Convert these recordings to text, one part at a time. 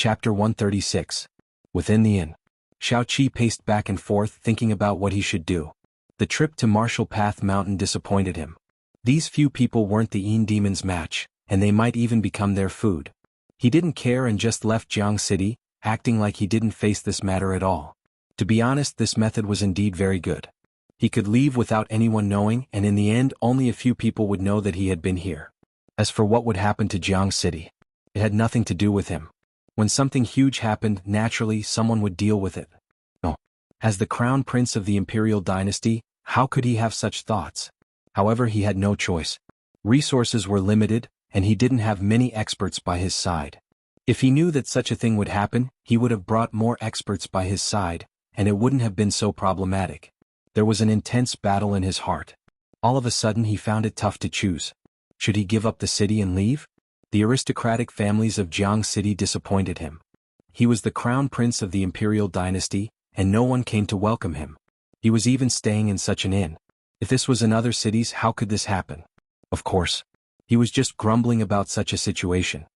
Chapter 136. Within the inn. Xiao Qi paced back and forth thinking about what he should do. The trip to Martial Path Mountain disappointed him. These few people weren't the Yin Demon's match, and they might even become their food. He didn't care and just left Jianghu City, acting like he didn't face this matter at all. To be honest, this method was indeed very good. He could leave without anyone knowing, and in the end only a few people would know that he had been here. As for what would happen to Jianghu City, it had nothing to do with him. When something huge happened, naturally someone would deal with it. No. As the crown prince of the imperial dynasty, how could he have such thoughts? However, he had no choice. Resources were limited, and he didn't have many experts by his side. If he knew that such a thing would happen, he would have brought more experts by his side, and it wouldn't have been so problematic. There was an intense battle in his heart. All of a sudden he found it tough to choose. Should he give up the city and leave? The aristocratic families of Jianghu City disappointed him. He was the crown prince of the imperial dynasty, and no one came to welcome him. He was even staying in such an inn. If this was in other cities, how could this happen? Of course. He was just grumbling about such a situation.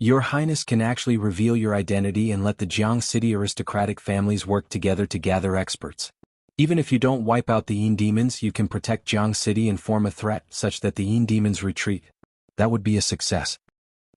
Your Highness can actually reveal your identity and let the Jianghu City aristocratic families work together to gather experts. Even if you don't wipe out the Yin demons, you can protect Jianghu City and form a threat such that the Yin demons retreat. That would be a success.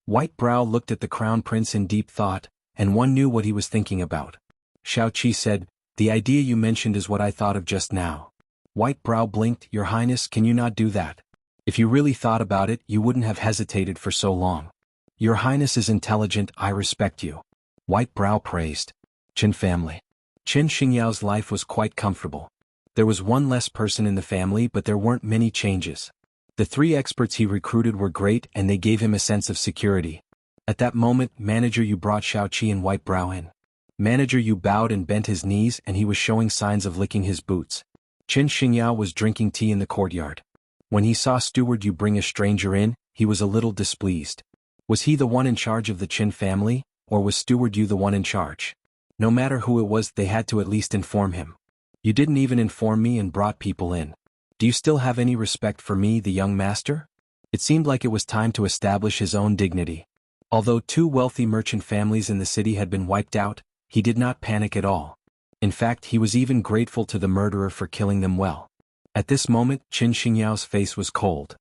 White Brow looked at the crown prince in deep thought, and one knew what he was thinking about. Xiao Qi said, "The idea you mentioned is what I thought of just now." White Brow blinked. "Your Highness, can you not do that? If you really thought about it, you wouldn't have hesitated for so long. Your Highness is intelligent, I respect you." White Brow praised. Qin family. Qin Xingyao's life was quite comfortable. There was one less person in the family, but there weren't many changes. The 3 experts he recruited were great and they gave him a sense of security. At that moment, Manager Yu brought Xiao Qi and White Brow in. Manager Yu bowed and bent his knees and he was showing signs of licking his boots. Qin Xingyao was drinking tea in the courtyard. When he saw Steward Yu bring a stranger in, he was a little displeased. Was he the one in charge of the Qin family, or was Steward Yu the one in charge? No matter who it was, they had to at least inform him. You didn't even inform me and brought people in. Do you still have any respect for me, the young master? It seemed like it was time to establish his own dignity. Although 2 wealthy merchant families in the city had been wiped out, he did not panic at all. In fact, he was even grateful to the murderer for killing them well. At this moment, Qin Xingyao's face was cold.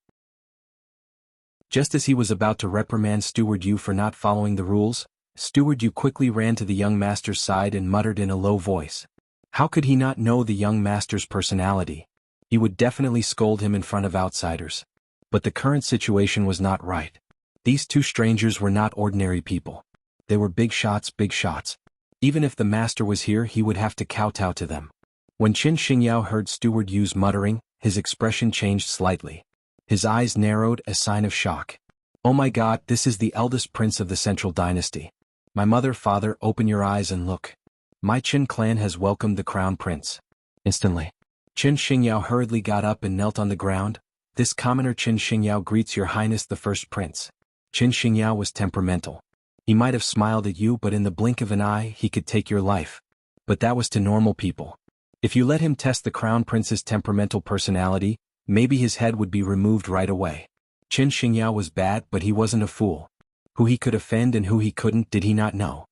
Just as he was about to reprimand Steward Yu for not following the rules, Steward Yu quickly ran to the young master's side and muttered in a low voice. How could he not know the young master's personality? He would definitely scold him in front of outsiders. But the current situation was not right. These 2 strangers were not ordinary people. They were big shots, big shots. Even if the master was here, he would have to kowtow to them. When Qin Xingyao heard Steward Yu's muttering, his expression changed slightly. His eyes narrowed, a sign of shock. Oh my God, this is the eldest prince of the Central Dynasty. My mother, father, open your eyes and look. My Qin clan has welcomed the crown prince. Instantly, Qin Xingyao hurriedly got up and knelt on the ground. This commoner Qin Xingyao greets your Highness the first prince. Qin Xingyao was temperamental. He might have smiled at you, but in the blink of an eye he could take your life. But that was to normal people. If you let him test the crown prince's temperamental personality, maybe his head would be removed right away. Qin Xingyao was bad, but he wasn't a fool. Who he could offend and who he couldn't, did he not know?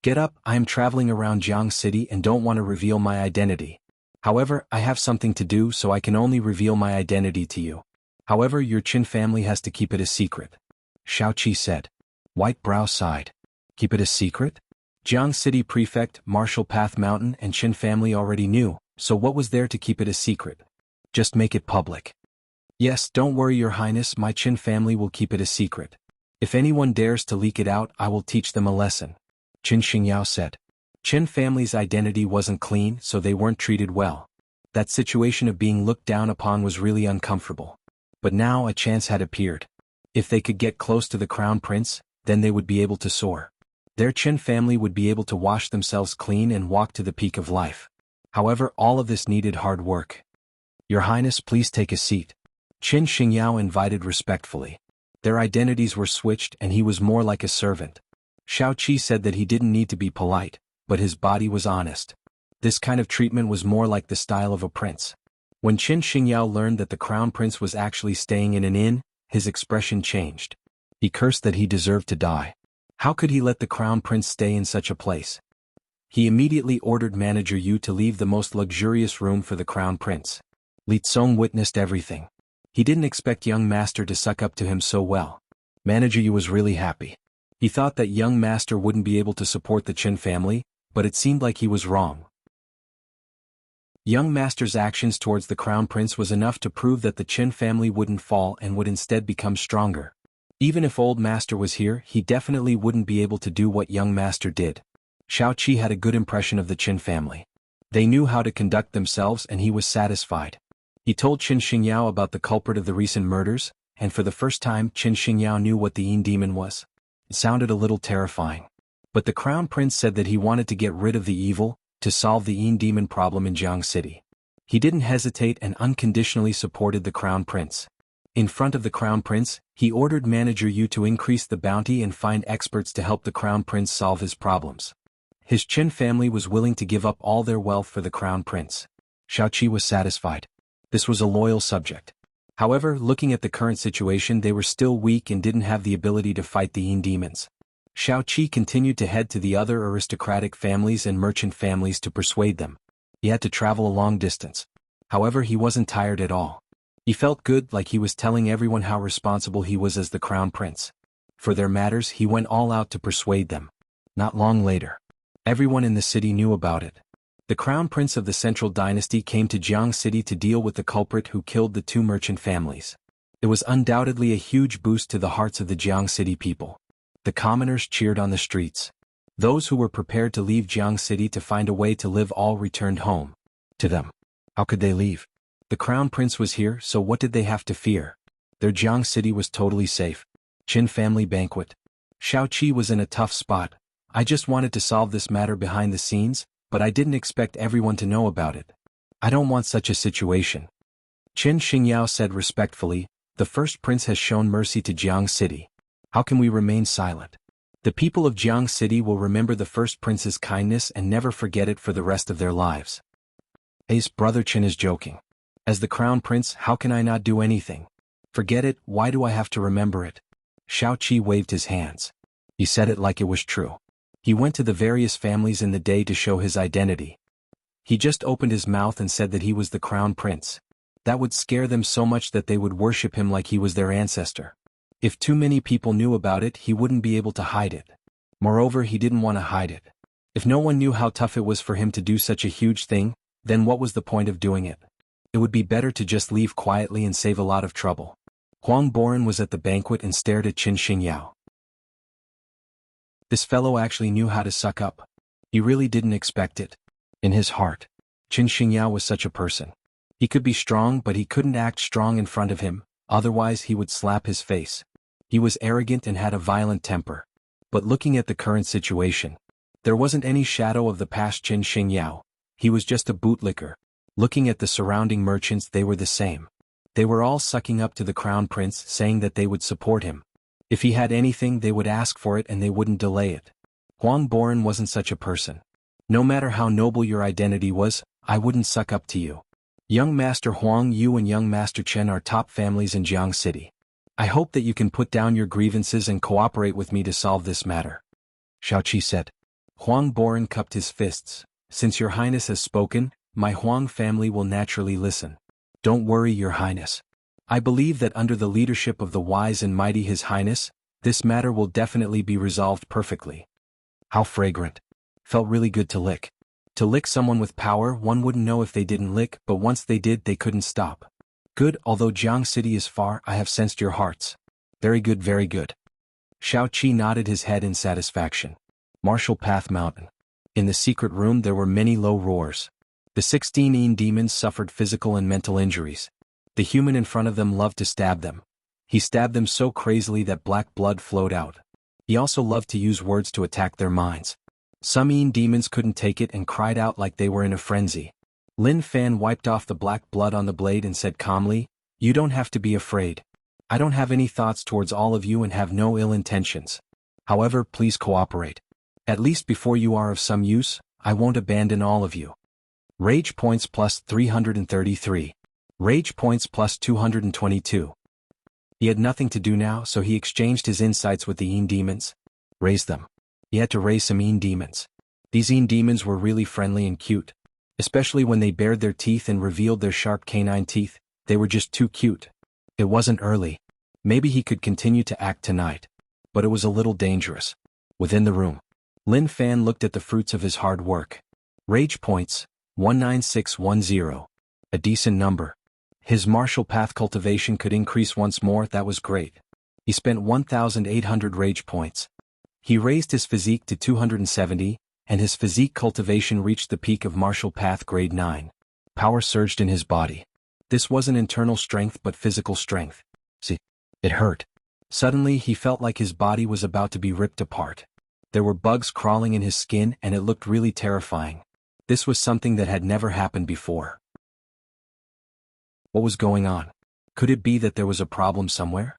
Get up, I am traveling around Jianghu City and don't want to reveal my identity. However, I have something to do, so I can only reveal my identity to you. However, your Qin family has to keep it a secret. Xiao Qi said. White Brow sighed. Keep it a secret? Jianghu City Prefect, Martial Path Mountain and Qin family already knew, so what was there to keep it a secret? Just make it public. Yes, don't worry, your Highness, my Qin family will keep it a secret. If anyone dares to leak it out, I will teach them a lesson. Qin Xingyao said. Qin family's identity wasn't clean, so they weren't treated well. That situation of being looked down upon was really uncomfortable. But now a chance had appeared. If they could get close to the crown prince, then they would be able to soar. Their Qin family would be able to wash themselves clean and walk to the peak of life. However, all of this needed hard work. Your Highness, please take a seat. Qin Xingyao invited respectfully. Their identities were switched and he was more like a servant. Xiao Qi said that he didn't need to be polite, but his body was honest. This kind of treatment was more like the style of a prince. When Qin Xingyao learned that the crown prince was actually staying in an inn, his expression changed. He cursed that he deserved to die. How could he let the crown prince stay in such a place? He immediately ordered Manager Yu to leave the most luxurious room for the crown prince. Li Tsong witnessed everything. He didn't expect young master to suck up to him so well. Manager Yu was really happy. He thought that young master wouldn't be able to support the Qin family, but it seemed like he was wrong. Young master's actions towards the crown prince was enough to prove that the Qin family wouldn't fall and would instead become stronger. Even if old master was here, he definitely wouldn't be able to do what young master did. Xiao Qi had a good impression of the Qin family. They knew how to conduct themselves and he was satisfied. He told Qin Xingyao about the culprit of the recent murders, and for the first time Qin Xingyao knew what the Yin demon was. It sounded a little terrifying. But the crown prince said that he wanted to get rid of the evil, to solve the Yin demon problem in Jianghu City. He didn't hesitate and unconditionally supported the crown prince. In front of the crown prince, he ordered Manager Yu to increase the bounty and find experts to help the crown prince solve his problems. His Qin family was willing to give up all their wealth for the crown prince. Xiao Qi was satisfied. This was a loyal subject. However, looking at the current situation, they were still weak and didn't have the ability to fight the Yin demons. Xiao Qi continued to head to the other aristocratic families and merchant families to persuade them. He had to travel a long distance. However, he wasn't tired at all. He felt good, like he was telling everyone how responsible he was as the crown prince. For their matters, he went all out to persuade them. Not long later, everyone in the city knew about it. The crown prince of the central dynasty came to Jianghu City to deal with the culprit who killed the two merchant families. It was undoubtedly a huge boost to the hearts of the Jianghu City people. The commoners cheered on the streets. Those who were prepared to leave Jianghu City to find a way to live all returned home. To them. How could they leave? The crown prince was here, so what did they have to fear? Their Jianghu City was totally safe. Qin family banquet. Xiao Qi was in a tough spot. I just wanted to solve this matter behind the scenes, but I didn't expect everyone to know about it. I don't want such a situation. Qin Xingyao said respectfully, the first prince has shown mercy to Jianghu City. How can we remain silent? The people of Jianghu City will remember the first prince's kindness and never forget it for the rest of their lives. His brother Qin is joking. As the crown prince, how can I not do anything? Forget it, why do I have to remember it? Xiao Qi waved his hands. He said it like it was true. He went to the various families in the day to show his identity. He just opened his mouth and said that he was the crown prince. That would scare them so much that they would worship him like he was their ancestor. If too many people knew about it, he wouldn't be able to hide it. Moreover, he didn't want to hide it. If no one knew how tough it was for him to do such a huge thing, then what was the point of doing it? It would be better to just leave quietly and save a lot of trouble. Huang Boren was at the banquet and stared at Qin Xingyao. This fellow actually knew how to suck up. He really didn't expect it. In his heart, Qin Xingyao was such a person. He could be strong, but he couldn't act strong in front of him, otherwise he would slap his face. He was arrogant and had a violent temper. But looking at the current situation, there wasn't any shadow of the past Qin Xingyao. He was just a bootlicker. Looking at the surrounding merchants, they were the same. They were all sucking up to the crown prince, saying that they would support him. If he had anything, they would ask for it and they wouldn't delay it. Huang Boren wasn't such a person. No matter how noble your identity was, I wouldn't suck up to you. Young Master Huang Yu and Young Master Chen are top families in Jianghu City. I hope that you can put down your grievances and cooperate with me to solve this matter. Xiao Qi said. Huang Boren cupped his fists. Since your highness has spoken, my Huang family will naturally listen. Don't worry, your highness. I believe that under the leadership of the wise and mighty his highness, this matter will definitely be resolved perfectly. How fragrant. Felt really good to lick. To lick someone with power, one wouldn't know if they didn't lick, but once they did, they couldn't stop. Good, although Jianghu City is far, I have sensed your hearts. Very good, very good. Xiao Qi nodded his head in satisfaction. Martial Path Mountain. In the secret room there were many low roars. The 16 Yin demons suffered physical and mental injuries. The human in front of them loved to stab them. He stabbed them so crazily that black blood flowed out. He also loved to use words to attack their minds. Some Yin demons couldn't take it and cried out like they were in a frenzy. Lin Fan wiped off the black blood on the blade and said calmly, "You don't have to be afraid. I don't have any thoughts towards all of you and have no ill intentions. However, please cooperate. At least before you are of some use, I won't abandon all of you." Rage points plus 333. Rage points plus 222. He had nothing to do now, so he exchanged his insights with the Yin demons. Raise them. He had to raise some Yin demons. These Yin demons were really friendly and cute. Especially when they bared their teeth and revealed their sharp canine teeth, they were just too cute. It wasn't early. Maybe he could continue to act tonight. But it was a little dangerous. Within the room, Lin Fan looked at the fruits of his hard work. Rage points, 19610. A decent number. His martial path cultivation could increase once more, that was great. He spent 1,800 rage points. He raised his physique to 270, and his physique cultivation reached the peak of martial path grade 9. Power surged in his body. This wasn't internal strength but physical strength. See, it hurt. Suddenly he felt like his body was about to be ripped apart. There were bugs crawling in his skin and it looked really terrifying. This was something that had never happened before. What was going on? Could it be that there was a problem somewhere?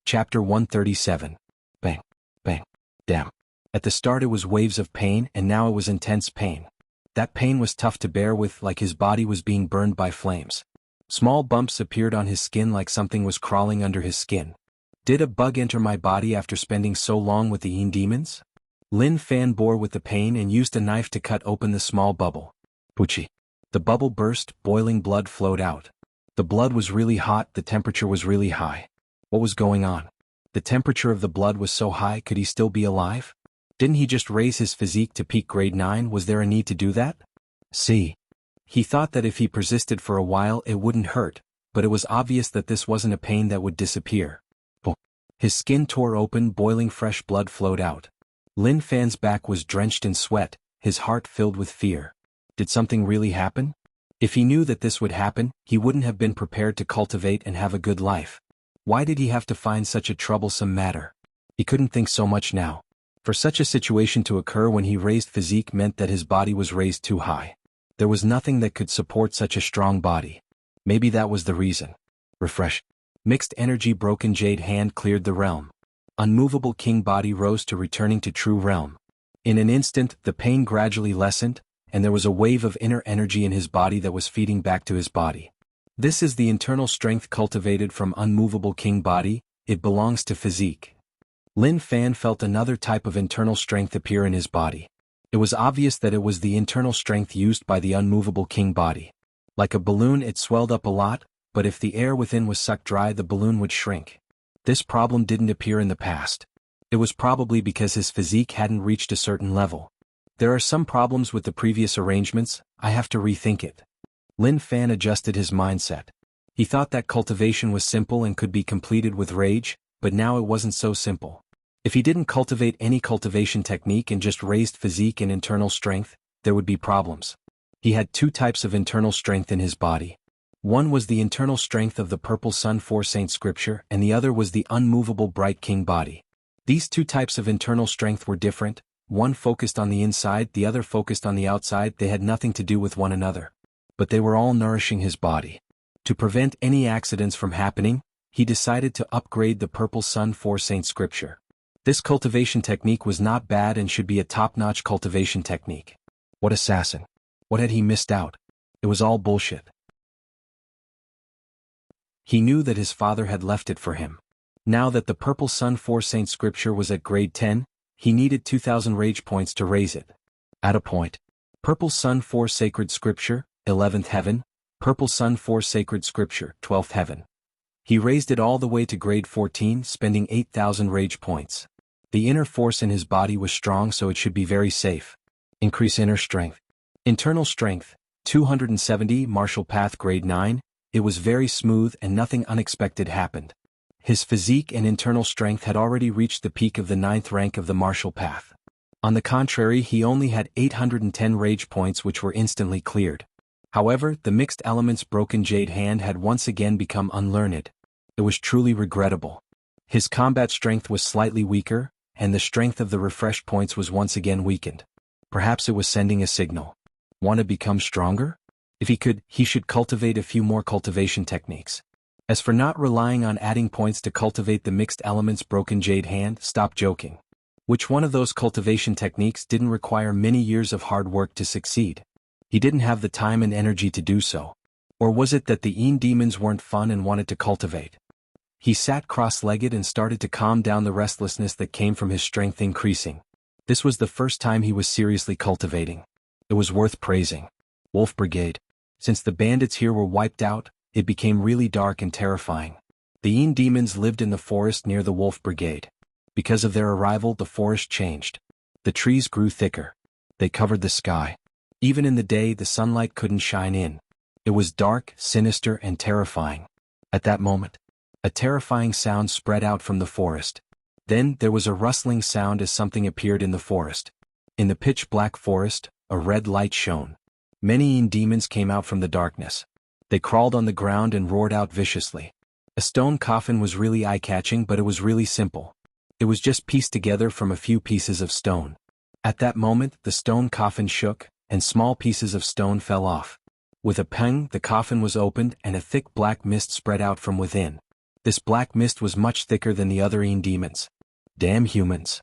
Chapter 137. Bang. Bang. Damn. At the start it was waves of pain and now it was intense pain. That pain was tough to bear with, like his body was being burned by flames. Small bumps appeared on his skin like something was crawling under his skin. Did a bug enter my body after spending so long with the Yin demons? Lin Fan bore with the pain and used a knife to cut open the small bubble. Poochie. The bubble burst, boiling blood flowed out. The blood was really hot, the temperature was really high. What was going on? The temperature of the blood was so high, could he still be alive? Didn't he just raise his physique to peak grade 9, was there a need to do that? See. He thought that if he persisted for a while it wouldn't hurt, but it was obvious that this wasn't a pain that would disappear. His skin tore open, boiling fresh blood flowed out. Lin Fan's back was drenched in sweat, his heart filled with fear. Did something really happen? If he knew that this would happen, he wouldn't have been prepared to cultivate and have a good life. Why did he have to find such a troublesome matter? He couldn't think so much now. For such a situation to occur when he raised physique meant that his body was raised too high. There was nothing that could support such a strong body. Maybe that was the reason. Refresh. Mixed energy broken jade hand cleared the realm. Unmovable king body rose to returning to true realm. In an instant, the pain gradually lessened, and there was a wave of inner energy in his body that was feeding back to his body. This is the internal strength cultivated from unmovable king body, it belongs to physique. Lin Fan felt another type of internal strength appear in his body. It was obvious that it was the internal strength used by the unmovable king body. Like a balloon it swelled up a lot, but if the air within was sucked dry the balloon would shrink. This problem didn't appear in the past. It was probably because his physique hadn't reached a certain level. There are some problems with the previous arrangements, I have to rethink it. Lin Fan adjusted his mindset. He thought that cultivation was simple and could be completed with rage, but now it wasn't so simple. If he didn't cultivate any cultivation technique and just raised physique and internal strength, there would be problems. He had two types of internal strength in his body. One was the internal strength of the Purple Sun 4 Saint Scripture and the other was the unmovable Bright King body. These two types of internal strength were different, one focused on the inside, the other focused on the outside, they had nothing to do with one another. But they were all nourishing his body. To prevent any accidents from happening, he decided to upgrade the Purple Sun 4 Saint Scripture. This cultivation technique was not bad and should be a top-notch cultivation technique. What assassin? What had he missed out? It was all bullshit. He knew that his father had left it for him. Now that the Purple Sun 4 Saint Scripture was at grade 10, he needed 2,000 rage points to raise it. At a point. Purple Sun 4 Sacred Scripture, 11th Heaven, Purple Sun 4 Sacred Scripture, 12th Heaven. He raised it all the way to grade 14, spending 8,000 rage points. The inner force in his body was strong so it should be very safe. Increase inner strength. Internal strength, 270 martial path grade 9, it was very smooth and nothing unexpected happened. His physique and internal strength had already reached the peak of the 9th rank of the martial path. On the contrary, he only had 810 rage points which were instantly cleared. However, the mixed elements broken jade hand had once again become unlearned. It was truly regrettable. His combat strength was slightly weaker, and the strength of the refresh points was once again weakened. Perhaps it was sending a signal. Want to become stronger? If he could, he should cultivate a few more cultivation techniques. As for not relying on adding points to cultivate the mixed elements broken jade hand, stop joking. Which one of those cultivation techniques didn't require many years of hard work to succeed? He didn't have the time and energy to do so. Or was it that the Yin demons weren't fun and wanted to cultivate? He sat cross-legged and started to calm down the restlessness that came from his strength increasing. This was the first time he was seriously cultivating. It was worth praising. Wolf Brigade. Since the bandits here were wiped out, it became really dark and terrifying. The Yin demons lived in the forest near the Wolf Brigade. Because of their arrival, the forest changed. The trees grew thicker. They covered the sky. Even in the day, the sunlight couldn't shine in. It was dark, sinister, and terrifying. At that moment, a terrifying sound spread out from the forest. Then there was a rustling sound as something appeared in the forest. In the pitch-black forest, a red light shone. Many Yin demons came out from the darkness. They crawled on the ground and roared out viciously. A stone coffin was really eye-catching, but it was really simple. It was just pieced together from a few pieces of stone. At that moment, the stone coffin shook, and small pieces of stone fell off. With a pang, the coffin was opened and a thick black mist spread out from within. This black mist was much thicker than the other Yin demons. Damn humans.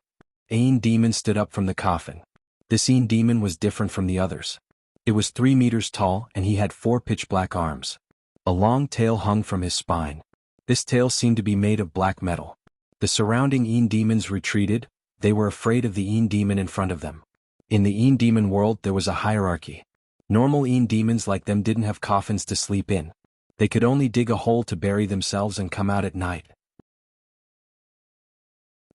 A Yin demon stood up from the coffin. This Yin demon was different from the others. It was 3 meters tall and he had 4 pitch-black arms. A long tail hung from his spine. This tail seemed to be made of black metal. The surrounding Yin demons retreated. They were afraid of the Yin demon in front of them. In the Yin demon world there was a hierarchy. Normal Yin demons like them didn't have coffins to sleep in. They could only dig a hole to bury themselves and come out at night.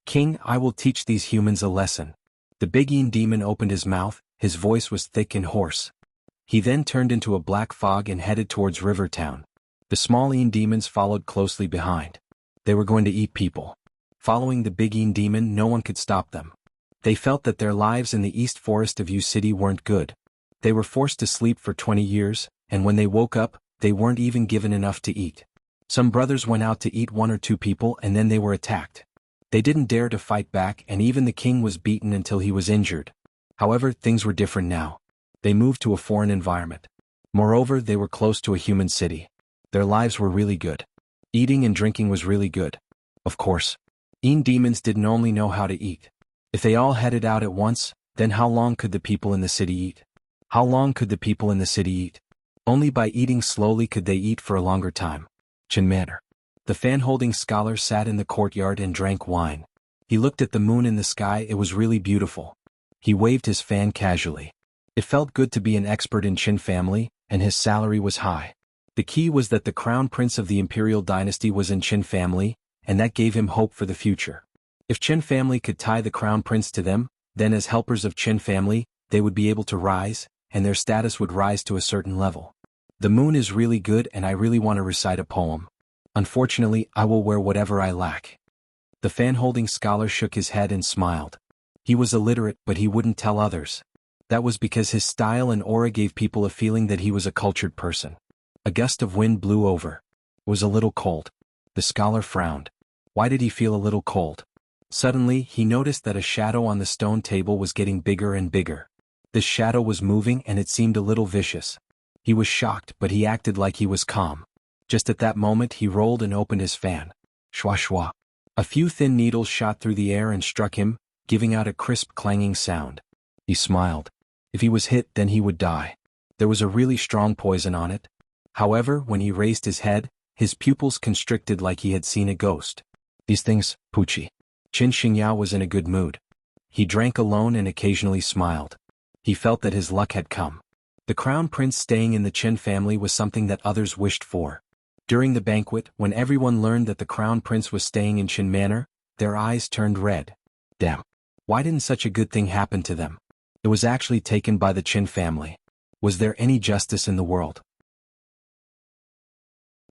King, I will teach these humans a lesson. The big Yin demon opened his mouth, his voice was thick and hoarse. He then turned into a black fog and headed towards River Town. The small Yin demons followed closely behind. They were going to eat people. Following the big Yin demon, no one could stop them. They felt that their lives in the East Forest of Yu City weren't good. They were forced to sleep for 20 years, and when they woke up, they weren't even given enough to eat. Some brothers went out to eat 1 or 2 people and then they were attacked. They didn't dare to fight back and even the king was beaten until he was injured. However, things were different now. They moved to a foreign environment. Moreover, they were close to a human city. Their lives were really good. Eating and drinking was really good. Of course, Yin demons didn't only know how to eat. If they all headed out at once, then how long could the people in the city eat? How long could the people in the city eat? Only by eating slowly could they eat for a longer time. Chin Manor. The fan-holding scholar sat in the courtyard and drank wine. He looked at the moon in the sky. It was really beautiful. He waved his fan casually. It felt good to be an expert in Qin family, and his salary was high. The key was that the crown prince of the imperial dynasty was in Qin family, and that gave him hope for the future. If Qin family could tie the crown prince to them, then as helpers of Qin family, they would be able to rise, and their status would rise to a certain level. The moon is really good and I really want to recite a poem. Unfortunately, I will wear whatever I lack. The fan-holding scholar shook his head and smiled. He was illiterate, but he wouldn't tell others. That was because his style and aura gave people a feeling that he was a cultured person. A gust of wind blew over. It was a little cold. The scholar frowned. Why did he feel a little cold? Suddenly, he noticed that a shadow on the stone table was getting bigger and bigger. This shadow was moving and it seemed a little vicious. He was shocked, but he acted like he was calm. Just at that moment he rolled and opened his fan. Shwa shwa. A few thin needles shot through the air and struck him, giving out a crisp clanging sound. He smiled. If he was hit, then he would die. There was a really strong poison on it. However, when he raised his head, his pupils constricted like he had seen a ghost. These things, Pucci. Qin Xingyao was in a good mood. He drank alone and occasionally smiled. He felt that his luck had come. The crown prince staying in the Qin family was something that others wished for. During the banquet, when everyone learned that the crown prince was staying in Qin Manor, their eyes turned red. Damn. Why didn't such a good thing happen to them? It was actually taken by the Qin family. Was there any justice in the world?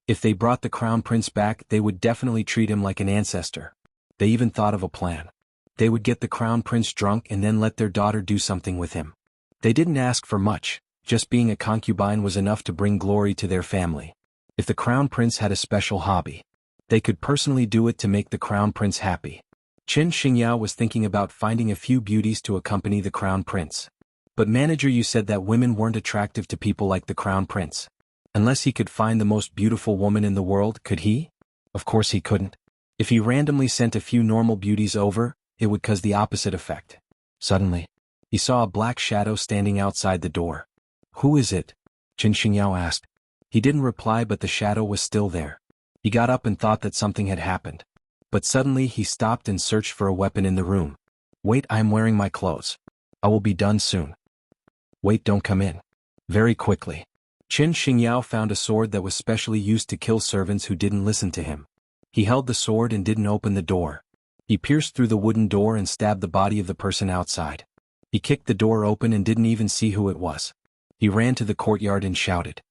If they brought the crown prince back, they would definitely treat him like an ancestor. They even thought of a plan. They would get the crown prince drunk and then let their daughter do something with him. They didn't ask for much. Just being a concubine was enough to bring glory to their family. If the crown prince had a special hobby, they could personally do it to make the crown prince happy. Qin Xingyao was thinking about finding a few beauties to accompany the crown prince. But manager, you said that women weren't attractive to people like the crown prince. Unless he could find the most beautiful woman in the world, could he? Of course he couldn't. If he randomly sent a few normal beauties over, it would cause the opposite effect. Suddenly, he saw a black shadow standing outside the door. Who is it? Qin Xingyao asked. He didn't reply, but the shadow was still there. He got up and thought that something had happened. But suddenly he stopped and searched for a weapon in the room. Wait, I am wearing my clothes. I will be done soon. Wait, don't come in. Very quickly. Qin Xingyao found a sword that was specially used to kill servants who didn't listen to him. He held the sword and didn't open the door. He pierced through the wooden door and stabbed the body of the person outside. He kicked the door open and didn't even see who it was. He ran to the courtyard and shouted,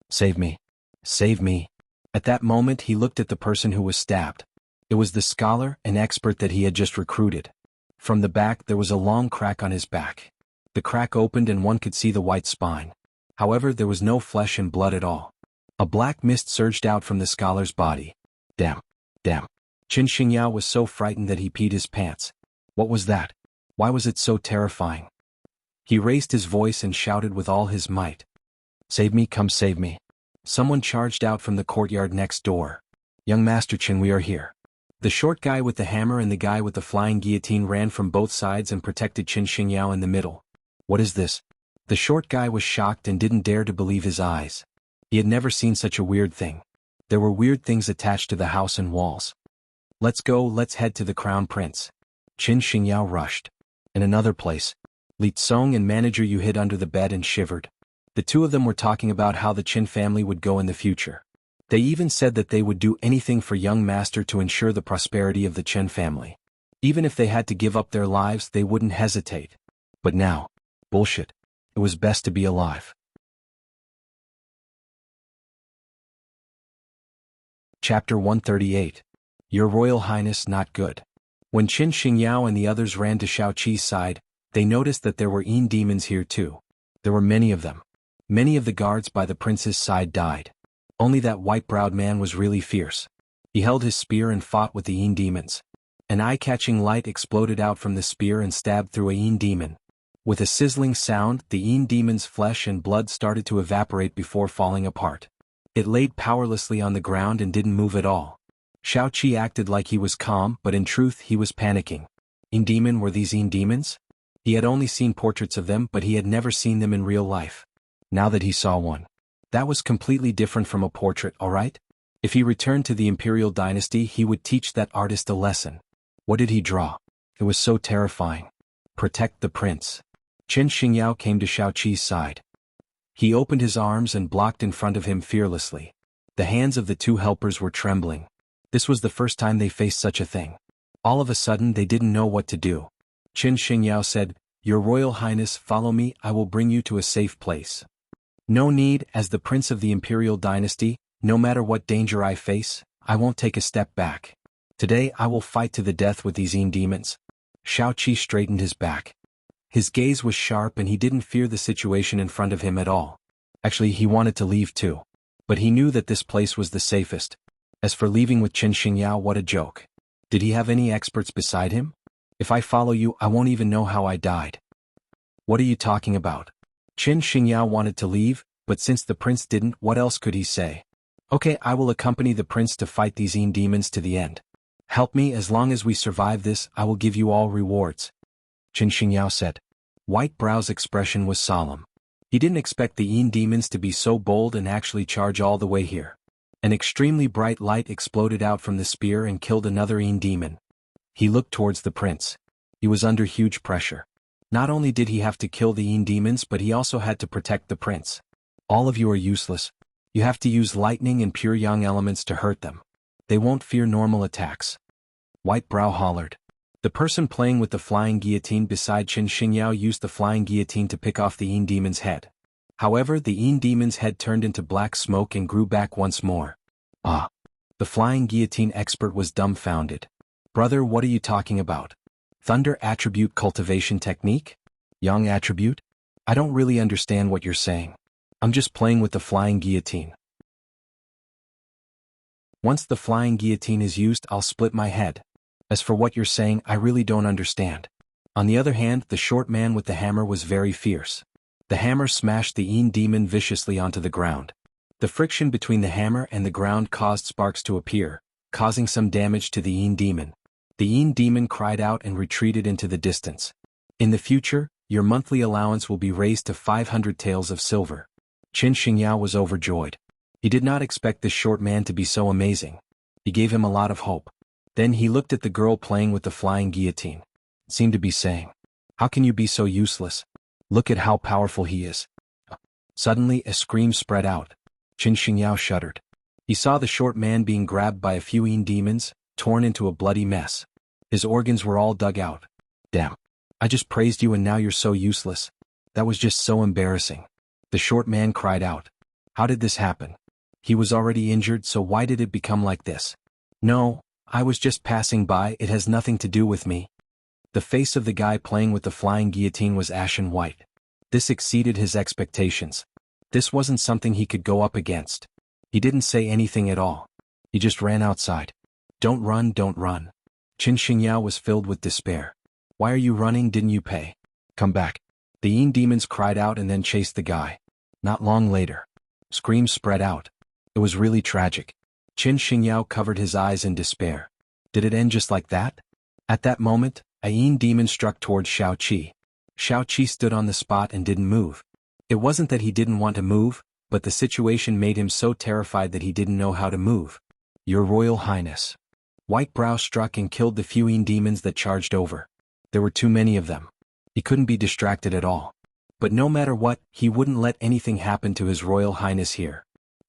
"Save me! Save me!" At that moment he looked at the person who was stabbed. It was the scholar, an expert that he had just recruited. From the back there was a long crack on his back. The crack opened and one could see the white spine. However, there was no flesh and blood at all. A black mist surged out from the scholar's body. Damn. Damn. Qin Xingyao was so frightened that he peed his pants. What was that? Why was it so terrifying? He raised his voice and shouted with all his might. "Save me, come save me." Someone charged out from the courtyard next door. "Young Master Qin, we are here." The short guy with the hammer and the guy with the flying guillotine ran from both sides and protected Qin Xingyao in the middle. "What is this?" The short guy was shocked and didn't dare to believe his eyes. He had never seen such a weird thing. There were weird things attached to the house and walls. "Let's go, let's head to the crown prince." Qin Xingyao rushed. In another place, Li Tsong and manager Yu hid under the bed and shivered. The two of them were talking about how the Qin family would go in the future. They even said that they would do anything for young master to ensure the prosperity of the Qin family. Even if they had to give up their lives, they wouldn't hesitate. But now, bullshit. It was best to be alive. Chapter 138. Your Royal Highness, not good. When Qin Xingyao and the others ran to Shao Qi's side, they noticed that there were Yin demons here too. There were many of them. Many of the guards by the prince's side died. Only that white-browed man was really fierce. He held his spear and fought with the Yin demons. An eye-catching light exploded out from the spear and stabbed through a Yin demon. With a sizzling sound, the Yin demon's flesh and blood started to evaporate before falling apart. It laid powerlessly on the ground and didn't move at all. Shao Qi acted like he was calm, but in truth he was panicking. Yin demon, were these Yin demons? He had only seen portraits of them, but he had never seen them in real life. Now that he saw one, that was completely different from a portrait, alright? If he returned to the imperial dynasty, he would teach that artist a lesson. What did he draw? It was so terrifying. Protect the prince. Qin Xingyao came to Shao Qi's side. He opened his arms and blocked in front of him fearlessly. The hands of the two helpers were trembling. This was the first time they faced such a thing. All of a sudden they didn't know what to do. Qin Xingyao said, "Your Royal Highness, follow me, I will bring you to a safe place." "No need, as the prince of the imperial dynasty, no matter what danger I face, I won't take a step back. Today I will fight to the death with these Yin demons." Shao Qi straightened his back. His gaze was sharp and he didn't fear the situation in front of him at all. Actually, he wanted to leave too. But he knew that this place was the safest. As for leaving with Qin Xingyao, what a joke. Did he have any experts beside him? "If I follow you, I won't even know how I died." "What are you talking about?" Qin Xingyao wanted to leave, but since the prince didn't, what else could he say? "Okay, I will accompany the prince to fight these Yin demons to the end. Help me, as long as we survive this, I will give you all rewards," Qin Xingyao said. White Brow's expression was solemn. He didn't expect the Yin demons to be so bold and actually charge all the way here. An extremely bright light exploded out from the spear and killed another Yin demon. He looked towards the prince. He was under huge pressure. Not only did he have to kill the Yin demons, but he also had to protect the prince. "All of you are useless. You have to use lightning and pure yang elements to hurt them. They won't fear normal attacks." White Brow hollered. The person playing with the flying guillotine beside Qin Xingyao used the flying guillotine to pick off the Yin demon's head. However, the Yin demon's head turned into black smoke and grew back once more. Ah! The flying guillotine expert was dumbfounded. "Brother, what are you talking about? Thunder attribute cultivation technique? Yang attribute? I don't really understand what you're saying. I'm just playing with the flying guillotine. Once the flying guillotine is used, I'll split my head. As for what you're saying, I really don't understand." On the other hand, the short man with the hammer was very fierce. The hammer smashed the Yin demon viciously onto the ground. The friction between the hammer and the ground caused sparks to appear, causing some damage to the Yin demon. The Yin demon cried out and retreated into the distance. "In the future, your monthly allowance will be raised to 500 taels of silver." Qin Xingyao was overjoyed. He did not expect this short man to be so amazing. He gave him a lot of hope. Then he looked at the girl playing with the flying guillotine. It seemed to be saying, "How can you be so useless? Look at how powerful he is." Suddenly a scream spread out. Qin Xingyao shuddered. He saw the short man being grabbed by a few Yin demons, torn into a bloody mess. His organs were all dug out. "Damn. I just praised you and now you're so useless. That was just so embarrassing." The short man cried out. "How did this happen? He was already injured, so why did it become like this?" "No, I was just passing by, it has nothing to do with me." The face of the guy playing with the flying guillotine was ashen white. This exceeded his expectations. This wasn't something he could go up against. He didn't say anything at all. He just ran outside. "Don't run, don't run." Qin Xingyao was filled with despair. "Why are you running? Didn't you pay? Come back." The Yin demons cried out and then chased the guy. Not long later, screams spread out. It was really tragic. Qin Xingyao covered his eyes in despair. Did it end just like that? At that moment, a Yin demon struck towards Xiao Qi. Xiao Qi stood on the spot and didn't move. It wasn't that he didn't want to move, but the situation made him so terrified that he didn't know how to move. "Your Royal Highness." White Brow struck and killed the few Yin demons that charged over. There were too many of them. He couldn't be distracted at all. But no matter what, he wouldn't let anything happen to His Royal Highness here.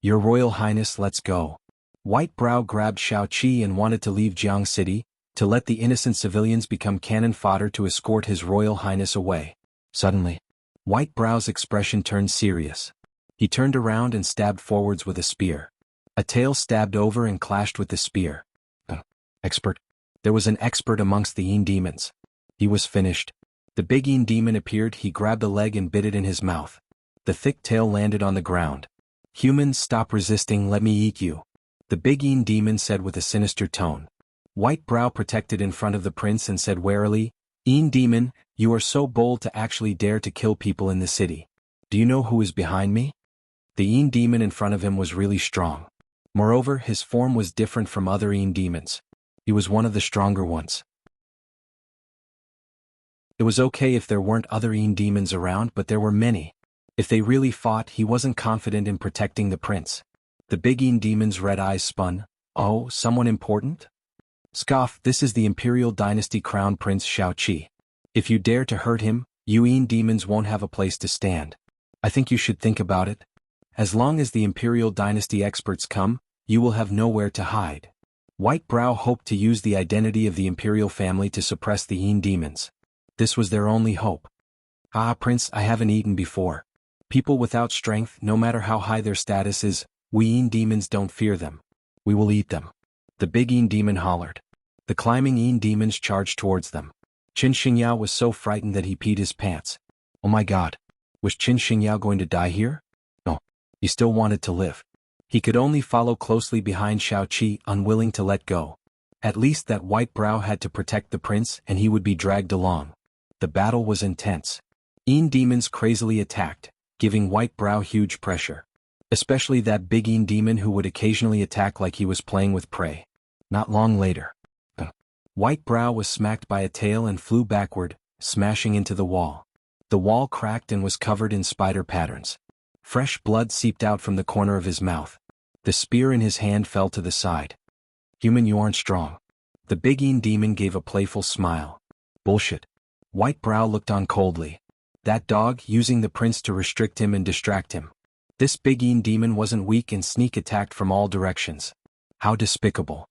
"Your Royal Highness, let's go." White Brow grabbed Xiao Qi and wanted to leave Jianghu City, to let the innocent civilians become cannon fodder to escort His Royal Highness away. Suddenly, White Brow's expression turned serious. He turned around and stabbed forwards with a spear. A tail stabbed over and clashed with the spear. Expert. There was an expert amongst the Yin demons. He was finished. The big Yin demon appeared, he grabbed a leg and bit it in his mouth. The thick tail landed on the ground. "Humans, stop resisting, let me eat you," the big Yin demon said with a sinister tone. White Brow protected in front of the prince and said warily, "Yin demon, you are so bold to actually dare to kill people in the city. Do you know who is behind me?" The Yin demon in front of him was really strong. Moreover, his form was different from other Yin demons. He was one of the stronger ones. It was okay if there weren't other Yin demons around, but there were many. If they really fought, he wasn't confident in protecting the prince. The big Yin demon's red eyes spun. "Oh, someone important?" "Scoff, this is the Imperial Dynasty Crown Prince Xiao Qi. If you dare to hurt him, you Yin demons won't have a place to stand. I think you should think about it. As long as the Imperial Dynasty experts come, you will have nowhere to hide." White Brow hoped to use the identity of the Imperial family to suppress the Yin demons. This was their only hope. "Ah, Prince, I haven't eaten before. People without strength, no matter how high their status is, we Yin demons don't fear them. We will eat them." The big Yin demon hollered. The climbing Yin demons charged towards them. Qin Xingyao was so frightened that he peed his pants. Oh my god. Was Qin Xingyao going to die here? No. He still wanted to live. He could only follow closely behind Xiao Qi, unwilling to let go. At least that White Brow had to protect the prince and he would be dragged along. The battle was intense. Yin demons crazily attacked, giving White Brow huge pressure. Especially that big Yin demon who would occasionally attack like he was playing with prey. Not long later, White Brow was smacked by a tail and flew backward, smashing into the wall. The wall cracked and was covered in spider patterns. Fresh blood seeped out from the corner of his mouth. The spear in his hand fell to the side. "Human, you aren't strong." The big Yin demon gave a playful smile. "Bullshit." White Brow looked on coldly. That dog, using the prince to restrict him and distract him. This big Yin demon wasn't weak and sneak attacked from all directions. How despicable.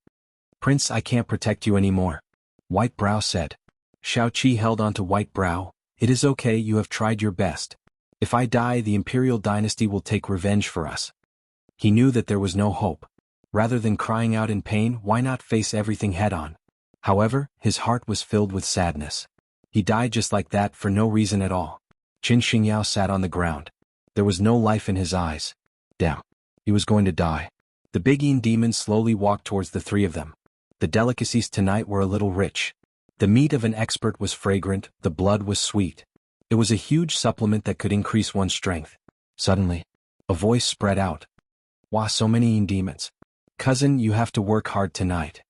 "Prince, I can't protect you anymore," White Brow said. Xiao Qi held on to White Brow. "It is okay, you have tried your best. If I die, the Imperial Dynasty will take revenge for us." He knew that there was no hope. Rather than crying out in pain, why not face everything head-on? However, his heart was filled with sadness. He died just like that for no reason at all. Qin Xingyao sat on the ground. There was no life in his eyes. Damn. He was going to die. The big Yin demon slowly walked towards the three of them. The delicacies tonight were a little rich. The meat of an expert was fragrant, the blood was sweet. It was a huge supplement that could increase one's strength. Suddenly, a voice spread out. "Wow, so many Yin demons. Cousin, you have to work hard tonight."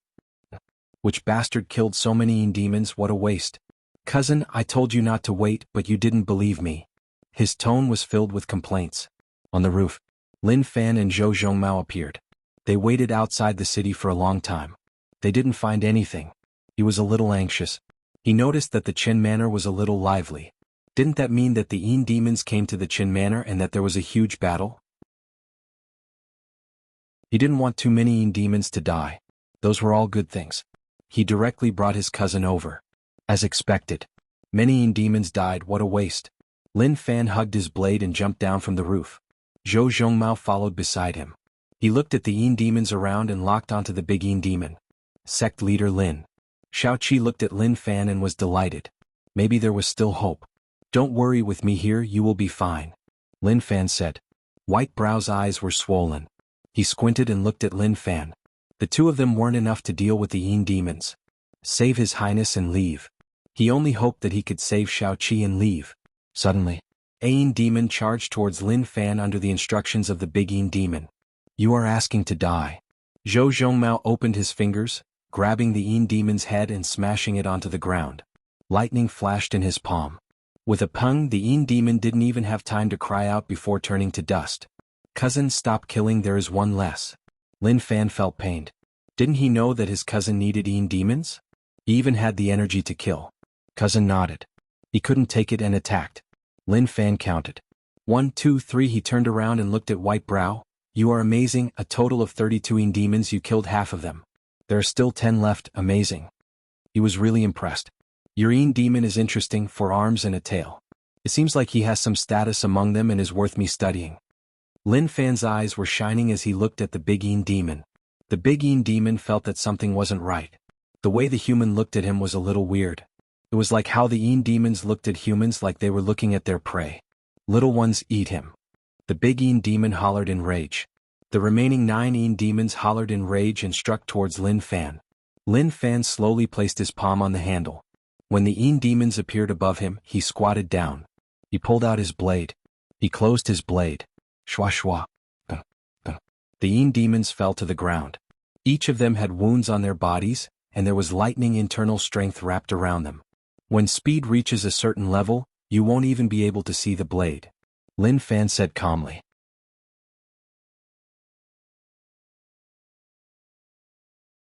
"Which bastard killed so many Yin demons, what a waste." "Cousin, I told you not to wait, but you didn't believe me." His tone was filled with complaints. On the roof, Lin Fan and Zhou Zhongmao appeared. They waited outside the city for a long time. They didn't find anything. He was a little anxious. He noticed that the Qin Manor was a little lively. Didn't that mean that the Yin demons came to the Qin Manor and that there was a huge battle? He didn't want too many Yin demons to die. Those were all good things. He directly brought his cousin over. As expected. Many Yin demons died. What a waste. Lin Fan hugged his blade and jumped down from the roof. Zhou Zhongmao followed beside him. He looked at the Yin demons around and locked onto the big Yin demon. Sect leader Lin. Xiaoqi looked at Lin Fan and was delighted. Maybe there was still hope. Don't worry with me here, you will be fine. Lin Fan said. White Brow's eyes were swollen. He squinted and looked at Lin Fan. The two of them weren't enough to deal with the Yin demons. Save His Highness and leave. He only hoped that he could save Xiaoqi and leave. Suddenly, a Yin demon charged towards Lin Fan under the instructions of the big Yin demon. You are asking to die. Zhou Zhongmao opened his fingers, grabbing the Yin demon's head and smashing it onto the ground. Lightning flashed in his palm. With a pung, the Yin demon didn't even have time to cry out before turning to dust. Cousin, stop killing, there is one less. Lin Fan felt pained. Didn't he know that his cousin needed Yin demons? He even had the energy to kill. Cousin nodded. He couldn't take it and attacked. Lin Fan counted. 1, 2, 3. He turned around and looked at White Brow. You are amazing, a total of 32 Yin demons, you killed half of them. There are still 10 left, amazing. He was really impressed. Your Yin demon is interesting, 4 arms and a tail. It seems like he has some status among them and is worth me studying. Lin Fan's eyes were shining as he looked at the big Yin demon. The big Yin demon felt that something wasn't right. The way the human looked at him was a little weird. It was like how the Yin demons looked at humans, like they were looking at their prey. Little ones, eat him. The big Yin demon hollered in rage. The remaining 9 Yin demons hollered in rage and struck towards Lin Fan. Lin Fan slowly placed his palm on the handle. When the Yin demons appeared above him, he squatted down. He pulled out his blade. He closed his blade. Shwa shwa. The Yin demons fell to the ground. Each of them had wounds on their bodies, and there was lightning internal strength wrapped around them. When speed reaches a certain level, you won't even be able to see the blade. Lin Fan said calmly.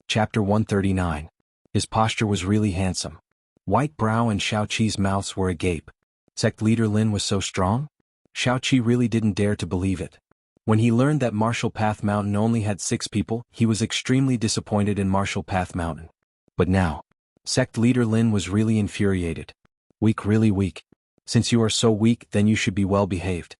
Chapter 139. His posture was really handsome. White Brow and Xiaoqi's mouths were agape. Sect leader Lin was so strong? Xiaoqi really didn't dare to believe it. When he learned that Martial Path Mountain only had 6 people, he was extremely disappointed in Martial Path Mountain. But now, Sect leader Lin was really infuriated. Weak, really weak. Since you are so weak, then you should be well behaved.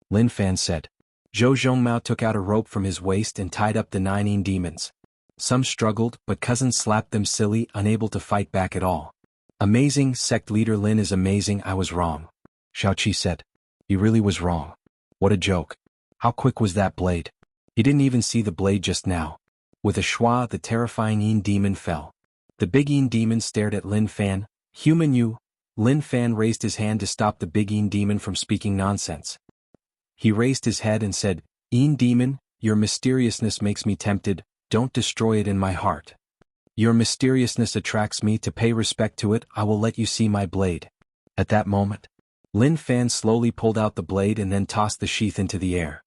Lin Fan said. Zhou Zhongmao took out a rope from his waist and tied up the 9 Yin demons. Some struggled, but cousin slapped them silly, unable to fight back at all. Amazing, Sect leader Lin is amazing, I was wrong. Xiaoqi said. He really was wrong. What a joke. How quick was that blade? He didn't even see the blade just now. With a schwa, the terrifying Yin demon fell. The big Yin demon stared at Lin Fan. Human you. Lin Fan raised his hand to stop the big Yin demon from speaking nonsense. He raised his head and said, Yin demon, your mysteriousness makes me tempted, don't destroy it in my heart. Your mysteriousness attracts me, to pay respect to it, I will let you see my blade. At that moment, Lin Fan slowly pulled out the blade and then tossed the sheath into the air.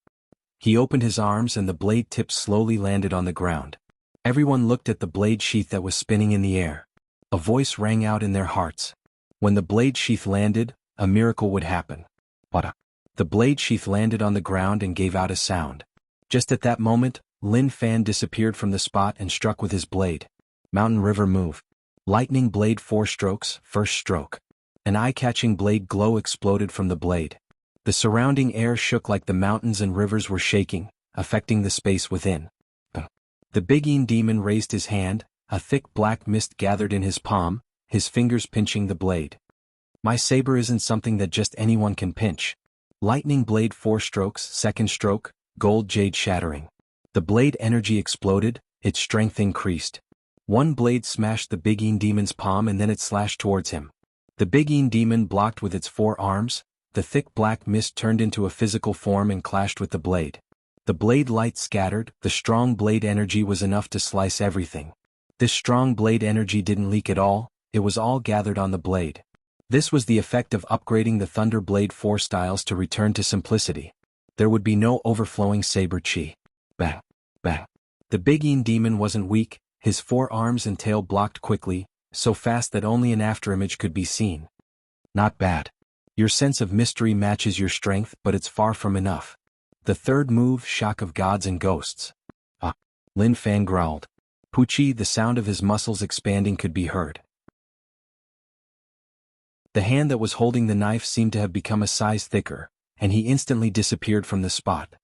He opened his arms and the blade tip slowly landed on the ground. Everyone looked at the blade sheath that was spinning in the air. A voice rang out in their hearts. When the blade sheath landed, a miracle would happen. The blade sheath landed on the ground and gave out a sound. Just at that moment, Lin Fan disappeared from the spot and struck with his blade. Mountain River move. Lightning blade 4 strokes, first stroke. An eye-catching blade glow exploded from the blade. The surrounding air shook like the mountains and rivers were shaking, affecting the space within. The big Yin demon raised his hand, a thick black mist gathered in his palm, his fingers pinching the blade. My saber isn't something that just anyone can pinch. Lightning blade 4 strokes, second stroke, gold jade shattering. The blade energy exploded, its strength increased. One blade smashed the big Yin demon's palm and then it slashed towards him. The big Yin demon blocked with its 4 arms, the thick black mist turned into a physical form and clashed with the blade. The blade light scattered, the strong blade energy was enough to slice everything. This strong blade energy didn't leak at all, it was all gathered on the blade. This was the effect of upgrading the Thunder Blade 4 styles to return to simplicity. There would be no overflowing saber chi. Bang, bang. The big Yin demon wasn't weak, his forearms and tail blocked quickly, so fast that only an afterimage could be seen. Not bad. Your sense of mystery matches your strength, but it's far from enough. The third move, Shock of Gods and Ghosts. Ah, Lin Fan growled. Pucci, the sound of his muscles expanding could be heard. The hand that was holding the knife seemed to have become a size thicker, and he instantly disappeared from the spot.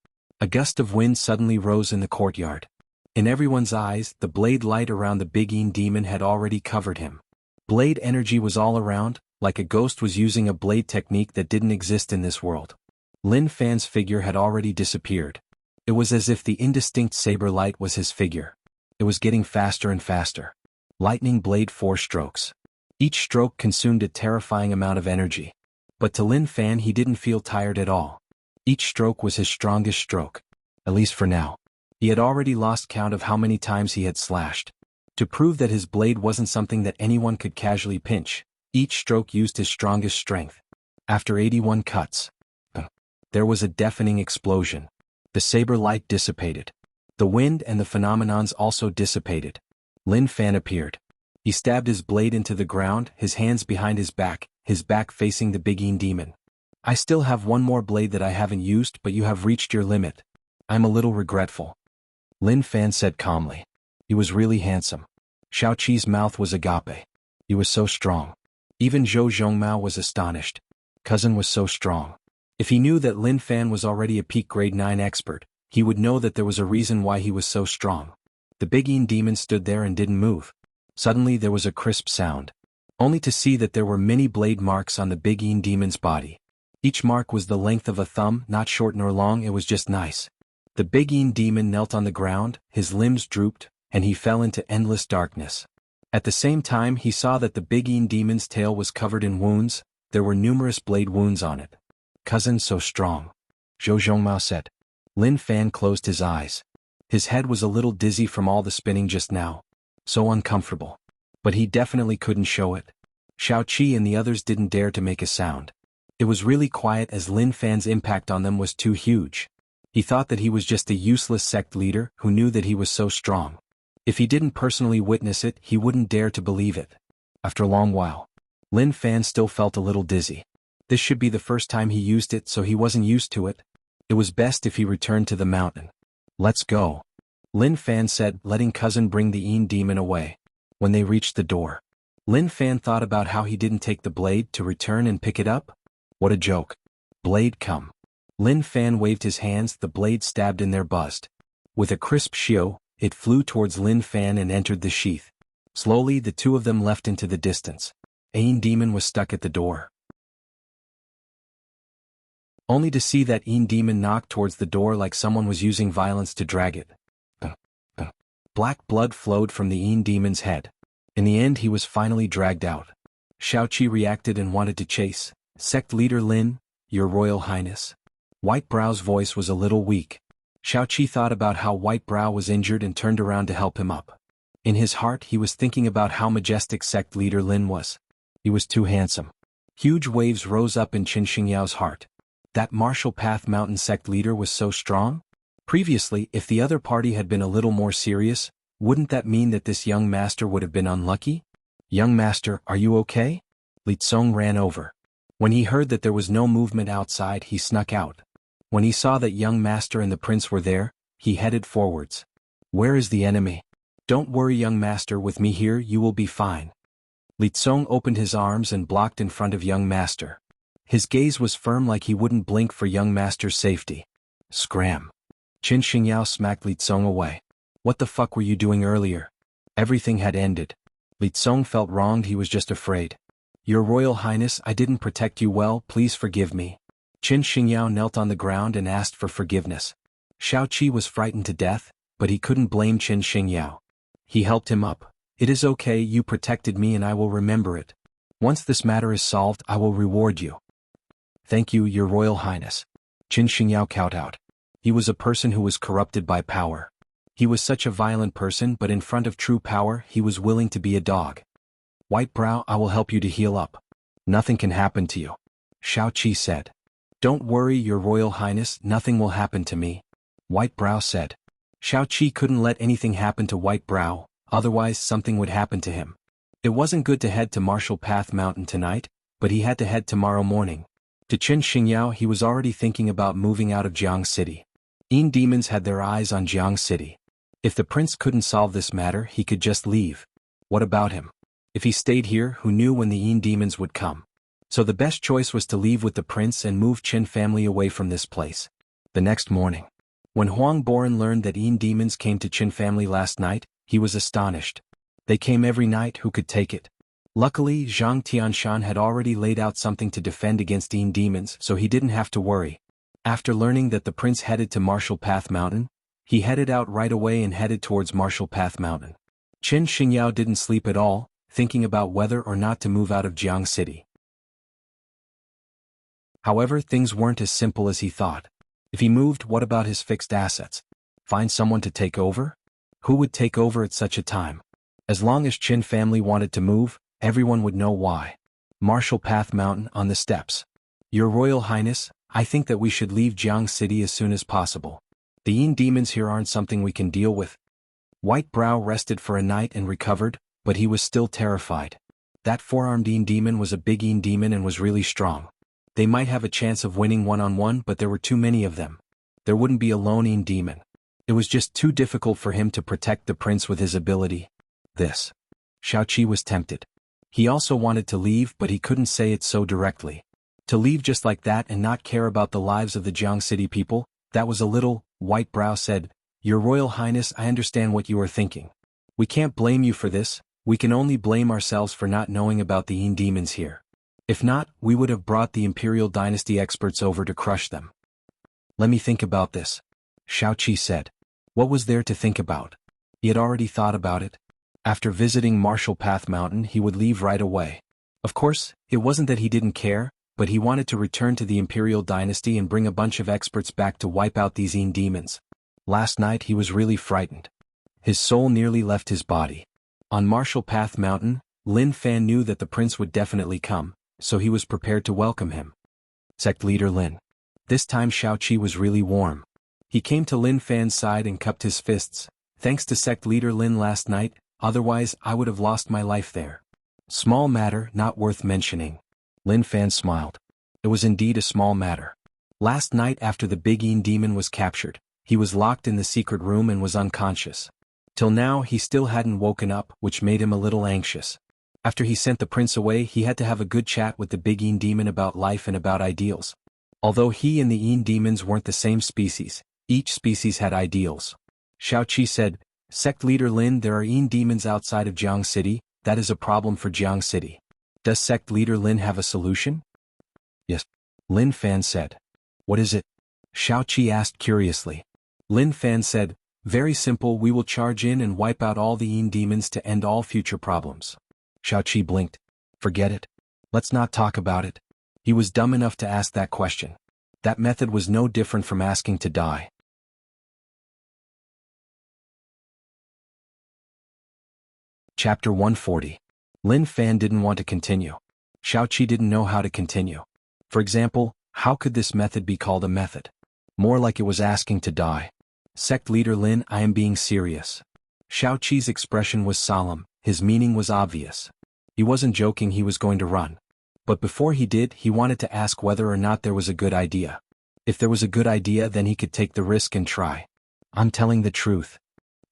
A gust of wind suddenly rose in the courtyard. In everyone's eyes, the blade light around the big Yin demon had already covered him. Blade energy was all around, like a ghost was using a blade technique that didn't exist in this world. Lin Fan's figure had already disappeared. It was as if the indistinct saber light was his figure. It was getting faster and faster. Lightning blade 4 strokes. Each stroke consumed a terrifying amount of energy. But to Lin Fan he didn't feel tired at all. Each stroke was his strongest stroke. At least for now. He had already lost count of how many times he had slashed. To prove that his blade wasn't something that anyone could casually pinch, each stroke used his strongest strength. After 81 cuts, there was a deafening explosion. The saber light dissipated. The wind and the phenomenons also dissipated. Lin Fan appeared. He stabbed his blade into the ground, his hands behind his back facing the big Yin demon. I still have one more blade that I haven't used, but you have reached your limit. I'm a little regretful. Lin Fan said calmly. He was really handsome. Xiao Qi's mouth was agape. He was so strong. Even Zhou Zhongmao was astonished. Cousin was so strong. If he knew that Lin Fan was already a peak grade 9 expert, he would know that there was a reason why he was so strong. The big Yin demon stood there and didn't move. Suddenly there was a crisp sound. Only to see that there were many blade marks on the big Yin demon's body. Each mark was the length of a thumb, not short nor long, it was just nice. The big Yin demon knelt on the ground, his limbs drooped, and he fell into endless darkness. At the same time he saw that the big Yin demon's tail was covered in wounds, there were numerous blade wounds on it. Cousin so strong. Zhou Zhongmao said. Lin Fan closed his eyes. His head was a little dizzy from all the spinning just now. So uncomfortable. But he definitely couldn't show it. Xiao Qi and the others didn't dare to make a sound. It was really quiet as Lin Fan's impact on them was too huge. He thought that he was just a useless sect leader who knew that he was so strong. If he didn't personally witness it, he wouldn't dare to believe it. After a long while, Lin Fan still felt a little dizzy. This should be the first time he used it, so he wasn't used to it. It was best if he returned to the mountain. Let's go. Lin Fan said, letting cousin bring the Yin demon away. When they reached the door, Lin Fan thought about how he didn't take the blade to return and pick it up. What a joke. Blade come. Lin Fan waved his hands, the blade stabbed in there buzzed. With a crisp shio, it flew towards Lin Fan and entered the sheath. Slowly the two of them left into the distance. A Yin demon was stuck at the door. Only to see that Yin demon knock towards the door like someone was using violence to drag it. Black blood flowed from the Yin demon's head. In the end he was finally dragged out. Xiao Qi reacted and wanted to chase. Sect leader Lin, your royal highness. White Brow's voice was a little weak. Xiao Qi thought about how White Brow was injured and turned around to help him up. In his heart he was thinking about how majestic sect leader Lin was. He was too handsome. Huge waves rose up in Qin Xingyao's heart. That martial path mountain sect leader was so strong? Previously, if the other party had been a little more serious, wouldn't that mean that this young master would have been unlucky? Young master, are you okay? Li Tsong ran over. When he heard that there was no movement outside, he snuck out. When he saw that young master and the prince were there, he headed forwards. Where is the enemy? Don't worry, young master, with me here you will be fine. Li Tsong opened his arms and blocked in front of young master. His gaze was firm like he wouldn't blink for young master's safety. Scram. Qin Xingyao smacked Li Tsong away. What the fuck were you doing earlier? Everything had ended. Li Tsong felt wronged, he was just afraid. Your Royal Highness, I didn't protect you well, please forgive me. Qin Xingyao knelt on the ground and asked for forgiveness. Xiao Qi was frightened to death, but he couldn't blame Qin Xingyao. He helped him up. It is okay, you protected me and I will remember it. Once this matter is solved, I will reward you. Thank you, Your Royal Highness. Qin Xingyao kowtowed. He was a person who was corrupted by power. He was such a violent person, but in front of true power, he was willing to be a dog. White Brow, I will help you to heal up. Nothing can happen to you. Xiao Qi said. Don't worry, Your Royal Highness, nothing will happen to me, White Brow said. Shao Qi couldn't let anything happen to White Brow, otherwise something would happen to him. It wasn't good to head to Martial Path Mountain tonight, but he had to head tomorrow morning. To Qin Xingyao, he was already thinking about moving out of Jianghu City. Yin demons had their eyes on Jianghu City. If the prince couldn't solve this matter, he could just leave. What about him? If he stayed here, who knew when the Yin demons would come? So the best choice was to leave with the prince and move Qin family away from this place. The next morning, when Huang Boran learned that Yin demons came to Qin family last night, he was astonished. They came every night, who could take it? Luckily, Zhang Tianshan had already laid out something to defend against Yin demons, so he didn't have to worry. After learning that the prince headed to Martial Path Mountain, he headed out right away and headed towards Martial Path Mountain. Qin Xingyao didn't sleep at all, thinking about whether or not to move out of Jianghu City. However, things weren't as simple as he thought. If he moved, what about his fixed assets? Find someone to take over? Who would take over at such a time? As long as Qin family wanted to move, everyone would know why. Martial Path Mountain on the steps. Your Royal Highness, I think that we should leave Jianghu City as soon as possible. The Yin demons here aren't something we can deal with. White Brow rested for a night and recovered, but he was still terrified. That four-armed Yin demon was a big Yin demon and was really strong. They might have a chance of winning one-on-one, but there were too many of them. There wouldn't be a lone Yin demon. It was just too difficult for him to protect the prince with his ability. Shao Qi was tempted. He also wanted to leave, but he couldn't say it so directly. To leave just like that and not care about the lives of the Jianghu City people, that was a little. White Brow said, Your Royal Highness, I understand what you are thinking. We can't blame you for this, we can only blame ourselves for not knowing about the Yin demons here. If not, we would have brought the Imperial Dynasty experts over to crush them. Let me think about this, Shao Qi said. What was there to think about? He had already thought about it. After visiting Martial Path Mountain, he would leave right away. Of course, it wasn't that he didn't care, but he wanted to return to the Imperial Dynasty and bring a bunch of experts back to wipe out these Yin demons. Last night he was really frightened. His soul nearly left his body. On Martial Path Mountain, Lin Fan knew that the prince would definitely come, so he was prepared to welcome him. Sect Leader Lin. This time Shao Qi was really warm. He came to Lin Fan's side and cupped his fists. Thanks to Sect Leader Lin last night, otherwise I would have lost my life there. Small matter, not worth mentioning. Lin Fan smiled. It was indeed a small matter. Last night after the big Yin demon was captured, he was locked in the secret room and was unconscious. Till now he still hadn't woken up, which made him a little anxious. After he sent the prince away, he had to have a good chat with the big Yin demon about life and about ideals. Although he and the Yin demons weren't the same species, each species had ideals. Shao Qi said, Sect Leader Lin, there are Yin demons outside of Jianghu City, that is a problem for Jianghu City. Does Sect Leader Lin have a solution? Yes. Lin Fan said. What is it? Shao Qi asked curiously. Lin Fan said, very simple, we will charge in and wipe out all the Yin demons to end all future problems. Shao Qi blinked. Forget it. Let's not talk about it. He was dumb enough to ask that question. That method was no different from asking to die. Chapter 140. Lin Fan didn't want to continue. Shao Qi didn't know how to continue. For example, how could this method be called a method? More like it was asking to die. Sect Leader Lin, I am being serious. Shao Qi's expression was solemn, his meaning was obvious. He wasn't joking, he was going to run. But before he did, he wanted to ask whether or not there was a good idea. If there was a good idea, then he could take the risk and try. I'm telling the truth.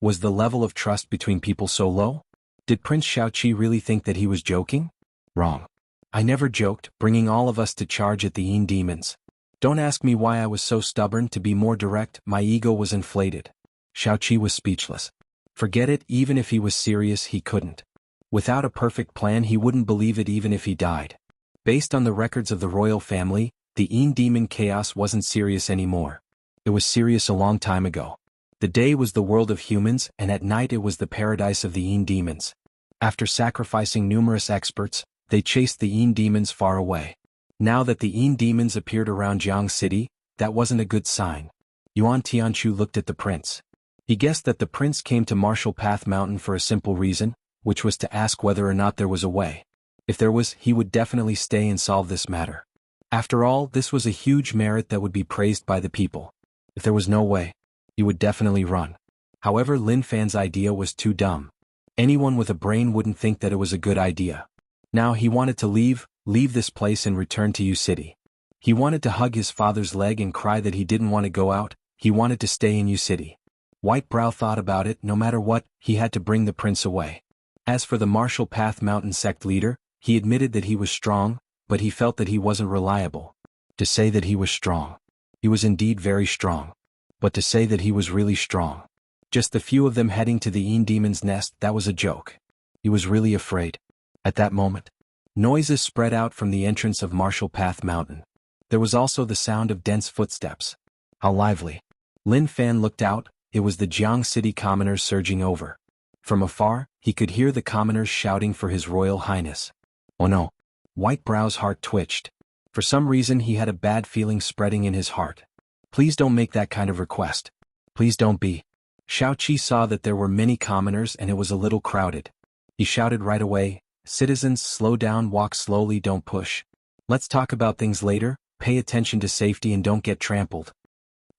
Was the level of trust between people so low? Did Prince Shao Qi really think that he was joking? Wrong. I never joked, bringing all of us to charge at the Yin demons. Don't ask me why I was so stubborn. To be more direct, my ego was inflated. Shao Qi was speechless. Forget it, even if he was serious, he couldn't. Without a perfect plan, he wouldn't believe it even if he died. Based on the records of the royal family, the Yin demon chaos wasn't serious anymore. It was serious a long time ago. The day was the world of humans, and at night it was the paradise of the Yin demons. After sacrificing numerous experts, they chased the Yin demons far away. Now that the Yin demons appeared around Jianghu City, that wasn't a good sign. Yuan Tianchu looked at the prince. He guessed that the prince came to Martial Path Mountain for a simple reason, which was to ask whether or not there was a way. If there was, he would definitely stay and solve this matter. After all, this was a huge merit that would be praised by the people. If there was no way, he would definitely run. However, Lin Fan's idea was too dumb. Anyone with a brain wouldn't think that it was a good idea. Now he wanted to leave this place and return to U City. He wanted to hug his father's leg and cry that he didn't want to go out, he wanted to stay in U City. White Brow thought about it, no matter what, he had to bring the prince away. As for the Martial Path Mountain sect leader, he admitted that he was strong, but he felt that he wasn't reliable. To say that he was strong. He was indeed very strong. But to say that he was really strong. Just the few of them heading to the Yin Demon's nest, that was a joke. He was really afraid. At that moment, noises spread out from the entrance of Martial Path Mountain. There was also the sound of dense footsteps. How lively. Lin Fan looked out, it was the Jianghu City commoners surging over. From afar, he could hear the commoners shouting for His Royal Highness. Oh no. White Brow's heart twitched. For some reason he had a bad feeling spreading in his heart. Please don't make that kind of request. Please don't be. Xiaoqi saw that there were many commoners and it was a little crowded. He shouted right away, "Citizens, slow down, walk slowly, don't push. Let's talk about things later, pay attention to safety and don't get trampled."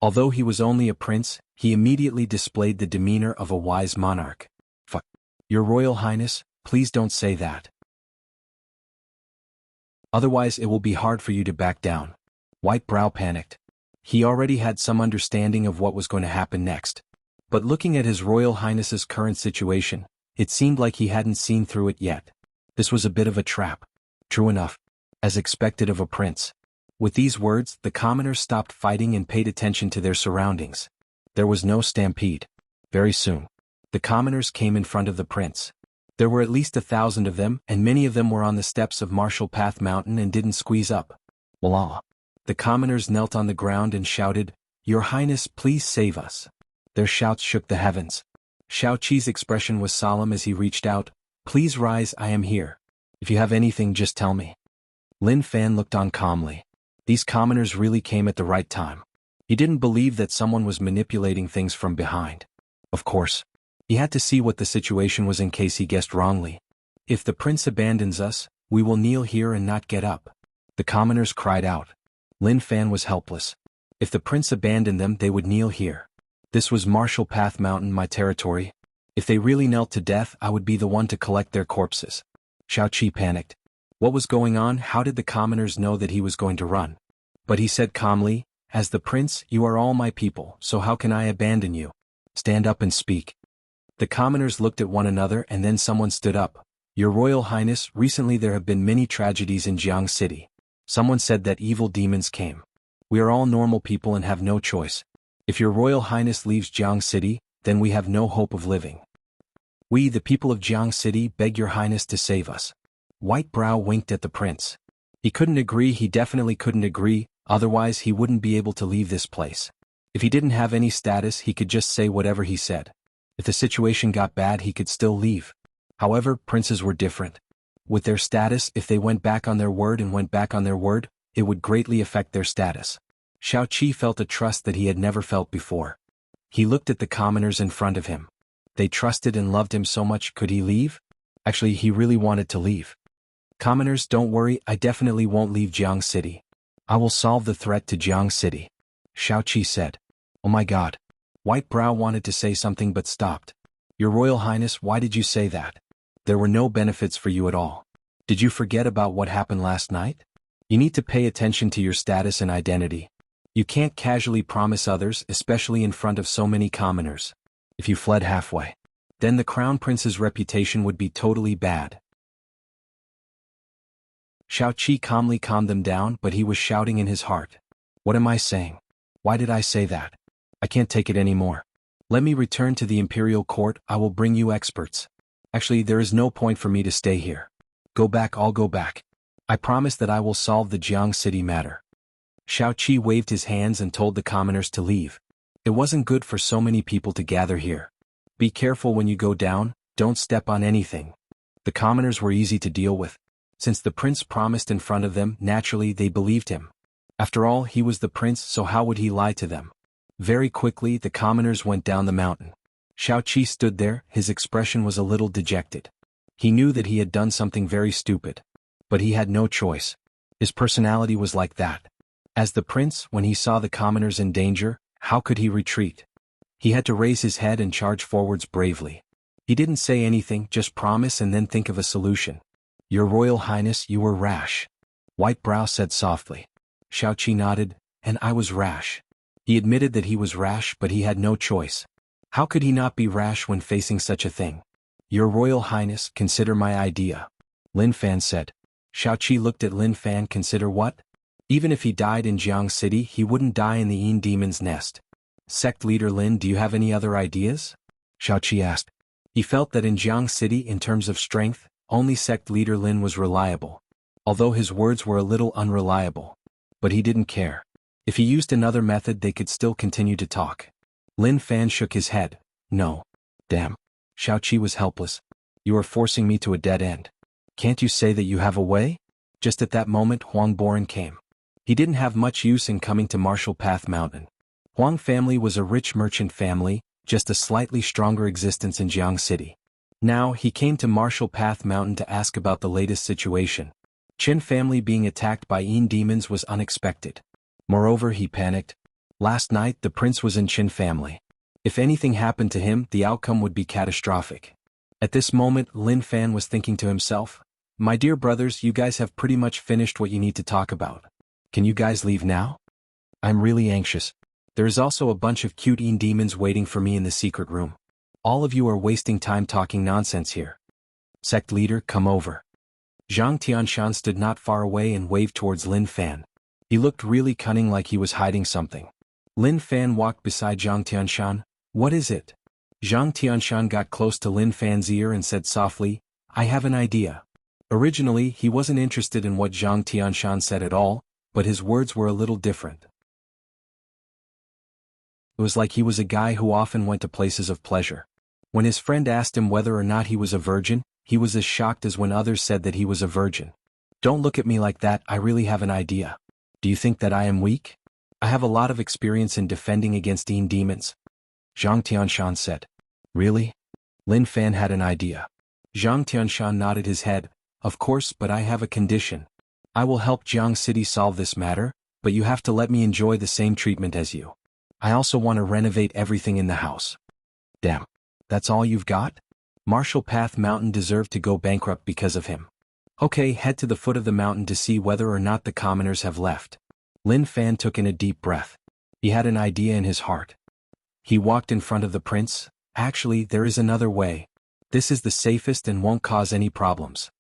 Although he was only a prince, he immediately displayed the demeanor of a wise monarch. "Fuck. Your Royal Highness, please don't say that. Otherwise it will be hard for you to back down." White Brow panicked. He already had some understanding of what was going to happen next. But looking at His Royal Highness's current situation, it seemed like he hadn't seen through it yet. This was a bit of a trap. True enough. As expected of a prince. With these words, the commoners stopped fighting and paid attention to their surroundings. There was no stampede. Very soon, the commoners came in front of the prince. There were at least 1,000 of them, and many of them were on the steps of Martial Path Mountain and didn't squeeze up. Voila! The commoners knelt on the ground and shouted, "Your Highness, please save us." Their shouts shook the heavens. Xiaoqi's expression was solemn as he reached out, "Please rise, I am here. If you have anything, just tell me." Lin Fan looked on calmly. These commoners really came at the right time. He didn't believe that someone was manipulating things from behind. Of course. He had to see what the situation was in case he guessed wrongly. "If the prince abandons us, we will kneel here and not get up." The commoners cried out. Lin Fan was helpless. If the prince abandoned them, they would kneel here. This was Martial Path Mountain, my territory. If they really knelt to death, I would be the one to collect their corpses. Xiaoqi panicked. What was going on? How did the commoners know that he was going to run? But he said calmly, "As the prince, you are all my people, so how can I abandon you? Stand up and speak." The commoners looked at one another and then someone stood up. "Your Royal Highness, recently there have been many tragedies in Jianghu City. Someone said that evil demons came. We are all normal people and have no choice. If your Royal Highness leaves Jianghu City, then we have no hope of living. We, the people of Jianghu City, beg your Highness to save us." White Brow winked at the prince. He couldn't agree, he definitely couldn't agree, otherwise he wouldn't be able to leave this place. If he didn't have any status, he could just say whatever he said. If the situation got bad, he could still leave. However, princes were different. With their status, if they went back on their word, it would greatly affect their status. Xiaoqi felt a trust that he had never felt before. He looked at the commoners in front of him. They trusted and loved him so much. Could he leave? Actually, he really wanted to leave. "Commoners, don't worry, I definitely won't leave Jianghu City. I will solve the threat to Jianghu City," Xiaoqi said. "Oh my god." White Brow wanted to say something but stopped. "Your Royal Highness, why did you say that? There were no benefits for you at all. Did you forget about what happened last night? You need to pay attention to your status and identity. You can't casually promise others, especially in front of so many commoners. If you fled halfway, then the Crown Prince's reputation would be totally bad." Xiaoqi calmly calmed them down, but he was shouting in his heart. "What am I saying? Why did I say that? I can't take it anymore. Let me return to the Imperial Court, I will bring you experts. Actually, there is no point for me to stay here. Go back, I'll go back. I promise that I will solve the Jianghu City matter." Xiaoqi waved his hands and told the commoners to leave. It wasn't good for so many people to gather here. "Be careful when you go down, don't step on anything." The commoners were easy to deal with. Since the prince promised in front of them, naturally they believed him. After all, he was the prince, so how would he lie to them? Very quickly the commoners went down the mountain. Xiaoqi stood there, his expression was a little dejected. He knew that he had done something very stupid. But he had no choice. His personality was like that. As the prince, when he saw the commoners in danger, how could he retreat? He had to raise his head and charge forwards bravely. He didn't say anything, just promise and then think of a solution. Your Royal Highness, you were rash. White Brow said softly. Shao-Chi nodded, and I was rash. He admitted that he was rash, but he had no choice. How could he not be rash when facing such a thing? Your Royal Highness, consider my idea. Lin Fan said. Shao-Chi looked at Lin Fan. Consider what? Even if he died in Jianghu City, he wouldn't die in the Yin Demon's nest. Sect leader Lin, do you have any other ideas? Shao-Chi asked. He felt that in Jianghu City, in terms of strength, only sect leader Lin was reliable. Although his words were a little unreliable. But he didn't care. If he used another method, they could still continue to talk. Lin Fan shook his head. No. Damn. Shao-Chi was helpless. You are forcing me to a dead end. Can't you say that you have a way? Just at that moment, Huang Boran came. He didn't have much use in coming to Martial Path Mountain. Huang family was a rich merchant family, just a slightly stronger existence in Jianghu City. Now, he came to Martial Path Mountain to ask about the latest situation. Qin family being attacked by Yin demons was unexpected. Moreover, he panicked. Last night, the prince was in Qin family. If anything happened to him, the outcome would be catastrophic. At this moment, Lin Fan was thinking to himself, my dear brothers, you guys have pretty much finished what you need to talk about. Can you guys leave now? I'm really anxious. There is also a bunch of cute Yin demons waiting for me in the secret room. All of you are wasting time talking nonsense here. Sect leader, come over. Zhang Tianshan stood not far away and waved towards Lin Fan. He looked really cunning, like he was hiding something. Lin Fan walked beside Zhang Tianshan. What is it? Zhang Tianshan got close to Lin Fan's ear and said softly, I have an idea. Originally, he wasn't interested in what Zhang Tianshan said at all, but his words were a little different. It was like he was a guy who often went to places of pleasure. When his friend asked him whether or not he was a virgin, he was as shocked as when others said that he was a virgin. Don't look at me like that, I really have an idea. Do you think that I am weak? I have a lot of experience in defending against Yin demons. Zhang Tianshan said. Really? Lin Fan had an idea. Zhang Tianshan nodded his head. Of course, but I have a condition. I will help Jianghu City solve this matter, but you have to let me enjoy the same treatment as you. I also want to renovate everything in the house. Damn. That's all you've got? Martial Path Mountain deserved to go bankrupt because of him. Okay, head to the foot of the mountain to see whether or not the commoners have left. Lin Fan took in a deep breath. He had an idea in his heart. He walked in front of the prince. Actually, there is another way. This is the safest and won't cause any problems.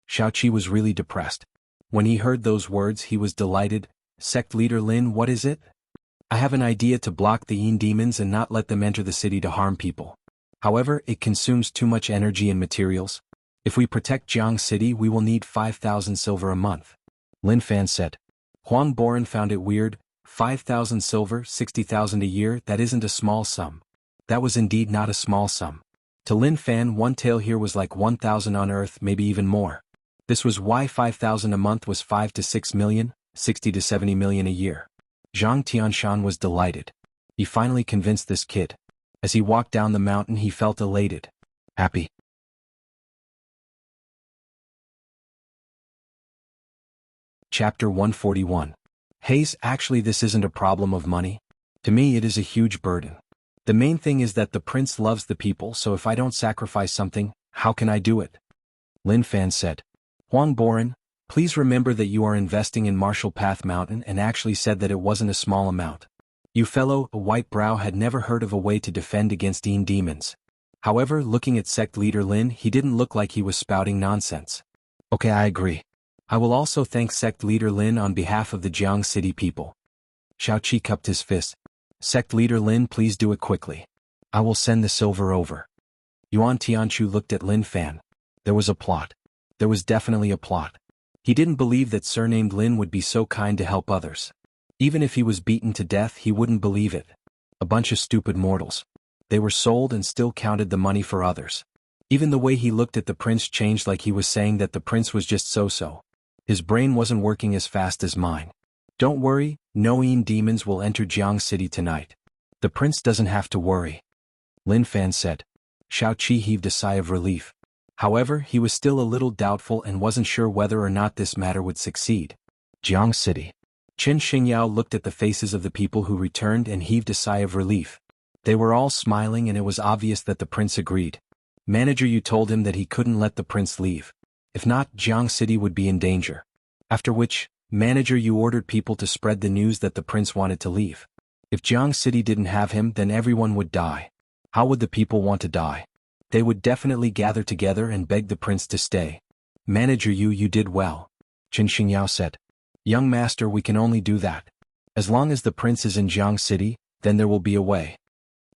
Shao-Chi was really depressed. When he heard those words, he was delighted. Sect leader Lin, what is it? I have an idea to block the Yin demons and not let them enter the city to harm people. However, it consumes too much energy and materials. If we protect Jianghu City, we will need 5,000 silver a month. Lin Fan said. Huang Boran found it weird. 5,000 silver, 60,000 a year, that isn't a small sum. That was indeed not a small sum. To Lin Fan, one tael here was like 1,000 on Earth, maybe even more. This was why 5,000 a month was 5 to 6 million, 60 to 70 million a year. Zhang Tianshan was delighted. He finally convinced this kid. As he walked down the mountain, he felt elated. Happy. Chapter 141. Hayes, actually this isn't a problem of money. To me it is a huge burden. The main thing is that the prince loves the people, so if I don't sacrifice something, how can I do it? Lin Fan said. Huang Boran, please remember that you are investing in Martial Path Mountain and actually said that it wasn't a small amount. You fellow, a White Brow had never heard of a way to defend against Yin demons. However, looking at sect leader Lin, he didn't look like he was spouting nonsense. Okay, I agree. I will also thank sect leader Lin on behalf of the Jianghu City people. Shao-Chi cupped his fist. Sect leader Lin, please do it quickly. I will send the silver over. Yuan Tianchu looked at Lin Fan. There was a plot. There was definitely a plot. He didn't believe that surnamed Lin would be so kind to help others. Even if he was beaten to death, he wouldn't believe it. A bunch of stupid mortals. They were sold and still counted the money for others. Even the way he looked at the prince changed, like he was saying that the prince was just so-so. His brain wasn't working as fast as mine. Don't worry, no Yin demons will enter Jianghu City tonight. The prince doesn't have to worry. Lin Fan said. Shao-Chi heaved a sigh of relief. However, he was still a little doubtful and wasn't sure whether or not this matter would succeed. Jianghu City. Qin Xingyao looked at the faces of the people who returned and heaved a sigh of relief. They were all smiling and it was obvious that the prince agreed. Manager Yu told him that he couldn't let the prince leave. If not, Jianghu City would be in danger. After which, Manager Yu ordered people to spread the news that the prince wanted to leave. If Jianghu City didn't have him, then everyone would die. How would the people want to die? They would definitely gather together and beg the prince to stay. Manager Yu, you did well. Qin Xingyao said. Young master, we can only do that. As long as the prince is in Jianghu City, then there will be a way.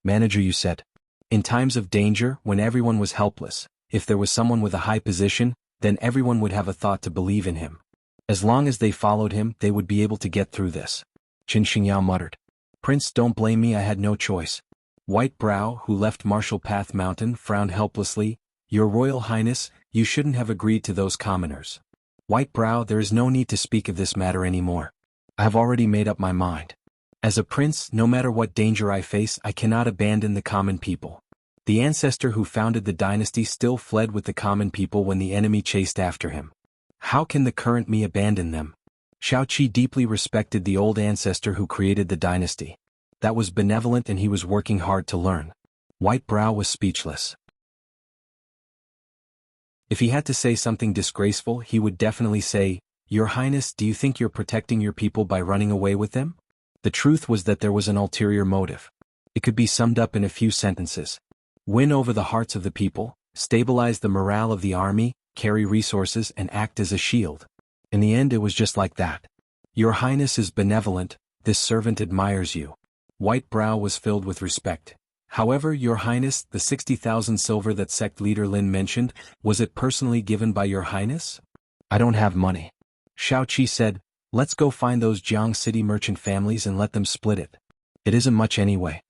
Manager Yu said. In times of danger, when everyone was helpless, if there was someone with a high position, then everyone would have a thought to believe in him. As long as they followed him, they would be able to get through this. Qin Xingyao muttered. Prince, don't blame me, I had no choice. White Brow, who left Martial Path Mountain, frowned helplessly. Your Royal Highness, you shouldn't have agreed to those commoners. White Brow, there is no need to speak of this matter anymore. I have already made up my mind. As a prince, no matter what danger I face, I cannot abandon the common people. The ancestor who founded the dynasty still fled with the common people when the enemy chased after him. How can the current me abandon them? Shaoqi deeply respected the old ancestor who created the dynasty. That was benevolent and he was working hard to learn. White Brow was speechless. If he had to say something disgraceful, he would definitely say, Your Highness, do you think you're protecting your people by running away with them? The truth was that there was an ulterior motive. It could be summed up in a few sentences. Win over the hearts of the people, stabilize the morale of the army, carry resources and act as a shield. In the end it was just like that. Your Highness is benevolent, this servant admires you. White Brow was filled with respect. However, Your Highness, the 60,000 silver that sect leader Lin mentioned, was it personally given by Your Highness? I don't have money. Shaoqi said, let's go find those Jianghu City merchant families and let them split it. It isn't much anyway.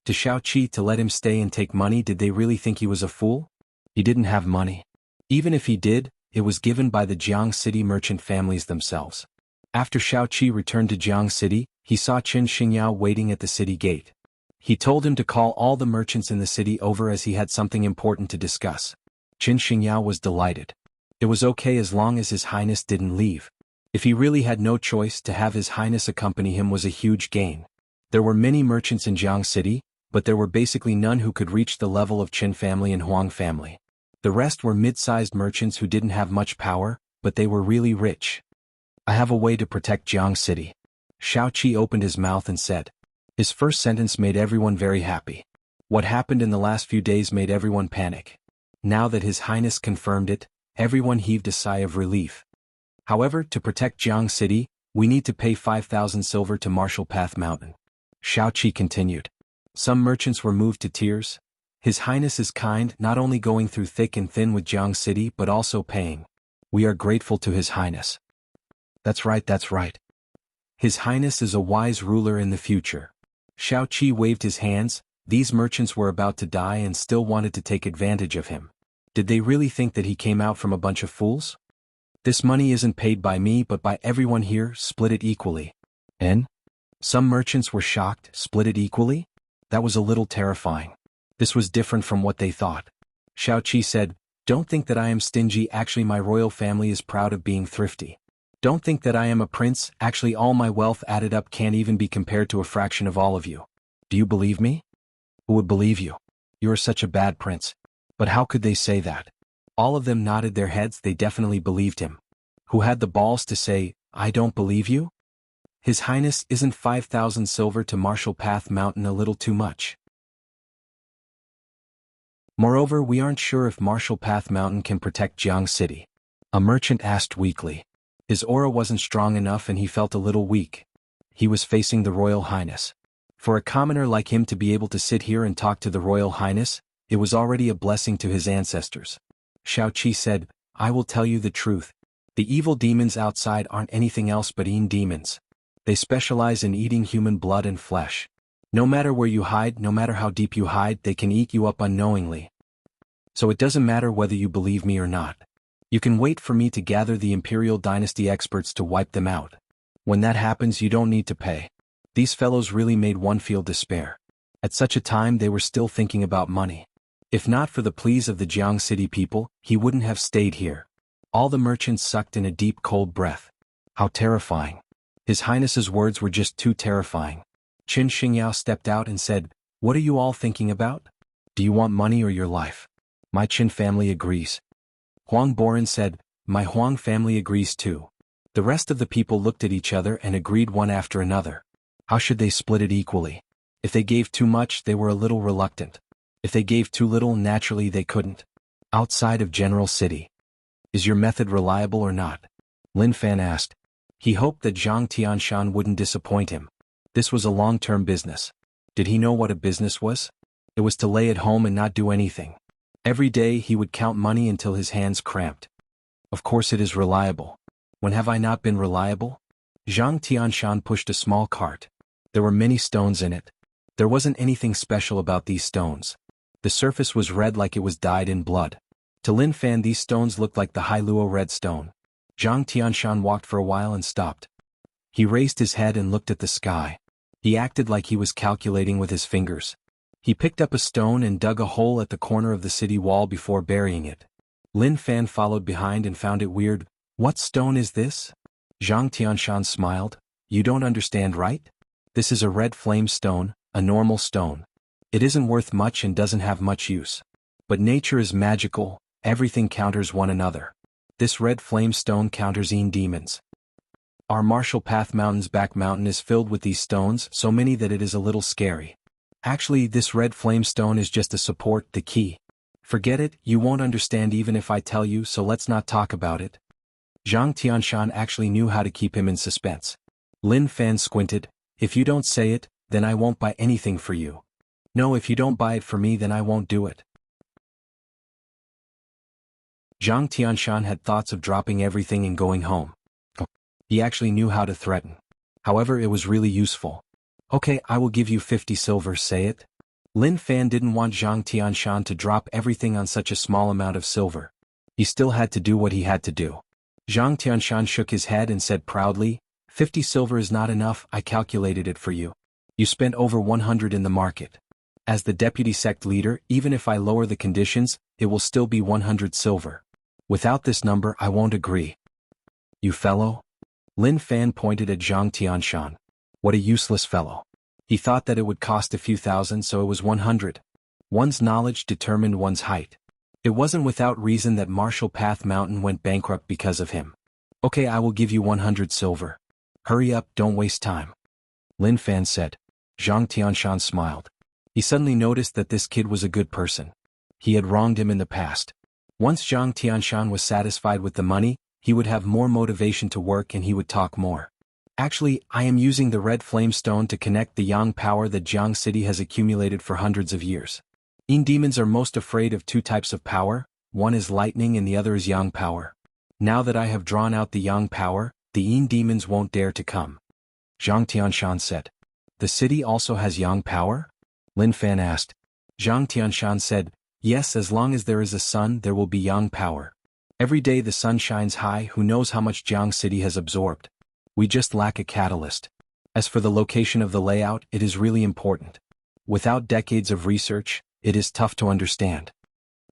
To Shaoqi to let him stay and take money, did they really think he was a fool? He didn't have money. Even if he did, it was given by the Jianghu City merchant families themselves. After Shaoqi returned to Jianghu City, he saw Qin Xingyao waiting at the city gate. He told him to call all the merchants in the city over as he had something important to discuss. Qin Xingyao was delighted. It was okay as long as His Highness didn't leave. If he really had no choice, to have His Highness accompany him was a huge gain. There were many merchants in Jianghu City, but there were basically none who could reach the level of Qin family and Huang family. The rest were mid-sized merchants who didn't have much power, but they were really rich. I have a way to protect Jianghu City. Shaoqi opened his mouth and said. His first sentence made everyone very happy. What happened in the last few days made everyone panic. Now that His Highness confirmed it, everyone heaved a sigh of relief. However, to protect Jianghu City, we need to pay 5,000 silver to Martial Path Mountain. Shaoqi continued. Some merchants were moved to tears. His Highness is kind, not only going through thick and thin with Jianghu City but also paying. We are grateful to His Highness. That's right, that's right. His Highness is a wise ruler in the future. Shaoqi waved his hands. These merchants were about to die and still wanted to take advantage of him. Did they really think that he came out from a bunch of fools? This money isn't paid by me but by everyone here, split it equally. And? Some merchants were shocked, split it equally? That was a little terrifying. This was different from what they thought. Shaoqi said, don't think that I am stingy, actually my royal family is proud of being thrifty. Don't think that I am a prince, actually all my wealth added up can't even be compared to a fraction of all of you. Do you believe me? Who would believe you? You are such a bad prince. But how could they say that? All of them nodded their heads, they definitely believed him. Who had the balls to say, I don't believe you? His Highness, isn't 5,000 silver to Martial Path Mountain a little too much? Moreover, we aren't sure if Martial Path Mountain can protect Jianghu City. A merchant asked weakly. His aura wasn't strong enough and he felt a little weak. He was facing the Royal Highness. For a commoner like him to be able to sit here and talk to the Royal Highness, it was already a blessing to his ancestors. Shaoqi said, I will tell you the truth. The evil demons outside aren't anything else but Yin demons. They specialize in eating human blood and flesh. No matter where you hide, no matter how deep you hide, they can eat you up unknowingly. So it doesn't matter whether you believe me or not. You can wait for me to gather the Imperial Dynasty experts to wipe them out. When that happens, you don't need to pay. These fellows really made one feel despair. At such a time they were still thinking about money. If not for the pleas of the Jianghu City people, he wouldn't have stayed here. All the merchants sucked in a deep cold breath. How terrifying. His Highness's words were just too terrifying. Qin Xingyao stepped out and said, "What are you all thinking about? Do you want money or your life?" "My Qin family agrees." Huang Boran said, "My Huang family agrees too." The rest of the people looked at each other and agreed one after another. How should they split it equally? If they gave too much, they were a little reluctant. If they gave too little, naturally they couldn't. Outside of General City. "Is your method reliable or not?" Lin Fan asked. He hoped that Zhang Tianshan wouldn't disappoint him. This was a long-term business. Did he know what a business was? It was to lay at home and not do anything. Every day he would count money until his hands cramped. "Of course it is reliable. When have I not been reliable?" Zhang Tianshan pushed a small cart. There were many stones in it. There wasn't anything special about these stones. The surface was red like it was dyed in blood. To Lin Fan these stones looked like the Hailuo red stone. Zhang Tianshan walked for a while and stopped. He raised his head and looked at the sky. He acted like he was calculating with his fingers. He picked up a stone and dug a hole at the corner of the city wall before burying it. Lin Fan followed behind and found it weird. "What stone is this?" Zhang Tianshan smiled. "You don't understand, right? This is a red flame stone, a normal stone. It isn't worth much and doesn't have much use. But nature is magical, everything counters one another. This red flame stone counters demons. Our Martial Path Mountain's back mountain is filled with these stones, so many that it is a little scary. Actually, this red flame stone is just a support, the key. Forget it, you won't understand even if I tell you, so let's not talk about it." Zhang Tianshan actually knew how to keep him in suspense. Lin Fan squinted. "If you don't say it, then I won't buy anything for you." "No, if you don't buy it for me then I won't do it." Zhang Tianshan had thoughts of dropping everything and going home. He actually knew how to threaten. However, it was really useful. "Okay, I will give you 50 silver, say it." Lin Fan didn't want Zhang Tianshan to drop everything on such a small amount of silver. He still had to do what he had to do. Zhang Tianshan shook his head and said proudly, 50 silver is not enough, I calculated it for you. You spent over 100 in the market. As the deputy sect leader, even if I lower the conditions, it will still be 100 silver. Without this number I won't agree." "You fellow?" Lin Fan pointed at Zhang Tianshan. What a useless fellow. He thought that it would cost a few thousand, so it was 100. One's knowledge determined one's height. It wasn't without reason that Martial Path Mountain went bankrupt because of him. "Okay, I will give you 100 silver. Hurry up, don't waste time." Lin Fan said. Zhang Tianshan smiled. He suddenly noticed that this kid was a good person. He had wronged him in the past. Once Zhang Tianshan was satisfied with the money, he would have more motivation to work and he would talk more. "Actually, I am using the red flame stone to connect the yang power that Jiang City has accumulated for hundreds of years. Demons are most afraid of two types of power, one is lightning and the other is yang power. Now that I have drawn out the yang power, the demons won't dare to come." Zhang Tianshan said. "The city also has yang power?" Lin Fan asked. Zhang Tianshan said, "Yes, as long as there is a sun there will be yang power. Every day the sun shines high, who knows how much Jiang City has absorbed. We just lack a catalyst. As for the location of the layout, it is really important. Without decades of research, it is tough to understand."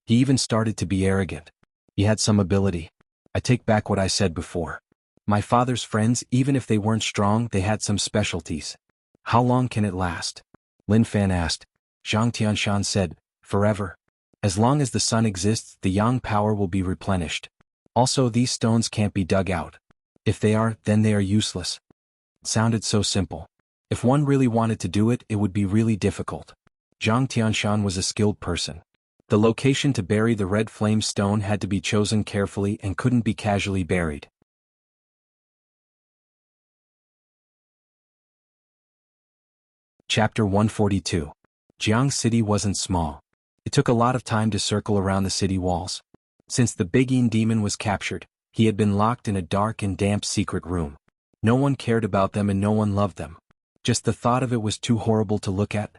He even started to be arrogant. He had some ability. I take back what I said before. My father's friends, even if they weren't strong, they had some specialties. How long can it last? Lin Fan asked. Zhang Tianshan said, "Forever. As long as the sun exists, the yang power will be replenished. Also, these stones can't be dug out. If they are, then they are useless." It sounded so simple. If one really wanted to do it, it would be really difficult. Zhang Tianshan was a skilled person. The location to bury the red flame stone had to be chosen carefully and couldn't be casually buried. Chapter 142. Jiang City wasn't small. It took a lot of time to circle around the city walls. Since the Big Demon was captured, he had been locked in a dark and damp secret room. No one cared about them and no one loved them. Just the thought of it was too horrible to look at.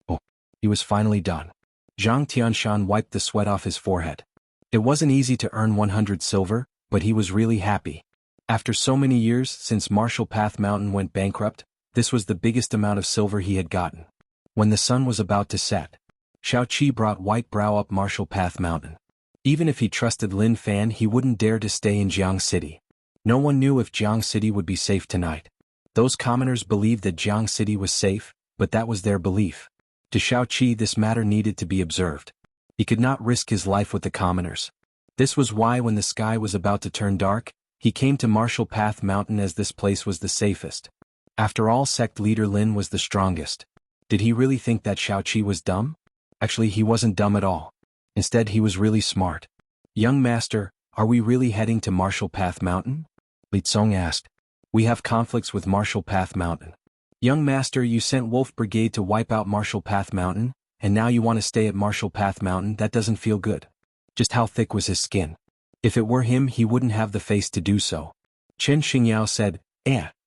Oh, he was finally done. Zhang Tianshan wiped the sweat off his forehead. It wasn't easy to earn 100 silver, but he was really happy. After so many years since Martial Path Mountain went bankrupt, this was the biggest amount of silver he had gotten. When the sun was about to set, Xiao Qi brought White Brow up Martial Path Mountain. Even if he trusted Lin Fan, he wouldn't dare to stay in Jiang City. No one knew if Jianghu City would be safe tonight. Those commoners believed that Jianghu City was safe, but that was their belief. To Shao-Chi this matter needed to be observed. He could not risk his life with the commoners. This was why when the sky was about to turn dark, he came to Martial Path Mountain as this place was the safest. After all, sect leader Lin was the strongest. Did he really think that Shao-Chi was dumb? Actually, he wasn't dumb at all. Instead, he was really smart. Young master, are we really heading to Martial Path Mountain? Li Tsong asked. We have conflicts with Martial Path Mountain. Young master, you sent Wolf Brigade to wipe out Martial Path Mountain, and now you want to stay at Martial Path Mountain. That doesn't feel good. Just how thick was his skin? If it were him, he wouldn't have the face to do so. Chen Xingyao said,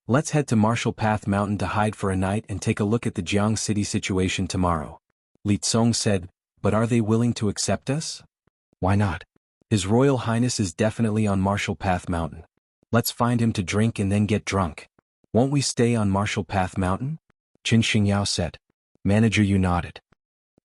let's head to Martial Path Mountain to hide for a night and take a look at the Jianghu City situation tomorrow. Li Tsong said, but are they willing to accept us? Why not? His Royal Highness is definitely on Martial Path Mountain. Let's find him to drink and then get drunk. Won't we stay on Martial Path Mountain? Qin Xingyao said. Manager, you nodded.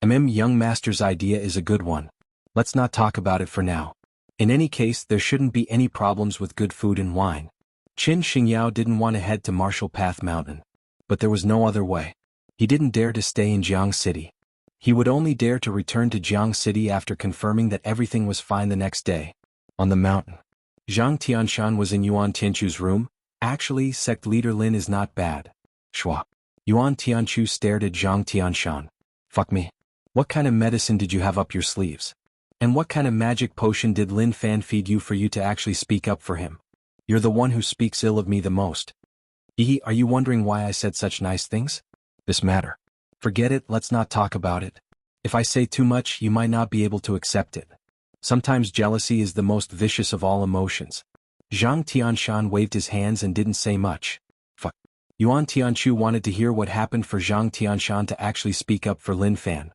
Young master's idea is a good one. Let's not talk about it for now. In any case, there shouldn't be any problems with good food and wine. Qin Xingyao didn't want to head to Martial Path Mountain. But there was no other way. He didn't dare to stay in Jianghu City. He would only dare to return to Jianghu City after confirming that everything was fine the next day. On the mountain, Zhang Tianshan was in Yuan Tianchu's room. Actually, sect leader Lin is not bad. Shua. Yuan Tianchu stared at Zhang Tianshan. Fuck me. What kind of medicine did you have up your sleeves? And what kind of magic potion did Lin Fan feed you for you to actually speak up for him? You're the one who speaks ill of me the most. Are you wondering why I said such nice things? This matter. Forget it, let's not talk about it. If I say too much, you might not be able to accept it. Sometimes jealousy is the most vicious of all emotions. Zhang Tianshan waved his hands and didn't say much. Fuck. Yuan Tianchu wanted to hear what happened for Zhang Tianshan to actually speak up for Lin Fan.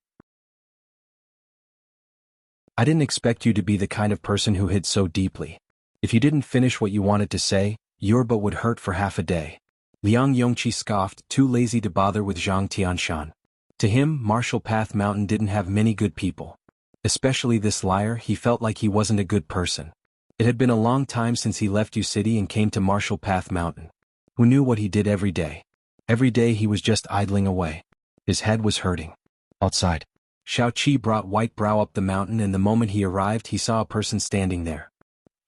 I didn't expect you to be the kind of person who hid so deeply. If you didn't finish what you wanted to say, your butt would hurt for half a day. Liang Yongqi scoffed, too lazy to bother with Zhang Tianshan. To him, Martial Path Mountain didn't have many good people. Especially this liar, he felt like he wasn't a good person. It had been a long time since he left U City and came to Martial Path Mountain. Who knew what he did every day? Every day he was just idling away. His head was hurting. Outside, Shao-Chi brought White Brow up the mountain, and the moment he arrived he saw a person standing there.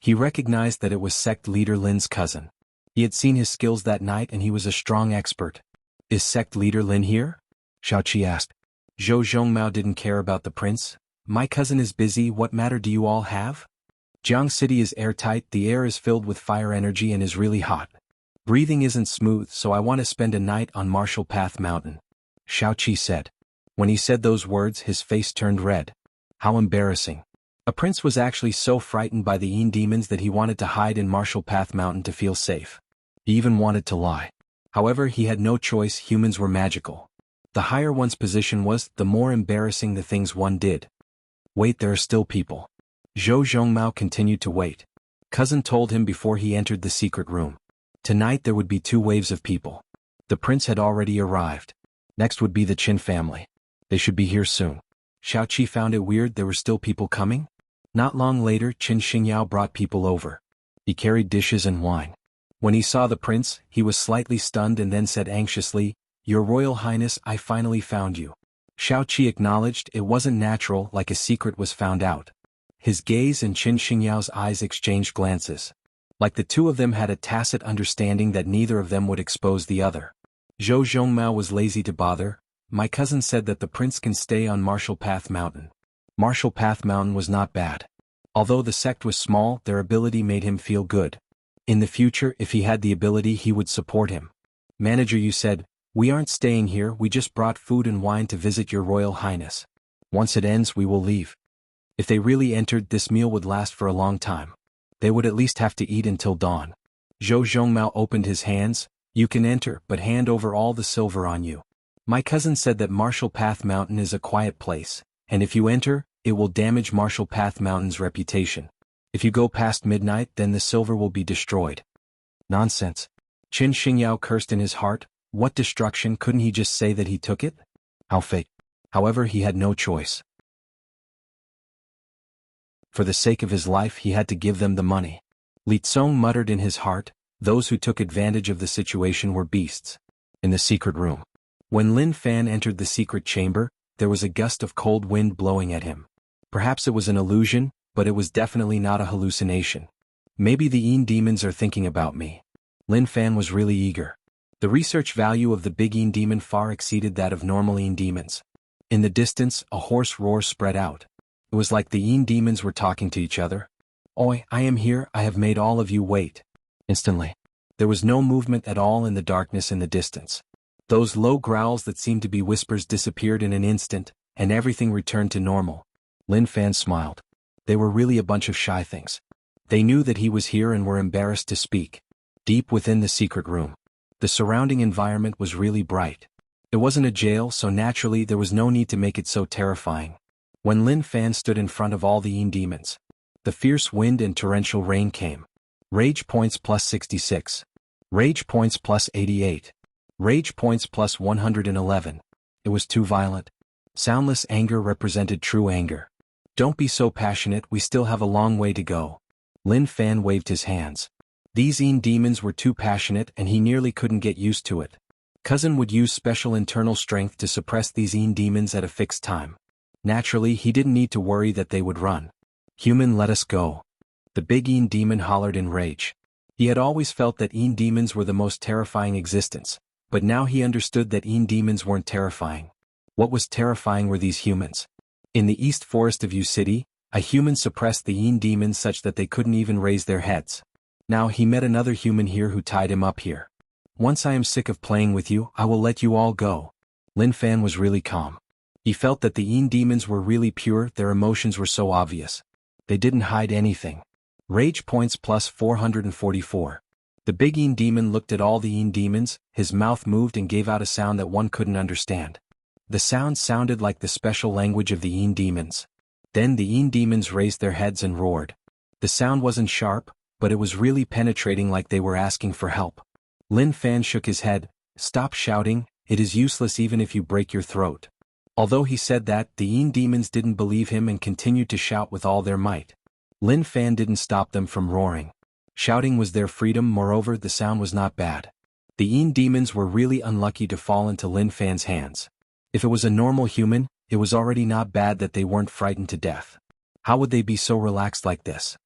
He recognized that it was sect leader Lin's cousin. He had seen his skills that night and he was a strong expert. Is sect leader Lin here? Shao-Chi asked. Zhou Zhongmao didn't care about the prince. My cousin is busy, what matter do you all have? Jianghu City is airtight, the air is filled with fire energy and is really hot. Breathing isn't smooth, so I want to spend a night on Martial Path Mountain. Shao-Chi said. When he said those words, his face turned red. How embarrassing. A prince was actually so frightened by the Yin demons that he wanted to hide in Martial Path Mountain to feel safe. He even wanted to lie. However, he had no choice, humans were magical. The higher one's position was, the more embarrassing the things one did. Wait, there are still people. Zhou Zhongmao continued to wait. Cousin told him before he entered the secret room. Tonight there would be 2 waves of people. The prince had already arrived. Next would be the Qin family. They should be here soon. Shao-Chi found it weird there were still people coming. Not long later, Qin Xingyao brought people over. He carried dishes and wine. When he saw the prince, he was slightly stunned and then said anxiously, Your Royal Highness, I finally found you. Shao-Chi acknowledged it wasn't natural, like a secret was found out. His gaze and Qin Xingyao's eyes exchanged glances. Like the 2 of them had a tacit understanding that neither of them would expose the other. Zhou Zhongmao was lazy to bother. My cousin said that the prince can stay on Martial Path Mountain. Martial Path Mountain was not bad. Although the sect was small, their ability made him feel good. In the future, if he had the ability, he would support him. Manager, you said, we aren't staying here, we just brought food and wine to visit your Royal Highness. Once it ends, we will leave. If they really entered, this meal would last for a long time. They would at least have to eat until dawn. Zhou Zhongmao opened his hands. You can enter, but hand over all the silver on you. My cousin said that Martial Path Mountain is a quiet place, and if you enter, it will damage Martial Path Mountain's reputation. If you go past midnight, then the silver will be destroyed. Nonsense. Qin Xingyao cursed in his heart. What destruction? Couldn't he just say that he took it? How fake. However, he had no choice. For the sake of his life, he had to give them the money. Li Tsong muttered in his heart, those who took advantage of the situation were beasts. In the secret room. When Lin Fan entered the secret chamber, there was a gust of cold wind blowing at him. Perhaps it was an illusion, but it was definitely not a hallucination. Maybe the Yin demons are thinking about me. Lin Fan was really eager. The research value of the big Yin demon far exceeded that of normal Yin demons. In the distance, a hoarse roar spread out. It was like the Yin demons were talking to each other. Oi, I am here, I have made all of you wait. Instantly. There was no movement at all in the darkness in the distance. Those low growls that seemed to be whispers disappeared in an instant, and everything returned to normal. Lin Fan smiled. They were really a bunch of shy things. They knew that he was here and were embarrassed to speak. Deep within the secret room. The surrounding environment was really bright. It wasn't a jail, so naturally there was no need to make it so terrifying. When Lin Fan stood in front of all the Yin demons, the fierce wind and torrential rain came. Rage points plus 66. Rage points plus 88. Rage points plus 111. It was too violent. Soundless anger represented true anger. Don't be so passionate, we still have a long way to go. Lin Fan waved his hands. These Yin demons were too passionate and he nearly couldn't get used to it. Cousin would use special internal strength to suppress these Yin demons at a fixed time. Naturally, he didn't need to worry that they would run. Human, let us go. The big Yin demon hollered in rage. He had always felt that Yin demons were the most terrifying existence, but now he understood that Yin demons weren't terrifying. What was terrifying were these humans. In the east forest of Yu City, a human suppressed the Yin demons such that they couldn't even raise their heads. Now he met another human here who tied him up here. Once I am sick of playing with you, I will let you all go. Lin Fan was really calm. He felt that the Yin demons were really pure, their emotions were so obvious. They didn't hide anything. Rage points plus 444. The big Yin demon looked at all the Yin demons, his mouth moved and gave out a sound that one couldn't understand. The sound sounded like the special language of the Yin demons. Then the Yin demons raised their heads and roared. The sound wasn't sharp, but it was really penetrating, like they were asking for help. Lin Fan shook his head. Stop shouting, it is useless even if you break your throat. Although he said that, the Yin demons didn't believe him and continued to shout with all their might. Lin Fan didn't stop them from roaring. Shouting was their freedom, moreover the sound was not bad. The Yin demons were really unlucky to fall into Lin Fan's hands. If it was a normal human, it was already not bad that they weren't frightened to death. How would they be so relaxed like this?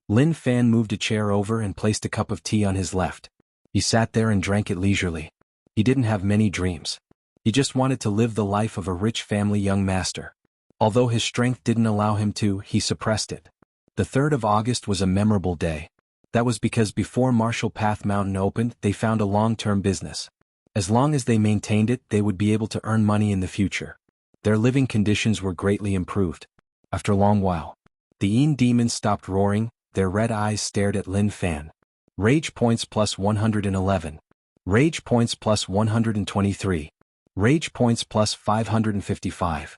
Lin Fan moved a chair over and placed a cup of tea on his left. He sat there and drank it leisurely. He didn't have many dreams. He just wanted to live the life of a rich family young master. Although his strength didn't allow him to, he suppressed it. The 3rd of August was a memorable day. That was because before Martial Path Mountain opened, they found a long-term business. As long as they maintained it, they would be able to earn money in the future. Their living conditions were greatly improved. After a long while, the Yin demons stopped roaring, their red eyes stared at Lin Fan. Rage points plus 111. Rage points plus 123. Rage points plus 555.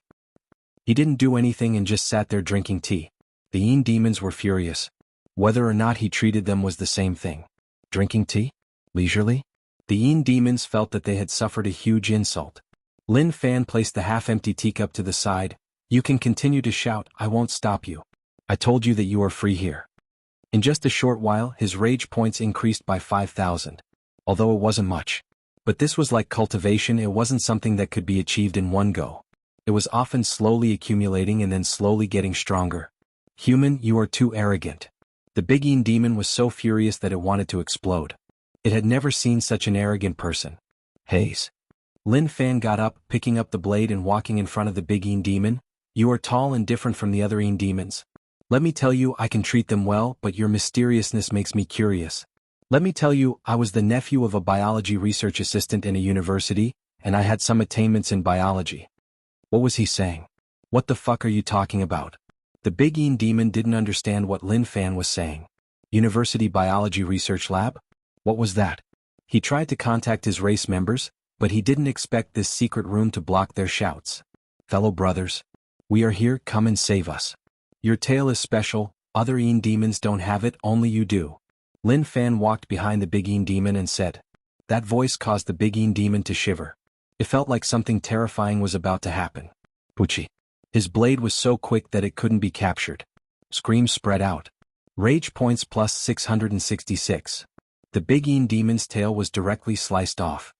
He didn't do anything and just sat there drinking tea. The Yin demons were furious. Whether or not he treated them was the same thing. Drinking tea? Leisurely? The Yin demons felt that they had suffered a huge insult. Lin Fan placed the half-empty teacup to the side. You can continue to shout, I won't stop you. I told you that you are free here. In just a short while, his rage points increased by 5,000. Although it wasn't much. But this was like cultivation, it wasn't something that could be achieved in one go. It was often slowly accumulating and then slowly getting stronger. Human, you are too arrogant. The big Yin demon was so furious that it wanted to explode. It had never seen such an arrogant person. Haze. Lin Fan got up, picking up the blade and walking in front of the big Yin demon. You are tall and different from the other Yin demons. Let me tell you, I can treat them well, but your mysteriousness makes me curious. Let me tell you, I was the nephew of a biology research assistant in a university, and I had some attainments in biology. What was he saying? What the fuck are you talking about? The big Yin demon didn't understand what Lin Fan was saying. University biology research lab? What was that? He tried to contact his race members, but he didn't expect this secret room to block their shouts. Fellow brothers, we are here, come and save us. Your tale is special, other Yin demons don't have it, only you do. Lin Fan walked behind the big Yin demon and said. That voice caused the big Yin demon to shiver. It felt like something terrifying was about to happen. Pucci. His blade was so quick that it couldn't be captured. Screams spread out. Rage points plus 666. The big Yin demon's tail was directly sliced off.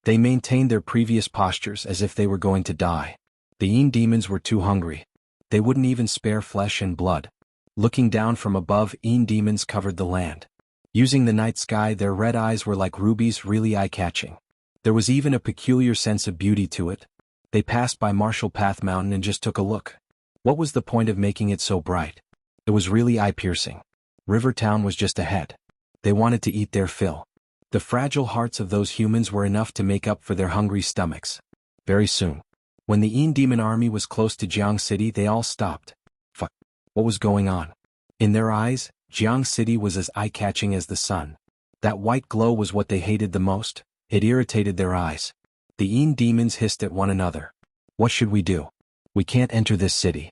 They maintained their previous postures as if they were going to die. The Yin demons were too hungry. They wouldn't even spare flesh and blood. Looking down from above, Yin demons covered the land. Using the night sky, their red eyes were like rubies, really eye-catching. There was even a peculiar sense of beauty to it. They passed by Martial Path Mountain and just took a look. What was the point of making it so bright? It was really eye-piercing. River Town was just ahead. They wanted to eat their fill. The fragile hearts of those humans were enough to make up for their hungry stomachs. Very soon, when the Yin demon army was close to Jianghu City, they all stopped. Fuck. What was going on? In their eyes, Jianghu City was as eye-catching as the sun. That white glow was what they hated the most. It irritated their eyes. The Yin demons hissed at one another. What should we do? We can't enter this city.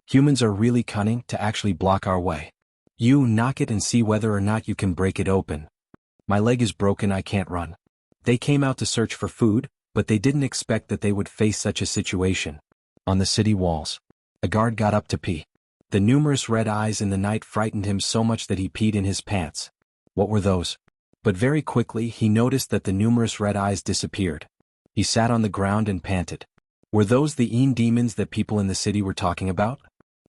Humans are really cunning to actually block our way. You knock it and see whether or not you can break it open. My leg is broken, I can't run. They came out to search for food, but they didn't expect that they would face such a situation. On the city walls, a guard got up to pee. The numerous red eyes in the night frightened him so much that he peed in his pants. What were those? But very quickly he noticed that the numerous red eyes disappeared. He sat on the ground and panted. Were those the Yin demons that people in the city were talking about?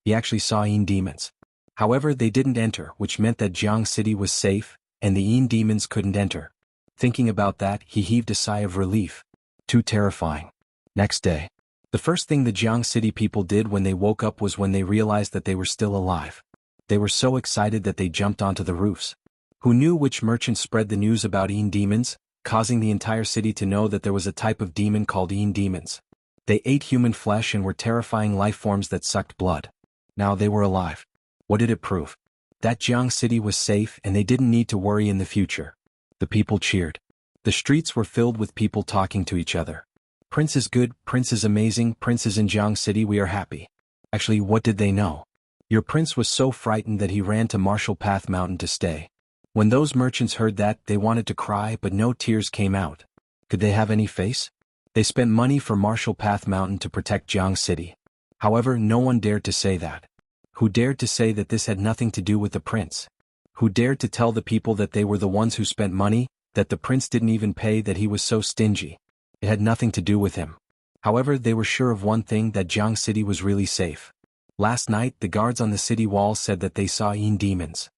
He actually saw Yin demons. However, they didn't enter, which meant that Jianghu City was safe, and the Yin demons couldn't enter. Thinking about that, he heaved a sigh of relief. Too terrifying. Next day, the first thing the Jianghu City people did when they woke up was when they realized that they were still alive. They were so excited that they jumped onto the roofs. Who knew which merchant spread the news about Yin demons, causing the entire city to know that there was a type of demon called Yin demons. They ate human flesh and were terrifying life forms that sucked blood. Now they were alive. What did it prove? That Jianghu City was safe and they didn't need to worry in the future. The people cheered. The streets were filled with people talking to each other. Prince is good, Prince is amazing, Prince is in Jianghu City, we are happy. Actually, what did they know? Your prince was so frightened that he ran to Martial Path Mountain to stay. When those merchants heard that, they wanted to cry but no tears came out. Could they have any face? They spent money for Martial Path Mountain to protect Jianghu City. However, no one dared to say that. Who dared to say that this had nothing to do with the prince? Who dared to tell the people that they were the ones who spent money, that the prince didn't even pay, that he was so stingy? It had nothing to do with him. However, they were sure of one thing, that Jianghu City was really safe. Last night, the guards on the city walls said that they saw Yin demons.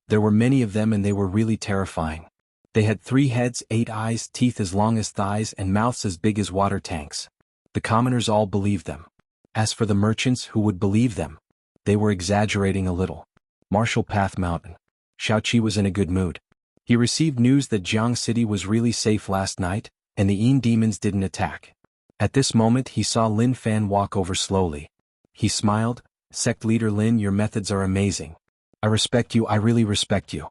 There were many of them and they were really terrifying. They had 3 heads, 8 eyes, teeth as long as thighs, and mouths as big as water tanks. The commoners all believed them. As for the merchants who would believe them, they were exaggerating a little. Martial Path Mountain. Xiaoqi was in a good mood. He received news that Jianghu City was really safe last night, and the Yin demons didn't attack. At this moment he saw Lin Fan walk over slowly. He smiled. Sect leader Lin, your methods are amazing. I respect you, I really respect you.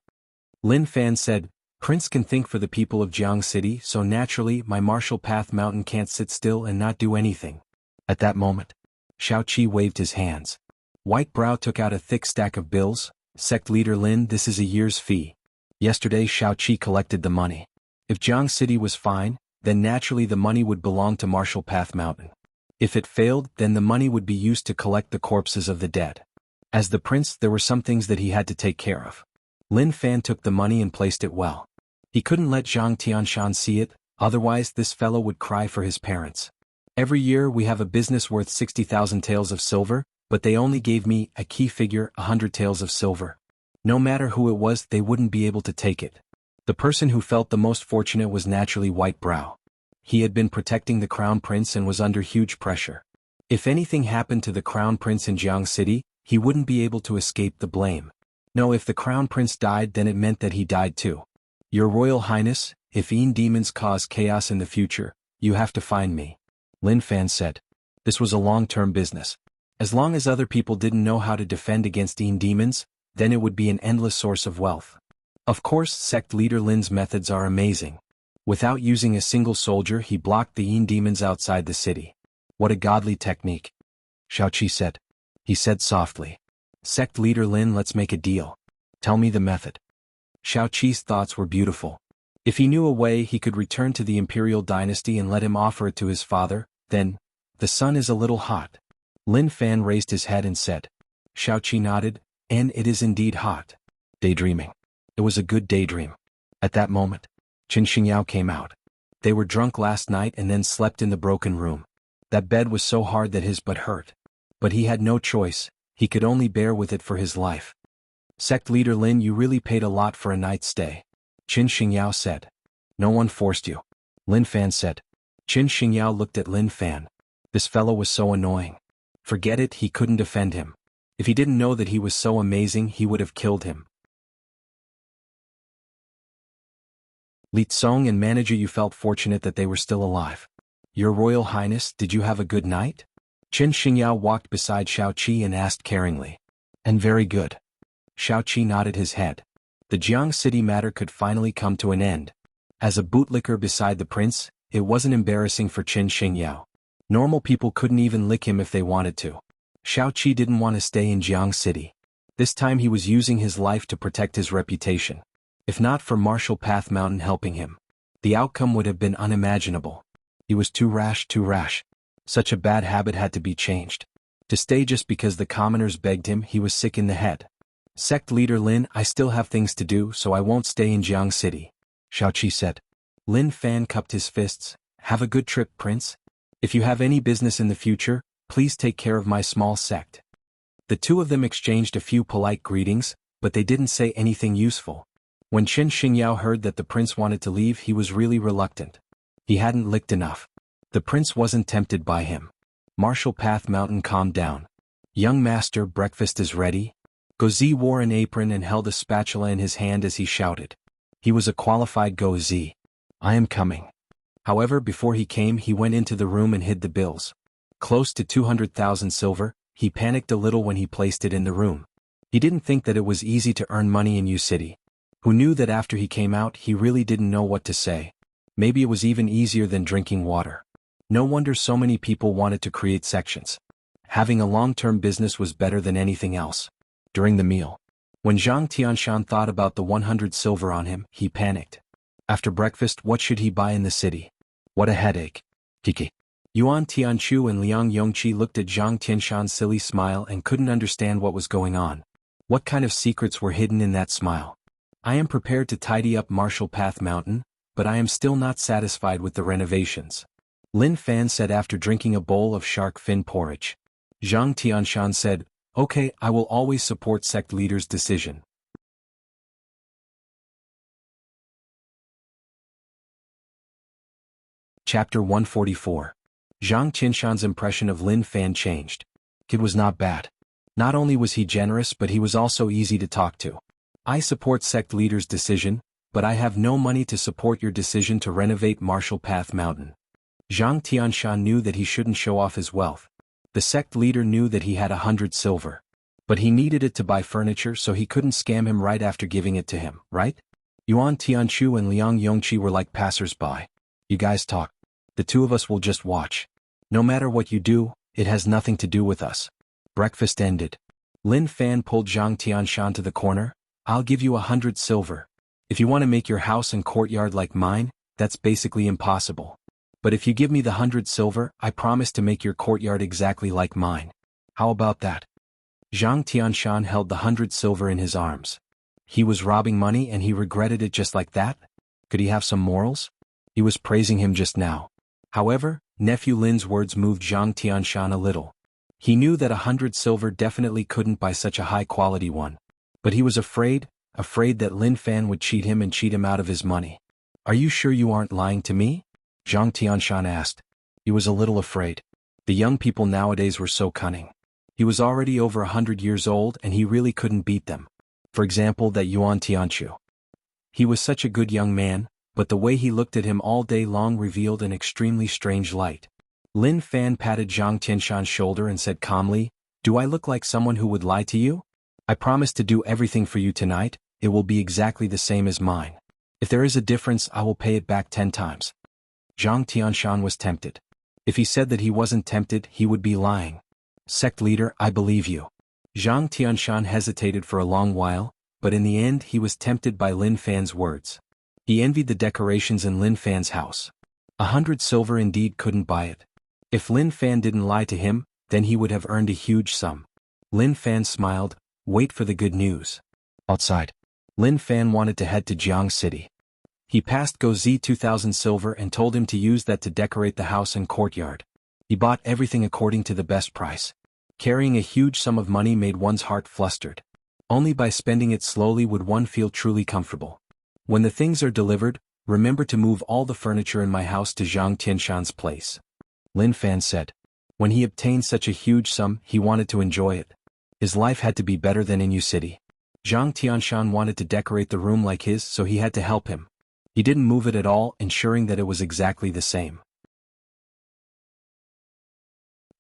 Lin Fan said, Prince can think for the people of Jianghu City, so naturally my Martial Path Mountain can't sit still and not do anything. At that moment, Xiaoqi waved his hands. White Brow took out a thick stack of bills. Sect leader Lin, this is a year's fee. Yesterday Xiaoqi collected the money. If Jianghu City was fine, then naturally the money would belong to Martial Path Mountain. If it failed, then the money would be used to collect the corpses of the dead. As the prince, there were some things that he had to take care of. Lin Fan took the money and placed it well. He couldn't let Zhang Tianshan see it, otherwise this fellow would cry for his parents. Every year we have a business worth 60,000 taels of silver, but they only gave me a key figure, 100 taels of silver. No matter who it was, they wouldn't be able to take it. The person who felt the most fortunate was naturally White Brow. He had been protecting the crown prince and was under huge pressure. If anything happened to the crown prince in Jianghu City, he wouldn't be able to escape the blame. No, if the crown prince died, then it meant that he died too. Your Royal Highness, if Yin demons cause chaos in the future, you have to find me. Lin Fan said. This was a long-term business. As long as other people didn't know how to defend against Yin demons, then it would be an endless source of wealth. Of course, sect leader Lin's methods are amazing. Without using a single soldier, he blocked the Yin demons outside the city. What a godly technique. Xiaoqi said. He said softly. Sect leader Lin, let's make a deal. Tell me the method. Shao Qi's thoughts were beautiful. If he knew a way he could return to the imperial dynasty and let him offer it to his father, then, the sun is a little hot. Lin Fan raised his head and said. Shao Qi nodded, and it is indeed hot. Daydreaming. It was a good daydream. At that moment, Qin Xingyao came out. They were drunk last night and then slept in the broken room. That bed was so hard that his butt hurt. But he had no choice, he could only bear with it for his life. Sect leader Lin, you really paid a lot for a night's stay. Qin Xingyao said. No one forced you. Lin Fan said. Qin Xingyao looked at Lin Fan. This fellow was so annoying. Forget it, he couldn't defend him. If he didn't know that he was so amazing he would have killed him. Li Tsong and manager, you felt fortunate that they were still alive. Your Royal Highness, did you have a good night? Qin Xingyao walked beside Shao Qi and asked caringly. And very good. Shao Qi nodded his head. The Jianghu city matter could finally come to an end. As a bootlicker beside the prince, it wasn't embarrassing for Qin Xingyao. Normal people couldn't even lick him if they wanted to. Shao Qi didn't want to stay in Jianghu city. This time he was using his life to protect his reputation. If not for Martial Path Mountain helping him, the outcome would have been unimaginable. He was too rash, too rash. Such a bad habit had to be changed. To stay just because the commoners begged him, he was sick in the head. Sect leader Lin, I still have things to do, so I won't stay in Jianghu city. Shao Qi said. Lin Fan cupped his fists. Have a good trip, prince. If you have any business in the future, please take care of my small sect. The two of them exchanged a few polite greetings, but they didn't say anything useful. When Qin Xingyao heard that the prince wanted to leave, he was really reluctant. He hadn't licked enough. The prince wasn't tempted by him. Martial Path Mountain calmed down. Young master, breakfast is ready. Gozi wore an apron and held a spatula in his hand as he shouted. He was a qualified Gozi. I am coming. However, before he came, he went into the room and hid the bills. Close to 200,000 silver, he panicked a little when he placed it in the room. He didn't think that it was easy to earn money in U City. Who knew that after he came out he really didn't know what to say. Maybe it was even easier than drinking water. No wonder so many people wanted to create sections. Having a long-term business was better than anything else. During the meal, when Zhang Tianshan thought about the 100 silver on him, he panicked. After breakfast, what should he buy in the city? What a headache. Kiki. Yuan Tianchu and Liang Yongqi looked at Zhang Tianshan's silly smile and couldn't understand what was going on. What kind of secrets were hidden in that smile? I am prepared to tidy up Martial Path Mountain, but I am still not satisfied with the renovations. Lin Fan said after drinking a bowl of shark fin porridge. Zhang Tianshan said, okay, I will always support sect leader's decision. Chapter 144. Zhang Tianshan's impression of Lin Fan changed. It was not bad. Not only was he generous, but he was also easy to talk to. I support sect leader's decision, but I have no money to support your decision to renovate Martial Path Mountain. Zhang Tianshan knew that he shouldn't show off his wealth. The sect leader knew that he had 100 silver. But he needed it to buy furniture, so he couldn't scam him right after giving it to him, right? Yuan Tianchu and Liang Yongqi were like passers-by. You guys talk. The two of us will just watch. No matter what you do, it has nothing to do with us. Breakfast ended. Lin Fan pulled Zhang Tianshan to the corner. I'll give you 100 silver. If you want to make your house and courtyard like mine, that's basically impossible. But if you give me the 100 silver, I promise to make your courtyard exactly like mine. How about that? Zhang Tianshan held the 100 silver in his arms. He was robbing money and he regretted it just like that? Could he have some morals? He was praising him just now. However, nephew Lin's words moved Zhang Tianshan a little. He knew that 100 silver definitely couldn't buy such a high-quality one. But he was afraid that Lin Fan would cheat him and cheat him out of his money. Are you sure you aren't lying to me? Zhang Tianshan asked. He was a little afraid. The young people nowadays were so cunning. He was already over 100 years old and he really couldn't beat them. For example, that Yuan Tianchu. He was such a good young man, but the way he looked at him all day long revealed an extremely strange light. Lin Fan patted Zhang Tianshan's shoulder and said calmly, do I look like someone who would lie to you? I promise to do everything for you tonight, it will be exactly the same as mine. If there is a difference, I will pay it back 10 times. Zhang Tianshan was tempted. If he said that he wasn't tempted, he would be lying. Sect leader, I believe you. Zhang Tianshan hesitated for a long while, but in the end he was tempted by Lin Fan's words. He envied the decorations in Lin Fan's house. 100 silver indeed couldn't buy it. If Lin Fan didn't lie to him, then he would have earned a huge sum. Lin Fan smiled. Wait for the good news. Outside, Lin Fan wanted to head to Jianghu City. He passed Go Zi 2,000 silver and told him to use that to decorate the house and courtyard. He bought everything according to the best price. Carrying a huge sum of money made one's heart flustered. Only by spending it slowly would one feel truly comfortable. When the things are delivered, remember to move all the furniture in my house to Zhang Tianshan's place. Lin Fan said. When he obtained such a huge sum, he wanted to enjoy it. His life had to be better than in Yu City. Zhang Tianshan wanted to decorate the room like his, so he had to help him. He didn't move it at all, ensuring that it was exactly the same.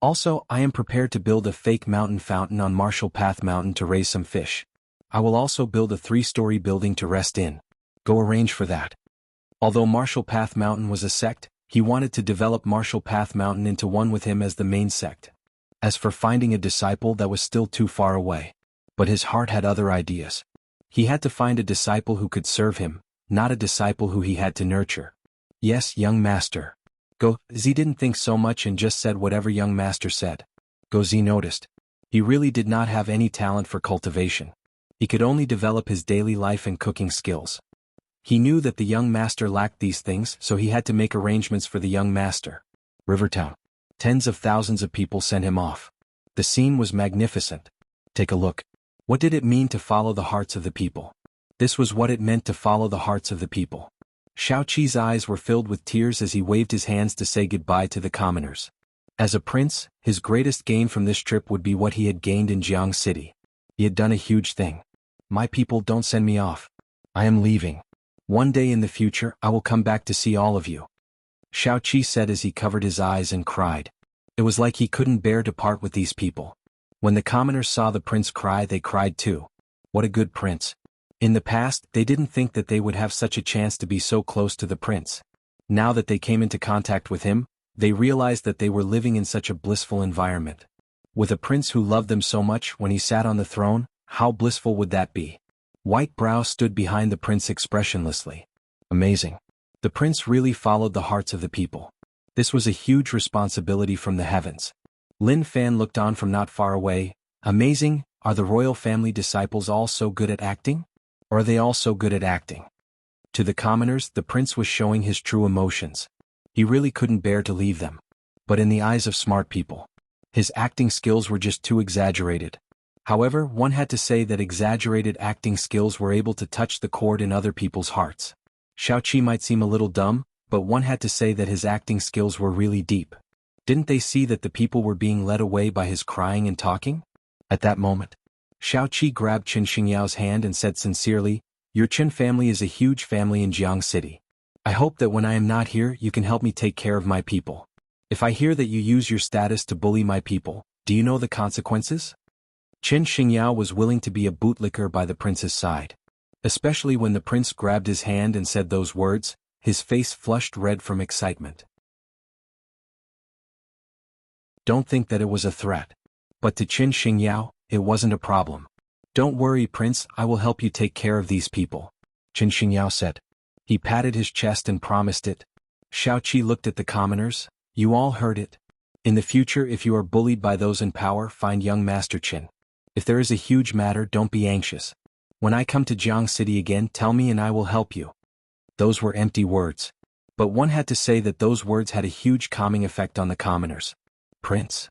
Also, I am prepared to build a fake mountain fountain on Martial Path Mountain to raise some fish. I will also build a 3-story building to rest in. Go arrange for that. Although Martial Path Mountain was a sect, he wanted to develop Martial Path Mountain into one with him as the main sect. As for finding a disciple, that was still too far away. But his heart had other ideas. He had to find a disciple who could serve him, not a disciple who he had to nurture. Yes, young master. Go Zi didn't think so much and just said whatever young master said. Go Zi noticed. He really did not have any talent for cultivation. He could only develop his daily life and cooking skills. He knew that the young master lacked these things, so he had to make arrangements for the young master. Rivertown. Tens of thousands of people sent him off. The scene was magnificent. Take a look. What did it mean to follow the hearts of the people? This was what it meant to follow the hearts of the people. Xiaoqi's eyes were filled with tears as he waved his hands to say goodbye to the commoners. As a prince, his greatest gain from this trip would be what he had gained in Jianghu City. He had done a huge thing. My people, don't send me off. I am leaving. One day in the future, I will come back to see all of you. Xiaoqi said as he covered his eyes and cried. It was like he couldn't bear to part with these people. When the commoners saw the prince cry, they cried too. What a good prince. In the past, they didn't think that they would have such a chance to be so close to the prince. Now that they came into contact with him, they realized that they were living in such a blissful environment. With a prince who loved them so much when he sat on the throne, how blissful would that be? White Brow stood behind the prince expressionlessly. Amazing. The prince really followed the hearts of the people. This was a huge responsibility from the heavens. Lin Fan looked on from not far away. Amazing, are the royal family disciples all so good at acting? Or are they all so good at acting? To the commoners, the prince was showing his true emotions. He really couldn't bear to leave them. But in the eyes of smart people, his acting skills were just too exaggerated. However, one had to say that exaggerated acting skills were able to touch the chord in other people's hearts. Xiaoqi might seem a little dumb, but one had to say that his acting skills were really deep. Didn't they see that the people were being led away by his crying and talking? At that moment, Xiaoqi grabbed Qin Xingyao's hand and said sincerely, Your Qin family is a huge family in Jianghu City. I hope that when I am not here you can help me take care of my people. If I hear that you use your status to bully my people, do you know the consequences? Qin Xingyao was willing to be a bootlicker by the prince's side. Especially when the prince grabbed his hand and said those words, his face flushed red from excitement. Don't think that it was a threat. But to Qin Xingyao, it wasn't a problem. Don't worry, prince, I will help you take care of these people. Qin Xingyao said. He patted his chest and promised it. Xiaoqi looked at the commoners. You all heard it. In the future, if you are bullied by those in power, find young Master Qin. If there is a huge matter, don't be anxious. When I come to Jianghu City again, tell me and I will help you. Those were empty words. But one had to say that those words had a huge calming effect on the commoners. Prince.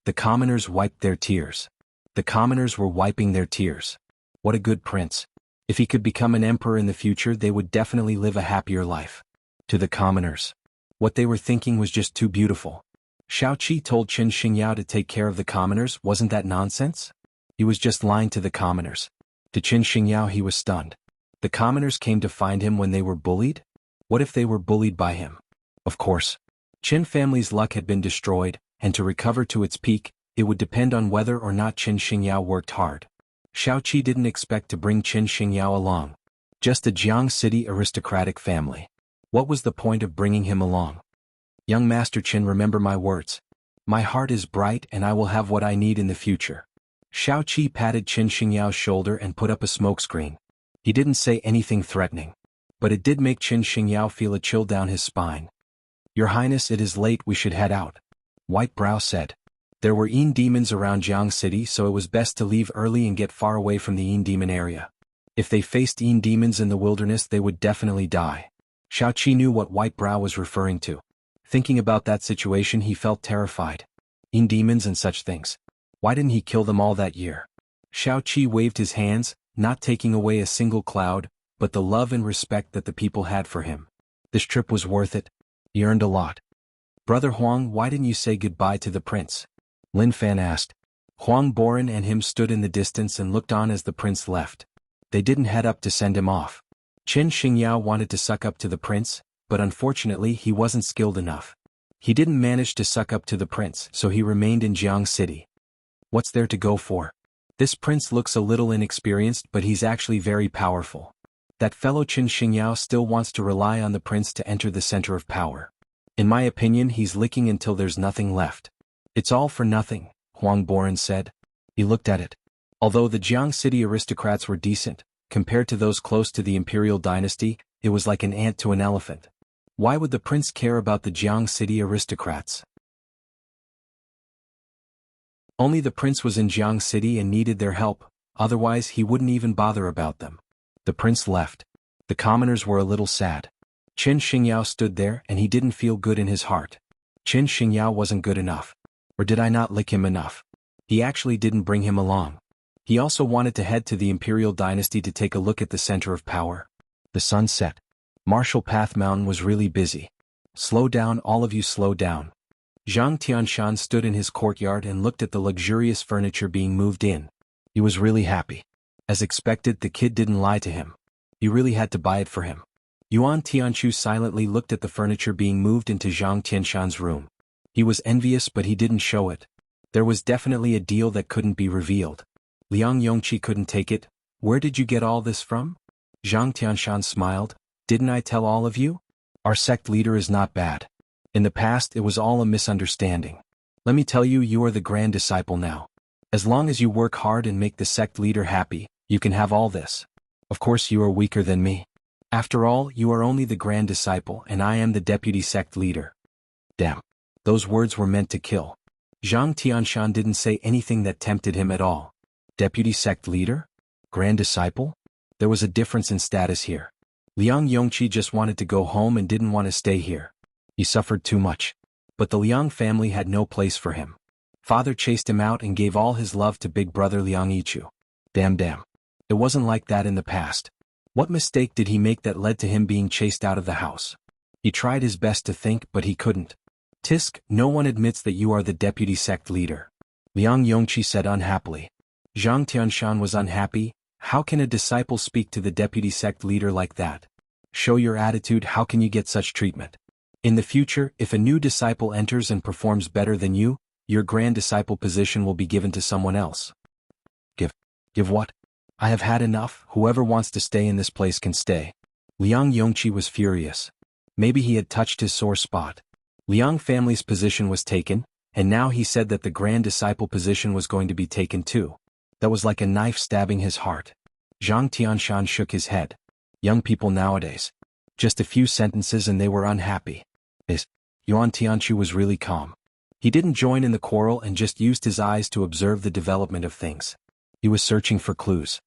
The commoners wiped their tears. The commoners were wiping their tears. What a good prince. If he could become an emperor in the future, they would definitely live a happier life. To the commoners, what they were thinking was just too beautiful. Xiaoqi told Qin Xingyao to take care of the commoners. Wasn't that nonsense? He was just lying to the commoners. To Qin Xingyao, he was stunned. The commoners came to find him when they were bullied? What if they were bullied by him? Of course. Qin family's luck had been destroyed, and to recover to its peak, it would depend on whether or not Qin Xingyao worked hard. Xiaoqi didn't expect to bring Qin Xingyao along. Just a Jianghu City aristocratic family. What was the point of bringing him along? Young Master Qin, remember my words. My heart is bright and I will have what I need in the future. Shao Qi patted Qin Xingyao's shoulder and put up a smokescreen. He didn't say anything threatening, but it did make Qin Xingyao feel a chill down his spine. Your Highness, it is late, we should head out, White Brow said. There were Yin demons around Jianghu City, so it was best to leave early and get far away from the Yin demon area. If they faced Yin demons in the wilderness, they would definitely die. Shao Qi knew what White Brow was referring to. Thinking about that situation, he felt terrified. Yin demons and such things. Why didn't he kill them all that year? Shao Qi waved his hands, not taking away a single cloud, but the love and respect that the people had for him. This trip was worth it. He earned a lot. Brother Huang, why didn't you say goodbye to the prince? Lin Fan asked. Huang Boran and him stood in the distance and looked on as the prince left. They didn't head up to send him off. Qin Xingyao wanted to suck up to the prince, but unfortunately he wasn't skilled enough. He didn't manage to suck up to the prince, so he remained in Jianghu City. What's there to go for? This prince looks a little inexperienced, but he's actually very powerful. That fellow Qin Xingyao still wants to rely on the prince to enter the center of power. In my opinion, he's licking until there's nothing left. It's all for nothing, Huang Boran said. He looked at it. Although the Jianghu City aristocrats were decent, compared to those close to the imperial dynasty, it was like an ant to an elephant. Why would the prince care about the Jianghu City aristocrats? Only the prince was in Jianghu City and needed their help, otherwise he wouldn't even bother about them. The prince left. The commoners were a little sad. Qin Xingyao stood there and he didn't feel good in his heart. Qin Xingyao wasn't good enough. Or did I not lick him enough? He actually didn't bring him along. He also wanted to head to the imperial dynasty to take a look at the center of power. The sun set. Martial Path Mountain was really busy. Slow down, all of you, slow down. Zhang Tianshan stood in his courtyard and looked at the luxurious furniture being moved in. He was really happy. As expected, the kid didn't lie to him. He really had to buy it for him. Yuan Tianchu silently looked at the furniture being moved into Zhang Tianshan's room. He was envious, but he didn't show it. There was definitely a deal that couldn't be revealed. Liang Yongqi couldn't take it. Where did you get all this from? Zhang Tianshan smiled. Didn't I tell all of you? Our sect leader is not bad. In the past, it was all a misunderstanding. Let me tell you, you are the grand disciple now. As long as you work hard and make the sect leader happy, you can have all this. Of course, you are weaker than me. After all, you are only the grand disciple and I am the deputy sect leader. Damn. Those words were meant to kill. Zhang Tianshan didn't say anything that tempted him at all. Deputy sect leader? Grand disciple? There was a difference in status here. Liang Yongqi just wanted to go home and didn't want to stay here. He suffered too much. But the Liang family had no place for him. Father chased him out and gave all his love to big brother Liang Yichu. Damn. It wasn't like that in the past. What mistake did he make that led to him being chased out of the house? He tried his best to think, but he couldn't. Tisk, no one admits that you are the deputy sect leader. Liang Yongqi said unhappily. Zhang Tianshan was unhappy. How can a disciple speak to the deputy sect leader like that? Show your attitude, how can you get such treatment? In the future, if a new disciple enters and performs better than you, your grand disciple position will be given to someone else. Give what? I have had enough, whoever wants to stay in this place can stay. Liang Yongqi was furious. Maybe he had touched his sore spot. Liang family's position was taken, and now he said that the grand disciple position was going to be taken too. That was like a knife stabbing his heart. Zhang Tianshan shook his head. Young people nowadays. Just a few sentences and they were unhappy. Yuan Tianchu was really calm. He didn't join in the quarrel and just used his eyes to observe the development of things. He was searching for clues.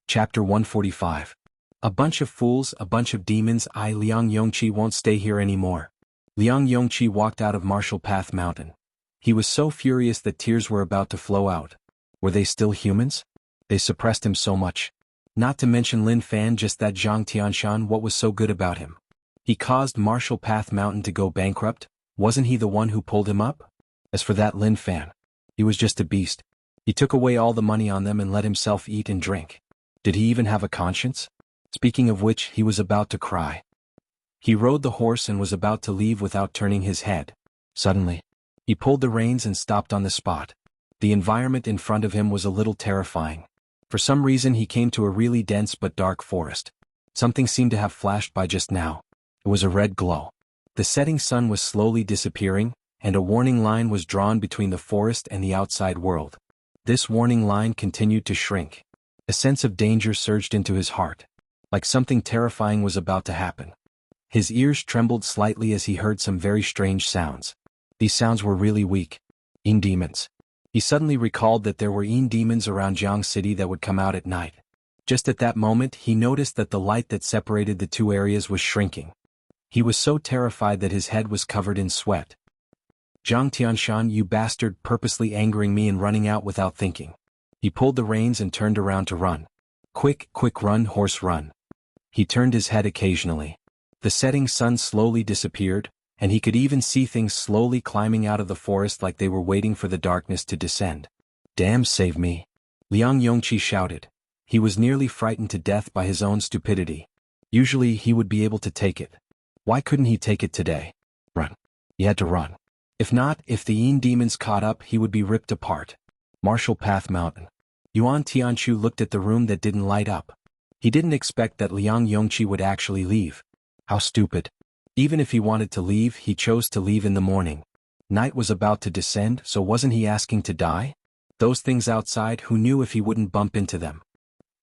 Chapter 145. A bunch of fools, a bunch of demons. Liang Yongqi won't stay here anymore. Liang Yongqi walked out of Martial Path Mountain. He was so furious that tears were about to flow out. Were they still humans? They suppressed him so much. Not to mention Lin Fan, just that Zhang Tianshan, what was so good about him? He caused Martial Path Mountain to go bankrupt. Wasn't he the one who pulled him up? As for that Lin Fan, he was just a beast. He took away all the money on them and let himself eat and drink. Did he even have a conscience? Speaking of which, he was about to cry. He rode the horse and was about to leave without turning his head. Suddenly, he pulled the reins and stopped on the spot. The environment in front of him was a little terrifying. For some reason he came to a really dense but dark forest. Something seemed to have flashed by just now. It was a red glow. The setting sun was slowly disappearing, and a warning line was drawn between the forest and the outside world. This warning line continued to shrink. A sense of danger surged into his heart, like something terrifying was about to happen. His ears trembled slightly as he heard some very strange sounds. These sounds were really weak. Yin demons. He suddenly recalled that there were Yin demons around Jianghu City that would come out at night. Just at that moment he noticed that the light that separated the two areas was shrinking. He was so terrified that his head was covered in sweat. Zhang Tianshan, you bastard, purposely angering me and running out without thinking. He pulled the reins and turned around to run. Quick, quick, run, horse, run. He turned his head occasionally. The setting sun slowly disappeared, and he could even see things slowly climbing out of the forest like they were waiting for the darkness to descend. Damn, save me! Liang Yongqi shouted. He was nearly frightened to death by his own stupidity. Usually he would be able to take it. Why couldn't he take it today? Run. He had to run. If not, if the Yin demons caught up, he would be ripped apart. Martial Path Mountain. Yuan Tianchu looked at the room that didn't light up. He didn't expect that Liang Yongqi would actually leave. How stupid. Even if he wanted to leave, he chose to leave in the morning. Night was about to descend, so wasn't he asking to die? Those things outside, who knew if he wouldn't bump into them?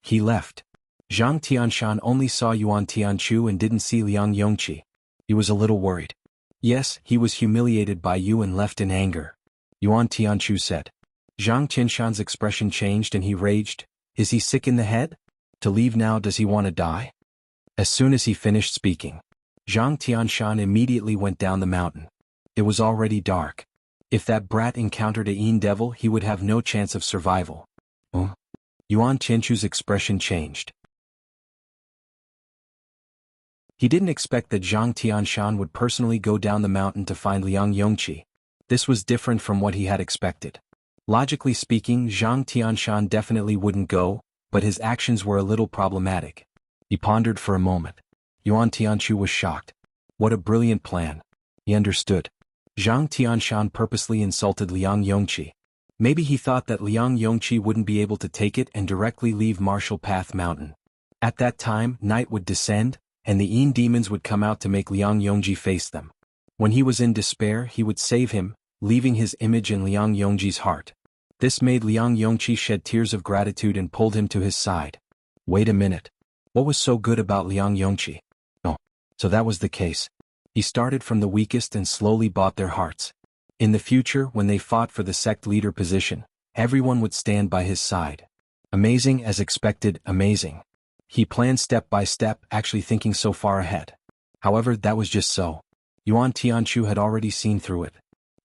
He left. Zhang Tianshan only saw Yuan Tianchu and didn't see Liang Yongqi. He was a little worried. Yes, he was humiliated by you and left in anger. Yuan Tianchu said. Zhang Tianshan's expression changed and he raged. Is he sick in the head? To leave now, does he want to die? As soon as he finished speaking, Zhang Tianshan immediately went down the mountain. It was already dark. If that brat encountered a Yin devil, he would have no chance of survival. Yuan Tianchu's expression changed. He didn't expect that Zhang Tianshan would personally go down the mountain to find Liang Yongqi. This was different from what he had expected. Logically speaking, Zhang Tianshan definitely wouldn't go, but his actions were a little problematic. He pondered for a moment. Yuan Tianchu was shocked. What a brilliant plan. He understood. Zhang Tianshan purposely insulted Liang Yongqi. Maybe he thought that Liang Yongqi wouldn't be able to take it and directly leave Martial Path Mountain. At that time, night would descend, and the Yin demons would come out to make Liang Yongqi face them. When he was in despair, he would save him, leaving his image in Liang Yongji's heart. This made Liang Yongqi shed tears of gratitude and pulled him to his side. Wait a minute. What was so good about Liang Yongqi? Oh, so that was the case. He started from the weakest and slowly bought their hearts. In the future, when they fought for the sect leader position, everyone would stand by his side. Amazing as expected, amazing. He planned step by step, actually thinking so far ahead. However, that was just so. Yuan Tianchu had already seen through it.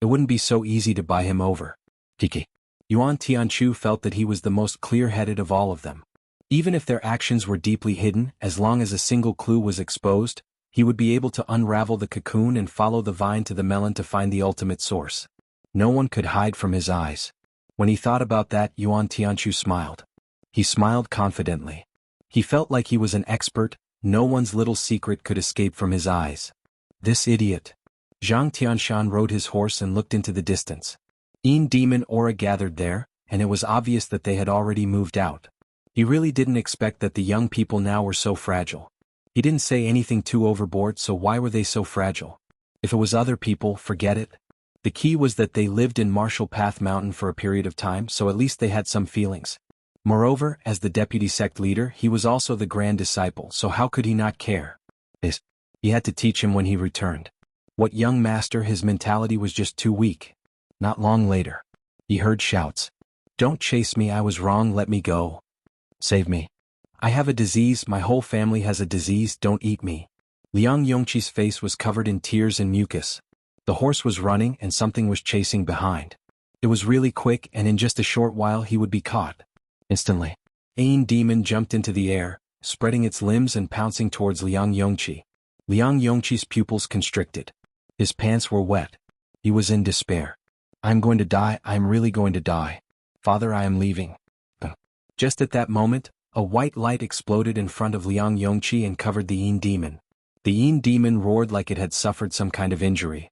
It wouldn't be so easy to buy him over. Kiki. Yuan Tianchu felt that he was the most clear-headed of all of them. Even if their actions were deeply hidden, as long as a single clue was exposed, he would be able to unravel the cocoon and follow the vine to the melon to find the ultimate source. No one could hide from his eyes. When he thought about that, Yuan Tianchu smiled. He smiled confidently. He felt like he was an expert, no one's little secret could escape from his eyes. This idiot. Zhang Tianshan rode his horse and looked into the distance. Yin demon aura gathered there, and it was obvious that they had already moved out. He really didn't expect that the young people now were so fragile. He didn't say anything too overboard, so why were they so fragile? If it was other people, forget it. The key was that they lived in Martial Path Mountain for a period of time, so at least they had some feelings. Moreover, as the deputy sect leader, he was also the grand disciple, so how could he not care? He had to teach him when he returned. What young master, his mentality was just too weak. Not long later, he heard shouts. Don't chase me, I was wrong, let me go. Save me. I have a disease, my whole family has a disease, don't eat me. Liang Yongqi's face was covered in tears and mucus. The horse was running and something was chasing behind. It was really quick and in just a short while he would be caught. Instantly, a Yin demon jumped into the air, spreading its limbs and pouncing towards Liang Yongqi. Liang Yongqi's pupils constricted. His pants were wet. He was in despair. I'm going to die, I'm really going to die. Father, I am leaving. Just at that moment, a white light exploded in front of Liang Yongqi and covered the Yin demon. The Yin demon roared like it had suffered some kind of injury.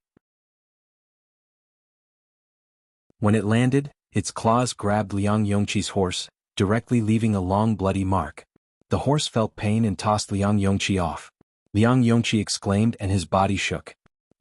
When it landed, its claws grabbed Liang Yongqi's horse, directly leaving a long bloody mark. The horse felt pain and tossed Liang Yongqi off. Liang Yongqi exclaimed and his body shook.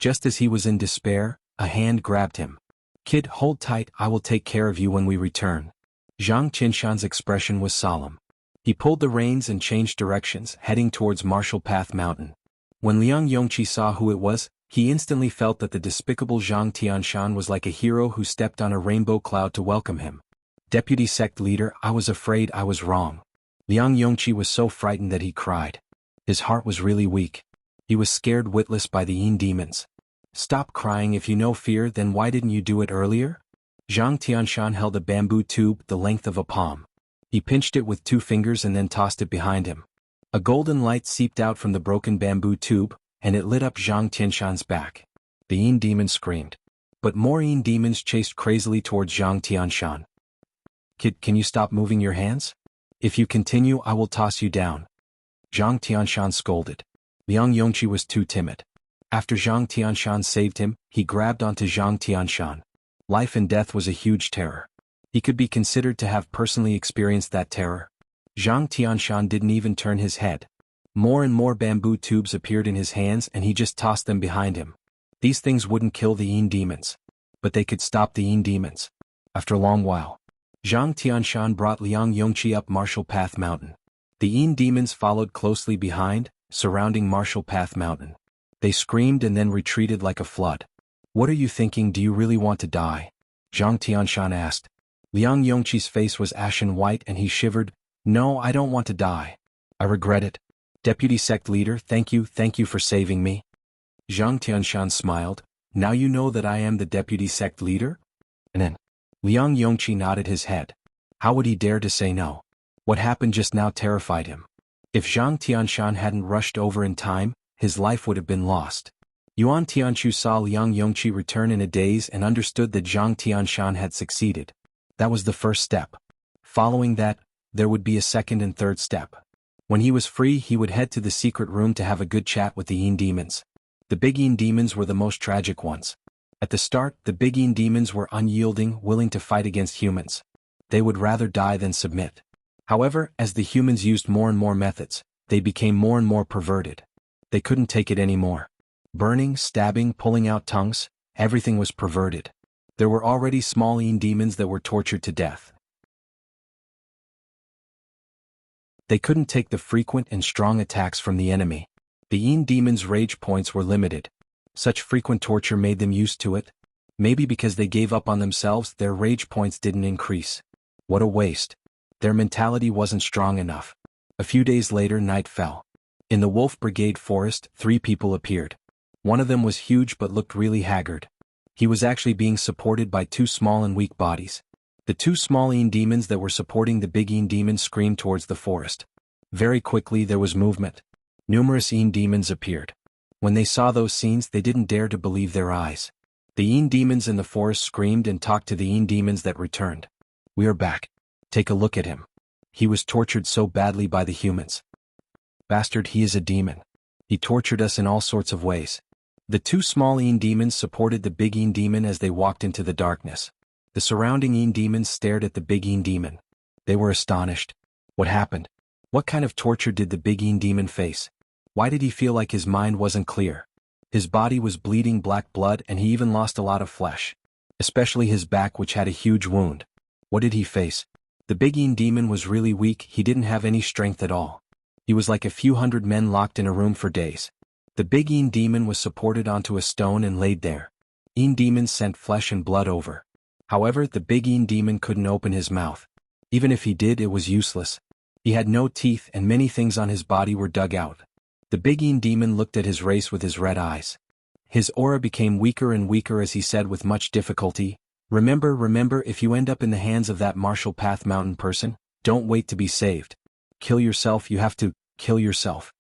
Just as he was in despair, a hand grabbed him. "Kid, hold tight, I will take care of you when we return." Zhang Qinshan's expression was solemn. He pulled the reins and changed directions, heading towards Martial Path Mountain. When Liang Yongqi saw who it was, he instantly felt that the despicable Zhang Tianshan was like a hero who stepped on a rainbow cloud to welcome him. "Deputy sect leader, I was afraid I was wrong." Liang Yongqi was so frightened that he cried. His heart was really weak. He was scared witless by the Yin demons. "Stop crying. If you know fear, then why didn't you do it earlier?" Zhang Tianshan held a bamboo tube the length of a palm. He pinched it with 2 fingers and then tossed it behind him. A golden light seeped out from the broken bamboo tube, and it lit up Zhang Tianshan's back. The Yin demon screamed. But more Yin demons chased crazily towards Zhang Tianshan. "Kid, can you stop moving your hands? If you continue, I will toss you down." Zhang Tianshan scolded. Liang Yongqi was too timid. After Zhang Tianshan saved him, he grabbed onto Zhang Tianshan. Life and death was a huge terror. He could be considered to have personally experienced that terror. Zhang Tianshan didn't even turn his head. More and more bamboo tubes appeared in his hands and he just tossed them behind him. These things wouldn't kill the Yin demons. But they could stop the Yin demons. After a long while, Zhang Tianshan brought Liang Yongqi up Martial Path Mountain. The Yin demons followed closely behind, surrounding Martial Path Mountain. They screamed and then retreated like a flood. "What are you thinking? Do you really want to die?" Zhang Tianshan asked. Liang Yongqi's face was ashen white and he shivered. "No, I don't want to die. I regret it. Deputy sect leader, thank you for saving me." Zhang Tianshan smiled. "Now you know that I am the deputy sect leader?" And then, Liang Yongqi nodded his head. How would he dare to say no? What happened just now terrified him. If Zhang Tianshan hadn't rushed over in time, his life would have been lost. Yuan Tianchu saw Liang Yongqi return in a daze and understood that Zhang Tianshan had succeeded. That was the first step. Following that, there would be a second and third step. When he was free, he would head to the secret room to have a good chat with the Yin demons. The big Yin demons were the most tragic ones. At the start, the big Yin demons were unyielding, willing to fight against humans. They would rather die than submit. However, as the humans used more and more methods, they became more and more perverted. They couldn't take it anymore. Burning, stabbing, pulling out tongues, everything was perverted. There were already small Yin demons that were tortured to death. They couldn't take the frequent and strong attacks from the enemy. The Yin demons' rage points were limited. Such frequent torture made them used to it. Maybe because they gave up on themselves, their rage points didn't increase. What a waste. Their mentality wasn't strong enough. A few days later, night fell. In the Wolf Brigade forest, 3 people appeared. One of them was huge but looked really haggard. He was actually being supported by 2 small and weak bodies. The 2 small Yin demons that were supporting the big Yin demon screamed towards the forest. Very quickly there was movement. Numerous Yin demons appeared. When they saw those scenes, they didn't dare to believe their eyes. The Yin demons in the forest screamed and talked to the Yin demons that returned. "We are back. Take a look at him. He was tortured so badly by the humans. Bastard, he is a demon. He tortured us in all sorts of ways." The 2 small Yin demons supported the big Yin demon as they walked into the darkness. The surrounding Yin demons stared at the big Yin demon. They were astonished. What happened? What kind of torture did the big Yin demon face? Why did he feel like his mind wasn't clear? His body was bleeding black blood and he even lost a lot of flesh. Especially his back, which had a huge wound. What did he face? The big Yin demon was really weak. He didn't have any strength at all. He was like a few hundred men locked in a room for days. The big Yin demon was supported onto a stone and laid there. Yin demons sent flesh and blood over. However, the big Yin demon couldn't open his mouth. Even if he did, it was useless. He had no teeth and many things on his body were dug out. The big Yin demon looked at his race with his red eyes. His aura became weaker and weaker as he said with much difficulty, Remember, if you end up in the hands of that Martial Path Mountain person, don't wait to be saved. Kill yourself, you have to kill yourself."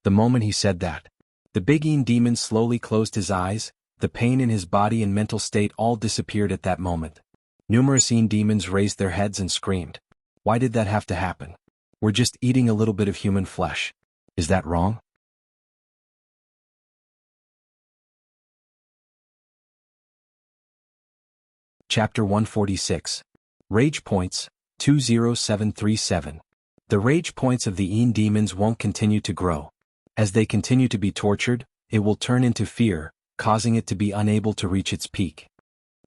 The moment he said that, the big Yin demon slowly closed his eyes. The pain in his body and mental state all disappeared at that moment. Numerous Yin demons raised their heads and screamed. Why did that have to happen? We're just eating a little bit of human flesh. Is that wrong? Chapter 146. Rage Points, 20737. The rage points of the Yin demons won't continue to grow. As they continue to be tortured, it will turn into fear, causing it to be unable to reach its peak.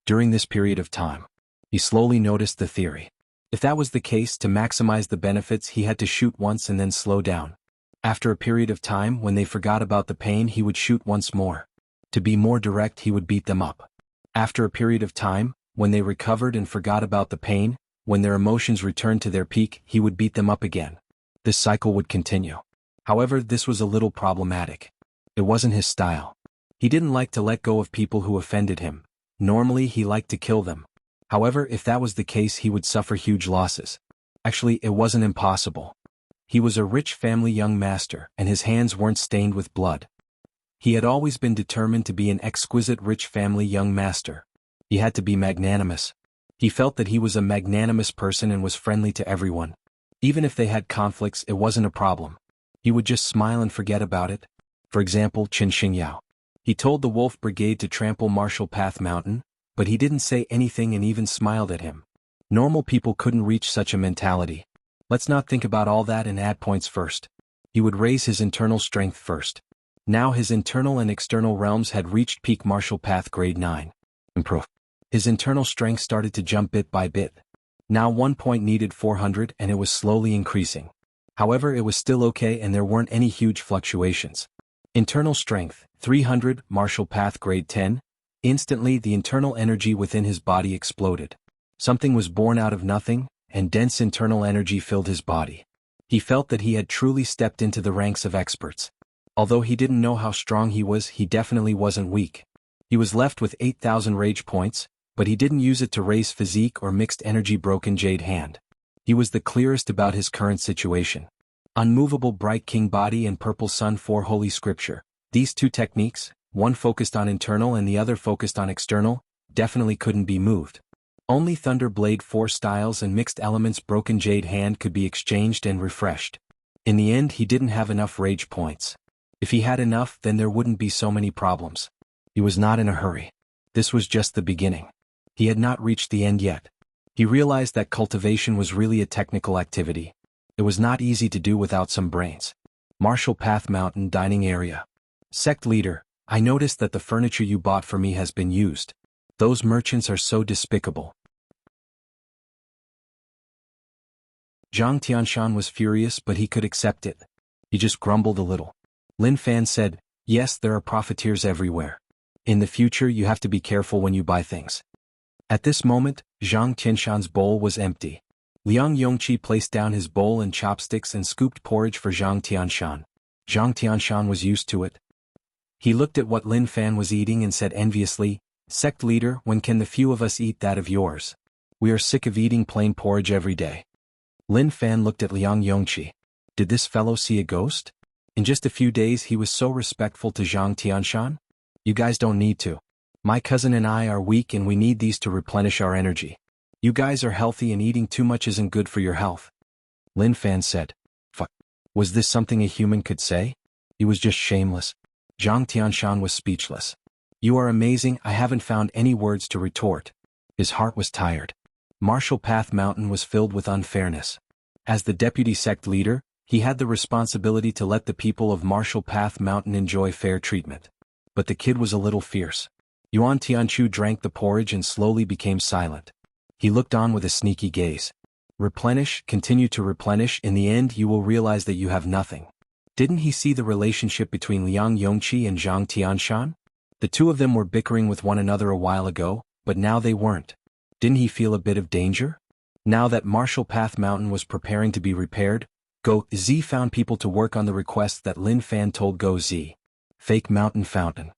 During this period of time, he slowly noticed the theory. If that was the case, to maximize the benefits he had to shoot once and then slow down. After a period of time when they forgot about the pain, he would shoot once more. To be more direct, he would beat them up. After a period of time, when they recovered and forgot about the pain, when their emotions returned to their peak, he would beat them up again. This cycle would continue. However, this was a little problematic. It wasn't his style. He didn't like to let go of people who offended him. Normally, he liked to kill them. However, if that was the case, he would suffer huge losses. Actually, it wasn't impossible. He was a rich family young master, and his hands weren't stained with blood. He had always been determined to be an exquisite rich family young master. He had to be magnanimous. He felt that he was a magnanimous person and was friendly to everyone. Even if they had conflicts, it wasn't a problem. He would just smile and forget about it. For example, Qin Xingyao. He told the Wolf Brigade to trample Martial Path Mountain, but he didn't say anything and even smiled at him. Normal people couldn't reach such a mentality. Let's not think about all that and add points first. He would raise his internal strength first. Now his internal and external realms had reached peak Martial Path Grade 9. Improve. His internal strength started to jump bit by bit. Now 1 point needed 400 and it was slowly increasing. However, it was still okay and there weren't any huge fluctuations. Internal strength, 300, Martial Path Grade 10. Instantly the internal energy within his body exploded. Something was born out of nothing, and dense internal energy filled his body. He felt that he had truly stepped into the ranks of experts. Although he didn't know how strong he was, he definitely wasn't weak. He was left with 8,000 rage points, but he didn't use it to raise physique or mixed energy broken jade hand. He was the clearest about his current situation. Unmovable bright king body and purple sun 4 holy scripture. These two techniques, one focused on internal and the other focused on external, definitely couldn't be moved. Only Thunder Blade 4 styles and mixed elements broken jade hand could be exchanged and refreshed. In the end, he didn't have enough rage points. If he had enough, then there wouldn't be so many problems. He was not in a hurry. This was just the beginning. He had not reached the end yet. He realized that cultivation was really a technical activity. It was not easy to do without some brains. Martial Path Mountain Dining Area. Sect Leader, I noticed that the furniture you bought for me has been used. Those merchants are so despicable. Zhang Tianshan was furious, but he could accept it. He just grumbled a little. Lin Fan said, yes, there are profiteers everywhere. In the future, you have to be careful when you buy things. At this moment, Zhang Tianshan's bowl was empty. Liang Yongqi placed down his bowl and chopsticks and scooped porridge for Zhang Tianshan. Zhang Tianshan was used to it. He looked at what Lin Fan was eating and said enviously, Sect Leader, when can the few of us eat that of yours? We are sick of eating plain porridge every day. Lin Fan looked at Liang Yongqi. Did this fellow see a ghost? In just a few days he was so respectful to Zhang Tianshan? You guys don't need to. My cousin and I are weak and we need these to replenish our energy. You guys are healthy and eating too much isn't good for your health. Lin Fan said. Fuck. Was this something a human could say? He was just shameless. Zhang Tianshan was speechless. You are amazing, I haven't found any words to retort. His heart was tired. Martial Path Mountain was filled with unfairness. As the deputy sect leader, he had the responsibility to let the people of Martial Path Mountain enjoy fair treatment. But the kid was a little fierce. Yuan Tianchu drank the porridge and slowly became silent. He looked on with a sneaky gaze. Replenish, continue to replenish, in the end you will realize that you have nothing. Didn't he see the relationship between Liang Yongqi and Zhang Tianshan? The two of them were bickering with one another a while ago, but now they weren't. Didn't he feel a bit of danger? Now that Martial Path Mountain was preparing to be repaired, Go Z found people to work on the request that Lin Fan told Go Z. Fake mountain fountain.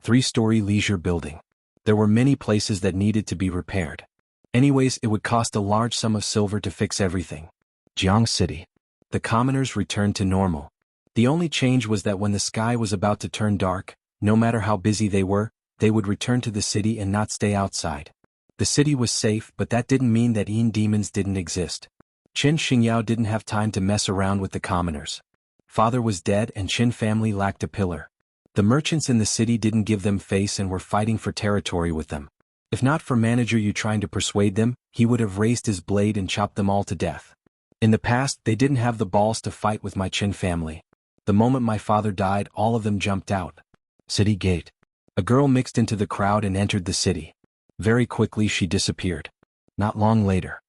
3-story leisure building. There were many places that needed to be repaired. Anyways, it would cost a large sum of silver to fix everything. Jianghu City. The commoners returned to normal. The only change was that when the sky was about to turn dark, no matter how busy they would return to the city and not stay outside. The city was safe, but that didn't mean that Yin demons didn't exist. Qin Xingyao didn't have time to mess around with the commoners. Father was dead and Qin family lacked a pillar. The merchants in the city didn't give them face and were fighting for territory with them. If not for manager Yu trying to persuade them, he would have raised his blade and chopped them all to death. In the past, they didn't have the balls to fight with my Qin family. The moment my father died, all of them jumped out. City gate. A girl mixed into the crowd and entered the city. Very quickly she disappeared. Not long later,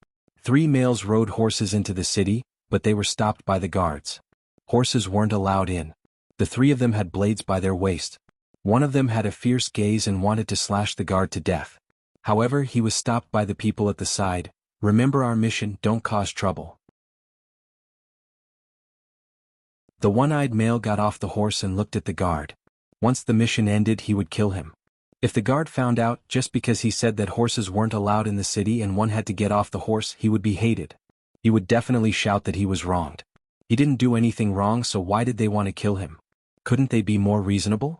3 males rode horses into the city, but they were stopped by the guards. Horses weren't allowed in. The 3 of them had blades by their waist. One of them had a fierce gaze and wanted to slash the guard to death. However, he was stopped by the people at the side. Remember our mission, don't cause trouble. The one-eyed male got off the horse and looked at the guard. Once the mission ended, he would kill him. If the guard found out just because he said that horses weren't allowed in the city and one had to get off the horse, he would be hated. He would definitely shout that he was wronged. He didn't do anything wrong, so why did they want to kill him? Couldn't they be more reasonable?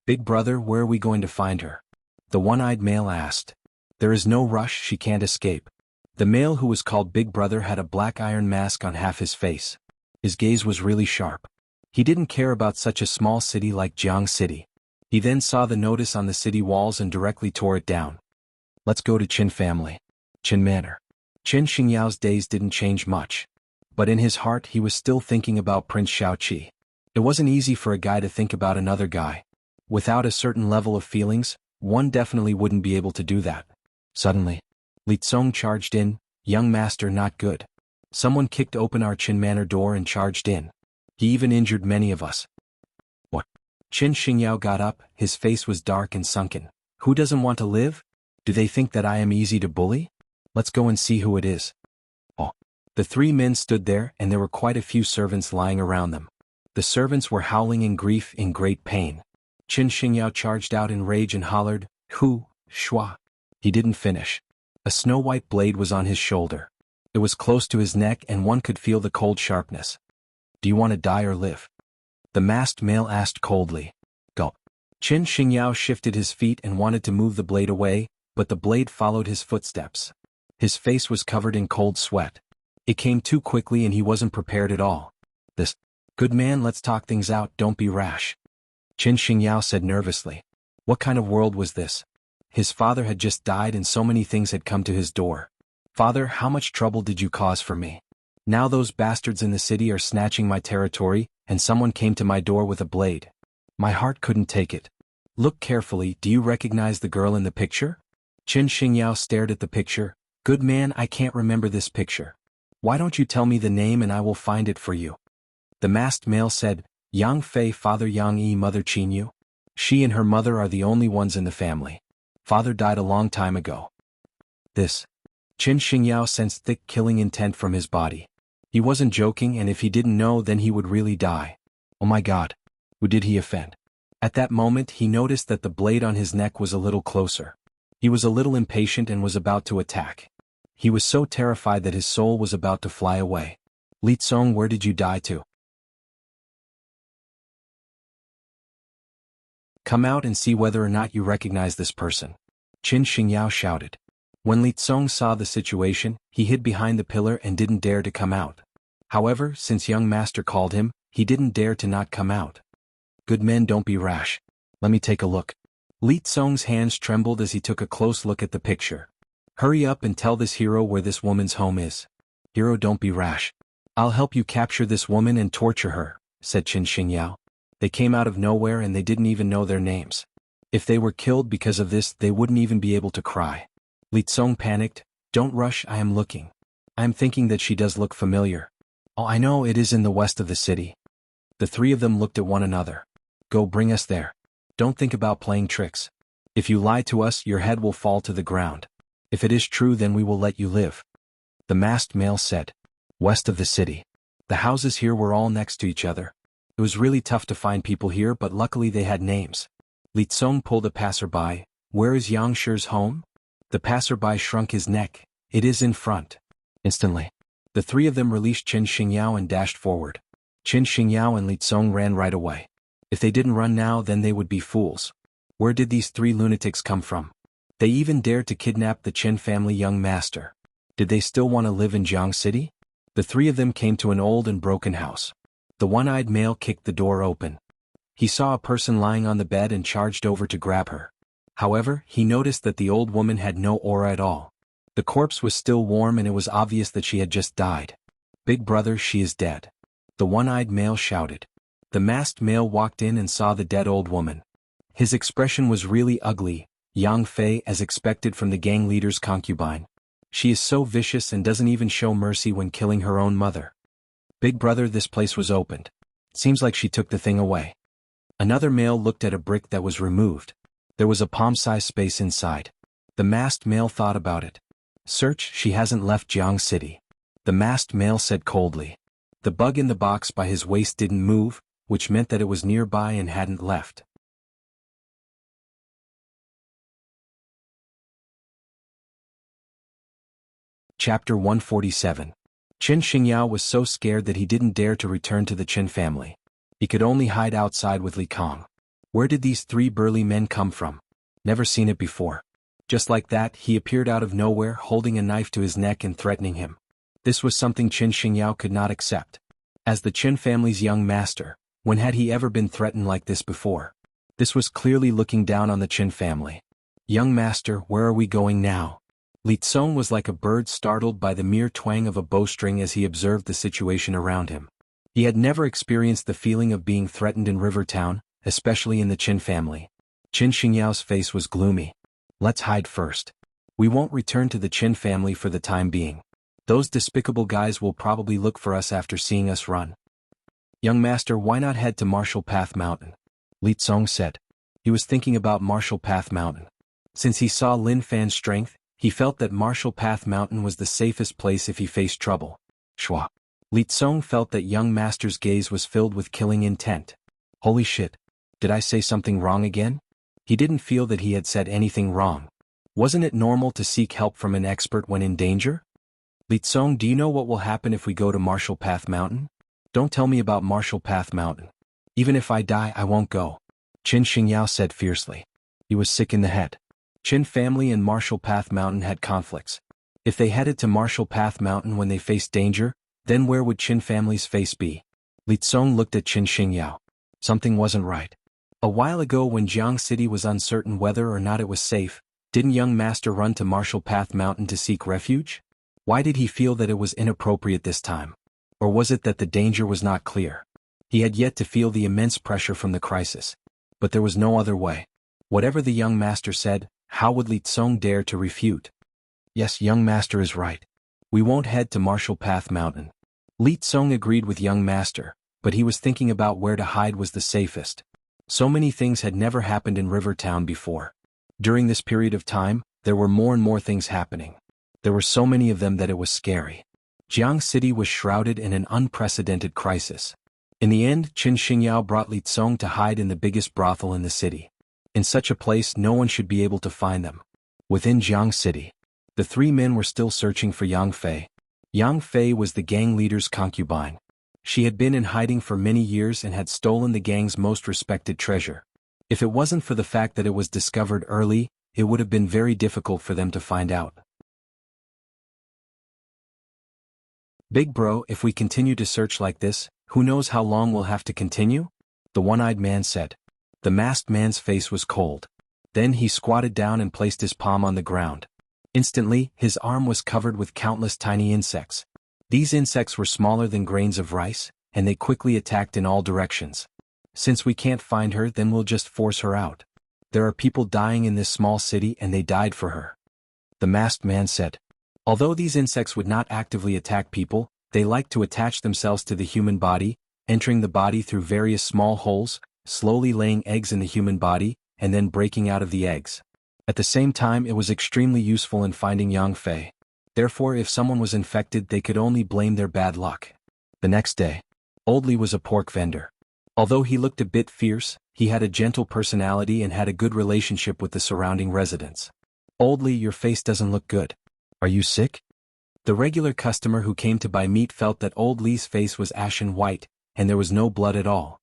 Big brother, where are we going to find her? The one-eyed male asked. There is no rush, she can't escape. The male who was called Big Brother had a black iron mask on half his face. His gaze was really sharp. He didn't care about such a small city like Jianghu City. He then saw the notice on the city walls and directly tore it down. Let's go to Qin family. Qin Manor. Qin Xingyao's days didn't change much. But in his heart he was still thinking about Prince Shaoqi. It wasn't easy for a guy to think about another guy. Without a certain level of feelings, one definitely wouldn't be able to do that. Suddenly, Li Tsong charged in. Young master, not good. Someone kicked open our Qin Manor door and charged in. He even injured many of us. What? Qin Xingyao got up, his face was dark and sunken. Who doesn't want to live? Do they think that I am easy to bully? Let's go and see who it is. Oh. The 3 men stood there and there were quite a few servants lying around them. The servants were howling in grief, in great pain. Qin Xingyao charged out in rage and hollered, Hu, Shua. He didn't finish. A snow-white blade was on his shoulder. It was close to his neck and one could feel the cold sharpness. Do you want to die or live? The masked male asked coldly. Go. Qin Xingyao shifted his feet and wanted to move the blade away, but the blade followed his footsteps. His face was covered in cold sweat. It came too quickly and he wasn't prepared at all. This. Good man, let's talk things out, don't be rash. Qin Xingyao said nervously. What kind of world was this? His father had just died and so many things had come to his door. Father, how much trouble did you cause for me? Now those bastards in the city are snatching my territory, and someone came to my door with a blade. My heart couldn't take it. Look carefully, do you recognize the girl in the picture? Qin Xingyao stared at the picture. Good man, I can't remember this picture. Why don't you tell me the name and I will find it for you? The masked male said, Yang Fei, father Yang Yi, mother Qin Yu. She and her mother are the only ones in the family. Father died a long time ago. This. Qin Xingyao sensed thick killing intent from his body. He wasn't joking, and if he didn't know then he would really die. Oh my God. Who did he offend? At that moment he noticed that the blade on his neck was a little closer. He was a little impatient and was about to attack. He was so terrified that his soul was about to fly away. Li Tsong, where did you die to? Come out and see whether or not you recognize this person. Qin Xingyao shouted. When Li Tsong saw the situation, he hid behind the pillar and didn't dare to come out. However, since young master called him, he didn't dare to not come out. Good men, don't be rash. Let me take a look. Li Tsong's hands trembled as he took a close look at the picture. Hurry up and tell this hero where this woman's home is. Hero, don't be rash. I'll help you capture this woman and torture her, said Qin Xingyao. They came out of nowhere and they didn't even know their names. If they were killed because of this, they wouldn't even be able to cry. Li Tsong panicked. Don't rush, I am looking. I am thinking that she does look familiar. Oh, I know, it is in the west of the city. The 3 of them looked at one another. Go, bring us there. Don't think about playing tricks. If you lie to us, your head will fall to the ground. If it is true, then we will let you live. The masked male said. West of the city. The houses here were all next to each other. It was really tough to find people here, but luckily they had names. Li Tsong pulled a passerby. Where is Yang Shi's home? The passerby shrunk his neck. It is in front. Instantly, the 3 of them released Qin Xingyao and dashed forward. Qin Xingyao and Li Tsong ran right away. If they didn't run now, then they would be fools. Where did these 3 lunatics come from? They even dared to kidnap the Qin family young master. Did they still want to live in Jianghu City? The 3 of them came to an old and broken house. The one-eyed male kicked the door open. He saw a person lying on the bed and charged over to grab her. However, he noticed that the old woman had no aura at all. The corpse was still warm and it was obvious that she had just died. Big brother, she is dead. The one-eyed male shouted. The masked male walked in and saw the dead old woman. His expression was really ugly, Yang Fei as expected from the gang leader's concubine. She is so vicious and doesn't even show mercy when killing her own mother. Big brother, this place was opened. Seems like she took the thing away. Another male looked at a brick that was removed. There was a palm-sized space inside. The masked male thought about it. Search, she hasn't left Jianghu City. The masked male said coldly. The bug in the box by his waist didn't move, which meant that it was nearby and hadn't left. Chapter 147. Qin Xingyao was so scared that he didn't dare to return to the Qin family. He could only hide outside with Li Kong. Where did these three burly men come from? Never seen it before. Just like that, he appeared out of nowhere holding a knife to his neck and threatening him. This was something Qin Xingyao could not accept. As the Qin family's young master, when had he ever been threatened like this before? This was clearly looking down on the Qin family. Young master, where are we going now? Li Tsong was like a bird startled by the mere twang of a bowstring as he observed the situation around him. He had never experienced the feeling of being threatened in River Town, especially in the Qin family. Qin Xingyao's face was gloomy. Let's hide first. We won't return to the Qin family for the time being. Those despicable guys will probably look for us after seeing us run. Young master, why not head to Martial Path Mountain? Li Tsong said. He was thinking about Martial Path Mountain. Since he saw Lin Fan's strength, he felt that Martial Path Mountain was the safest place if he faced trouble. Shua. Li Tsong felt that young master's gaze was filled with killing intent. Holy shit. Did I say something wrong again? He didn't feel that he had said anything wrong. Wasn't it normal to seek help from an expert when in danger? Li Tsong, do you know what will happen if we go to Martial Path Mountain? Don't tell me about Martial Path Mountain. Even if I die, I won't go. Qin Xingyao said fiercely. He was sick in the head. Qin family and Martial Path Mountain had conflicts. If they headed to Martial Path Mountain when they faced danger, then where would Qin family's face be? Li Tsong looked at Qin Xingyao. Something wasn't right. A while ago when Jianghu City was uncertain whether or not it was safe, didn't young master run to Martial Path Mountain to seek refuge? Why did he feel that it was inappropriate this time? Or was it that the danger was not clear? He had yet to feel the immense pressure from the crisis. But there was no other way. Whatever the young master said, how would Li Tsong dare to refute? Yes, young master is right. We won't head to Martial Path Mountain. Li Tsong agreed with young master, but he was thinking about where to hide was the safest. So many things had never happened in River Town before. During this period of time, there were more and more things happening. There were so many of them that it was scary. Jianghu City was shrouded in an unprecedented crisis. In the end, Qin Xingyao brought Li Tsong to hide in the biggest brothel in the city. In such a place no one should be able to find them. Within Jianghu City, the three men were still searching for Yang Fei. Yang Fei was the gang leader's concubine. She had been in hiding for many years and had stolen the gang's most respected treasure. If it wasn't for the fact that it was discovered early, it would have been very difficult for them to find out. Big bro, if we continue to search like this, who knows how long we'll have to continue? The one-eyed man said. The masked man's face was cold. Then he squatted down and placed his palm on the ground. Instantly, his arm was covered with countless tiny insects. These insects were smaller than grains of rice, and they quickly attacked in all directions. Since we can't find her, then we'll just force her out. There are people dying in this small city and they died for her. The masked man said. Although these insects would not actively attack people, they like to attach themselves to the human body, entering the body through various small holes, slowly laying eggs in the human body, and then breaking out of the eggs. At the same time, it was extremely useful in finding Yang Fei. Therefore, if someone was infected, they could only blame their bad luck. The next day, Old Li was a pork vendor. Although he looked a bit fierce, he had a gentle personality and had a good relationship with the surrounding residents. Old Li, your face doesn't look good. Are you sick? The regular customer who came to buy meat felt that Old Li's face was ashen white, and there was no blood at all.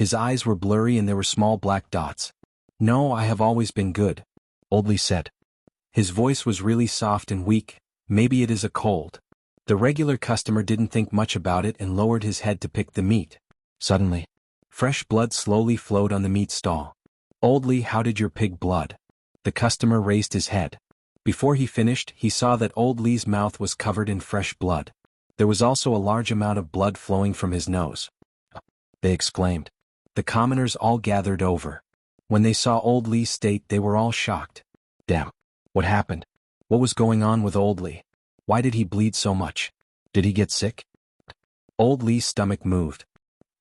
His eyes were blurry and there were small black dots. No, I have always been good, Old Li said. His voice was really soft and weak. Maybe it is a cold. The regular customer didn't think much about it and lowered his head to pick the meat. Suddenly, fresh blood slowly flowed on the meat stall. Old Li, how did your pig blood? The customer raised his head. Before he finished, he saw that Old Li's mouth was covered in fresh blood. There was also a large amount of blood flowing from his nose. They exclaimed. The commoners all gathered over. When they saw old Li's state, they were all shocked. Damn. What happened? What was going on with old Li? Why did he bleed so much? Did he get sick? Old Li's stomach moved.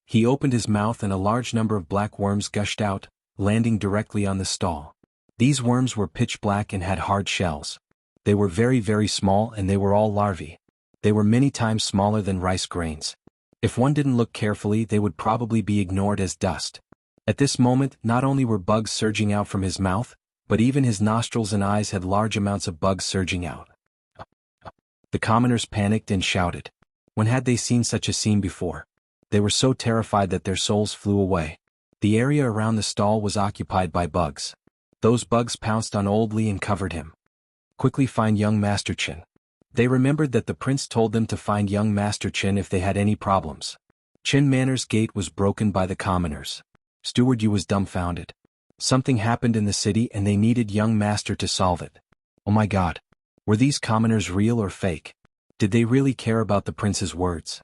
He opened his mouth and a large number of black worms gushed out, landing directly on the stall. These worms were pitch black and had hard shells. They were very, very small and they were all larvae. They were many times smaller than rice grains. If one didn't look carefully, they would probably be ignored as dust. At this moment, not only were bugs surging out from his mouth, but even his nostrils and eyes had large amounts of bugs surging out. The commoners panicked and shouted. When had they seen such a scene before? They were so terrified that their souls flew away. The area around the stall was occupied by bugs. Those bugs pounced on old Li and covered him. Quickly find young Master Qin. They remembered that the prince told them to find young Master Qin if they had any problems. Qin Manor's gate was broken by the commoners. Steward Yu was dumbfounded. Something happened in the city and they needed young master to solve it. Oh my god. Were these commoners real or fake? Did they really care about the prince's words?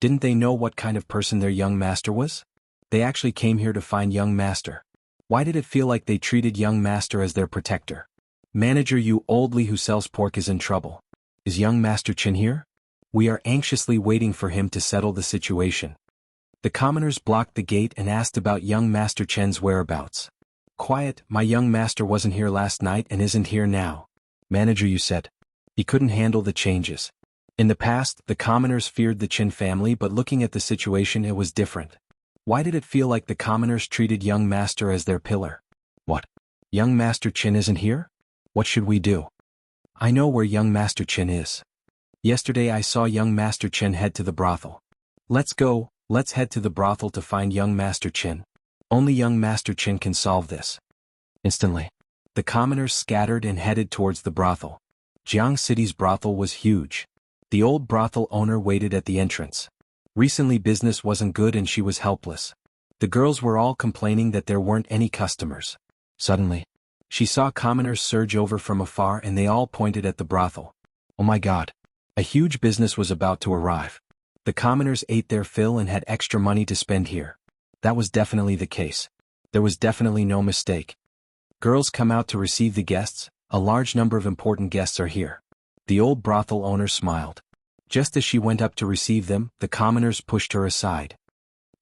Didn't they know what kind of person their young master was? They actually came here to find young master. Why did it feel like they treated young master as their protector? Manager Yu, old Li who sells pork, is in trouble. Is young Master Qin here? We are anxiously waiting for him to settle the situation. The commoners blocked the gate and asked about young Master Qin's whereabouts. Quiet, my young master wasn't here last night and isn't here now. Manager Yu said. He couldn't handle the changes. In the past, the commoners feared the Qin family, but looking at the situation, it was different. Why did it feel like the commoners treated young master as their pillar? What? Young Master Qin isn't here? What should we do? I know where young Master Qin is. Yesterday I saw young Master Qin head to the brothel. Let's go, let's head to the brothel to find young Master Qin. Only young Master Qin can solve this. Instantly, the commoners scattered and headed towards the brothel. Jianghu City's brothel was huge. The old brothel owner waited at the entrance. Recently business wasn't good and she was helpless. The girls were all complaining that there weren't any customers. Suddenly, she saw commoners surge over from afar and they all pointed at the brothel. Oh my god. A huge business was about to arrive. The commoners ate their fill and had extra money to spend here. That was definitely the case. There was definitely no mistake. Girls, come out to receive the guests. A large number of important guests are here. The old brothel owner smiled. Just as she went up to receive them, the commoners pushed her aside.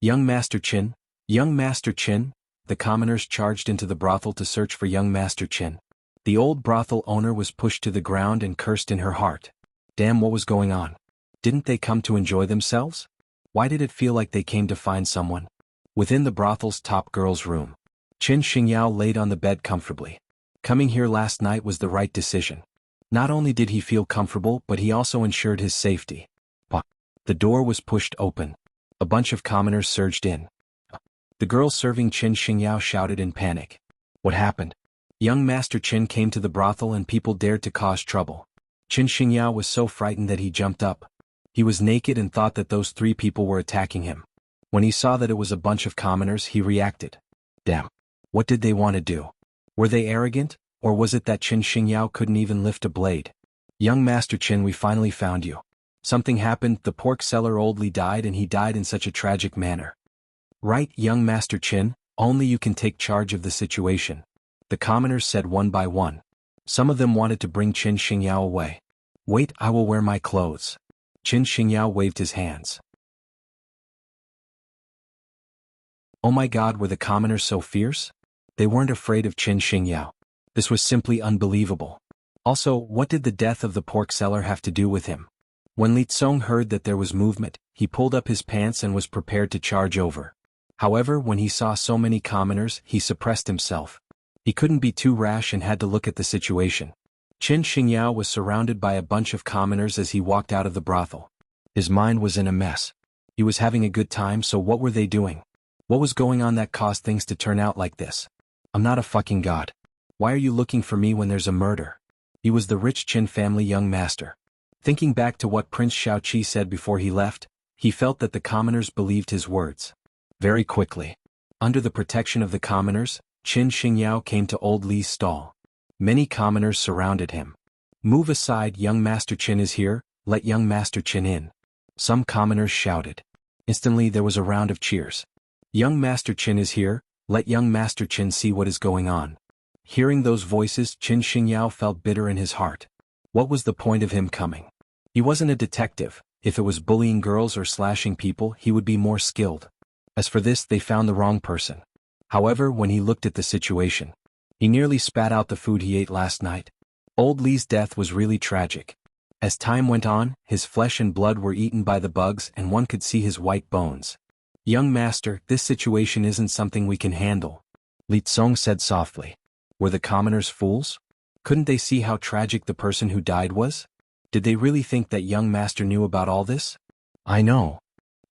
Young Master Qin, young Master Qin. The commoners charged into the brothel to search for young Master Qin. The old brothel owner was pushed to the ground and cursed in her heart. Damn, what was going on? Didn't they come to enjoy themselves? Why did it feel like they came to find someone? Within the brothel's top girl's room, Qin Xingyao laid on the bed comfortably. Coming here last night was the right decision. Not only did he feel comfortable, but he also ensured his safety. But the door was pushed open. A bunch of commoners surged in. The girl serving Qin Xingyao shouted in panic. What happened? Young Master Qin came to the brothel and people dared to cause trouble. Qin Xingyao was so frightened that he jumped up. He was naked and thought that those three people were attacking him. When he saw that it was a bunch of commoners, he reacted. Damn. What did they want to do? Were they arrogant, or was it that Qin Xingyao couldn't even lift a blade? Young Master Qin, we finally found you. Something happened, the pork seller old Li died and he died in such a tragic manner. Right, young Master Qin, only you can take charge of the situation. The commoners said one by one. Some of them wanted to bring Qin Xingyao away. Wait, I will wear my clothes. Qin Xingyao waved his hands. Oh my god, were the commoners so fierce? They weren't afraid of Qin Xingyao. This was simply unbelievable. Also, what did the death of the pork seller have to do with him? When Li Tsong heard that there was movement, he pulled up his pants and was prepared to charge over. However, when he saw so many commoners, he suppressed himself. He couldn't be too rash and had to look at the situation. Qin Xingyao was surrounded by a bunch of commoners as he walked out of the brothel. His mind was in a mess. He was having a good time, so what were they doing? What was going on that caused things to turn out like this? I'm not a fucking god. Why are you looking for me when there's a murder? He was the rich Qin family young master. Thinking back to what Prince Shaoqi said before he left, he felt that the commoners believed his words. Very quickly, under the protection of the commoners, Qin Xingyao came to old Li's stall. Many commoners surrounded him. Move aside, young Master Qin is here, let young Master Qin in. Some commoners shouted. Instantly there was a round of cheers. Young Master Qin is here, let young Master Qin see what is going on. Hearing those voices, Qin Xingyao felt bitter in his heart. What was the point of him coming? He wasn't a detective. If it was bullying girls or slashing people, he would be more skilled. As for this, they found the wrong person. However, when he looked at the situation, he nearly spat out the food he ate last night. Old Li's death was really tragic. As time went on, his flesh and blood were eaten by the bugs and one could see his white bones. Young master, this situation isn't something we can handle, Li Tsong said softly. Were the commoners fools? Couldn't they see how tragic the person who died was? Did they really think that young master knew about all this? I know,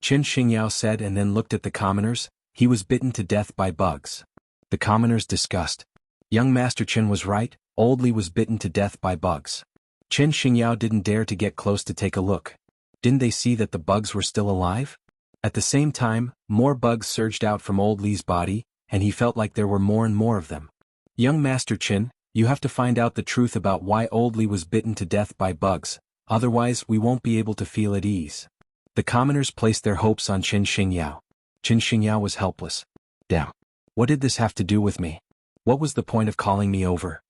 Qin Xingyao said and then looked at the commoners. He was bitten to death by bugs. The commoners discussed. Young Master Qin was right, Old Li was bitten to death by bugs. Qin Xingyao didn't dare to get close to take a look. Didn't they see that the bugs were still alive? At the same time, more bugs surged out from Old Li's body, and he felt like there were more and more of them. Young Master Qin, you have to find out the truth about why Old Li was bitten to death by bugs, otherwise we won't be able to feel at ease. The commoners placed their hopes on Qin Xingyao. Qin Xingyao was helpless. Damn. What did this have to do with me? What was the point of calling me over?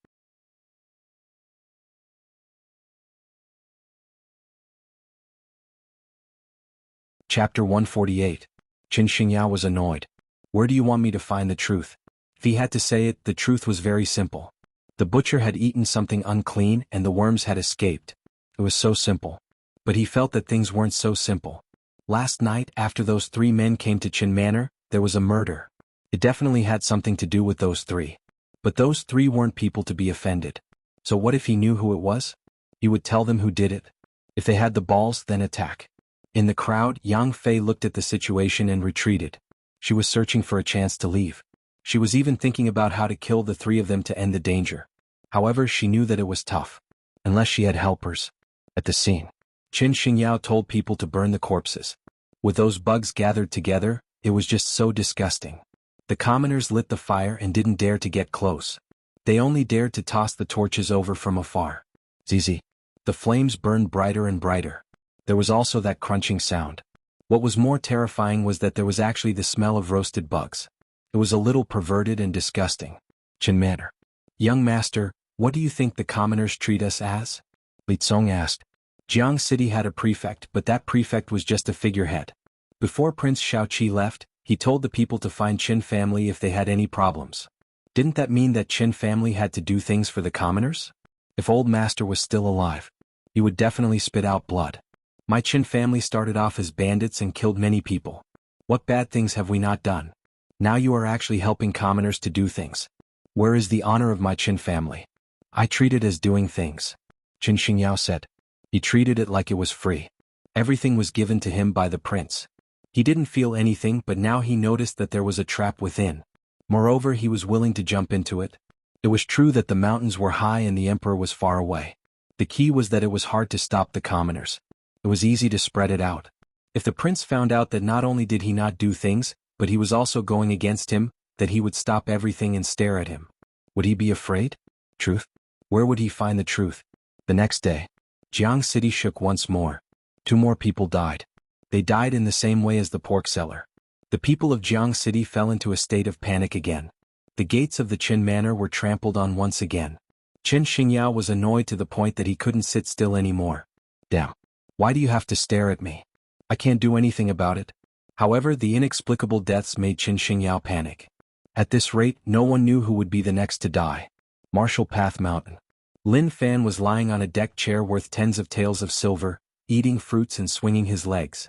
Chapter 148. Qin Xingyao was annoyed. Where do you want me to find the truth? If he had to say it, the truth was very simple. The butcher had eaten something unclean and the worms had escaped. It was so simple. But he felt that things weren't so simple. Last night, after those 3 men came to Qin Manor, there was a murder. It definitely had something to do with those 3. But those 3 weren't people to be offended. So what if he knew who it was? He would tell them who did it. If they had the balls, then attack. In the crowd, Yang Fei looked at the situation and retreated. She was searching for a chance to leave. She was even thinking about how to kill the 3 of them to end the danger. However, she knew that it was tough. Unless she had helpers. At the scene, Qin Xingyao told people to burn the corpses. With those bugs gathered together, it was just so disgusting. The commoners lit the fire and didn't dare to get close. They only dared to toss the torches over from afar. Zizi. The flames burned brighter and brighter. There was also that crunching sound. What was more terrifying was that there was actually the smell of roasted bugs. It was a little perverted and disgusting. Qin Manor. Young master, what do you think the commoners treat us as? Li Tsong asked. Jianghu City had a prefect, but that prefect was just a figurehead. Before Prince Shaoqi left, he told the people to find Qin family if they had any problems. Didn't that mean that Qin family had to do things for the commoners? If old master was still alive, he would definitely spit out blood. My Qin family started off as bandits and killed many people. What bad things have we not done? Now you are actually helping commoners to do things. Where is the honor of my Qin family? I treat it as doing things. Qin Xingyao said. He treated it like it was free. Everything was given to him by the prince. He didn't feel anything, but now he noticed that there was a trap within. Moreover, he was willing to jump into it. It was true that the mountains were high and the emperor was far away. The key was that it was hard to stop the commoners. It was easy to spread it out. If the prince found out that not only did he not do things, but he was also going against him, that he would stop everything and stare at him. Would he be afraid? Truth? Where would he find the truth? The next day, Jianghu City shook once more. 2 more people died. They died in the same way as the pork seller. The people of Jianghu City fell into a state of panic again. The gates of the Qin Manor were trampled on once again. Qin Xingyao was annoyed to the point that he couldn't sit still anymore. Damn. Why do you have to stare at me? I can't do anything about it. However, the inexplicable deaths made Qin Xingyao panic. At this rate, no one knew who would be the next to die. Martial Path Mountain. Lin Fan was lying on a deck chair worth tens of taels of silver, eating fruits and swinging his legs.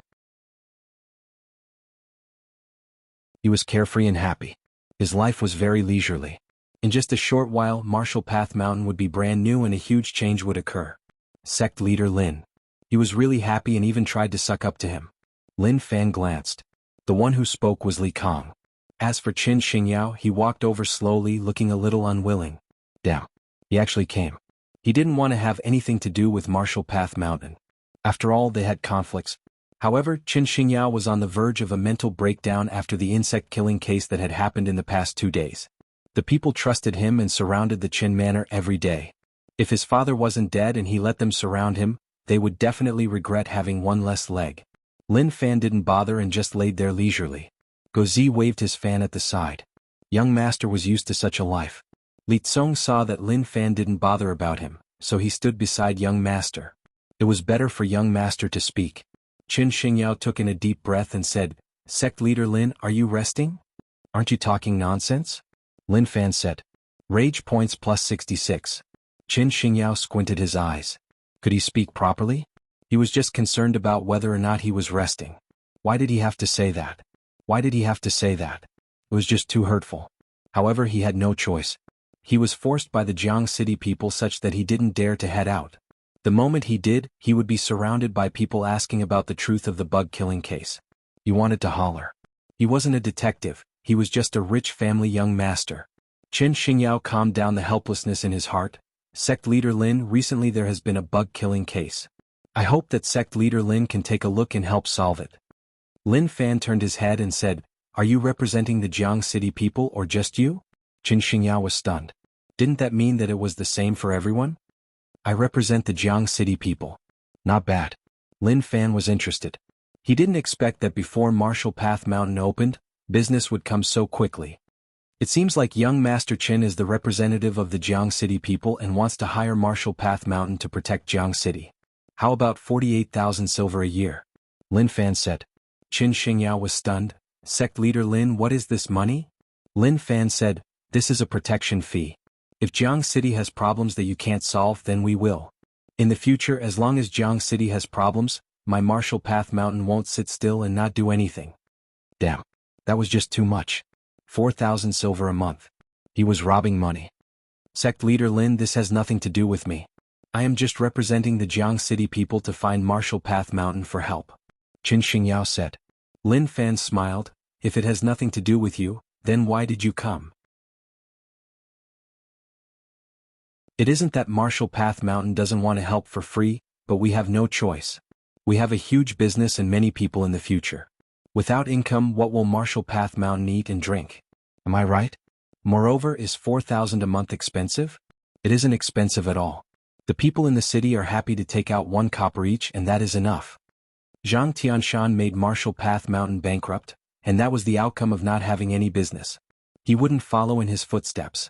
He was carefree and happy. His life was very leisurely. In just a short while, Martial Path Mountain would be brand new and a huge change would occur. Sect leader Lin. He was really happy and even tried to suck up to him. Lin Fan glanced. The one who spoke was Li Kong. As for Qin Xingyao, he walked over slowly, looking a little unwilling. Damn. He actually came. He didn't want to have anything to do with Martial Path Mountain. After all, they had conflicts. However, Qin Xingyao was on the verge of a mental breakdown after the insect-killing case that had happened in the past 2 days. The people trusted him and surrounded the Qin Manor every day. If his father wasn't dead and he let them surround him, they would definitely regret having one less leg. Lin Fan didn't bother and just laid there leisurely. Gozi waved his fan at the side. Young master was used to such a life. Li Tsong saw that Lin Fan didn't bother about him, so he stood beside young master. It was better for young master to speak. Qin Xingyao took in a deep breath and said, "Sect leader Lin, are you resting? Aren't you talking nonsense?" Lin Fan said. Rage points plus 66. Qin Xingyao squinted his eyes. Could he speak properly? He was just concerned about whether or not he was resting. Why did he have to say that? Why did he have to say that? It was just too hurtful. However, he had no choice. He was forced by the Jianghu city people such that he didn't dare to head out. The moment he did, he would be surrounded by people asking about the truth of the bug-killing case. He wanted to holler. He wasn't a detective, he was just a rich family young master. Qin Xingyao calmed down the helplessness in his heart. Sect leader Lin, recently there has been a bug-killing case. I hope that sect leader Lin can take a look and help solve it. Lin Fan turned his head and said, "Are you representing the Jianghu city people or just you?" Qin Xingyao was stunned. Didn't that mean that it was the same for everyone? I represent the Jianghu city people. Not bad. Lin Fan was interested. He didn't expect that before Martial Path Mountain opened, business would come so quickly. It seems like young Master Qin is the representative of the Jianghu city people and wants to hire Martial Path Mountain to protect Jianghu city. How about 48,000 silver a year? Lin Fan said. Qin Xingyao was stunned. Sect leader Lin, what is this money? Lin Fan said, this is a protection fee. If Jianghu city has problems that you can't solve, then we will. In the future, as long as Jianghu city has problems, my Martial Path Mountain won't sit still and not do anything. Damn. That was just too much. 4,000 silver a month. He was robbing money. Sect leader Lin, this has nothing to do with me. I am just representing the Jianghu city people to find Martial Path Mountain for help. Qin Xingyao said. Lin Fan smiled. If it has nothing to do with you, then why did you come? It isn't that Martial Path Mountain doesn't want to help for free, but we have no choice. We have a huge business and many people in the future. Without income, what will Martial Path Mountain eat and drink? Am I right? Moreover, is 4,000 a month expensive? It isn't expensive at all. The people in the city are happy to take out 1 copper each and that is enough. Zhang Tianshan made Martial Path Mountain bankrupt, and that was the outcome of not having any business. He wouldn't follow in his footsteps.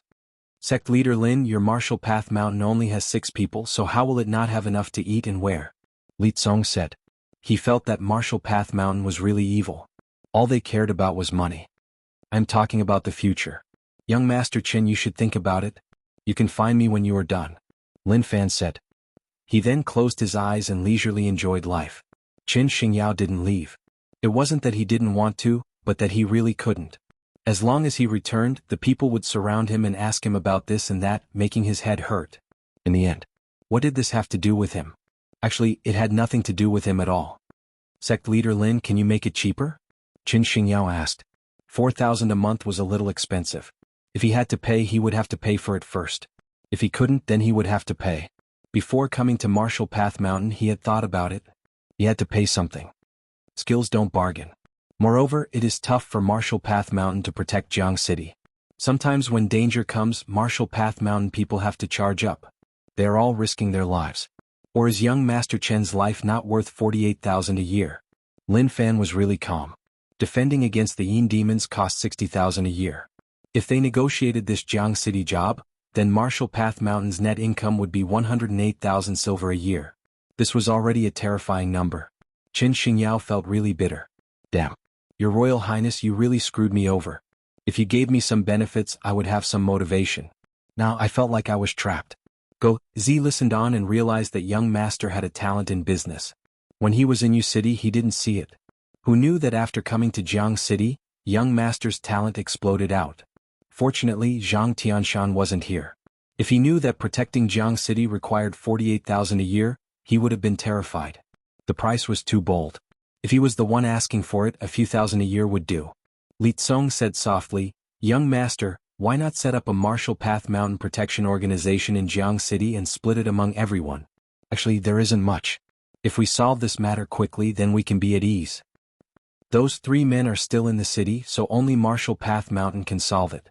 Sect leader Lin, your Martial Path Mountain only has 6 people, so how will it not have enough to eat and wear? Li Tsong said. He felt that Martial Path Mountain was really evil. All they cared about was money. I'm talking about the future. Young Master Qin, you should think about it. You can find me when you are done. Lin Fan said. He then closed his eyes and leisurely enjoyed life. Qin Xingyao didn't leave. It wasn't that he didn't want to, but that he really couldn't. As long as he returned, the people would surround him and ask him about this and that, making his head hurt. In the end, what did this have to do with him? Actually, it had nothing to do with him at all. Sect leader Lin, can you make it cheaper? Qin Xingyao asked. 4,000 a month was a little expensive. If he had to pay, he would have to pay for it first. If he couldn't, then he would have to pay. Before coming to Martial Path Mountain, he had thought about it. He had to pay something. Skills don't bargain. Moreover, it is tough for Martial Path Mountain to protect Jianghu city. Sometimes when danger comes, Martial Path Mountain people have to charge up. They are all risking their lives. Or is young Master Chen's life not worth 48,000 a year? Lin Fan was really calm. Defending against the Yin demons cost 60,000 a year. If they negotiated this Jianghu city job, then Martial Path Mountain's net income would be 108,000 silver a year. This was already a terrifying number. Qin Xingyao felt really bitter. Damn. Your Royal Highness, you really screwed me over. If you gave me some benefits, I would have some motivation. Now I felt like I was trapped. Gozi listened on and realized that young master had a talent in business. When he was in Yu City, he didn't see it. Who knew that after coming to Jianghu City, young master's talent exploded out? Fortunately, Zhang Tianshan wasn't here. If he knew that protecting Jianghu City required 48,000 a year, he would have been terrified. The price was too bold. If he was the one asking for it, a few thousand a year would do. Li Tsong said softly, young master, why not set up a Martial Path Mountain Protection Organization in Jianghu City and split it among everyone? Actually, there isn't much. If we solve this matter quickly, then we can be at ease. Those 3 men are still in the city, so only Martial Path Mountain can solve it.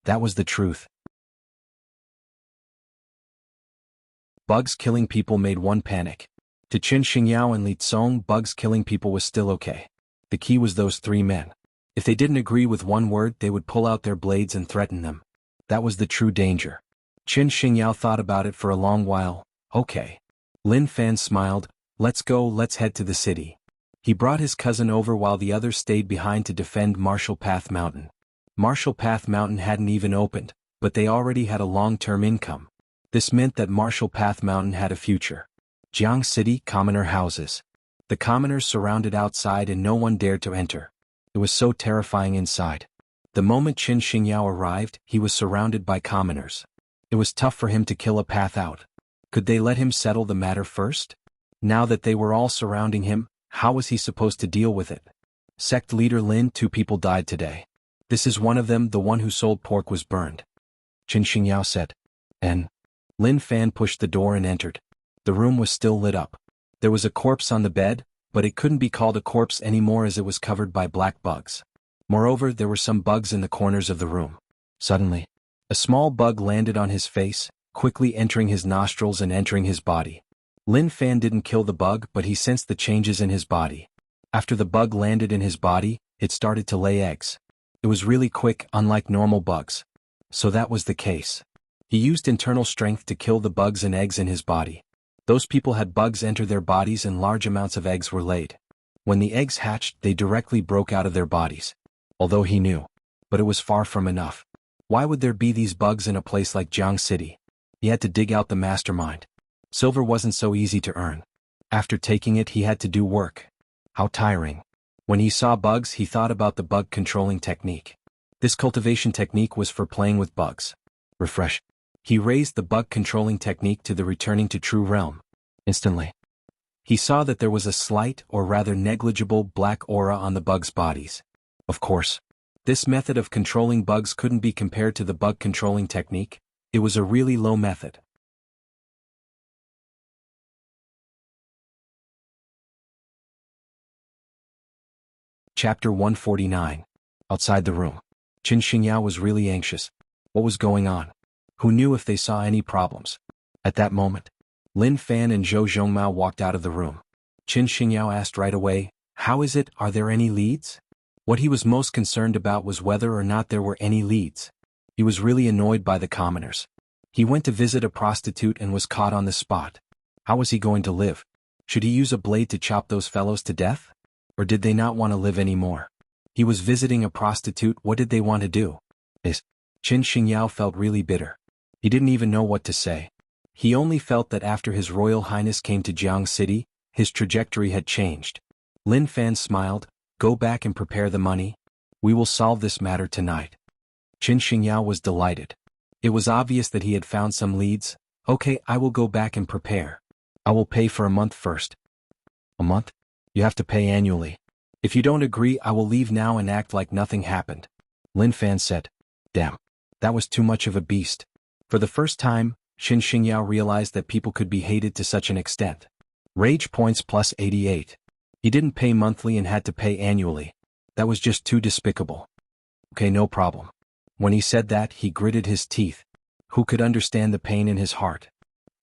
That was the truth. Bugs killing people made one panic. To Qin Xingyao and Li Tsong, bugs killing people was still okay. The key was those 3 men. If they didn't agree with one word, they would pull out their blades and threaten them. That was the true danger. Qin Xingyao thought about it for a long while. Okay. Lin Fan smiled. Let's go, let's head to the city. He brought his cousin over while the others stayed behind to defend Martial Path Mountain. Martial Path Mountain hadn't even opened, but they already had a long-term income. This meant that Martial Path Mountain had a future. Jianghu City, commoner houses. The commoners surrounded outside and no one dared to enter. It was so terrifying inside. The moment Qin Xingyao arrived, he was surrounded by commoners. It was tough for him to kill a path out. Could they let him settle the matter first? Now that they were all surrounding him, how was he supposed to deal with it? Sect leader Lin, 2 people died today. This is one of them, the one who sold pork was burned. Qin Xingyao said. And Lin Fan pushed the door and entered. The room was still lit up. There was a corpse on the bed, but it couldn't be called a corpse anymore as it was covered by black bugs. Moreover, there were some bugs in the corners of the room. Suddenly, a small bug landed on his face, quickly entering his nostrils and entering his body. Lin Fan didn't kill the bug, but he sensed the changes in his body. After the bug landed in his body, it started to lay eggs. It was really quick, unlike normal bugs. So that was the case. He used internal strength to kill the bugs and eggs in his body. Those people had bugs enter their bodies and large amounts of eggs were laid. When the eggs hatched, they directly broke out of their bodies. Although he knew. But it was far from enough. Why would there be these bugs in a place like Jianghu City? He had to dig out the mastermind. Silver wasn't so easy to earn. After taking it, he had to do work. How tiring. When he saw bugs, he thought about the bug controlling technique. This cultivation technique was for playing with bugs. Refresh. He raised the bug controlling technique to the returning to true realm. Instantly, he saw that there was a slight, or rather negligible, black aura on the bugs' bodies. Of course, this method of controlling bugs couldn't be compared to the bug controlling technique. It was a really low method. Chapter 149. Outside the room. Qin Xingyao was really anxious. What was going on? Who knew if they saw any problems? At that moment, Lin Fan and Zhou Zhongmao walked out of the room. Qin Xingyao asked right away, "How is it? Are there any leads?" What he was most concerned about was whether or not there were any leads. He was really annoyed by the commoners. He went to visit a prostitute and was caught on the spot. How was he going to live? Should he use a blade to chop those fellows to death? Or did they not want to live anymore? He was visiting a prostitute, what did they want to do? Qin Xingyao felt really bitter. He didn't even know what to say. He only felt that after His Royal Highness came to Jianghu City, his trajectory had changed. Lin Fan smiled. Go back and prepare the money. We will solve this matter tonight. Qin Xingyao was delighted. It was obvious that he had found some leads. Okay, I will go back and prepare. I will pay for a month first. A month? You have to pay annually. If you don't agree, I will leave now and act like nothing happened. Lin Fan said. Damn. That was too much of a beast. For the first time, Qin Xingyao realized that people could be hated to such an extent. Rage points plus 88. He didn't pay monthly and had to pay annually. That was just too despicable. Okay, no problem. When he said that, he gritted his teeth. Who could understand the pain in his heart?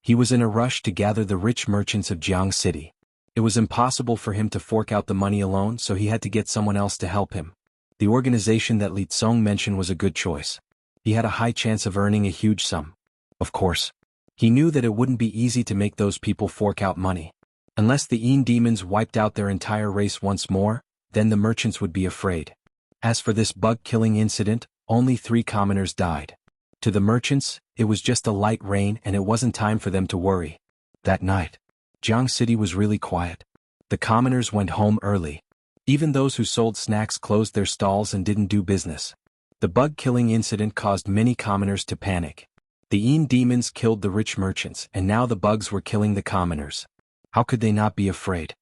He was in a rush to gather the rich merchants of Jianghu City. It was impossible for him to fork out the money alone, so he had to get someone else to help him. The organization that Li Tsong mentioned was a good choice. He had a high chance of earning a huge sum. Of course, he knew that it wouldn't be easy to make those people fork out money. Unless the Yin demons wiped out their entire race once more, then the merchants would be afraid. As for this bug-killing incident, only 3 commoners died. To the merchants, it was just a light rain and it wasn't time for them to worry. That night, Jianghu City was really quiet. The commoners went home early. Even those who sold snacks closed their stalls and didn't do business. The bug-killing incident caused many commoners to panic. The Yin demons killed the rich merchants and now the bugs were killing the commoners. How could they not be afraid?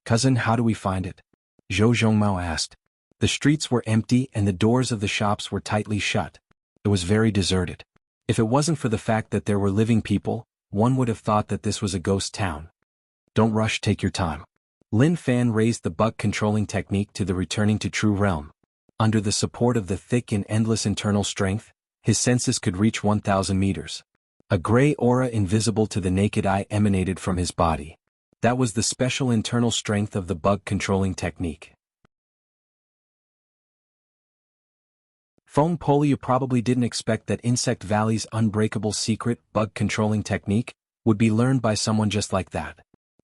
Cousin, how do we find it? Zhou Zhongmao asked. The streets were empty and the doors of the shops were tightly shut. It was very deserted. If it wasn't for the fact that there were living people, one would have thought that this was a ghost town. Don't rush, take your time. Lin Fan raised the bug-controlling technique to the returning to true realm. Under the support of the thick and endless internal strength, his senses could reach 1,000 meters. A gray aura invisible to the naked eye emanated from his body. That was the special internal strength of the bug-controlling technique. Feng Poli, you probably didn't expect that Insect Valley's unbreakable secret bug-controlling technique would be learned by someone just like that.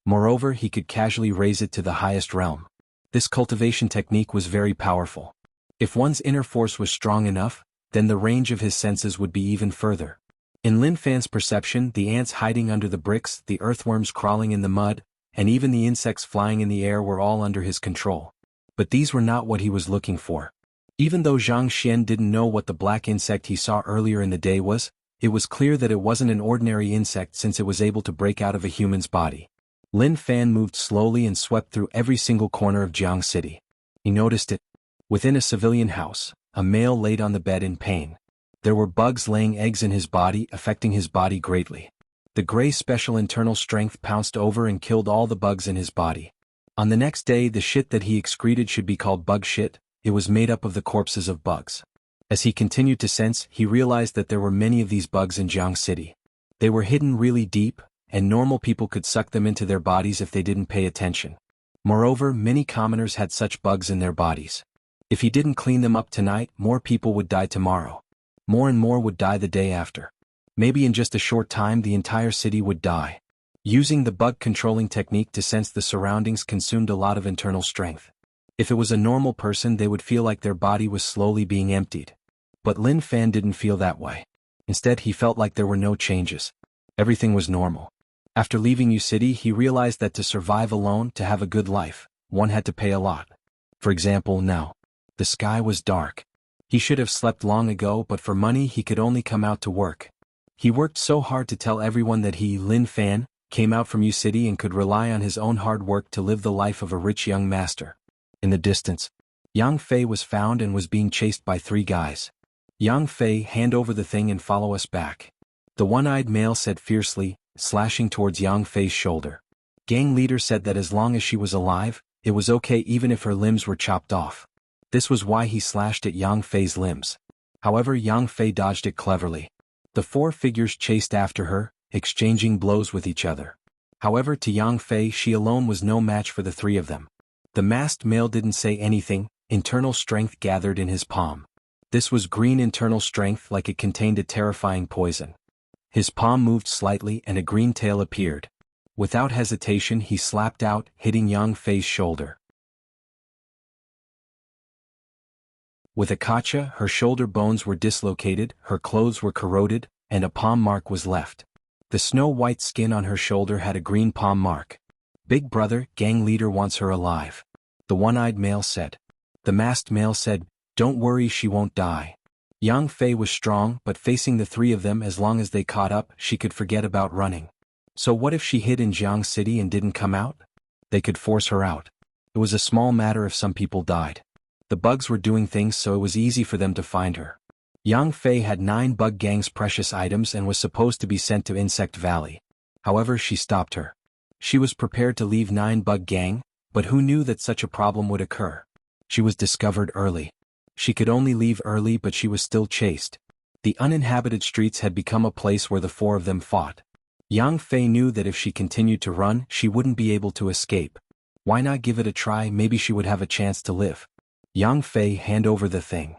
Moreover, he could casually raise it to the highest realm. This cultivation technique was very powerful. If one's inner force was strong enough, then the range of his senses would be even further. In Lin Fan's perception, the ants hiding under the bricks, the earthworms crawling in the mud, and even the insects flying in the air were all under his control. But these were not what he was looking for. Even though Zhang Xian didn't know what the black insect he saw earlier in the day was, it was clear that it wasn't an ordinary insect since it was able to break out of a human's body. Lin Fan moved slowly and swept through every single corner of Jianghu City. He noticed it. Within a civilian house, a male laid on the bed in pain. There were bugs laying eggs in his body, affecting his body greatly. The gray special internal strength pounced over and killed all the bugs in his body. On the next day, the shit that he excreted should be called bug shit. It was made up of the corpses of bugs. As he continued to sense, he realized that there were many of these bugs in Jianghu City. They were hidden really deep, and normal people could suck them into their bodies if they didn't pay attention. Moreover, many commoners had such bugs in their bodies. If he didn't clean them up tonight, more people would die tomorrow. More and more would die the day after. Maybe in just a short time the entire city would die. Using the bug-controlling technique to sense the surroundings consumed a lot of internal strength. If it was a normal person, they would feel like their body was slowly being emptied. But Lin Fan didn't feel that way. Instead, he felt like there were no changes. Everything was normal. After leaving U City, he realized that to survive alone, to have a good life, one had to pay a lot. For example, now. The sky was dark. He should have slept long ago, but for money he could only come out to work. He worked so hard to tell everyone that he, Lin Fan, came out from U City and could rely on his own hard work to live the life of a rich young master. In the distance, Yang Fei was found and was being chased by 3 guys. Yang Fei, hand over the thing and follow us back. The one-eyed male said fiercely, slashing towards Yang Fei's shoulder. Gang leader said that as long as she was alive, it was okay even if her limbs were chopped off. This was why he slashed at Yang Fei's limbs. However, Yang Fei dodged it cleverly. The 4 figures chased after her, exchanging blows with each other. However, to Yang Fei, she alone was no match for the 3 of them. The masked male didn't say anything. Internal strength gathered in his palm. This was green internal strength, like it contained a terrifying poison. His palm moved slightly and a green tail appeared. Without hesitation he slapped out, hitting Yang Fei's shoulder. With a kacha, her shoulder bones were dislocated, her clothes were corroded, and a palm mark was left. The snow-white skin on her shoulder had a green palm mark. Big brother, gang leader wants her alive. The one-eyed male said. The masked male said, don't worry, she won't die. Yang Fei was strong, but facing the 3 of them, as long as they caught up, she could forget about running. So what if she hid in Jianghu City and didn't come out? They could force her out. It was a small matter if some people died. The bugs were doing things, so it was easy for them to find her. Yang Fei had 9 bug gang's precious items and was supposed to be sent to Insect Valley. However, she stopped her. She was prepared to leave 9 bug gang, but who knew that such a problem would occur? She was discovered early. She could only leave early, but she was still chased. The uninhabited streets had become a place where the 4 of them fought. Yang Fei knew that if she continued to run, she wouldn't be able to escape. Why not give it a try? Maybe she would have a chance to live. Yang Fei, hand over the thing.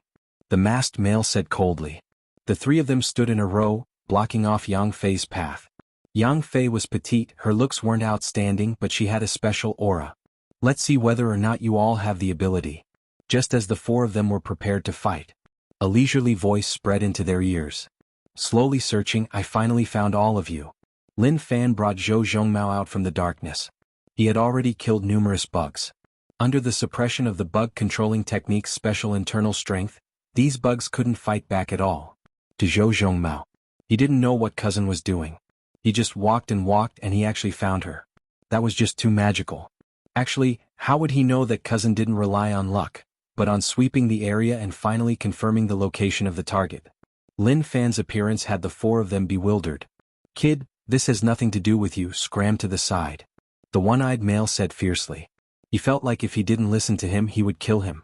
The masked male said coldly. The 3 of them stood in a row, blocking off Yang Fei's path. Yang Fei was petite, her looks weren't outstanding, but she had a special aura. Let's see whether or not you all have the ability. Just as the 4 of them were prepared to fight, a leisurely voice spread into their ears. Slowly searching, I finally found all of you. Lin Fan brought Zhou Zhongmao out from the darkness. He had already killed numerous bugs. Under the suppression of the bug-controlling technique's special internal strength, these bugs couldn't fight back at all. To Zhou Zhongmao, he didn't know what cousin was doing. He just walked and he actually found her. That was just too magical. Actually, how would he know that cousin didn't rely on luck, but on sweeping the area and finally confirming the location of the target? Lin Fan's appearance had the 4 of them bewildered. Kid, this has nothing to do with you, scram to the side. The one-eyed male said fiercely. He felt like if he didn't listen to him, he would kill him.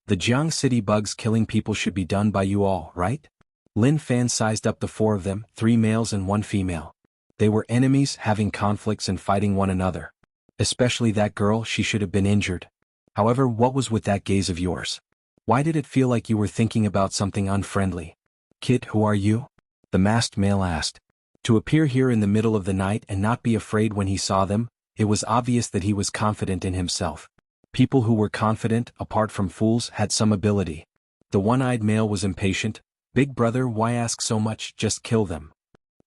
The Jianghu City bugs killing people should be done by you all, right? Lin Fan sized up the 4 of them, 3 males and 1 female. They were enemies, having conflicts and fighting one another. Especially that girl, she should have been injured. However, what was with that gaze of yours? Why did it feel like you were thinking about something unfriendly? Kid, who are you? The masked male asked. To appear here in the middle of the night and not be afraid when he saw them, it was obvious that he was confident in himself. People who were confident, apart from fools, had some ability. The one-eyed male was impatient. Big brother, why ask so much? Just kill them.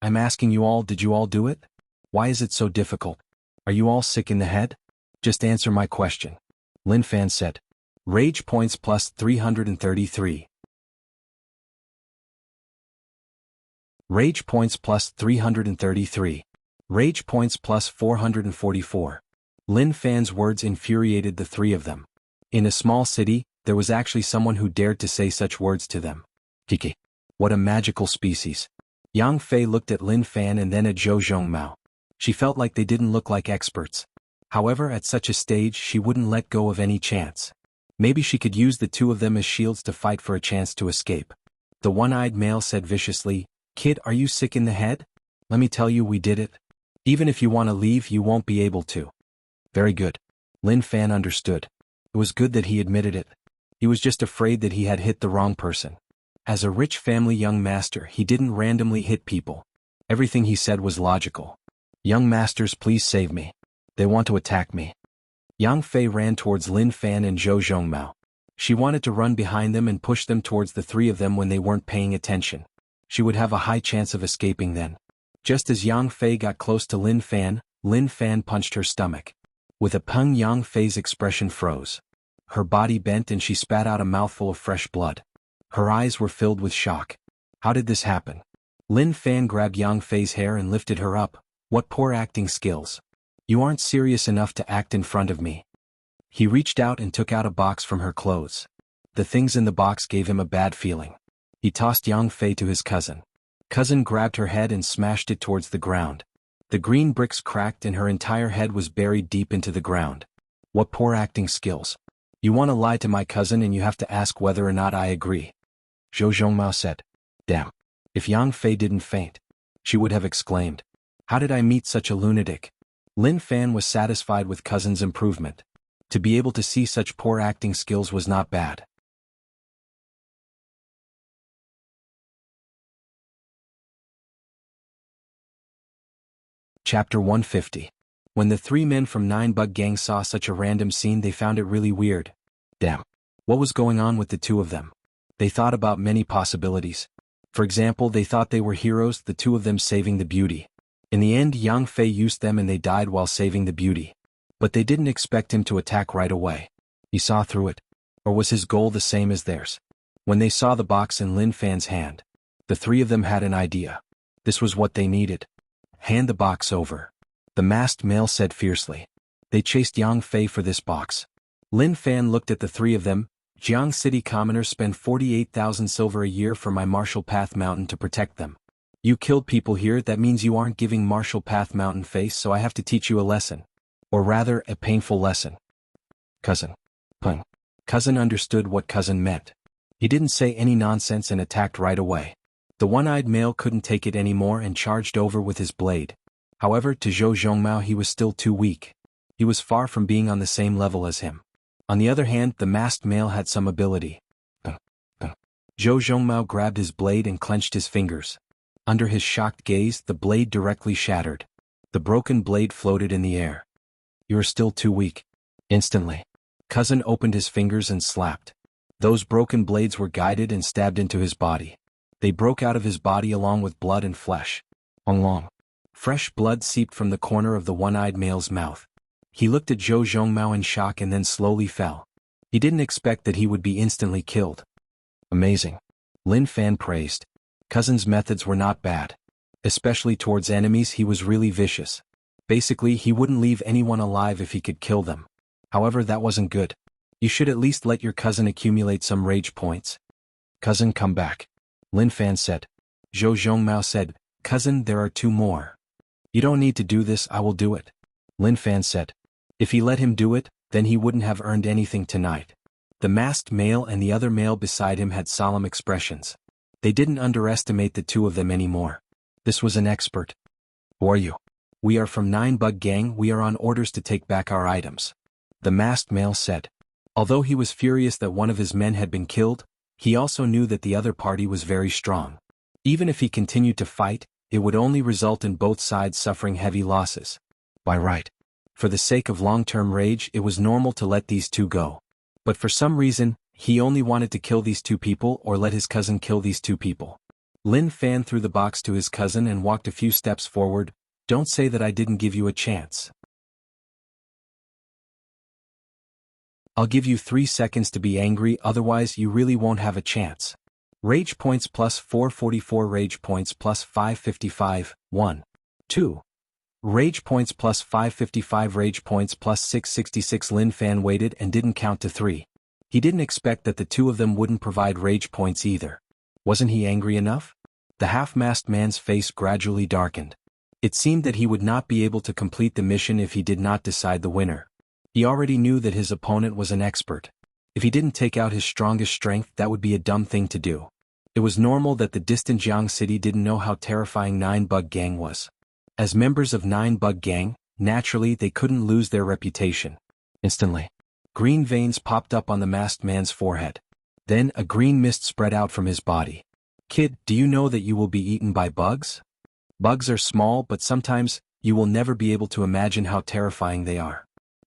I'm asking you all, did you all do it? Why is it so difficult? Are you all sick in the head? Just answer my question. Lin Fan said. Rage points plus 333. Rage points plus 333. Rage points plus 444. Lin Fan's words infuriated the three of them. In a small city, there was actually someone who dared to say such words to them. Kiki. What a magical species. Yang Fei looked at Lin Fan and then at Zhou Zhongmao. She felt like they didn't look like experts. However, at such a stage she wouldn't let go of any chance. Maybe she could use the two of them as shields to fight for a chance to escape. The one-eyed male said viciously, Kid, are you sick in the head? Let me tell you, we did it. Even if you want to leave, you won't be able to. Very good. Lin Fan understood. It was good that he admitted it. He was just afraid that he had hit the wrong person. As a rich family young master, he didn't randomly hit people. Everything he said was logical. Young masters, please save me. They want to attack me. Yang Fei ran towards Lin Fan and Zhou Zhongmao. She wanted to run behind them and push them towards the three of them when they weren't paying attention. She would have a high chance of escaping then. Just as Yang Fei got close to Lin Fan punched her stomach. With a pung, Yang Fei's expression froze. Her body bent and she spat out a mouthful of fresh blood. Her eyes were filled with shock. How did this happen? Lin Fan grabbed Yang Fei's hair and lifted her up. What poor acting skills. You aren't serious enough to act in front of me. He reached out and took out a box from her clothes. The things in the box gave him a bad feeling. He tossed Yang Fei to his cousin. Cousin grabbed her head and smashed it towards the ground. The green bricks cracked and her entire head was buried deep into the ground. What poor acting skills. You want to lie to my cousin and you have to ask whether or not I agree. Zhou Zhongmao said. Damn. If Yang Fei didn't faint, she would have exclaimed. How did I meet such a lunatic? Lin Fan was satisfied with cousin's improvement. To be able to see such poor acting skills was not bad. Chapter 150. When the three men from Nine Bug Gang saw such a random scene, they found it really weird. Damn. What was going on with the two of them? They thought about many possibilities. For example, they thought they were heroes, the two of them saving the beauty. In the end, Yang Fei used them and they died while saving the beauty. But they didn't expect him to attack right away. He saw through it. Or was his goal the same as theirs? When they saw the box in Lin Fan's hand, the three of them had an idea. This was what they needed. Hand the box over. The masked male said fiercely. They chased Yang Fei for this box. Lin Fan looked at the three of them. Jianghu City commoners spend 48,000 silver a year for my Martial Path Mountain to protect them. You killed people here, that means you aren't giving Martial Path Mountain face, so I have to teach you a lesson. Or rather, a painful lesson. Cousin. Pung. Cousin understood what cousin meant. He didn't say any nonsense and attacked right away. The one-eyed male couldn't take it anymore and charged over with his blade. However, to Zhou Zhongmao he was still too weak. He was far from being on the same level as him. On the other hand, the masked male had some ability. Zhou Zhongmao grabbed his blade and clenched his fingers. Under his shocked gaze, the blade directly shattered. The broken blade floated in the air. You are still too weak. Instantly. Cousin opened his fingers and slapped. Those broken blades were guided and stabbed into his body. They broke out of his body along with blood and flesh. Long. Fresh blood seeped from the corner of the one-eyed male's mouth. He looked at Zhou Zhongmao in shock and then slowly fell. He didn't expect that he would be instantly killed. Amazing. Lin Fan praised. Cousin's methods were not bad. Especially towards enemies, he was really vicious. Basically, he wouldn't leave anyone alive if he could kill them. However, that wasn't good. You should at least let your cousin accumulate some rage points. Cousin, come back. Lin Fan said. Zhou Zhongmao said, Cousin, there are two more. You don't need to do this, I will do it. Lin Fan said. If he let him do it, then he wouldn't have earned anything tonight. The masked male and the other male beside him had solemn expressions. They didn't underestimate the two of them anymore. This was an expert. Who are you? We are from Nine Bug Gang, we are on orders to take back our items. The masked male said. Although he was furious that one of his men had been killed, he also knew that the other party was very strong. Even if he continued to fight, it would only result in both sides suffering heavy losses. By right, for the sake of long-term rage, it was normal to let these two go. But for some reason, he only wanted to kill these two people or let his cousin kill these two people. Lin Fan threw the box to his cousin and walked a few steps forward. Don't say that I didn't give you a chance. I'll give you 3 seconds to be angry, otherwise you really won't have a chance. Rage points plus 444, rage points plus 555, 1. 2. Rage points plus 555, rage points plus 666. Lin Fan waited and didn't count to 3. He didn't expect that the two of them wouldn't provide rage points either. Wasn't he angry enough? The half-masked man's face gradually darkened. It seemed that he would not be able to complete the mission if he did not decide the winner. He already knew that his opponent was an expert. If he didn't take out his strongest strength, that would be a dumb thing to do. It was normal that the distant Jianghu city didn't know how terrifying Nine Bug Gang was. As members of Nine Bug Gang, naturally they couldn't lose their reputation. Instantly, green veins popped up on the masked man's forehead. Then a green mist spread out from his body. Kid, do you know that you will be eaten by bugs? Bugs are small, but sometimes, you will never be able to imagine how terrifying they are.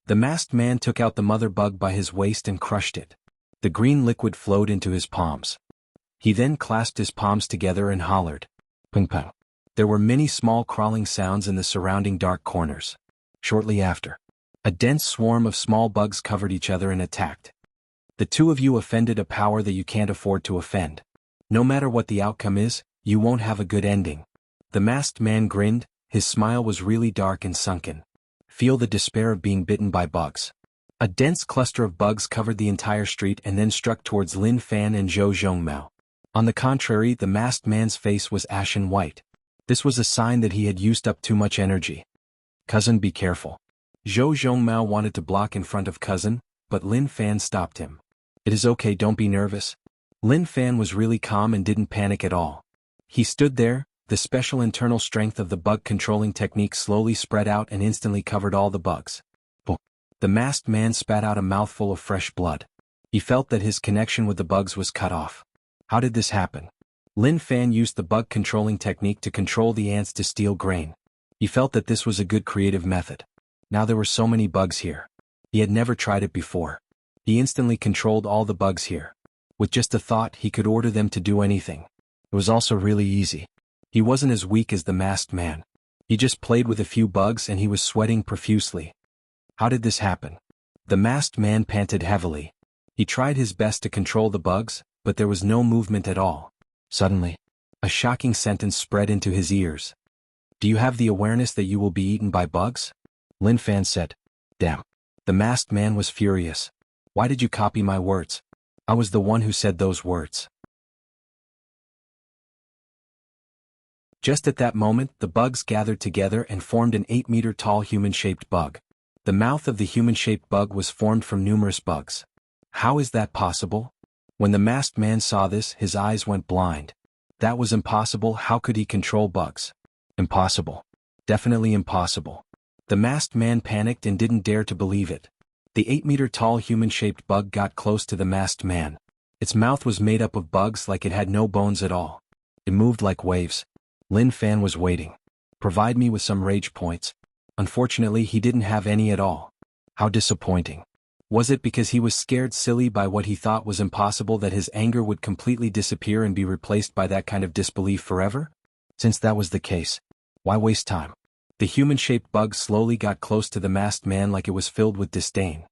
The masked man took out the mother bug by his waist and crushed it. The green liquid flowed into his palms. He then clasped his palms together and hollered. Ping pong. There were many small crawling sounds in the surrounding dark corners. Shortly after, a dense swarm of small bugs covered each other and attacked. The two of you offended a power that you can't afford to offend. No matter what the outcome is, you won't have a good ending. The masked man grinned, his smile was really dark and sunken. Feel the despair of being bitten by bugs. A dense cluster of bugs covered the entire street and then struck towards Lin Fan and Zhou Zhongmao. On the contrary, the masked man's face was ashen white. This was a sign that he had used up too much energy. Cousin, be careful. Zhou Zhongmao wanted to block in front of cousin, but Lin Fan stopped him. It is okay, don't be nervous. Lin Fan was really calm and didn't panic at all. He stood there, the special internal strength of the bug controlling technique slowly spread out and instantly covered all the bugs. The masked man spat out a mouthful of fresh blood. He felt that his connection with the bugs was cut off. How did this happen? Lin Fan used the bug controlling technique to control the ants to steal grain. He felt that this was a good creative method. Now there were so many bugs here. He had never tried it before. He instantly controlled all the bugs here. With just a thought, he could order them to do anything. It was also really easy. He wasn't as weak as the masked man. He just played with a few bugs and he was sweating profusely. How did this happen? The masked man panted heavily. He tried his best to control the bugs, but there was no movement at all. Suddenly, a shocking sentence spread into his ears. Do you have the awareness that you will be eaten by bugs? Lin Fan said. Damn. The masked man was furious. Why did you copy my words? I was the one who said those words. Just at that moment, the bugs gathered together and formed an 8-meter-tall human-shaped bug. The mouth of the human-shaped bug was formed from numerous bugs. How is that possible? When the masked man saw this, his eyes went blind. That was impossible. How could he control bugs? Impossible. Definitely impossible. The masked man panicked and didn't dare to believe it. The 8-meter-tall human-shaped bug got close to the masked man. Its mouth was made up of bugs like it had no bones at all. It moved like waves. Lin Fan was waiting. Provide me with some rage points. Unfortunately, he didn't have any at all. How disappointing. Was it because he was scared silly by what he thought was impossible that his anger would completely disappear and be replaced by that kind of disbelief forever? Since that was the case, why waste time? The human-shaped bug slowly got close to the masked man like it was filled with disdain.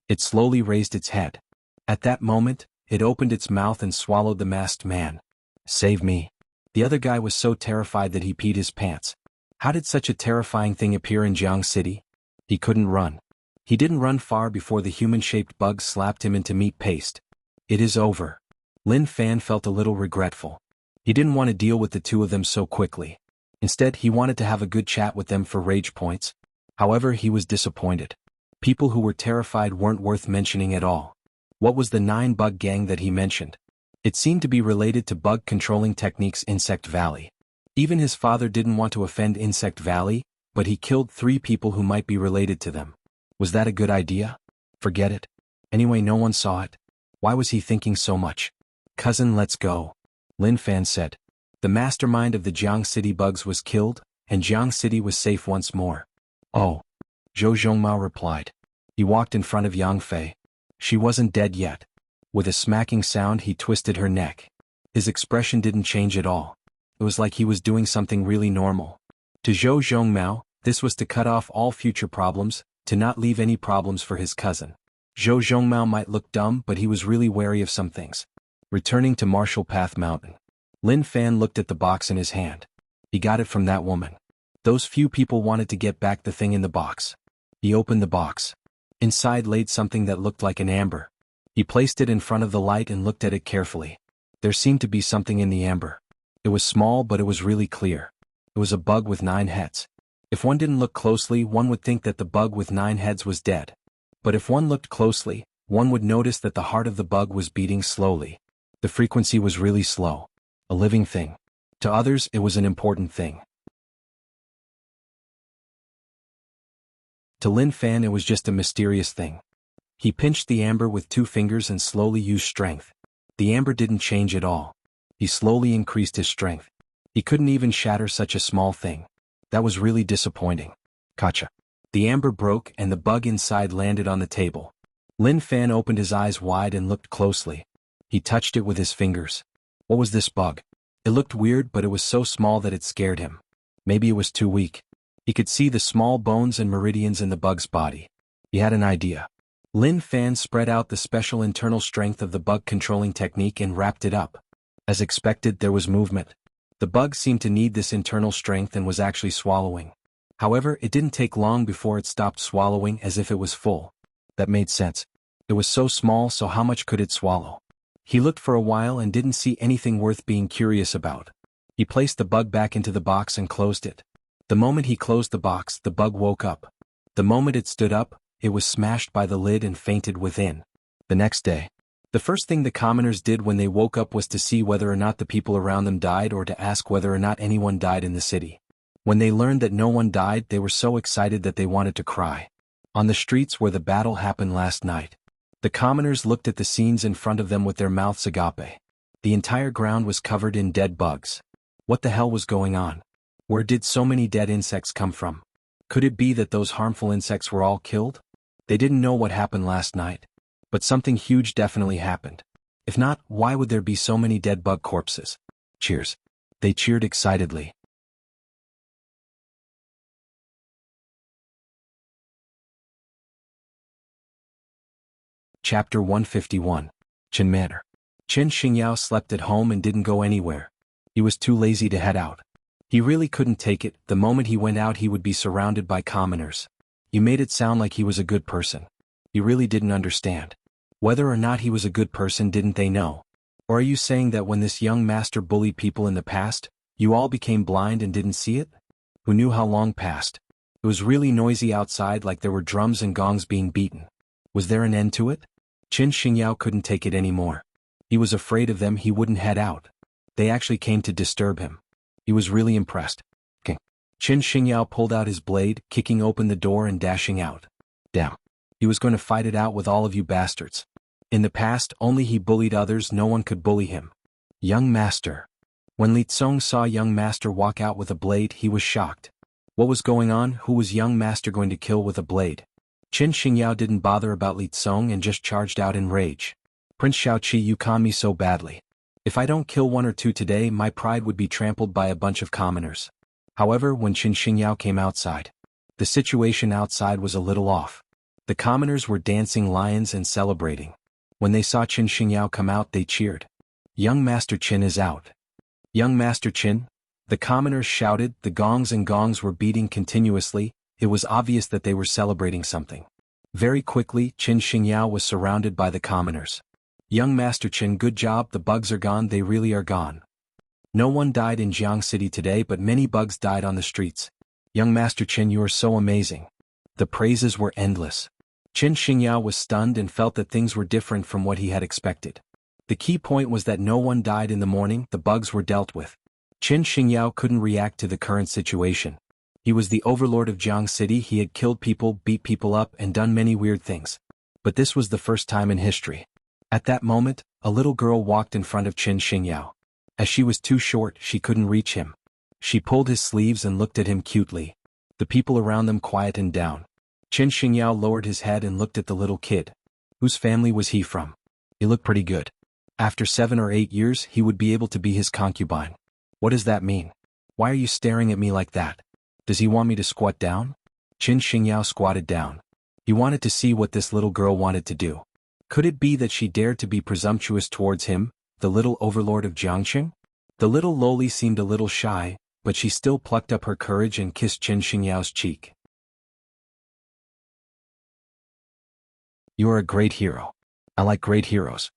It slowly raised its head. At that moment, it opened its mouth and swallowed the masked man. Save me. The other guy was so terrified that he peed his pants. How did such a terrifying thing appear in Jianghu City? He couldn't run. He didn't run far before the human-shaped bug slapped him into meat paste. It is over. Lin Fan felt a little regretful. He didn't want to deal with the two of them so quickly. Instead, he wanted to have a good chat with them for rage points. However, he was disappointed. People who were terrified weren't worth mentioning at all. What was the 9-bug gang that he mentioned? It seemed to be related to bug controlling techniques Insect Valley. Even his father didn't want to offend Insect Valley, but he killed 3 people who might be related to them. Was that a good idea? Forget it. Anyway, no one saw it. Why was he thinking so much? Cousin, let's go, Lin Fan said. The mastermind of the Jiang City bugs was killed, and Jiang City was safe once more. Oh, Zhou Zhongmao replied. He walked in front of Yang Fei. She wasn't dead yet. With a smacking sound, he twisted her neck. His expression didn't change at all. It was like he was doing something really normal. To Zhou Zhongmao, this was to cut off all future problems, to not leave any problems for his cousin. Zhou Zhongmao might look dumb, but he was really wary of some things. Returning to Martial Path Mountain, Lin Fan looked at the box in his hand. He got it from that woman. Those few people wanted to get back the thing in the box. He opened the box. Inside laid something that looked like an amber. He placed it in front of the light and looked at it carefully. There seemed to be something in the amber. It was small, but it was really clear. It was a bug with 9 heads. If one didn't look closely, one would think that the bug with 9 heads was dead. But if one looked closely, one would notice that the heart of the bug was beating slowly. The frequency was really slow. A living thing. To others, it was an important thing. To Lin Fan, it was just a mysterious thing. He pinched the amber with 2 fingers and slowly used strength. The amber didn't change at all. He slowly increased his strength. He couldn't even shatter such a small thing. That was really disappointing. Gotcha. The amber broke and the bug inside landed on the table. Lin Fan opened his eyes wide and looked closely. He touched it with his fingers. What was this bug? It looked weird, but it was so small that it scared him. Maybe it was too weak. He could see the small bones and meridians in the bug's body. He had an idea. Lin Fan spread out the special internal strength of the bug controlling technique and wrapped it up. As expected, there was movement. The bug seemed to need this internal strength and was actually swallowing. However, it didn't take long before it stopped swallowing, as if it was full. That made sense. It was so small, so how much could it swallow? He looked for a while and didn't see anything worth being curious about. He placed the bug back into the box and closed it. The moment he closed the box, the bug woke up. The moment it stood up, it was smashed by the lid and fainted within. The next day, the first thing the commoners did when they woke up was to see whether or not the people around them died or to ask whether or not anyone died in the city. When they learned that no one died, they were so excited that they wanted to cry. On the streets where the battle happened last night, the commoners looked at the scenes in front of them with their mouths agape. The entire ground was covered in dead bugs. What the hell was going on? Where did so many dead insects come from? Could it be that those harmful insects were all killed? They didn't know what happened last night. But something huge definitely happened. If not, why would there be so many dead bug corpses? Cheers. They cheered excitedly. Chapter 151. Qin Manor. Qin Xingyao slept at home and didn't go anywhere. He was too lazy to head out. He really couldn't take it. The moment he went out, he would be surrounded by commoners. He made it sound like he was a good person. He really didn't understand. Whether or not he was a good person, didn't they know? Or are you saying that when this young master bullied people in the past, you all became blind and didn't see it? Who knew how long passed? It was really noisy outside, like there were drums and gongs being beaten. Was there an end to it? Qin Xingyao couldn't take it anymore. He was afraid of them. He wouldn't head out. They actually came to disturb him. He was really impressed. Qin Xingyao pulled out his blade, kicking open the door and dashing out. Damn. He was going to fight it out with all of you bastards. In the past, only he bullied others, no one could bully him. Young master. When Li Tsong saw young master walk out with a blade, he was shocked. What was going on? Who was young master going to kill with a blade? Qin Xingyao didn't bother about Li Tsong and just charged out in rage. Prince Shaoqi, you con me so badly. If I don't kill 1 or 2 today, my pride would be trampled by a bunch of commoners. However, when Qin Xingyao came outside, the situation outside was a little off. The commoners were dancing lions and celebrating. When they saw Qin Xingyao come out, they cheered. Young Master Qin is out. Young Master Qin? The commoners shouted. The gongs and gongs were beating continuously. It was obvious that they were celebrating something. Very quickly, Qin Xingyao was surrounded by the commoners. Young Master Qin, good job, the bugs are gone, they really are gone. No one died in Jiang City today, but many bugs died on the streets. Young Master Qin, you are so amazing. The praises were endless. Qin Xingyao was stunned and felt that things were different from what he had expected. The key point was that no one died in the morning, the bugs were dealt with. Qin Xingyao couldn't react to the current situation. He was the overlord of Jiang City, he had killed people, beat people up, and done many weird things. But this was the first time in history. At that moment, a little girl walked in front of Qin Xingyao. As she was too short, she couldn't reach him. She pulled his sleeves and looked at him cutely. The people around them quietened down. Qin Xingyao lowered his head and looked at the little kid. Whose family was he from? He looked pretty good. After 7 or 8 years, he would be able to be his concubine. What does that mean? Why are you staring at me like that? Does he want me to squat down? Qin Xingyao squatted down. He wanted to see what this little girl wanted to do. Could it be that she dared to be presumptuous towards him, the little overlord of Jianghu? The little loli seemed a little shy, but she still plucked up her courage and kissed Qin Xingyao's cheek. You are a great hero. I like great heroes.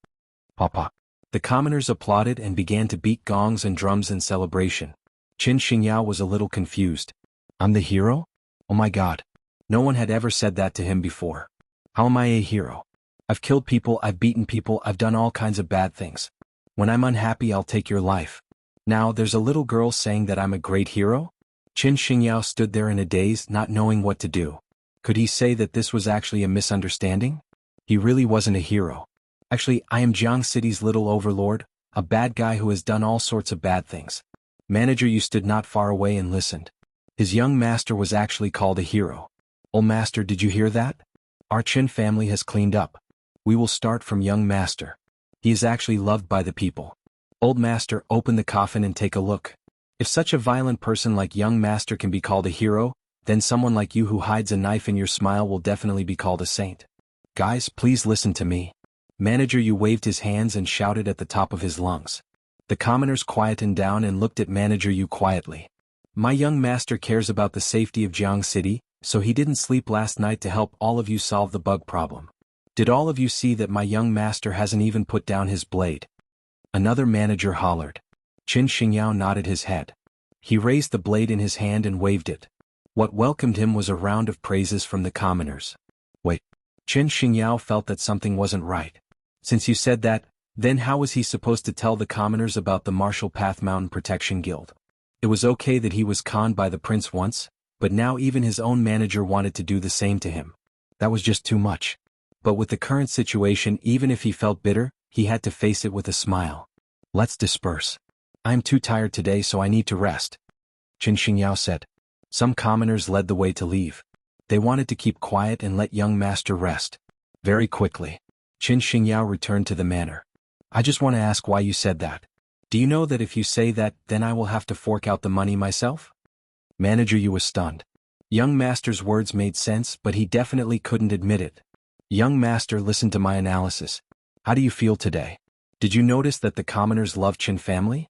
Papa. The commoners applauded and began to beat gongs and drums in celebration. Qin Xingyao was a little confused. I'm the hero? Oh my god. No one had ever said that to him before. How am I a hero? I've killed people, I've beaten people, I've done all kinds of bad things. When I'm unhappy, I'll take your life. Now there's a little girl saying that I'm a great hero? Qin Xingyao stood there in a daze, not knowing what to do. Could he say that this was actually a misunderstanding? He really wasn't a hero. Actually, I am Jianghu City's little overlord, a bad guy who has done all sorts of bad things. Manager Yu stood not far away and listened. His young master was actually called a hero. Old master, did you hear that? Our Qin family has cleaned up. We will start from young master. He is actually loved by the people. Old master, open the coffin and take a look. If such a violent person like young master can be called a hero, then someone like you who hides a knife in your smile will definitely be called a saint. Guys, please listen to me. Manager Yu waved his hands and shouted at the top of his lungs. The commoners quietened down and looked at Manager Yu quietly. My young master cares about the safety of Jianghu City, so he didn't sleep last night to help all of you solve the bug problem. Did all of you see that my young master hasn't even put down his blade? Another manager hollered. Qin Xingyao nodded his head. He raised the blade in his hand and waved it. What welcomed him was a round of praises from the commoners. Wait. Qin Xingyao felt that something wasn't right. Since you said that, then how was he supposed to tell the commoners about the Martial Path Mountain Protection Guild? It was okay that he was conned by the prince once, but now even his own manager wanted to do the same to him. That was just too much. But with the current situation, even if he felt bitter, he had to face it with a smile. Let's disperse. I'm too tired today, so I need to rest. Qin Xingyao said. Some commoners led the way to leave. They wanted to keep quiet and let young master rest. Very quickly, Qin Xingyao returned to the manor. I just want to ask why you said that. Do you know that if you say that, then I will have to fork out the money myself? Manager Yu was stunned. Young master's words made sense, but he definitely couldn't admit it. Young master, listen to my analysis. How do you feel today? Did you notice that the commoners love Qin family?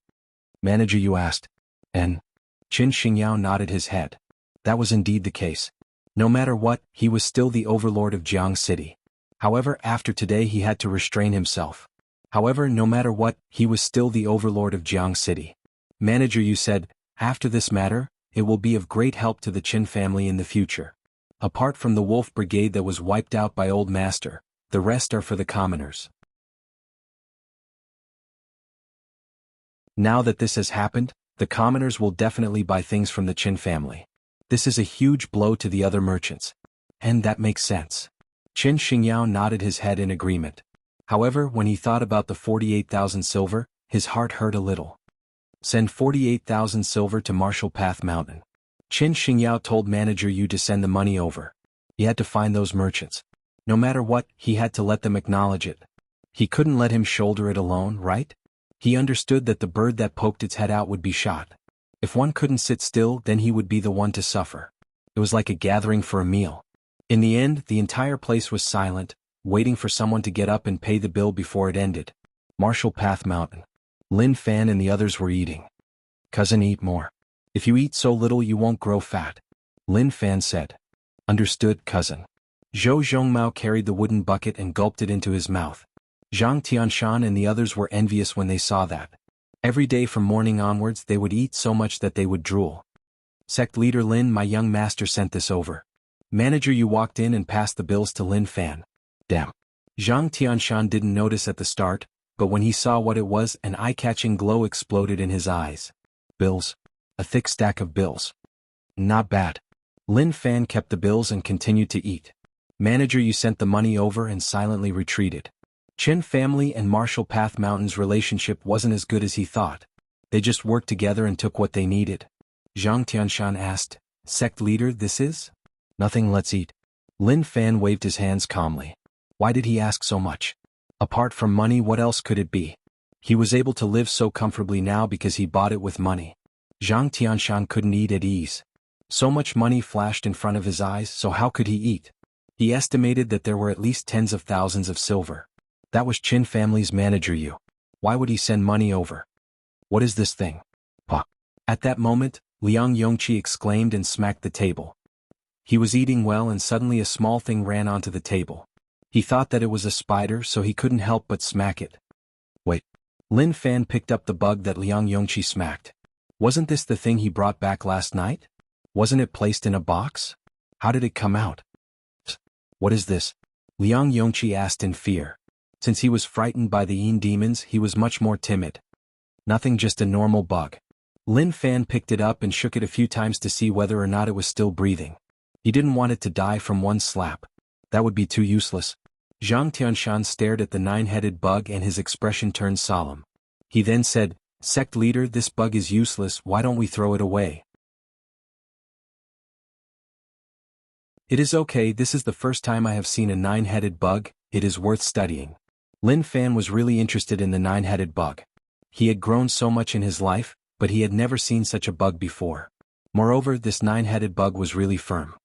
Manager Yu asked. And Qin Xingyao nodded his head. That was indeed the case. No matter what, he was still the overlord of Jianghu City. However, after today he had to restrain himself. However, no matter what, he was still the overlord of Jianghu City. Manager Yu said, after this matter, it will be of great help to the Qin family in the future. Apart from the wolf brigade that was wiped out by old master, the rest are for the commoners. Now that this has happened, the commoners will definitely buy things from the Qin family. This is a huge blow to the other merchants. And that makes sense. Qin Xingyao nodded his head in agreement. However, when he thought about the 48,000 silver, his heart hurt a little. Send 48,000 silver to Martial Path Mountain. Qin Xingyao told Manager Yu to send the money over. He had to find those merchants. No matter what, he had to let them acknowledge it. He couldn't let him shoulder it alone, right? He understood that the bird that poked its head out would be shot. If one couldn't sit still, then he would be the one to suffer. It was like a gathering for a meal. In the end, the entire place was silent, waiting for someone to get up and pay the bill before it ended. Martial Path Mountain. Lin Fan and the others were eating. Cousin, eat more. If you eat so little, you won't grow fat. Lin Fan said. Understood, cousin. Zhou Zhongmao carried the wooden bucket and gulped it into his mouth. Zhang Tianshan and the others were envious when they saw that. Every day from morning onwards they would eat so much that they would drool. Sect leader Lin, my young master sent this over. Manager Yu walked in and passed the bills to Lin Fan. Damn. Zhang Tianshan didn't notice at the start, but when he saw what it was, an eye-catching glow exploded in his eyes. Bills. A thick stack of bills. Not bad. Lin Fan kept the bills and continued to eat. Manager, you sent the money over and silently retreated. Chen family and Marshall Path Mountain's relationship wasn't as good as he thought. They just worked together and took what they needed. Zhang Tianshan asked, Sect leader, this is? Nothing, let's eat. Lin Fan waved his hands calmly. Why did he ask so much? Apart from money, what else could it be? He was able to live so comfortably now because he bought it with money. Zhang Tianshan couldn't eat at ease. So much money flashed in front of his eyes, so how could he eat? He estimated that there were at least tens of thousands of silver. That was Qin family's manager Yu. Why would he send money over? What is this thing? Pa. At that moment, Liang Yongqi exclaimed and smacked the table. He was eating well and suddenly a small thing ran onto the table. He thought that it was a spider, so he couldn't help but smack it. Wait. Lin Fan picked up the bug that Liang Yongqi smacked. Wasn't this the thing he brought back last night? Wasn't it placed in a box? How did it come out? What is this? Liang Yongqi asked in fear. Since he was frightened by the Yin demons, he was much more timid. Nothing, just a normal bug. Lin Fan picked it up and shook it a few times to see whether or not it was still breathing. He didn't want it to die from one slap. That would be too useless. Zhang Tianshan stared at the nine-headed bug and his expression turned solemn. He then said, Sect leader, this bug is useless, why don't we throw it away? It is okay, this is the first time I have seen a nine-headed bug, it is worth studying. Lin Fan was really interested in the nine-headed bug. He had grown so much in his life, but he had never seen such a bug before. Moreover, this nine-headed bug was really firm.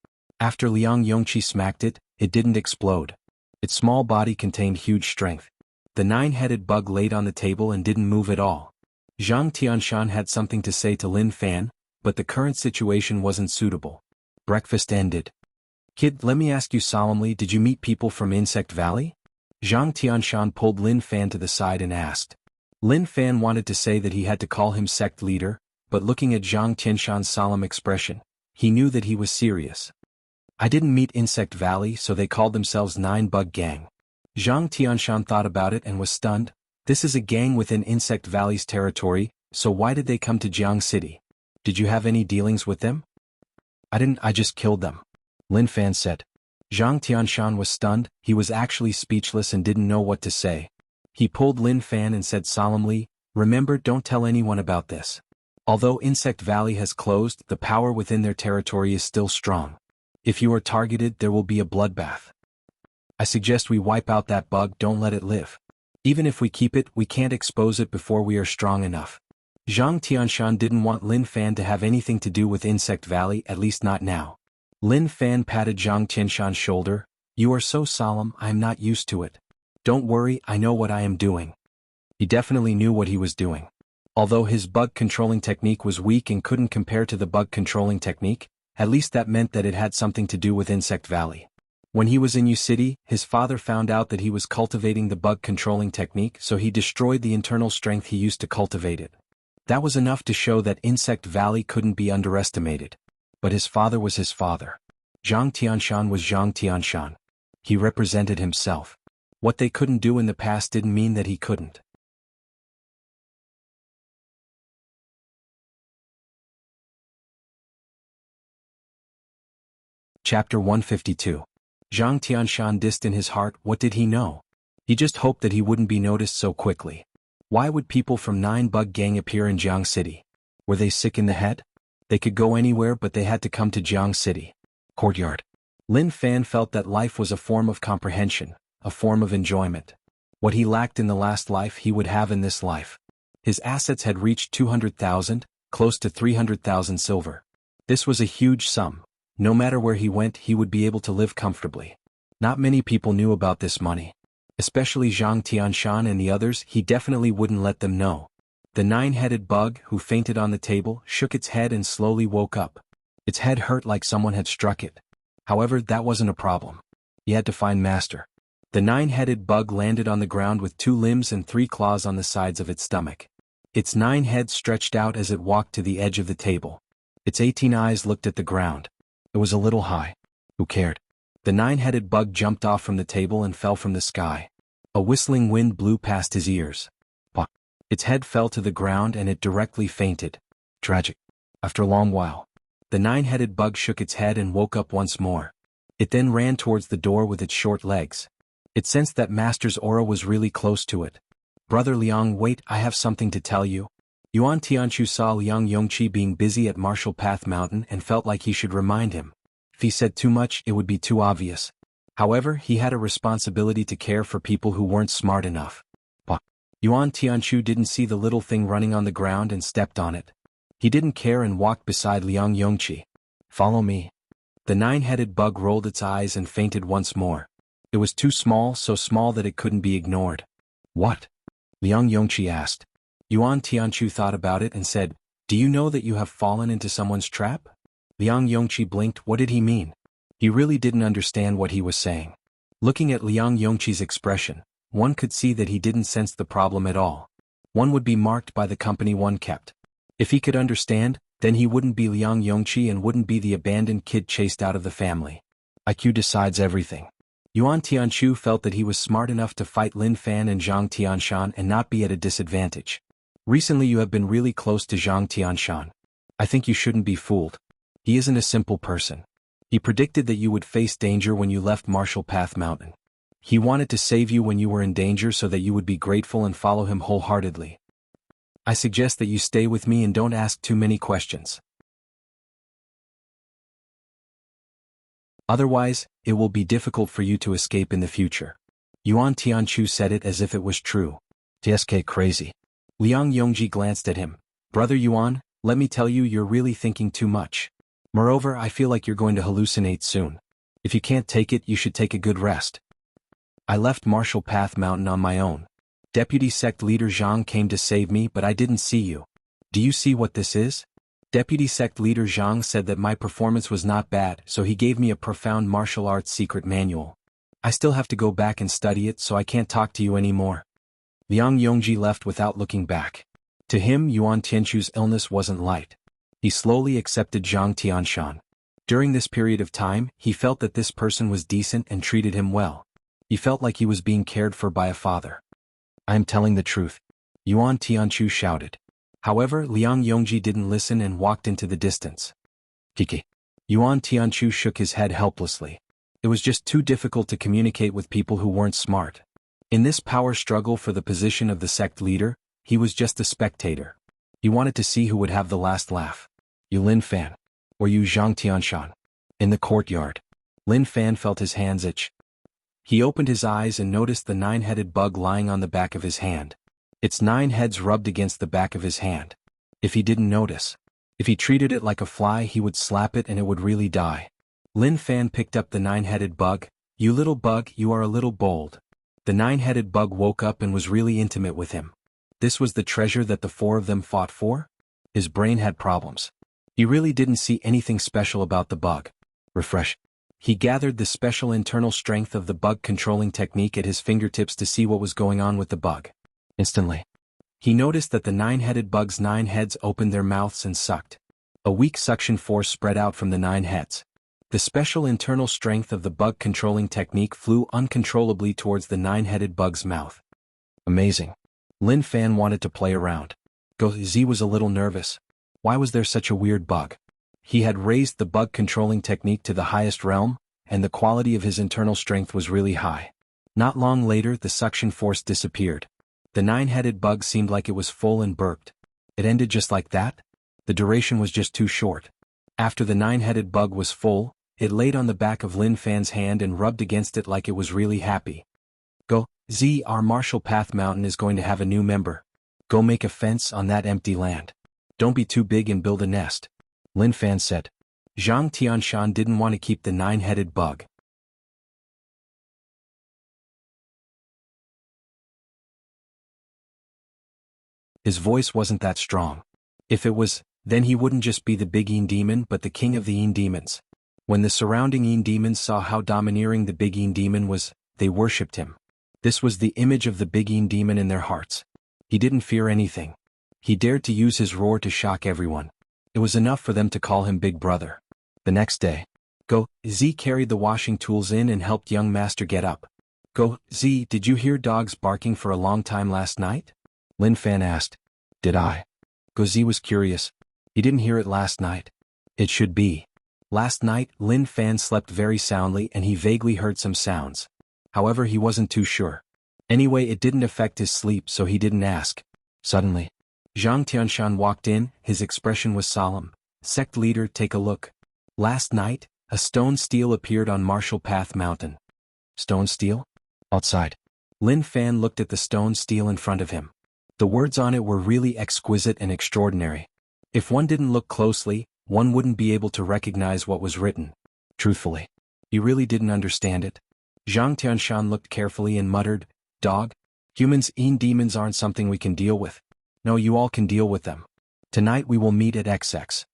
After Liang Yongqi smacked it, it didn't explode. Its small body contained huge strength. The nine-headed bug laid on the table and didn't move at all. Zhang Tianshan had something to say to Lin Fan, but the current situation wasn't suitable. Breakfast ended. Kid, let me ask you solemnly, did you meet people from Insect Valley? Zhang Tianshan pulled Lin Fan to the side and asked. Lin Fan wanted to say that he had to call him sect leader, but looking at Zhang Tianshan's solemn expression, he knew that he was serious. I didn't meet Insect Valley, so they called themselves Nine Bug Gang. Zhang Tianshan thought about it and was stunned. This is a gang within Insect Valley's territory, so why did they come to Jianghu City? Did you have any dealings with them? I didn't, I just killed them. Lin Fan said. Zhang Tianshan was stunned, he was actually speechless and didn't know what to say. He pulled Lin Fan and said solemnly, remember, don't tell anyone about this. Although Insect Valley has closed, the power within their territory is still strong. If you are targeted, there will be a bloodbath. I suggest we wipe out that bug, don't let it live. Even if we keep it, we can't expose it before we are strong enough. Zhang Tianshan didn't want Lin Fan to have anything to do with Insect Valley, at least not now. Lin Fan patted Zhang Tianshan's shoulder. You are so solemn, I am not used to it. Don't worry, I know what I am doing. He definitely knew what he was doing. Although his bug controlling technique was weak and couldn't compare to the bug controlling technique, at least that meant that it had something to do with Insect Valley. When he was in Jianghu City, his father found out that he was cultivating the bug controlling technique, so he destroyed the internal strength he used to cultivate it. That was enough to show that Insect Valley couldn't be underestimated. But his father was his father. Zhang Tianshan was Zhang Tianshan. He represented himself. What they couldn't do in the past didn't mean that he couldn't. Chapter 152. Zhang Tianshan dissed in his heart, what did he know? He just hoped that he wouldn't be noticed so quickly. Why would people from Nine Bug Gang appear in Jianghu City? Were they sick in the head? They could go anywhere, but they had to come to Jianghu City. Courtyard. Lin Fan felt that life was a form of comprehension, a form of enjoyment. What he lacked in the last life he would have in this life. His assets had reached 200,000, close to 300,000 silver. This was a huge sum. No matter where he went, he would be able to live comfortably. Not many people knew about this money. Especially Zhang Tianshan and the others, he definitely wouldn't let them know. The nine-headed bug, who fainted on the table, shook its head and slowly woke up. Its head hurt like someone had struck it. However, that wasn't a problem. He had to find Master. The nine-headed bug landed on the ground with 2 limbs and 3 claws on the sides of its stomach. Its 9 heads stretched out as it walked to the edge of the table. Its 18 eyes looked at the ground. It was a little high. Who cared? The nine-headed bug jumped off from the table and fell from the sky. A whistling wind blew past his ears. Pah! Its head fell to the ground and it directly fainted. Tragic. After a long while, the nine-headed bug shook its head and woke up once more. It then ran towards the door with its short legs. It sensed that Master's aura was really close to it. Brother Liang, wait, I have something to tell you. Yuan Tianchu saw Liang Yongqi being busy at Martial Path Mountain and felt like he should remind him. If he said too much, it would be too obvious. However, he had a responsibility to care for people who weren't smart enough. Yuan Tianchu didn't see the little thing running on the ground and stepped on it. He didn't care and walked beside Liang Yongqi. Follow me. The nine-headed bug rolled its eyes and fainted once more. It was too small, so small that it couldn't be ignored. What? Liang Yongqi asked. Yuan Tianchu thought about it and said, do you know that you have fallen into someone's trap? Liang Yongqi blinked. What did he mean? He really didn't understand what he was saying. Looking at Liang Yongqi's expression, one could see that he didn't sense the problem at all. One would be marked by the company one kept. If he could understand, then he wouldn't be Liang Yongqi and wouldn't be the abandoned kid chased out of the family. IQ decides everything. Yuan Tianchu felt that he was smart enough to fight Lin Fan and Zhang Tianshan and not be at a disadvantage. Recently you have been really close to Zhang Tianshan. I think you shouldn't be fooled. He isn't a simple person. He predicted that you would face danger when you left Martial Path Mountain. He wanted to save you when you were in danger so that you would be grateful and follow him wholeheartedly. I suggest that you stay with me and don't ask too many questions. Otherwise, it will be difficult for you to escape in the future. Yuan Tianchu said it as if it was true. TSK crazy. Liang Yongji glanced at him. Brother Yuan, let me tell you, you're really thinking too much. Moreover, I feel like you're going to hallucinate soon. If you can't take it, you should take a good rest. I left Martial Path Mountain on my own. Deputy Sect Leader Zhang came to save me, but I didn't see you. Do you see what this is? Deputy Sect Leader Zhang said that my performance was not bad, so he gave me a profound martial arts secret manual. I still have to go back and study it, so I can't talk to you anymore. Liang Yongji left without looking back. To him, Yuan Tianchu's illness wasn't light. He slowly accepted Zhang Tianshan. During this period of time, he felt that this person was decent and treated him well. He felt like he was being cared for by a father. I am telling the truth. Yuan Tianchu shouted. However, Liang Yongji didn't listen and walked into the distance. Kiki. Yuan Tianchu shook his head helplessly. It was just too difficult to communicate with people who weren't smart. In this power struggle for the position of the sect leader, he was just a spectator. He wanted to see who would have the last laugh. You Lin Fan. Or you Zhang Tianshan. In the courtyard. Lin Fan felt his hands itch. He opened his eyes and noticed the nine-headed bug lying on the back of his hand. Its 9 heads rubbed against the back of his hand. If he didn't notice. If he treated it like a fly, he would slap it and it would really die. Lin Fan picked up the 9-headed bug. You little bug, you are a little bold. The 9-headed bug woke up and was really intimate with him. This was the treasure that the 4 of them fought for? His brain had problems. He really didn't see anything special about the bug. Refresh. He gathered the special internal strength of the bug controlling technique at his fingertips to see what was going on with the bug. Instantly, he noticed that the 9-headed bug's 9 heads opened their mouths and sucked. A weak suction force spread out from the 9 heads. The special internal strength of the bug controlling technique flew uncontrollably towards the 9-headed bug's mouth. Amazing. Lin Fan wanted to play around. Go Z was a little nervous. Why was there such a weird bug? He had raised the bug controlling technique to the highest realm, and the quality of his internal strength was really high. Not long later, the suction force disappeared. The 9-headed bug seemed like it was full and burped. It ended just like that? The duration was just too short. After the 9-headed bug was full, it laid on the back of Lin Fan's hand and rubbed against it like it was really happy. Go, Z, our Martial Path Mountain is going to have a new member. Go make a fence on that empty land. Don't be too big and build a nest. Lin Fan said. Zhang Tianshan didn't want to keep the 9-headed bug. His voice wasn't that strong. If it was, then he wouldn't just be the big Een demon but the king of the Een demons. When the surrounding Een demons saw how domineering the big Een demon was, they worshipped him. This was the image of the big Een demon in their hearts. He didn't fear anything. He dared to use his roar to shock everyone. It was enough for them to call him Big Brother. The next day, Go, Z carried the washing tools in and helped young master get up. Go, Z, did you hear dogs barking for a long time last night? Lin Fan asked. Did I? Go, Z was curious. He didn't hear it last night. It should be. Last night, Lin Fan slept very soundly and he vaguely heard some sounds. However, he wasn't too sure. Anyway, it didn't affect his sleep, so he didn't ask. Suddenly, Zhang Tianshan walked in, his expression was solemn. Sect leader, take a look. Last night, a stone stele appeared on Martial Path Mountain. Stone stele? Outside. Lin Fan looked at the stone stele in front of him. The words on it were really exquisite and extraordinary. If one didn't look closely, one wouldn't be able to recognize what was written. Truthfully, he really didn't understand it. Zhang Tianshan looked carefully and muttered, "Dog, humans and demons aren't something we can deal with. No, you all can deal with them. Tonight we will meet at XX.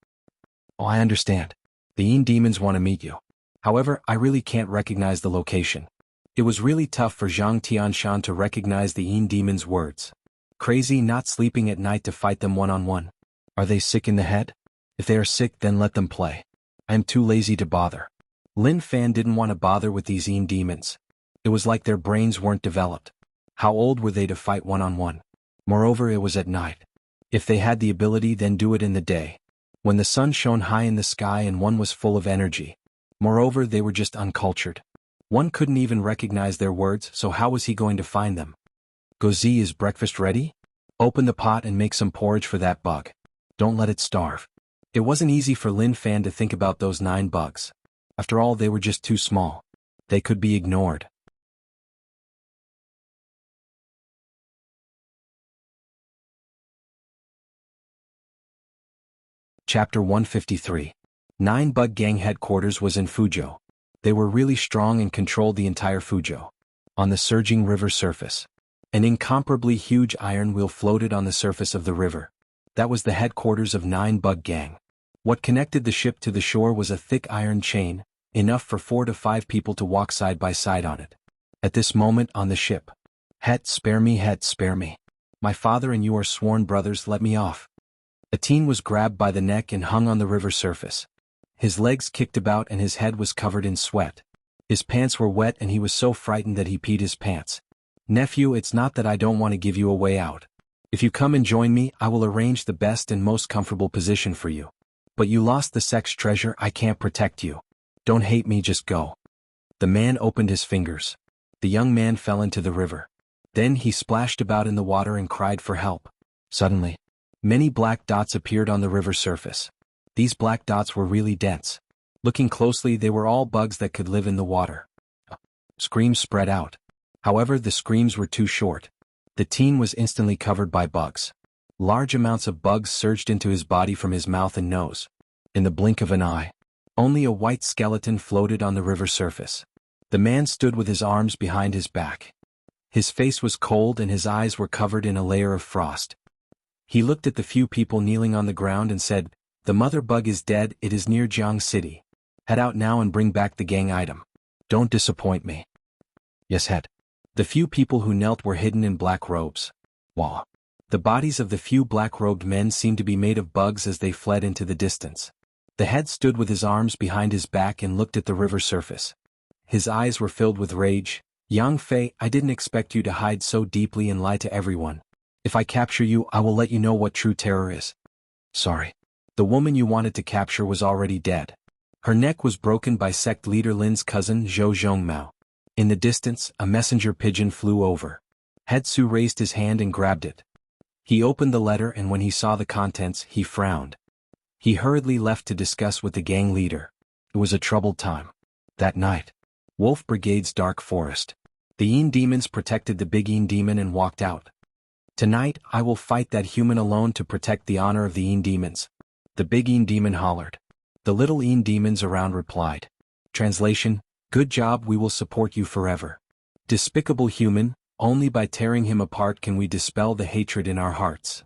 Oh, I understand. The Yin demons want to meet you. However, I really can't recognize the location." It was really tough for Zhang Tianshan to recognize the Yin demons' words. Crazy not sleeping at night to fight them one-on-one. Are they sick in the head? If they are sick, then let them play. I am too lazy to bother. Lin Fan didn't want to bother with these Yin demons. It was like their brains weren't developed. How old were they to fight one-on-one? Moreover, it was at night. If they had the ability, then do it in the day, when the sun shone high in the sky and one was full of energy. Moreover, they were just uncultured. One couldn't even recognize their words, so how was he going to find them? Gozi, is breakfast ready? Open the pot and make some porridge for that bug. Don't let it starve. It wasn't easy for Lin Fan to think about those 9 bugs. After all, they were just too small. They could be ignored. Chapter 153. 9 Bug Gang headquarters was in Fuzhou. They were really strong and controlled the entire Fuzhou. On the surging river surface, an incomparably huge iron wheel floated on the surface of the river. That was the headquarters of 9 Bug Gang. What connected the ship to the shore was a thick iron chain, enough for 4 to 5 people to walk side by side on it. At this moment on the ship, "Het, spare me, Het, spare me. My father and you are sworn brothers, let me off." A teen was grabbed by the neck and hung on the river surface. His legs kicked about and his head was covered in sweat. His pants were wet and he was so frightened that he peed his pants. "Nephew, it's not that I don't want to give you a way out. If you come and join me, I will arrange the best and most comfortable position for you. But you lost the sex treasure, I can't protect you. Don't hate me, just go." The man opened his fingers. The young man fell into the river. Then he splashed about in the water and cried for help. Suddenly, many black dots appeared on the river surface. These black dots were really dense. Looking closely, they were all bugs that could live in the water. Screams spread out. However, the screams were too short. The teen was instantly covered by bugs. Large amounts of bugs surged into his body from his mouth and nose. In the blink of an eye, only a white skeleton floated on the river surface. The man stood with his arms behind his back. His face was cold and his eyes were covered in a layer of frost. He looked at the few people kneeling on the ground and said, "The mother bug is dead, it is near Jianghu City. Head out now and bring back the gang item. Don't disappoint me." "Yes, head." The few people who knelt were hidden in black robes. Wow. The bodies of the few black-robed men seemed to be made of bugs as they fled into the distance. The head stood with his arms behind his back and looked at the river surface. His eyes were filled with rage. "Yang Fei, I didn't expect you to hide so deeply and lie to everyone. If I capture you, I will let you know what true terror is." "Sorry. The woman you wanted to capture was already dead. Her neck was broken by sect leader Lin's cousin Zhou Zhongmao." In the distance, a messenger pigeon flew over. Hetsu raised his hand and grabbed it. He opened the letter and when he saw the contents, he frowned. He hurriedly left to discuss with the gang leader. It was a troubled time. That night, Wolf Brigade's dark forest. The Yin demons protected the big Yin demon and walked out. "Tonight, I will fight that human alone to protect the honor of the Yin demons." The big Yin demon hollered. The little Yin demons around replied. Translation: "Good job, we will support you forever. Despicable human, only by tearing him apart can we dispel the hatred in our hearts.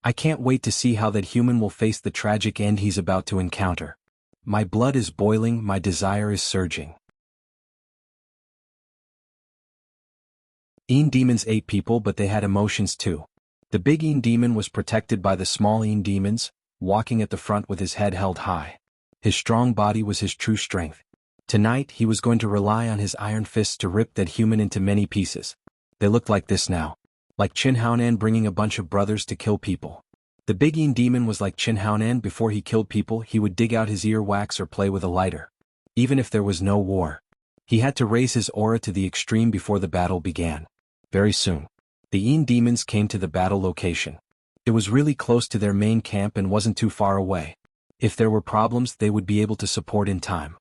I can't wait to see how that human will face the tragic end he's about to encounter. My blood is boiling, my desire is surging." Yin demons ate people, but they had emotions too. The big Yin demon was protected by the small Yin demons, walking at the front with his head held high. His strong body was his true strength. Tonight he was going to rely on his iron fists to rip that human into many pieces. They looked like this now. Like Qin Haonan bringing a bunch of brothers to kill people. The big Yin demon was like Qin Haonan. Before he killed people, he would dig out his earwax or play with a lighter. Even if there was no war, he had to raise his aura to the extreme before the battle began. Very soon, the Yin demons came to the battle location. It was really close to their main camp and wasn't too far away. If there were problems, they would be able to support in time.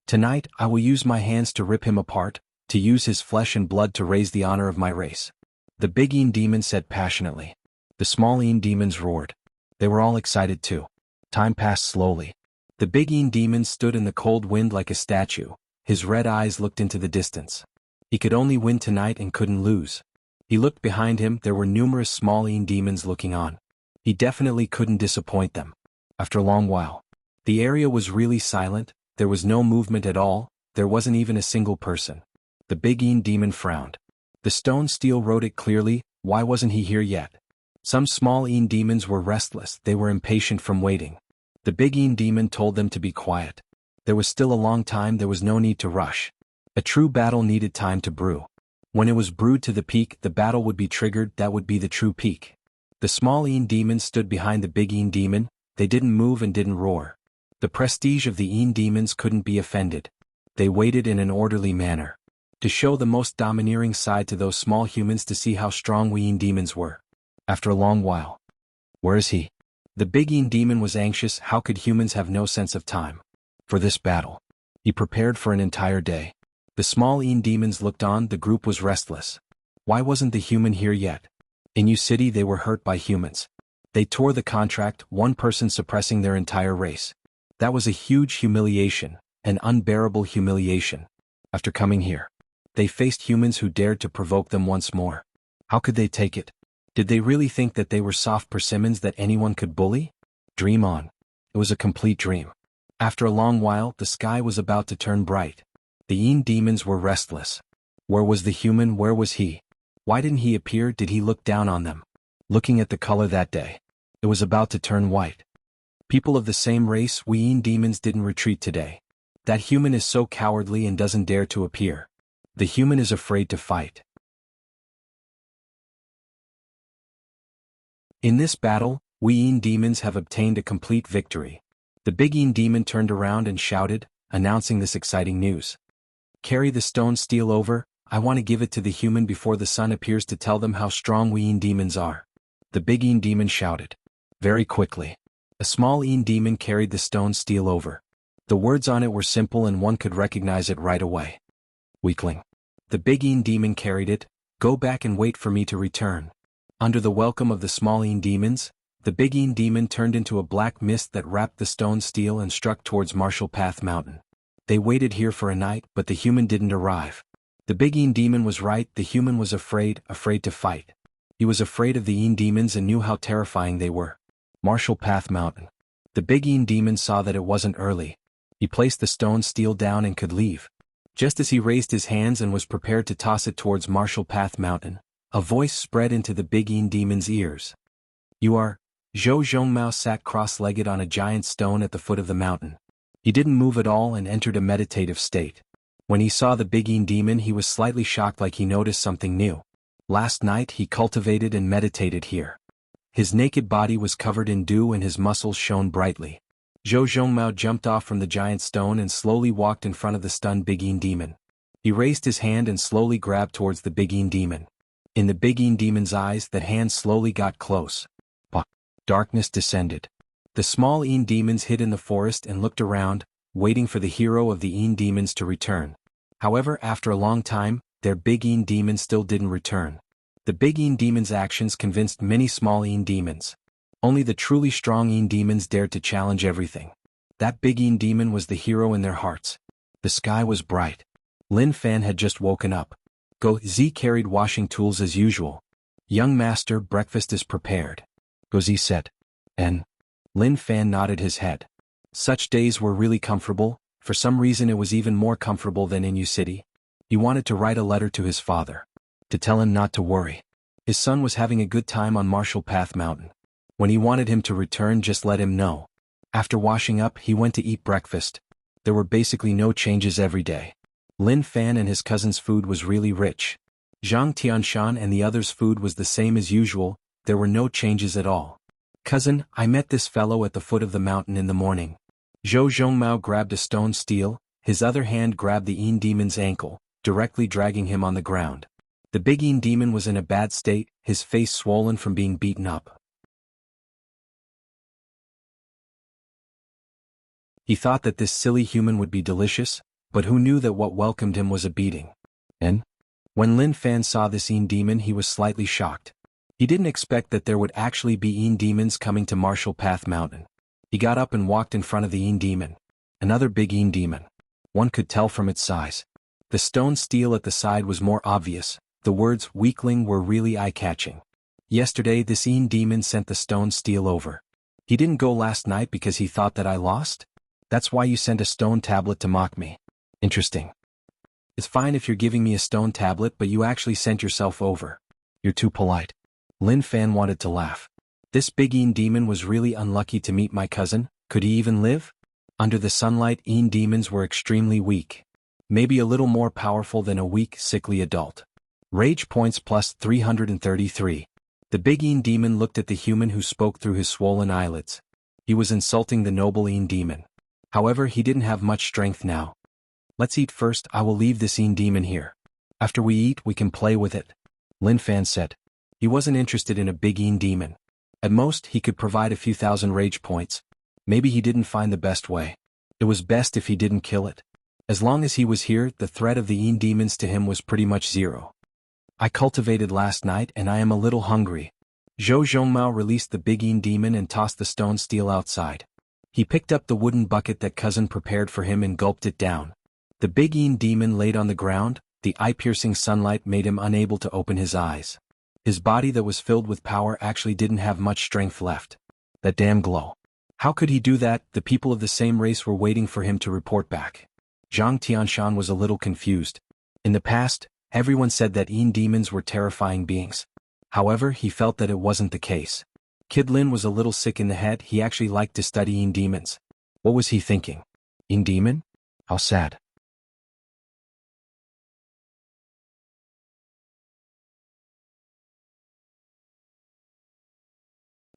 Tonight, I will use my hands to rip him apart, to use his flesh and blood to raise the honor of my race. The big Yin demon said passionately. The small Yin demons roared. They were all excited too. Time passed slowly. The big Yin demon stood in the cold wind like a statue. His red eyes looked into the distance. He could only win tonight and couldn't lose. He looked behind him. There were numerous small Yin demons looking on. He definitely couldn't disappoint them. After a long while, the area was really silent. There was no movement at all. There wasn't even a single person. The big Yin demon frowned. The stone steel wrote it clearly. Why wasn't he here yet? Some small Yin demons were restless. They were impatient from waiting. The big Yin demon told them to be quiet. There was still a long time. There was no need to rush. A true battle needed time to brew. When it was brewed to the peak, the battle would be triggered. That would be the true peak. The small Yin demons stood behind the big Yin demon. They didn't move and didn't roar. The prestige of the Yin demons couldn't be offended. They waited in an orderly manner, to show the most domineering side to those small humans, to see how strong we Yin demons were. After a long while, where is he? The big Yin demon was anxious. How could humans have no sense of time? For this battle, he prepared for an entire day. The small Yin demons looked on. The group was restless. Why wasn't the human here yet? In Yu City they were hurt by humans. They tore the contract, one person suppressing their entire race. That was a huge humiliation, an unbearable humiliation. After coming here, they faced humans who dared to provoke them once more. How could they take it? Did they really think that they were soft persimmons that anyone could bully? Dream on. It was a complete dream. After a long while, the sky was about to turn bright. The Yin demons were restless. Where was the human? Where was he? Why didn't he appear? Did he look down on them? Looking at the color that day, it was about to turn white. People of the same race, we Yin demons didn't retreat today. That human is so cowardly and doesn't dare to appear. The human is afraid to fight. In this battle, we Yin demons have obtained a complete victory. The big Yin demon turned around and shouted, announcing this exciting news. Carry the stone steel over. I want to give it to the human before the sun appears to tell them how strong we Yin demons are. The big Yin demon shouted. Very quickly, a small Yin demon carried the stone steel over. The words on it were simple and one could recognize it right away. Weakling. The big Yin demon carried it. Go back and wait for me to return. Under the welcome of the small Yin demons, the big Yin demon turned into a black mist that wrapped the stone steel and struck towards Marshall Path Mountain. They waited here for a night, but the human didn't arrive. The big Yin demon was right. The human was afraid to fight. He was afraid of the Yin demons and knew how terrifying they were. Marshall Path Mountain. The big Yin demon saw that it wasn't early. He placed the stone steel down and could leave. Just as he raised his hands and was prepared to toss it towards Marshall Path Mountain, a voice spread into the big Yin demon's ears. You are? Zhou Zhongmao sat cross-legged on a giant stone at the foot of the mountain. He didn't move at all and entered a meditative state. When he saw the big Yin demon, he was slightly shocked, like he noticed something new. Last night he cultivated and meditated here. His naked body was covered in dew and his muscles shone brightly. Zhou Zhongmao jumped off from the giant stone and slowly walked in front of the stunned big Yin demon. He raised his hand and slowly grabbed towards the big Yin demon. In the big Yin demon's eyes, that hand slowly got close. Darkness descended. The small Yin demons hid in the forest and looked around, waiting for the hero of the Yin demons to return. However, after a long time, their big Yin demon still didn't return. The big Yin demon's actions convinced many small Yin demons. Only the truly strong Yin demons dared to challenge everything. That big Yin demon was the hero in their hearts. The sky was bright. Lin Fan had just woken up. Go Zi carried washing tools as usual. Young master, breakfast is prepared. Go Zi said. And Lin Fan nodded his head. Such days were really comfortable. For some reason it was even more comfortable than in Yu City. He wanted to write a letter to his father, to tell him not to worry. His son was having a good time on Marshall Path Mountain. When he wanted him to return, just let him know. After washing up, he went to eat breakfast. There were basically no changes every day. Lin Fan and his cousin's food was really rich. Zhang Tianshan and the others' food was the same as usual. There were no changes at all. "Cousin, I met this fellow at the foot of the mountain in the morning." Zhou Zhongmao grabbed a stone steel, his other hand grabbed the Yin demon's ankle, directly dragging him on the ground. The big Yin demon was in a bad state, his face swollen from being beaten up. He thought that this silly human would be delicious, but who knew that what welcomed him was a beating. And when Lin Fan saw this Yin demon, he was slightly shocked. He didn't expect that there would actually be Yin demons coming to Martial Path Mountain. He got up and walked in front of the Yin demon. Another big Yin demon. One could tell from its size. The stone steel at the side was more obvious. The words "weakling" were really eye-catching. Yesterday this Yin demon sent the stone steel over. He didn't go last night because he thought that I lost? That's why you sent a stone tablet to mock me. Interesting. It's fine if you're giving me a stone tablet, but you actually sent yourself over. You're too polite. Lin Fan wanted to laugh. This big Yin demon was really unlucky to meet my cousin. Could he even live? Under the sunlight, Yin demons were extremely weak. Maybe a little more powerful than a weak, sickly adult. Rage points plus 333. The big Yin demon looked at the human who spoke through his swollen eyelids. He was insulting the noble Yin demon. However, he didn't have much strength now. "Let's eat first. I will leave this Yin demon here. After we eat, we can play with it," Lin Fan said. He wasn't interested in a big Yin demon. At most, he could provide a few thousand rage points. Maybe he didn't find the best way. It was best if he didn't kill it. As long as he was here, the threat of the Yin demons to him was pretty much zero. "I cultivated last night and I am a little hungry." Zhou Zhongmao released the big Yin demon and tossed the stone steel outside. He picked up the wooden bucket that cousin prepared for him and gulped it down. The big Yin demon laid on the ground. The eye-piercing sunlight made him unable to open his eyes. His body that was filled with power actually didn't have much strength left. That damn glow. How could he do that? The people of the same race were waiting for him to report back. Zhang Tianshan was a little confused. In the past, everyone said that Yin demons were terrifying beings. However, he felt that it wasn't the case. Kid Lin was a little sick in the head. He actually liked to study Yin demons. What was he thinking? Yin demon? How sad.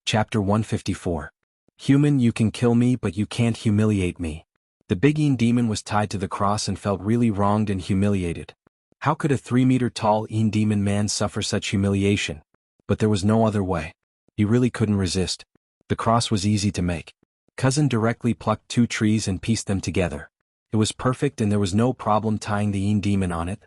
Chapter 154. Human, you can kill me, but you can't humiliate me. The big Yin demon was tied to the cross and felt really wronged and humiliated. How could a 3-meter-tall Yin demon man suffer such humiliation? But there was no other way. He really couldn't resist. The cross was easy to make. Cousin directly plucked 2 trees and pieced them together. It was perfect and there was no problem tying the Yin demon on it.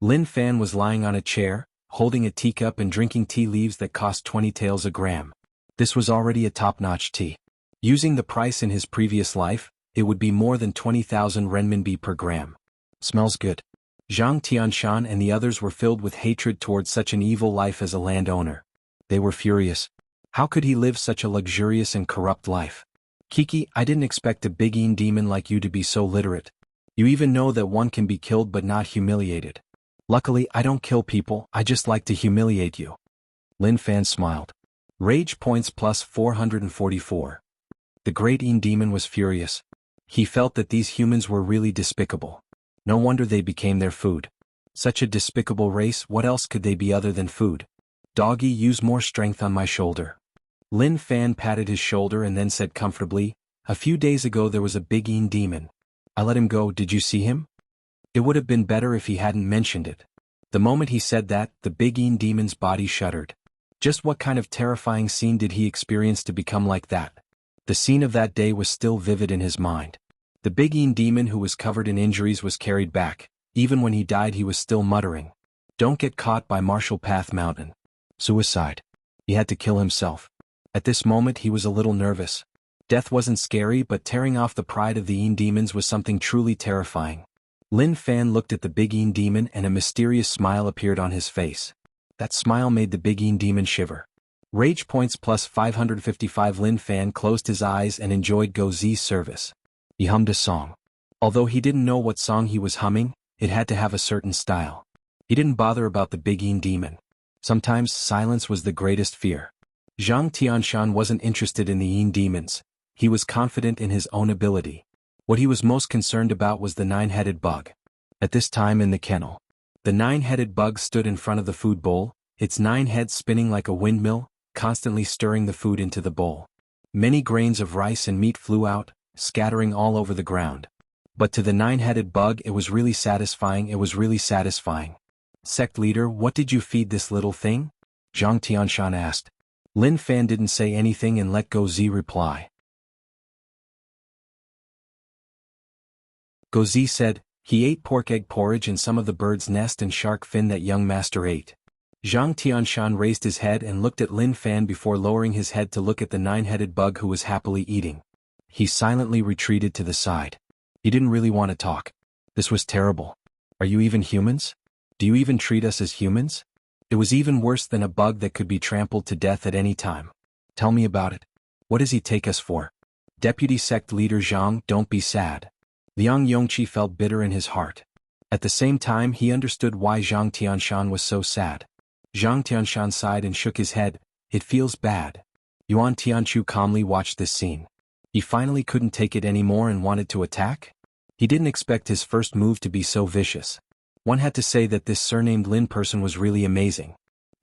Lin Fan was lying on a chair, holding a teacup and drinking tea leaves that cost 20 taels a gram. This was already a top-notch tea. Using the price in his previous life, it would be more than 20,000 renminbi per gram. Smells good. Zhang Tianshan and the others were filled with hatred towards such an evil life as a landowner. They were furious. How could he live such a luxurious and corrupt life? Kiki, I didn't expect a big Yin demon like you to be so literate. You even know that one can be killed but not humiliated. Luckily, I don't kill people, I just like to humiliate you. Lin Fan smiled. Rage points plus 444. The great Yin demon was furious. He felt that these humans were really despicable. No wonder they became their food. Such a despicable race, what else could they be other than food? Doggy, use more strength on my shoulder. Lin Fan patted his shoulder and then said comfortably, "A few days ago there was a big Yin demon. I let him go. Did you see him?" It would have been better if he hadn't mentioned it. The moment he said that, the big Yin demon's body shuddered. Just what kind of terrifying scene did he experience to become like that? The scene of that day was still vivid in his mind. The big Yin demon who was covered in injuries was carried back. Even when he died he was still muttering, "Don't get caught by Martial Path Mountain." Suicide. He had to kill himself. At this moment he was a little nervous. Death wasn't scary, but tearing off the pride of the Yin demons was something truly terrifying. Lin Fan looked at the big Yin demon and a mysterious smile appeared on his face. That smile made the big Yin demon shiver. Rage points plus 555. Lin Fan closed his eyes and enjoyed Go Zi's service. He hummed a song. Although he didn't know what song he was humming, it had to have a certain style. He didn't bother about the big Yin demon. Sometimes silence was the greatest fear. Zhang Tianshan wasn't interested in the Yin demons. He was confident in his own ability. What he was most concerned about was the 9-headed bug. At this time in the kennel, the 9-headed bug stood in front of the food bowl, its 9 heads spinning like a windmill. constantly stirring the food into the bowl. Many grains of rice and meat flew out, scattering all over the ground. But to the nine-headed bug it was really satisfying. Sect leader, what did you feed this little thing? Zhang Tianshan asked. Lin Fan didn't say anything and let Go Zi reply. Go Zi said, he ate pork egg porridge and some of the bird's nest and shark fin that young master ate. Zhang Tianshan raised his head and looked at Lin Fan before lowering his head to look at the nine-headed bug who was happily eating. He silently retreated to the side. He didn't really want to talk. This was terrible. Are you even humans? Do you even treat us as humans? It was even worse than a bug that could be trampled to death at any time. Tell me about it. What does he take us for? Deputy Sect Leader Zhang, don't be sad. Liang Yongqi felt bitter in his heart. At the same time he understood why Zhang Tianshan was so sad. Zhang Tianshan sighed and shook his head. It feels bad. Yuan Tianchu calmly watched this scene. He finally couldn't take it anymore and wanted to attack? He didn't expect his first move to be so vicious. One had to say that this surnamed Lin person was really amazing.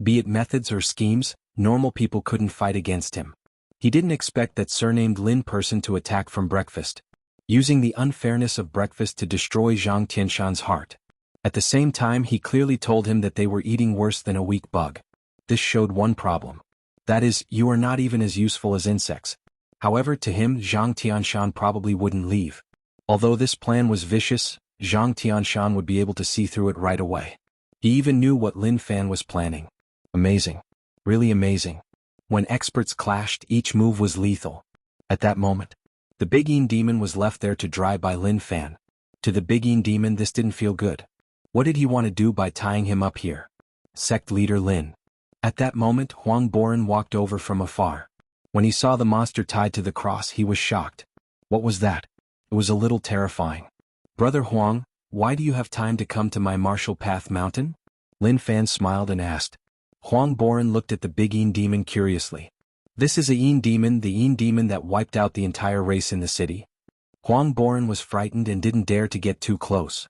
Be it methods or schemes, normal people couldn't fight against him. He didn't expect that surnamed Lin person to attack from breakfast, using the unfairness of breakfast to destroy Zhang Tianshan's heart. At the same time he clearly told him that they were eating worse than a weak bug. This showed one problem. That is, you are not even as useful as insects. However, to him Zhang Tianshan probably wouldn't leave. Although this plan was vicious, Zhang Tianshan would be able to see through it right away. He even knew what Lin Fan was planning. Amazing. Really amazing. When experts clashed, each move was lethal. At that moment, the Big Yin Demon was left there to dry by Lin Fan. To the Big Yin Demon this didn't feel good. What did he want to do by tying him up here? Sect Leader Lin. At that moment Huang Boren walked over from afar. When he saw the monster tied to the cross he was shocked. What was that? It was a little terrifying. Brother Huang, why do you have time to come to my Martial Path Mountain? Lin Fan smiled and asked. Huang Boren looked at the Big Yin Demon curiously. This is a Yin Demon, the Yin Demon that wiped out the entire race in the city. Huang Boren was frightened and didn't dare to get too close.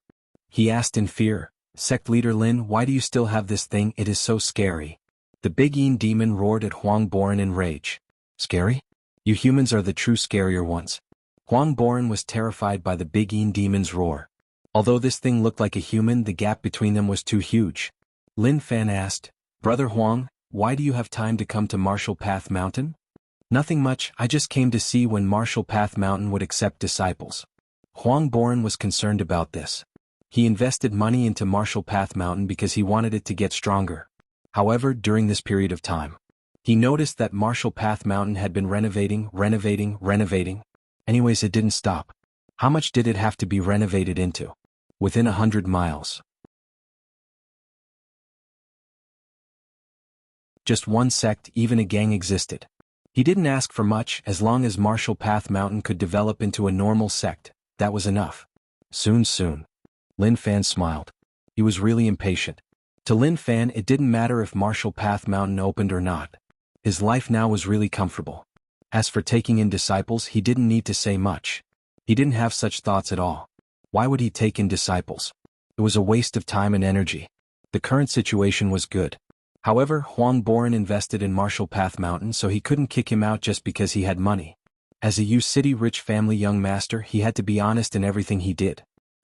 He asked in fear, Sect Leader Lin, why do you still have this thing? It is so scary. The Big Yin Demon roared at Huang Boren in rage. Scary? You humans are the true scarier ones. Huang Boren was terrified by the Big Yin Demon's roar. Although this thing looked like a human, the gap between them was too huge. Lin Fan asked, Brother Huang, why do you have time to come to Martial Path Mountain? Nothing much, I just came to see when Martial Path Mountain would accept disciples. Huang Boren was concerned about this. He invested money into Martial Path Mountain because he wanted it to get stronger. However, during this period of time, he noticed that Martial Path Mountain had been renovating. Anyways, it didn't stop. How much did it have to be renovated into? Within 100 miles. Just one sect, even a gang existed. He didn't ask for much. As long as Martial Path Mountain could develop into a normal sect, that was enough. Soon. Lin Fan smiled. He was really impatient. To Lin Fan it didn't matter if Martial Path Mountain opened or not. His life now was really comfortable. As for taking in disciples, he didn't need to say much. He didn't have such thoughts at all. Why would he take in disciples? It was a waste of time and energy. The current situation was good. However, Huang Boren invested in Martial Path Mountain, so he couldn't kick him out just because he had money. As a U-City rich family young master, he had to be honest in everything he did.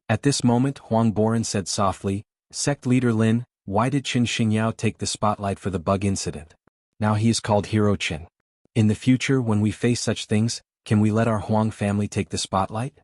At this moment Huang Boren said softly, Sect Leader Lin, why did Qin Xingyao take the spotlight for the bug incident? Now he is called Hero Qin. In the future when we face such things, can we let our Huang family take the spotlight?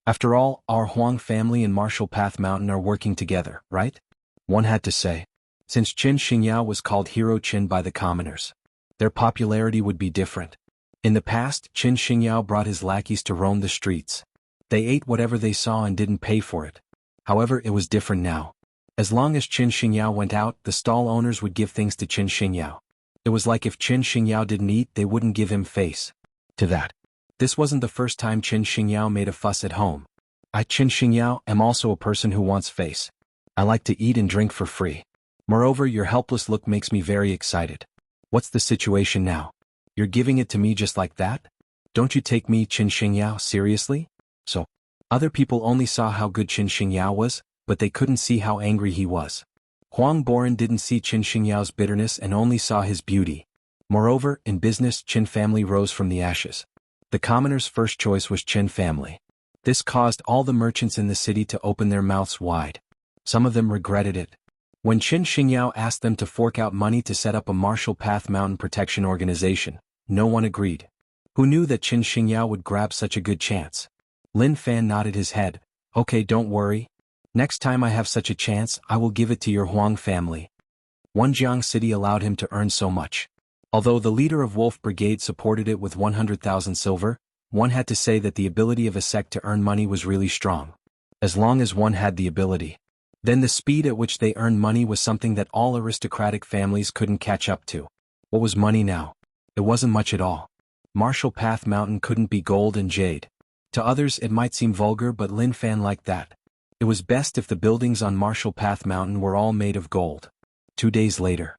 After all, our Huang family and Martial Path Mountain are working together, right? One had to say. Since Qin Xingyao was called Hero Qin by the commoners, their popularity would be different. In the past, Qin Xingyao brought his lackeys to roam the streets. They ate whatever they saw and didn't pay for it. However, it was different now. As long as Qin Xingyao went out, the stall owners would give things to Qin Xingyao. It was like if Qin Xingyao didn't eat, they wouldn't give him face. To that. This wasn't the first time Qin Xingyao made a fuss at home. I, Qin Xingyao, am also a person who wants face. I like to eat and drink for free. Moreover, your helpless look makes me very excited. What's the situation now? You're giving it to me just like that? Don't you take me, Qin Xingyao, seriously? So, other people only saw how good Qin Xingyao was, but they couldn't see how angry he was. Huang Boren didn't see Qin Xingyao's bitterness and only saw his beauty. Moreover, in business, Qin family rose from the ashes. The commoner's first choice was Qin family. This caused all the merchants in the city to open their mouths wide. Some of them regretted it. When Qin Xingyao asked them to fork out money to set up a Marshall Path Mountain Protection Organization, no one agreed. Who knew that Qin Xingyao would grab such a good chance? Lin Fan nodded his head. Okay, don't worry. Next time I have such a chance, I will give it to your Huang family. One Jiang city allowed him to earn so much. Although the leader of Wolf Brigade supported it with 100,000 silver, one had to say that the ability of a sect to earn money was really strong. As long as one had the ability. Then the speed at which they earned money was something that all aristocratic families couldn't catch up to. What was money now? It wasn't much at all. Marshall Path Mountain couldn't be gold and jade. To others it might seem vulgar, but Lin Fan liked that. It was best if the buildings on Marshall Path Mountain were all made of gold. 2 days later.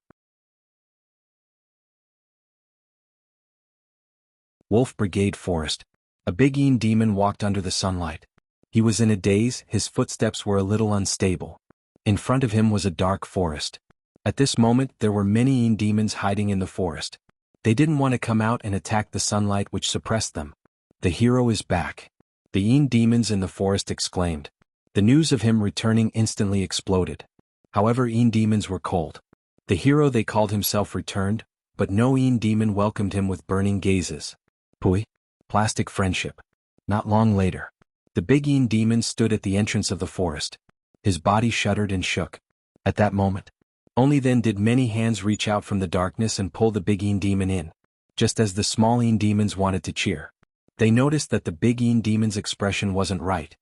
Wolf Brigade Forest. A big Yin demon walked under the sunlight. He was in a daze, his footsteps were a little unstable. In front of him was a dark forest. At this moment there were many Yin demons hiding in the forest. They didn't want to come out and attack the sunlight which suppressed them. The hero is back. The Yin demons in the forest exclaimed. The news of him returning instantly exploded. However, Yin demons were cold. The hero they called himself returned, but no Yin demon welcomed him with burning gazes. Pui. Plastic friendship. Not long later. The big Yin demon stood at the entrance of the forest. His body shuddered and shook. At that moment. Only then did many hands reach out from the darkness and pull the big Yin demon in. Just as the small Yin demons wanted to cheer. They noticed that the big Yin demon's expression wasn't right.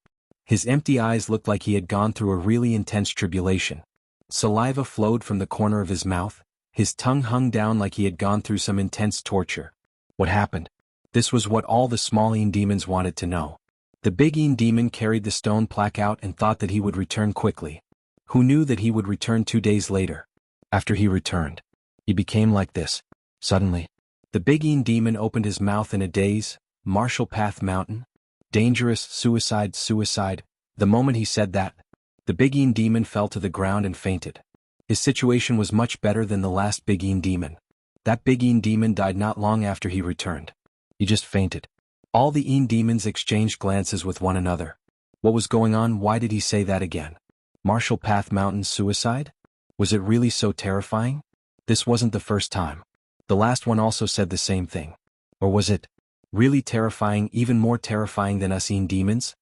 His empty eyes looked like he had gone through a really intense tribulation. Saliva flowed from the corner of his mouth, his tongue hung down like he had gone through some intense torture. What happened? This was what all the small Yin demons wanted to know. The big Yin demon carried the stone plaque out and thought that he would return quickly. Who knew that he would return 2 days later? After he returned, he became like this. Suddenly, the big Yin demon opened his mouth in a daze. Marshall Path Mountain? Dangerous, suicide, suicide. The moment he said that, the big Yin demon fell to the ground and fainted. His situation was much better than the last big Yin demon. That big Yin demon died not long after he returned. He just fainted. All the Yin demons exchanged glances with one another. What was going on? Why did he say that again? Marshall Path Mountain suicide? Was it really so terrifying? This wasn't the first time. The last one also said the same thing. Or was it really terrifying, even more terrifying than us Yin demons?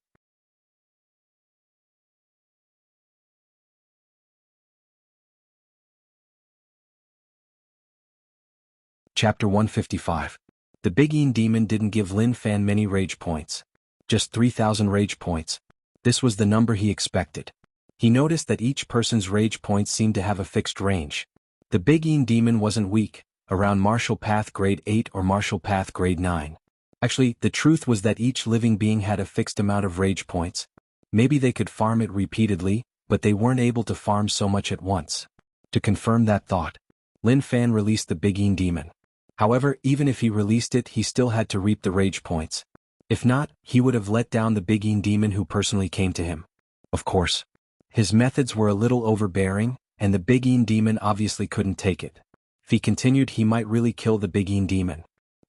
Chapter 155. The big Yin demon didn't give Lin Fan many rage points. Just 3,000 rage points. This was the number he expected. He noticed that each person's rage points seemed to have a fixed range. The big Yin demon wasn't weak, around Marshall Path Grade 8 or Marshall Path Grade 9. Actually, the truth was that each living being had a fixed amount of rage points. Maybe they could farm it repeatedly, but they weren't able to farm so much at once. To confirm that thought, Lin Fan released the big Yin demon. However, even if he released it, he still had to reap the rage points. If not, he would have let down the big Yin demon who personally came to him. Of course. His methods were a little overbearing, and the big Yin demon obviously couldn't take it. If he continued, he might really kill the big Yin demon.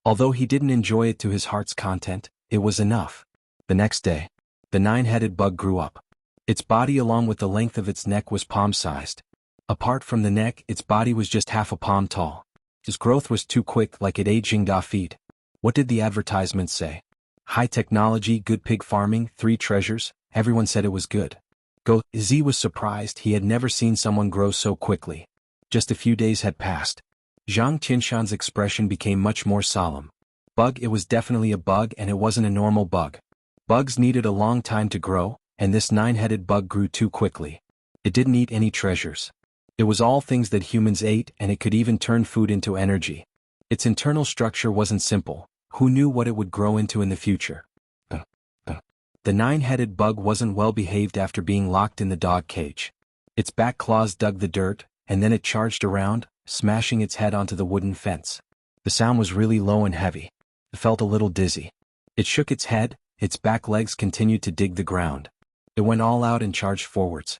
Although he didn't enjoy it to his heart's content, it was enough. The next day, the 9-headed bug grew up. Its body along with the length of its neck was palm-sized. Apart from the neck, its body was just half a palm tall. His growth was too quick, like it ate Jingda feed. What did the advertisements say? High technology, good pig farming, 3 treasures. Everyone said it was good. Go Z was surprised. He had never seen someone grow so quickly. Just a few days had passed. Zhang Qinshan's expression became much more solemn. Bug, it was definitely a bug, and it wasn't a normal bug. Bugs needed a long time to grow, and this 9-headed bug grew too quickly. It didn't eat any treasures. It was all things that humans ate, and it could even turn food into energy. Its internal structure wasn't simple. Who knew what it would grow into in the future? The 9-headed bug wasn't well behaved after being locked in the dog cage. Its back claws dug the dirt, and then it charged around, smashing its head onto the wooden fence. The sound was really low and heavy. It felt a little dizzy. It shook its head, its back legs continued to dig the ground. It went all out and charged forwards.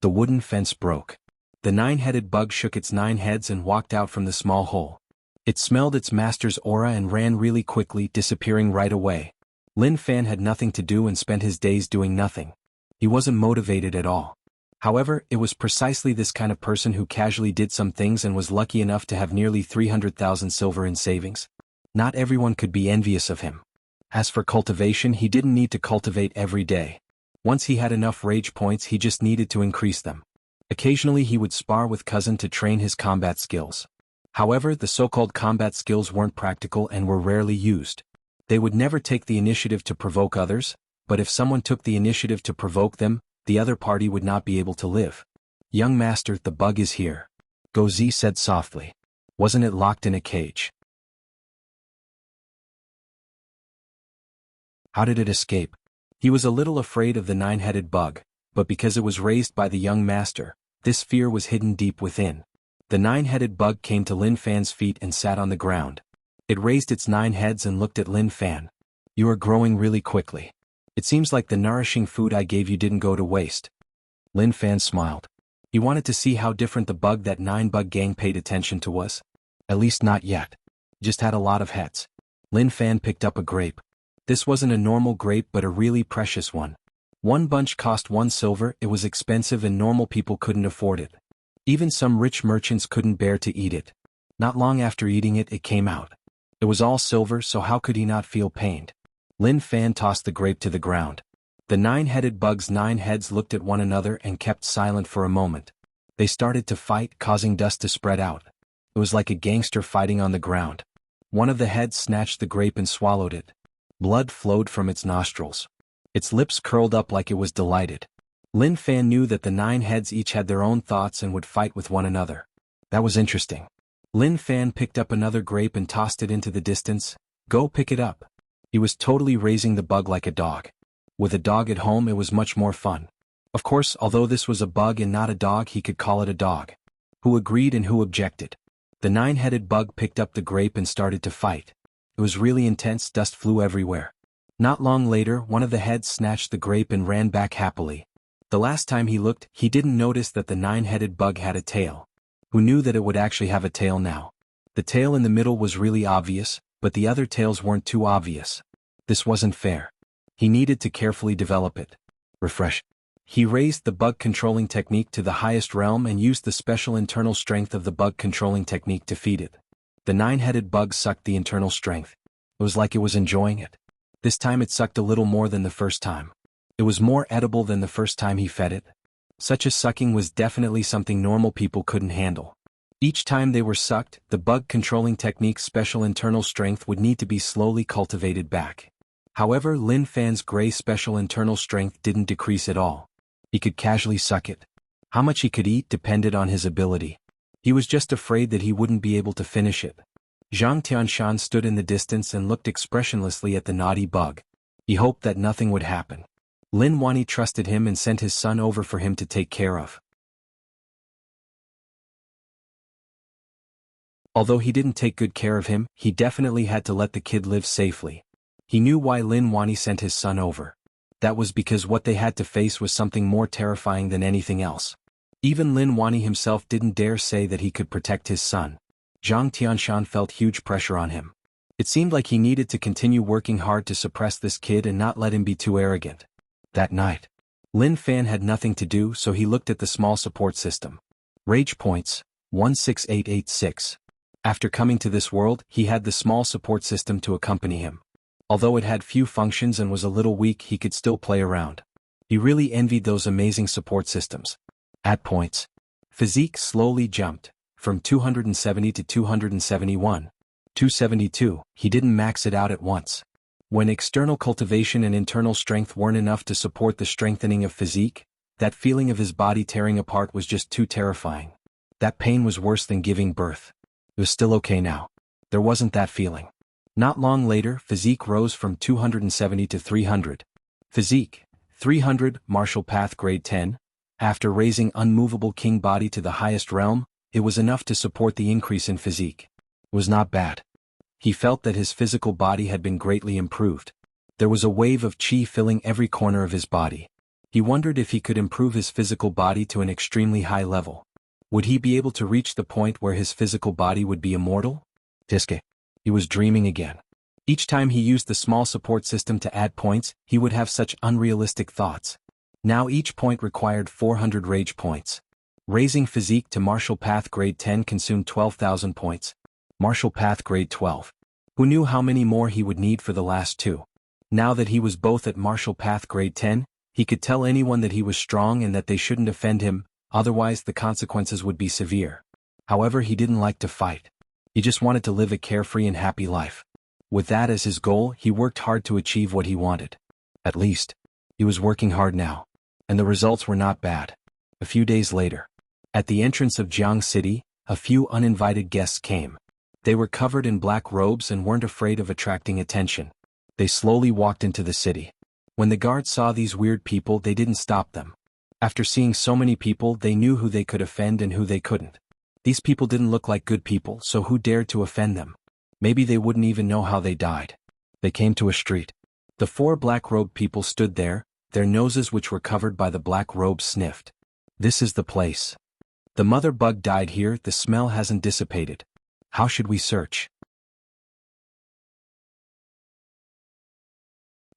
The wooden fence broke. The 9-headed bug shook its 9 heads and walked out from the small hole. It smelled its master's aura and ran really quickly, disappearing right away. Lin Fan had nothing to do and spent his days doing nothing. He wasn't motivated at all. However, it was precisely this kind of person who casually did some things and was lucky enough to have nearly 300,000 silver in savings. Not everyone could be envious of him. As for cultivation, he didn't need to cultivate every day. Once he had enough rage points, he just needed to increase them. Occasionally he would spar with cousin to train his combat skills. However, the so-called combat skills weren't practical and were rarely used. They would never take the initiative to provoke others, but if someone took the initiative to provoke them, the other party would not be able to live. Young master, the bug is here. Gozi said softly. Wasn't it locked in a cage? How did it escape? He was a little afraid of the nine-headed bug, but because it was raised by the young master, this fear was hidden deep within. The nine-headed bug came to Lin Fan's feet and sat on the ground. It raised its 9 heads and looked at Lin Fan. You are growing really quickly. It seems like the nourishing food I gave you didn't go to waste. Lin Fan smiled. He wanted to see how different the bug that 9-bug gang paid attention to was. At least not yet. Just had a lot of heads. Lin Fan picked up a grape. This wasn't a normal grape but a really precious one. One bunch cost 1 silver, it was expensive and normal people couldn't afford it. Even some rich merchants couldn't bear to eat it. Not long after eating it, it came out. It was all silver, so how could he not feel pained? Lin Fan tossed the grape to the ground. The 9-headed bug's 9 heads looked at one another and kept silent for a moment. They started to fight, causing dust to spread out. It was like a gangster fighting on the ground. One of the heads snatched the grape and swallowed it. Blood flowed from its nostrils. Its lips curled up like it was delighted. Lin Fan knew that the 9 heads each had their own thoughts and would fight with one another. That was interesting. Lin Fan picked up another grape and tossed it into the distance. Go pick it up. He was totally raising the bug like a dog. With a dog at home, it was much more fun. Of course, although this was a bug and not a dog, he could call it a dog. Who agreed and who objected? The 9-headed bug picked up the grape and started to fight. It was really intense, dust flew everywhere. Not long later, one of the heads snatched the grape and ran back happily. The last time he looked, he didn't notice that the 9-headed bug had a tail. Who knew that it would actually have a tail now? The tail in the middle was really obvious, but the other tails weren't too obvious. This wasn't fair. He needed to carefully develop it. Refresh. He raised the bug controlling technique to the highest realm and used the special internal strength of the bug controlling technique to feed it. The 9-headed bug sucked the internal strength. It was like it was enjoying it. This time it sucked a little more than the first time. It was more edible than the first time he fed it. Such a sucking was definitely something normal people couldn't handle. Each time they were sucked, the bug controlling technique's special internal strength would need to be slowly cultivated back. However, Lin Fan's gray special internal strength didn't decrease at all. He could casually suck it. How much he could eat depended on his ability. He was just afraid that he wouldn't be able to finish it. Zhang Tianshan stood in the distance and looked expressionlessly at the naughty bug. He hoped that nothing would happen. Lin Wani trusted him and sent his son over for him to take care of. Although he didn't take good care of him, he definitely had to let the kid live safely. He knew why Lin Wani sent his son over. That was because what they had to face was something more terrifying than anything else. Even Lin Wani himself didn't dare say that he could protect his son. Zhang Tianshan felt huge pressure on him. It seemed like he needed to continue working hard to suppress this kid and not let him be too arrogant. That night, Lin Fan had nothing to do, so he looked at the small support system. Rage points, 16886. After coming to this world, he had the small support system to accompany him. Although it had few functions and was a little weak, he could still play around. He really envied those amazing support systems. At points, physique slowly jumped, from 270 to 271. 272, he didn't max it out at once. When external cultivation and internal strength weren't enough to support the strengthening of physique, that feeling of his body tearing apart was just too terrifying. That pain was worse than giving birth. It was still okay now. There wasn't that feeling. Not long later, physique rose from 270 to 300. Physique, 300, martial path grade 10. After raising unmovable king body to the highest realm, it was enough to support the increase in physique. It was not bad. He felt that his physical body had been greatly improved. There was a wave of chi filling every corner of his body. He wondered if he could improve his physical body to an extremely high level. Would he be able to reach the point where his physical body would be immortal? Tiske. He was dreaming again. Each time he used the small support system to add points, he would have such unrealistic thoughts. Now each point required 400 rage points. Raising physique to martial path grade 10 consumed 12,000 points. Martial path grade 12. Who knew how many more he would need for the last two? Now that he was both at martial path grade 10, he could tell anyone that he was strong and that they shouldn't offend him, otherwise the consequences would be severe. However, he didn't like to fight. He just wanted to live a carefree and happy life. With that as his goal, he worked hard to achieve what he wanted. At least, he was working hard now. And the results were not bad. A few days later, at the entrance of Jianghu City, a few uninvited guests came. They were covered in black robes and weren't afraid of attracting attention. They slowly walked into the city. When the guards saw these weird people, they didn't stop them. After seeing so many people, they knew who they could offend and who they couldn't. These people didn't look like good people, so who dared to offend them? Maybe they wouldn't even know how they died. They came to a street. The 4 black-robed people stood there, their noses which were covered by the black robes sniffed. This is the place. The mother bug died here, the smell hasn't dissipated. How should we search?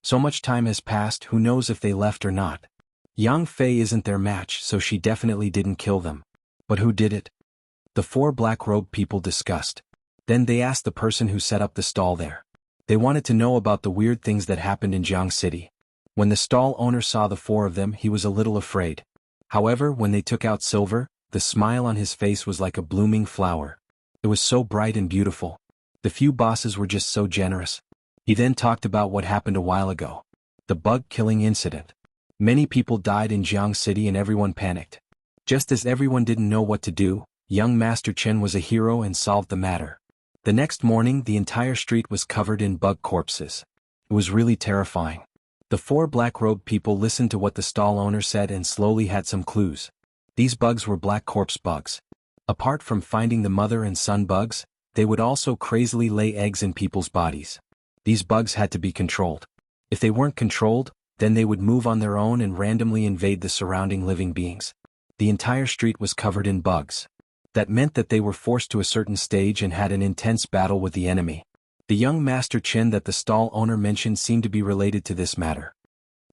So much time has passed, who knows if they left or not. Yang Fei isn't their match, so she definitely didn't kill them. But who did it? The 4 black-robed people discussed. Then they asked the person who set up the stall there. They wanted to know about the weird things that happened in Jianghu City. When the stall owner saw the 4 of them, he was a little afraid. However, when they took out silver, the smile on his face was like a blooming flower. It was so bright and beautiful. The few bosses were just so generous. He then talked about what happened a while ago. The bug-killing incident. Many people died in Jianghu City and everyone panicked. Just as everyone didn't know what to do, young Master Chen was a hero and solved the matter. The next morning, the entire street was covered in bug corpses. It was really terrifying. The 4 black-robed people listened to what the stall owner said and slowly had some clues. These bugs were black corpse bugs. Apart from finding the mother and son bugs, they would also crazily lay eggs in people's bodies. These bugs had to be controlled. If they weren't controlled, then they would move on their own and randomly invade the surrounding living beings. The entire street was covered in bugs. That meant that they were forced to a certain stage and had an intense battle with the enemy. The young Master Qin that the stall owner mentioned seemed to be related to this matter.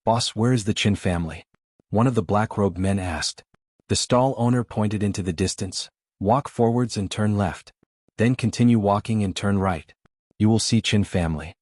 "Boss, where is the Qin family?" one of the black-robed men asked. The stall owner pointed into the distance. "Walk forwards and turn left. Then continue walking and turn right. You will see Qin family."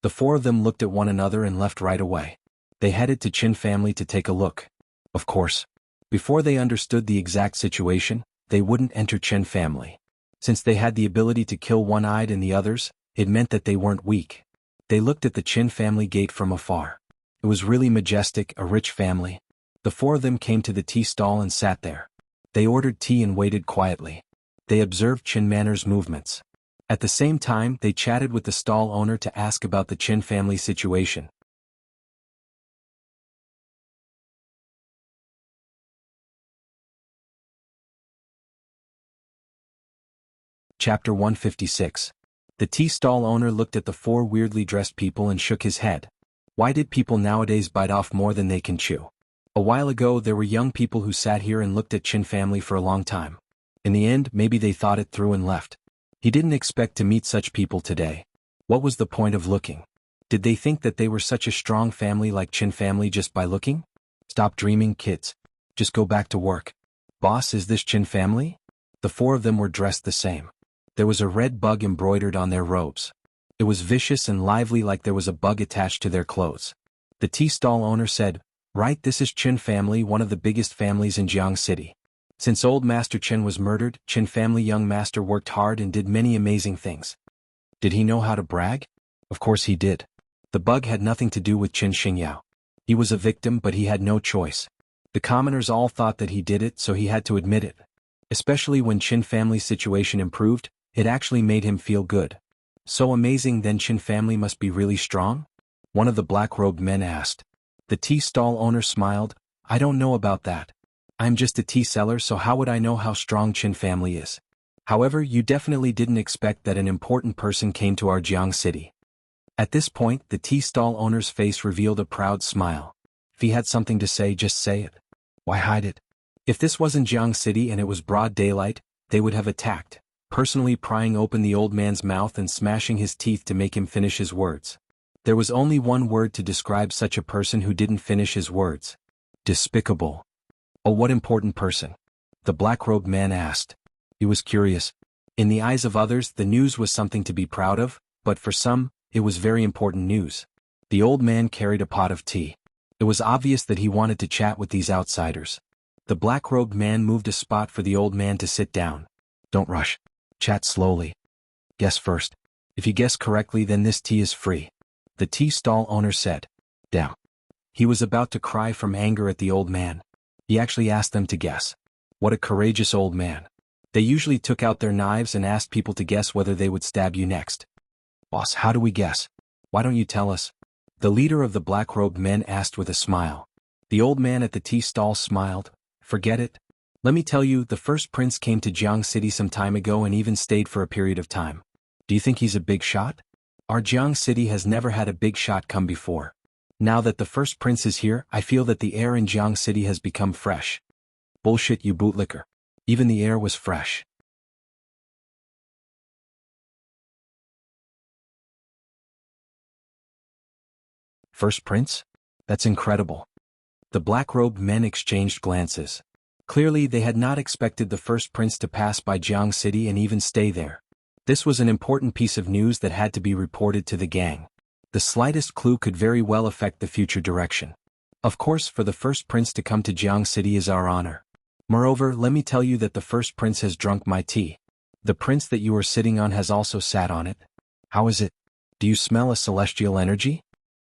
The 4 of them looked at one another and left right away. They headed to Qin family to take a look. Of course, before they understood the exact situation, they wouldn't enter Qin family. Since they had the ability to kill one-eyed and the others, it meant that they weren't weak. They looked at the Qin family gate from afar. It was really majestic, a rich family. The 4 of them came to the tea stall and sat there. They ordered tea and waited quietly. They observed Qin Manor's movements. At the same time, they chatted with the stall owner to ask about the Qin family situation. Chapter 156. The tea stall owner looked at the 4 weirdly dressed people and shook his head. Why did people nowadays bite off more than they can chew? A while ago there were young people who sat here and looked at Qin family for a long time. In the end, maybe they thought it through and left. He didn't expect to meet such people today. What was the point of looking? Did they think that they were such a strong family like Qin family just by looking? Stop dreaming, kids. Just go back to work. Boss, is this Qin family? The 4 of them were dressed the same. There was a red bug embroidered on their robes. It was vicious and lively, like there was a bug attached to their clothes. The tea stall owner said, "Right, this is Qin family, one of the biggest families in Jianghu City. Since old Master Qin was murdered, Qin family young master worked hard and did many amazing things." Did he know how to brag? Of course he did. The bug had nothing to do with Qin Xingyao. He was a victim, but he had no choice. The commoners all thought that he did it, so he had to admit it. Especially when Qin family's situation improved, it actually made him feel good. So amazing, then Qin family must be really strong? One of the black-robed men asked. The tea stall owner smiled. "I don't know about that. I'm just a tea seller, so how would I know how strong Qin family is? However, you definitely didn't expect that an important person came to our Jianghu City." At this point, the tea stall owner's face revealed a proud smile. If he had something to say, just say it. Why hide it? If this wasn't Jianghu City and it was broad daylight, they would have attacked. personally prying open the old man's mouth and smashing his teeth to make him finish his words. There was only one word to describe such a person who didn't finish his words. Despicable. Oh, what important person? The black-robed man asked. He was curious. In the eyes of others, the news was something to be proud of, but for some, it was very important news. The old man carried a pot of tea. It was obvious that he wanted to chat with these outsiders. The black-robed man moved a spot for the old man to sit down. Don't rush. Chat slowly. Guess first. If you guess correctly, then this tea is free. The tea stall owner said. Damn. He was about to cry from anger at the old man. He actually asked them to guess. What a courageous old man. They usually took out their knives and asked people to guess whether they would stab you next. Boss, how do we guess? Why don't you tell us? The leader of the black-robed men asked with a smile. The old man at the tea stall smiled. Forget it. Let me tell you, the first prince came to Jianghu City some time ago and even stayed for a period of time. Do you think he's a big shot? Our Jianghu City has never had a big shot come before. Now that the first prince is here, I feel that the air in Jianghu City has become fresh. Bullshit, you bootlicker. Even the air was fresh. First prince? That's incredible. The black-robed men exchanged glances. Clearly they had not expected the first prince to pass by Jianghu City and even stay there. This was an important piece of news that had to be reported to the gang. The slightest clue could very well affect the future direction. Of course, for the first prince to come to Jianghu City is our honor. Moreover, let me tell you that the first prince has drunk my tea. The prince that you are sitting on has also sat on it. How is it? Do you smell a celestial energy?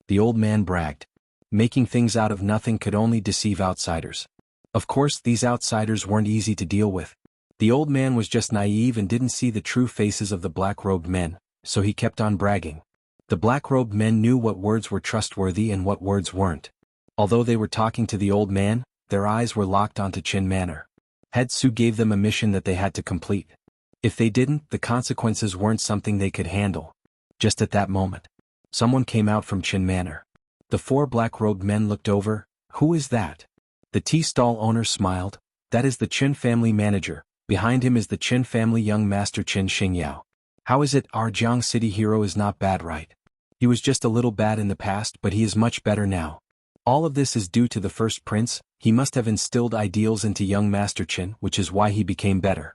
The old man bragged. Making things out of nothing could only deceive outsiders. Of course, these outsiders weren't easy to deal with. The old man was just naive and didn't see the true faces of the black-robed men, so he kept on bragging. The black-robed men knew what words were trustworthy and what words weren't. Although they were talking to the old man, their eyes were locked onto Qin Manor. Head Su gave them a mission that they had to complete. If they didn't, the consequences weren't something they could handle. Just at that moment, someone came out from Qin Manor. The four black-robed men looked over. Who is that? The tea stall owner smiled. That is the Qin family manager. Behind him is the Qin family young master Qin Xingyao. How is it our Jianghu City hero is not bad, right? He was just a little bad in the past, but he is much better now. All of this is due to the first prince. He must have instilled ideals into young master Qin, which is why he became better.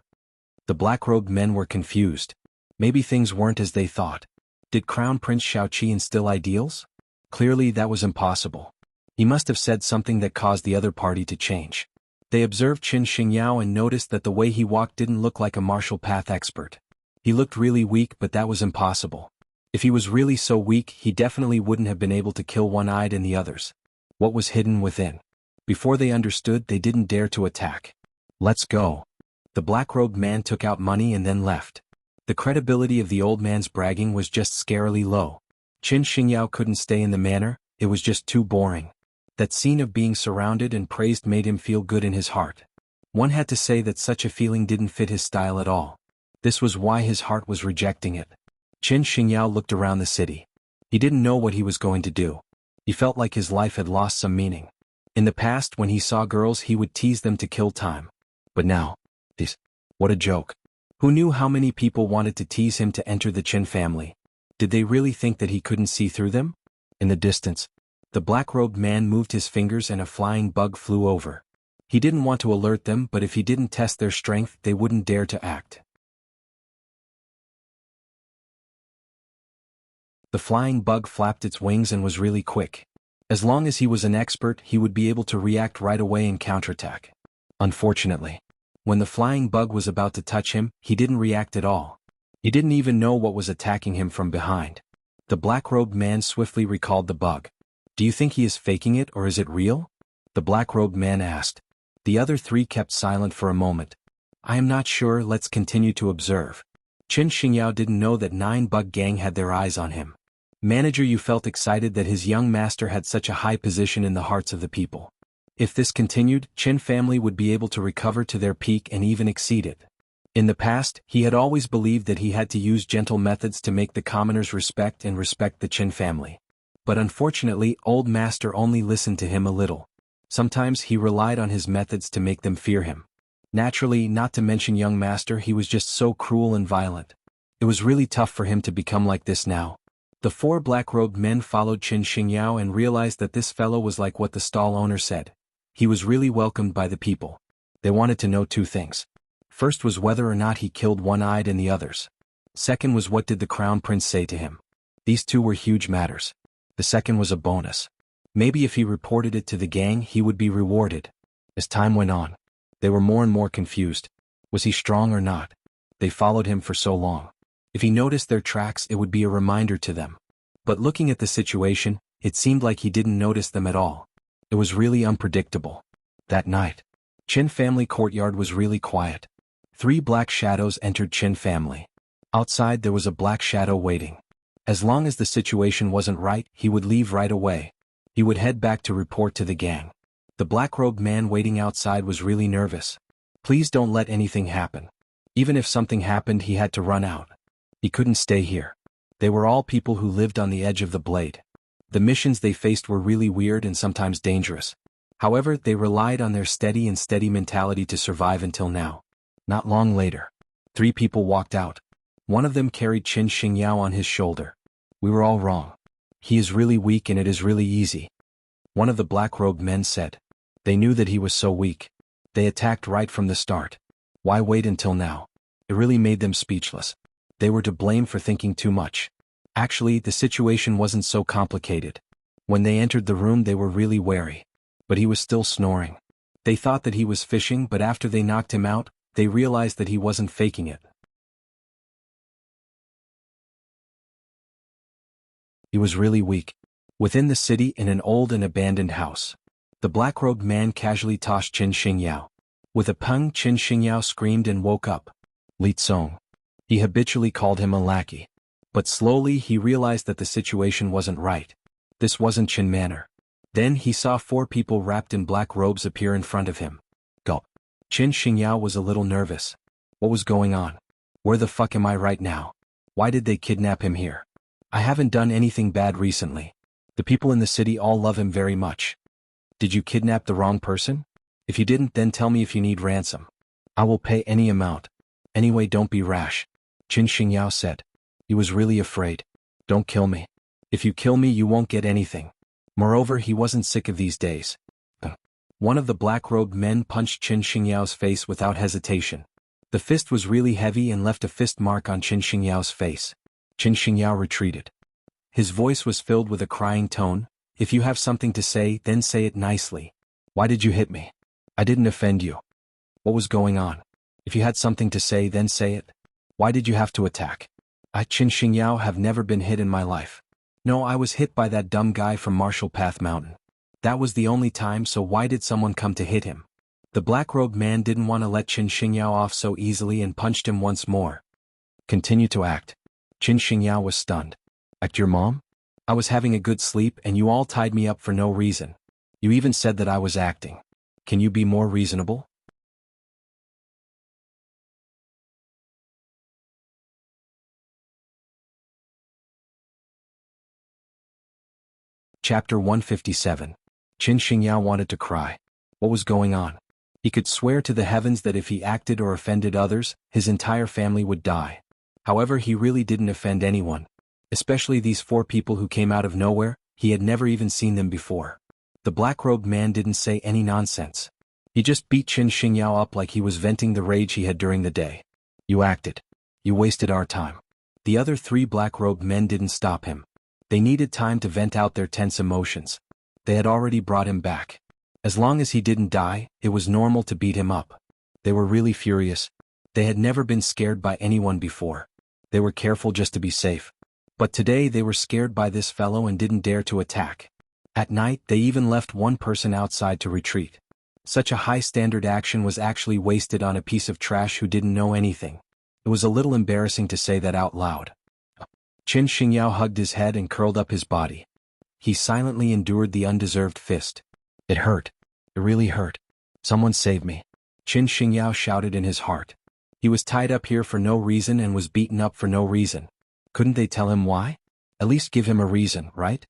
The black-robed men were confused. Maybe things weren't as they thought. Did Crown Prince Shaoqi instill ideals? Clearly that was impossible. He must have said something that caused the other party to change. They observed Qin Xingyao and noticed that the way he walked didn't look like a martial path expert. He looked really weak, but that was impossible. If he was really so weak, he definitely wouldn't have been able to kill one-eyed and the others. What was hidden within? Before they understood, they didn't dare to attack. Let's go. The black-robed man took out money and then left. The credibility of the old man's bragging was just scarily low. Qin Xingyao couldn't stay in the manor, it was just too boring. That scene of being surrounded and praised made him feel good in his heart. One had to say that such a feeling didn't fit his style at all. This was why his heart was rejecting it. Qin Xingyao looked around the city. He didn't know what he was going to do. He felt like his life had lost some meaning. In the past, when he saw girls, he would tease them to kill time. But now, what a joke. Who knew how many people wanted to tease him to enter the Qin family? Did they really think that he couldn't see through them? In the distance, the black-robed man moved his fingers and a flying bug flew over. He didn't want to alert them, but if he didn't test their strength, they wouldn't dare to act. The flying bug flapped its wings and was really quick. As long as he was an expert, he would be able to react right away and counterattack. Unfortunately, when the flying bug was about to touch him, he didn't react at all. He didn't even know what was attacking him from behind. The black-robed man swiftly recalled the bug. Do you think he is faking it or is it real? The black-robed man asked. The other three kept silent for a moment. I am not sure, let's continue to observe. Qin Xingyao didn't know that 9 bug gang had their eyes on him. Manager, you felt excited that his young master had such a high position in the hearts of the people. If this continued, Qin family would be able to recover to their peak and even exceed it. In the past, he had always believed that he had to use gentle methods to make the commoners respect the Qin family. But unfortunately, old master only listened to him a little. Sometimes he relied on his methods to make them fear him. Naturally, not to mention young master, he was just so cruel and violent. It was really tough for him to become like this now. The four black-robed men followed Qin Xingyao and realized that this fellow was like what the stall owner said. He was really welcomed by the people. They wanted to know two things. First was whether or not he killed one-eyed and the others. Second was what did the crown prince say to him. These two were huge matters. The second was a bonus. Maybe if he reported it to the gang he would be rewarded. As time went on, they were more and more confused. Was he strong or not? They followed him for so long. If he noticed their tracks it would be a reminder to them. But looking at the situation, it seemed like he didn't notice them at all. It was really unpredictable. That night, Qin family courtyard was really quiet. 3 black shadows entered Qin family. Outside there was a black shadow waiting. As long as the situation wasn't right, he would leave right away. He would head back to report to the gang. The black-robed man waiting outside was really nervous. Please don't let anything happen. Even if something happened he had to run out. He couldn't stay here. They were all people who lived on the edge of the blade. The missions they faced were really weird and sometimes dangerous. However, they relied on their steady mentality to survive until now. Not long later, 3 people walked out. One of them carried Qin Xingyao on his shoulder. We were all wrong. He is really weak and it is really easy. One of the black-robed men said. They knew that he was so weak. They attacked right from the start. Why wait until now? It really made them speechless. They were to blame for thinking too much. Actually, the situation wasn't so complicated. When they entered the room they were really wary. But he was still snoring. They thought that he was fishing, but after they knocked him out, they realized that he wasn't faking it. He was really weak. Within the city in an old and abandoned house, the black-robed man casually tossed Qin Xingyao. With a pung, Qin Xingyao screamed and woke up. Li Tsong. He habitually called him a lackey. But slowly he realized that the situation wasn't right. This wasn't Qin manner. Then he saw 4 people wrapped in black robes appear in front of him. Gulp. Qin Xingyao was a little nervous. What was going on? Where the fuck am I right now? Why did they kidnap him here? I haven't done anything bad recently. The people in the city all love him very much. Did you kidnap the wrong person? If you didn't, then tell me if you need ransom. I will pay any amount. Anyway, don't be rash. Qin Xingyao said. He was really afraid. Don't kill me. If you kill me you won't get anything. Moreover, he wasn't sick of these days. One of the black-robed men punched Qin Xingyao's face without hesitation. The fist was really heavy and left a fist mark on Qin Xingyao's face. Qin Xingyao retreated. His voice was filled with a crying tone. If you have something to say, then say it nicely. Why did you hit me? I didn't offend you. What was going on? If you had something to say, then say it. Why did you have to attack? I, Qin Xingyao, have never been hit in my life. No, I was hit by that dumb guy from Martial Path Mountain. That was the only time, so why did someone come to hit him? The black-robed man didn't want to let Qin Xingyao off so easily and punched him once more. Continue to act. Qin Xingyao was stunned. Act your mom? I was having a good sleep and you all tied me up for no reason. You even said that I was acting. Can you be more reasonable? Chapter 157. Qin Xingyao wanted to cry. What was going on? He could swear to the heavens that if he acted or offended others, his entire family would die. However, he really didn't offend anyone. Especially these 4 people who came out of nowhere, he had never even seen them before. The black-robed man didn't say any nonsense. He just beat Qin Xingyao up like he was venting the rage he had during the day. You acted. You wasted our time. The other 3 black-robed men didn't stop him. They needed time to vent out their tense emotions. They had already brought him back. As long as he didn't die, it was normal to beat him up. They were really furious. They had never been scared by anyone before. They were careful just to be safe. But today they were scared by this fellow and didn't dare to attack. At night, they even left one person outside to retreat. Such a high-standard action was actually wasted on a piece of trash who didn't know anything. It was a little embarrassing to say that out loud. Qin Xingyao hugged his head and curled up his body. He silently endured the undeserved fist. It hurt. It really hurt. Someone save me. Qin Xingyao shouted in his heart. He was tied up here for no reason and was beaten up for no reason. Couldn't they tell him why? At least give him a reason, right?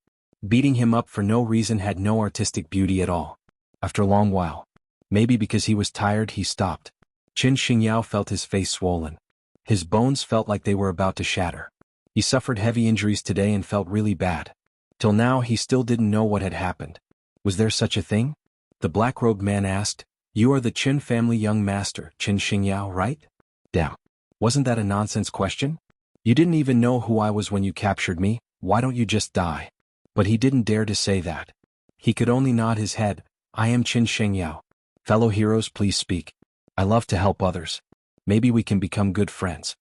Beating him up for no reason had no artistic beauty at all. After a long while, maybe because he was tired, he stopped. Qin Xingyao felt his face swollen. His bones felt like they were about to shatter. He suffered heavy injuries today and felt really bad. Till now he still didn't know what had happened. Was there such a thing? The black-robed man asked. You are the Qin family young master, Qin Xingyao, right? Damn. Wasn't that a nonsense question? You didn't even know who I was when you captured me, why don't you just die? But he didn't dare to say that. He could only nod his head. I am Qin Xingyao. Fellow heroes, please speak. I love to help others. Maybe we can become good friends.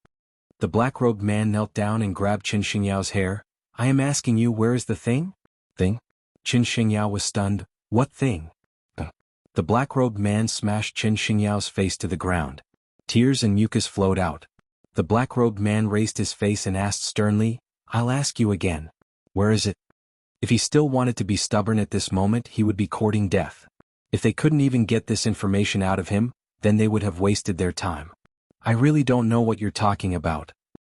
The black-robed man knelt down and grabbed Qin Xingyao's hair. I am asking you, where is the thing? Thing? Qin Xingyao was stunned. What thing? The black-robed man smashed Qin Xingyao's face to the ground. Tears and mucus flowed out. The black-robed man raised his face and asked sternly, I'll ask you again. Where is it? If he still wanted to be stubborn at this moment, he would be courting death. If they couldn't even get this information out of him, then they would have wasted their time. I really don't know what you're talking about.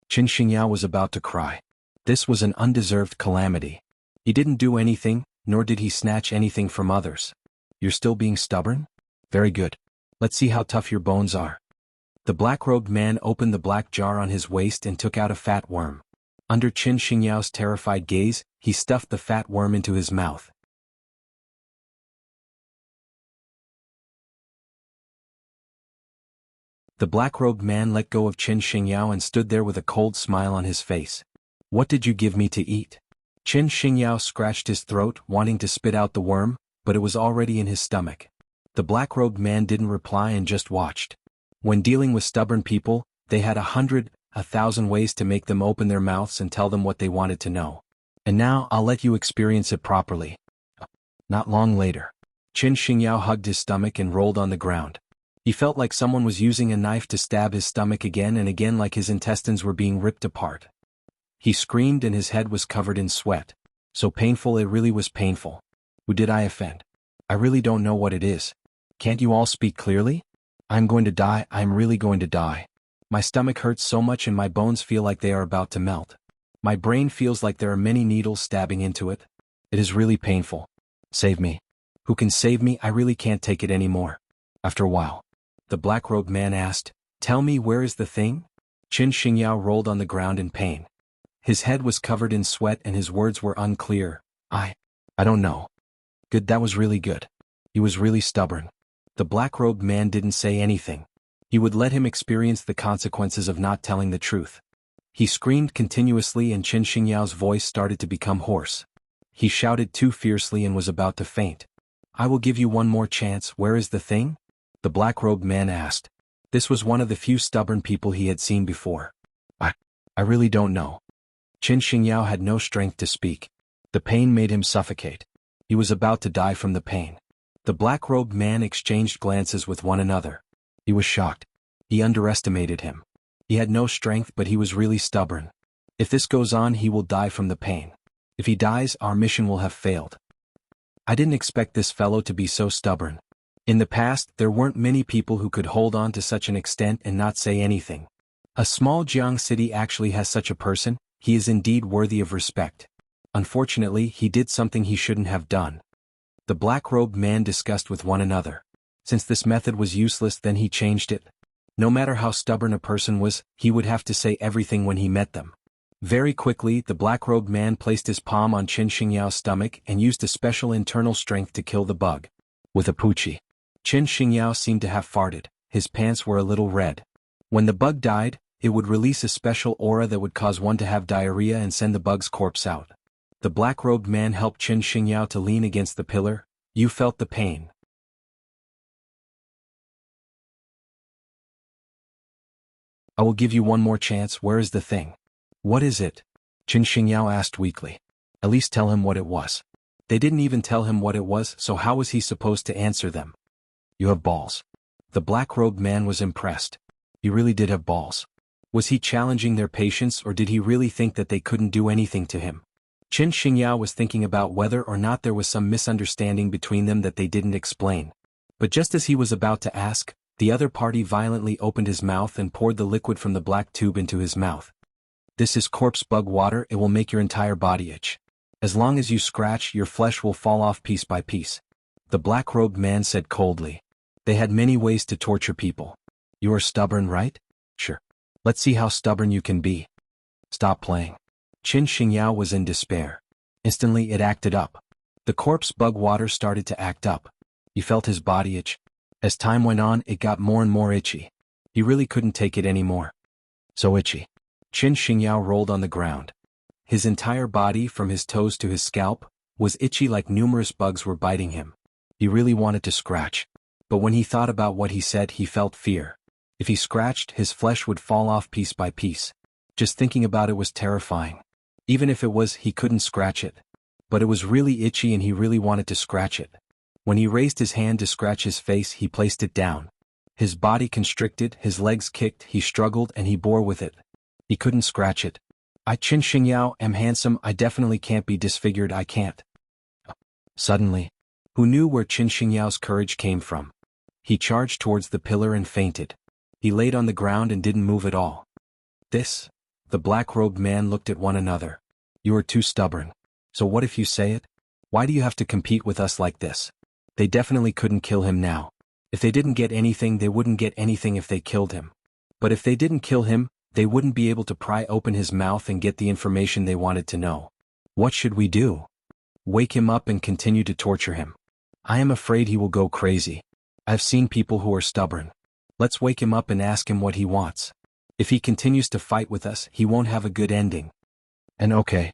Qin Xingyao was about to cry. This was an undeserved calamity. He didn't do anything, nor did he snatch anything from others. You're still being stubborn? Very good. Let's see how tough your bones are. The black-robed man opened the black jar on his waist and took out a fat worm. Under Qin Xingyao's terrified gaze, he stuffed the fat worm into his mouth. The black-robed man let go of Qin Xingyao and stood there with a cold smile on his face. What did you give me to eat? Qin Xingyao scratched his throat, wanting to spit out the worm, but it was already in his stomach. The black-robed man didn't reply and just watched. When dealing with stubborn people, they had 1,000 ways to make them open their mouths and tell them what they wanted to know. And now I'll let you experience it properly. Not long later, Qin Xingyao hugged his stomach and rolled on the ground. He felt like someone was using a knife to stab his stomach again and again, like his intestines were being ripped apart. He screamed and his head was covered in sweat. So painful, it really was painful. Who did I offend? I really don't know what it is. Can't you all speak clearly? I'm going to die, I'm really going to die. My stomach hurts so much and my bones feel like they are about to melt. My brain feels like there are many needles stabbing into it. It is really painful. Save me. Who can save me? I really can't take it anymore. After a while, the black-robed man asked, Tell me, where is the thing? Qin Xingyao rolled on the ground in pain. His head was covered in sweat and his words were unclear. I don't know. Good, that was really good. He was really stubborn. The black-robed man didn't say anything. He would let him experience the consequences of not telling the truth. He screamed continuously and Qin Xingyao's voice started to become hoarse. He shouted too fiercely and was about to faint. I will give you one more chance, where is the thing? The black-robed man asked. This was one of the few stubborn people he had seen before. I really don't know. Qin Xingyao had no strength to speak. The pain made him suffocate. He was about to die from the pain. The black-robed man exchanged glances with one another. He was shocked. He underestimated him. He had no strength, but he was really stubborn. If this goes on, he will die from the pain. If he dies, our mission will have failed. I didn't expect this fellow to be so stubborn. In the past, there weren't many people who could hold on to such an extent and not say anything. A small Jianghu city actually has such a person. He is indeed worthy of respect. Unfortunately, he did something he shouldn't have done. The black-robed man discussed with one another. Since this method was useless, then he changed it. No matter how stubborn a person was, he would have to say everything when he met them. Very quickly, the black-robed man placed his palm on Qin Xingyao's stomach and used a special internal strength to kill the bug. With a poochie. Qin Xingyao seemed to have farted. His pants were a little red. When the bug died, it would release a special aura that would cause one to have diarrhea and send the bug's corpse out. The black-robed man helped Qin Xingyao to lean against the pillar. You felt the pain. I will give you one more chance. Where is the thing? What is it? Qin Xingyao asked weakly. At least tell him what it was. They didn't even tell him what it was, so how was he supposed to answer them? You have balls. The black-robed man was impressed. He really did have balls. Was he challenging their patience, or did he really think that they couldn't do anything to him? Qin Xingyao was thinking about whether or not there was some misunderstanding between them that they didn't explain. But just as he was about to ask, the other party violently opened his mouth and poured the liquid from the black tube into his mouth. This is corpse bug water. It will make your entire body itch. As long as you scratch, your flesh will fall off piece by piece. The black-robed man said coldly. They had many ways to torture people. You are stubborn, right? Sure. Let's see how stubborn you can be. Stop playing. Qin Xingyao was in despair. Instantly it acted up. The corpse bug water started to act up. He felt his body itch. As time went on, it got more and more itchy. He really couldn't take it anymore. So itchy. Qin Xingyao rolled on the ground. His entire body, from his toes to his scalp, was itchy like numerous bugs were biting him. He really wanted to scratch. But when he thought about what he said, he felt fear. If he scratched, his flesh would fall off piece by piece. Just thinking about it was terrifying. Even if it was, he couldn't scratch it. But it was really itchy and he really wanted to scratch it. When he raised his hand to scratch his face, he placed it down. His body constricted, his legs kicked, he struggled and he bore with it. He couldn't scratch it. I, Qin Xingyao, am handsome, I definitely can't be disfigured, I can't. Suddenly, who knew where Qin Xingyao's courage came from? He charged towards the pillar and fainted. He laid on the ground and didn't move at all. The black-robed man looked at one another. You are too stubborn. So what if you say it? Why do you have to compete with us like this? They definitely couldn't kill him now. If they didn't get anything, they wouldn't get anything if they killed him. But if they didn't kill him, they wouldn't be able to pry open his mouth and get the information they wanted to know. What should we do? Wake him up and continue to torture him. I am afraid he will go crazy. I've seen people who are stubborn. Let's wake him up and ask him what he wants. If he continues to fight with us, he won't have a good ending. And okay.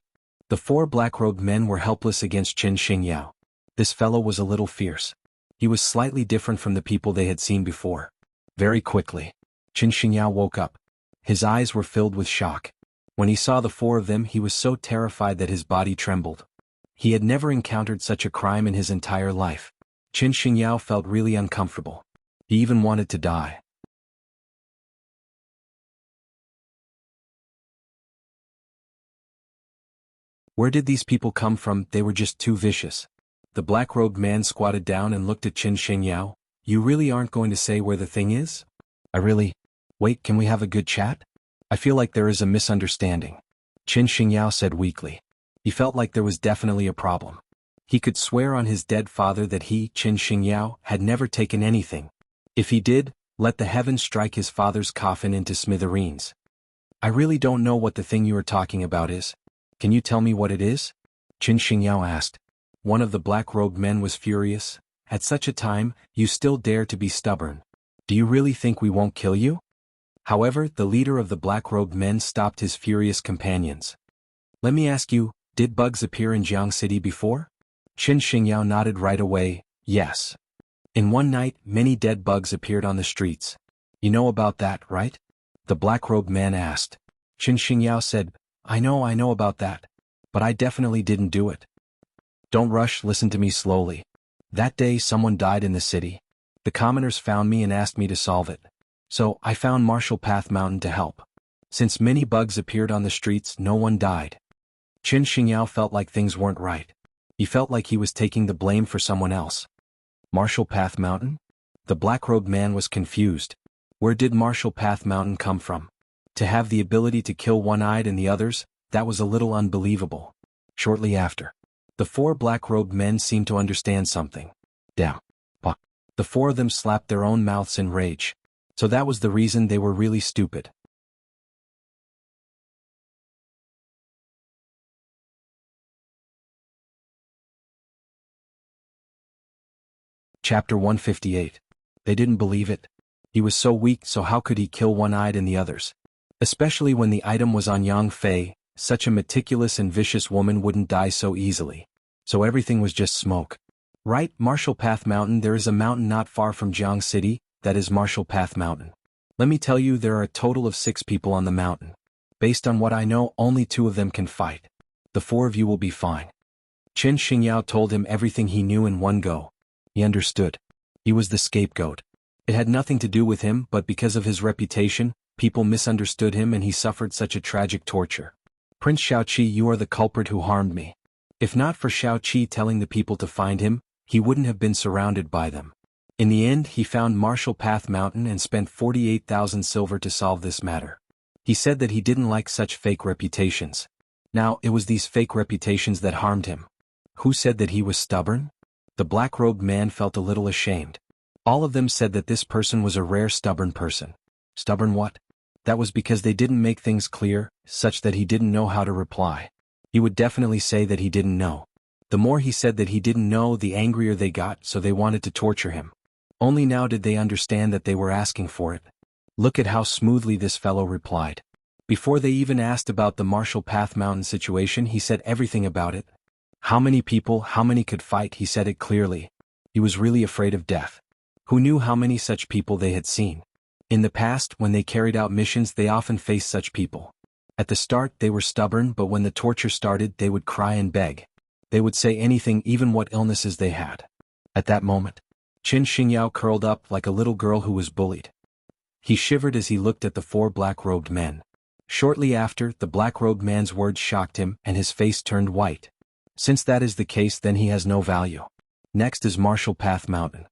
The four black-robed men were helpless against Qin Xingyao. This fellow was a little fierce. He was slightly different from the people they had seen before. Very quickly, Qin Xingyao woke up. His eyes were filled with shock. When he saw the four of them, he was so terrified that his body trembled. He had never encountered such a crime in his entire life. Qin Xingyao felt really uncomfortable. He even wanted to die. Where did these people come from? They were just too vicious. The black-robed man squatted down and looked at Qin Xingyao. You really aren't going to say where the thing is? Wait, can we have a good chat? I feel like there is a misunderstanding. Qin Xingyao said weakly. He felt like there was definitely a problem. He could swear on his dead father that he, Qin Xingyao, had never taken anything. If he did, let the heavens strike his father's coffin into smithereens. I really don't know what the thing you are talking about is. Can you tell me what it is? Qin Xingyao asked. One of the black-robed men was furious. At such a time, you still dare to be stubborn. Do you really think we won't kill you? However, the leader of the black-robed men stopped his furious companions. Let me ask you, did bugs appear in Jianghu City before? Qin Xingyao nodded right away, yes. In one night, many dead bugs appeared on the streets. You know about that, right? The black-robed man asked. Qin Xingyao said, I know about that. But I definitely didn't do it. Don't rush, listen to me slowly. That day someone died in the city. The commoners found me and asked me to solve it. So, I found Martial Path Mountain to help. Since many bugs appeared on the streets, no one died. Qin Xingyao felt like things weren't right. He felt like he was taking the blame for someone else. Martial Path Mountain? The black-robed man was confused. Where did Martial Path Mountain come from? To have the ability to kill one-eyed and the others, that was a little unbelievable. Shortly after, the four black-robed men seemed to understand something. Damn. Fuck. The four of them slapped their own mouths in rage. So that was the reason they were really stupid. Chapter 158. They didn't believe it. He was so weak, so how could he kill one-eyed and the others? Especially when the item was on Yang Fei, such a meticulous and vicious woman wouldn't die so easily. So everything was just smoke. Right, Martial Path Mountain, there is a mountain not far from Jianghu City, that is Martial Path Mountain. Let me tell you, there are a total of 6 people on the mountain. Based on what I know, only 2 of them can fight. The 4 of you will be fine. Qin Xingyao told him everything he knew in one go. He understood. He was the scapegoat. It had nothing to do with him, but because of his reputation, people misunderstood him and he suffered such a tragic torture. Prince Shaoqi, you are the culprit who harmed me. If not for Shaoqi telling the people to find him, he wouldn't have been surrounded by them. In the end, he found Martial Path Mountain and spent 48,000 silver to solve this matter. He said that he didn't like such fake reputations. Now, it was these fake reputations that harmed him. Who said that he was stubborn? The black-robed man felt a little ashamed. All of them said that this person was a rare stubborn person. Stubborn what? That was because they didn't make things clear, such that he didn't know how to reply. He would definitely say that he didn't know. The more he said that he didn't know, the angrier they got, so they wanted to torture him. Only now did they understand that they were asking for it. Look at how smoothly this fellow replied. Before they even asked about the Marshall Path Mountain situation, he said everything about it. How many people, how many could fight, he said it clearly. He was really afraid of death. Who knew how many such people they had seen? In the past, when they carried out missions, they often faced such people. At the start, they were stubborn, but when the torture started, they would cry and beg. They would say anything, even what illnesses they had. At that moment, Qin Xingyao curled up like a little girl who was bullied. He shivered as he looked at the 4 black-robed men. Shortly after, the black-robed man's words shocked him, and his face turned white. Since that is the case, then he has no value. Next is Marshall Path Mountain.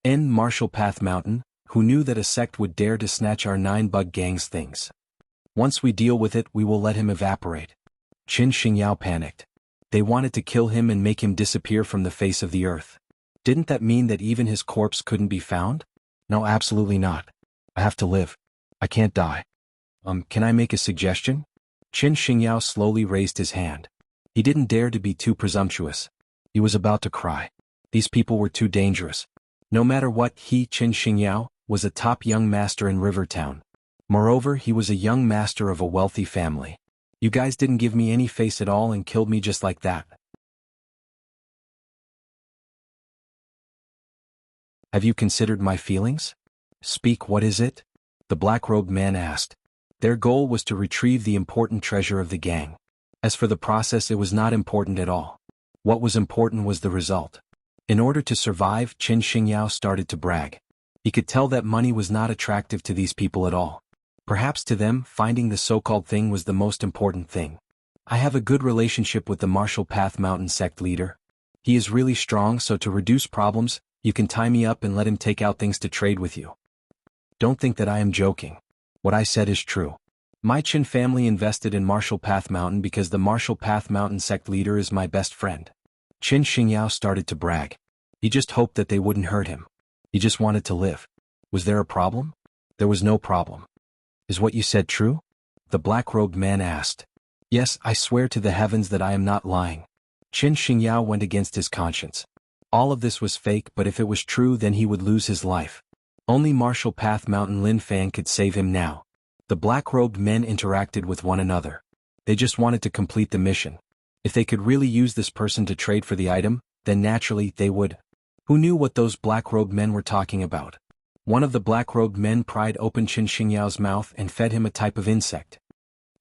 In Marshall Path Mountain, who knew that a sect would dare to snatch our 9 bug gang's things? Once we deal with it, we will let him evaporate. Qin Xingyao panicked. They wanted to kill him and make him disappear from the face of the earth. Didn't that mean that even his corpse couldn't be found? No, absolutely not. I have to live. I can't die. Can I make a suggestion? Qin Xingyao slowly raised his hand. He didn't dare to be too presumptuous. He was about to cry. These people were too dangerous. No matter what, he, Qin Xingyao, was a top young master in Rivertown. Moreover, he was a young master of a wealthy family. You guys didn't give me any face at all and killed me just like that. Have you considered my feelings? Speak, what is it? The black-robed man asked. Their goal was to retrieve the important treasure of the gang. As for the process, it was not important at all. What was important was the result. In order to survive, Qin Xingyao started to brag. He could tell that money was not attractive to these people at all. Perhaps to them, finding the so-called thing was the most important thing. I have a good relationship with the Marshall Path Mountain sect leader. He is really strong, so to reduce problems, you can tie me up and let him take out things to trade with you. Don't think that I am joking. What I said is true. My Qin family invested in Marshall Path Mountain because the Marshall Path Mountain sect leader is my best friend. Qin Xingyao started to brag. He just hoped that they wouldn't hurt him. He just wanted to live. Was there a problem? There was no problem. Is what you said true? The black-robed man asked. Yes, I swear to the heavens that I am not lying. Qin Xingyao went against his conscience. All of this was fake, but if it was true, then he would lose his life. Only Marshall Path Mountain Lin Fan could save him now. The black-robed men interacted with one another. They just wanted to complete the mission. If they could really use this person to trade for the item, then naturally they would. Who knew what those black-robed men were talking about? One of the black-robed men pried open Qin Xingyao's mouth and fed him a type of insect.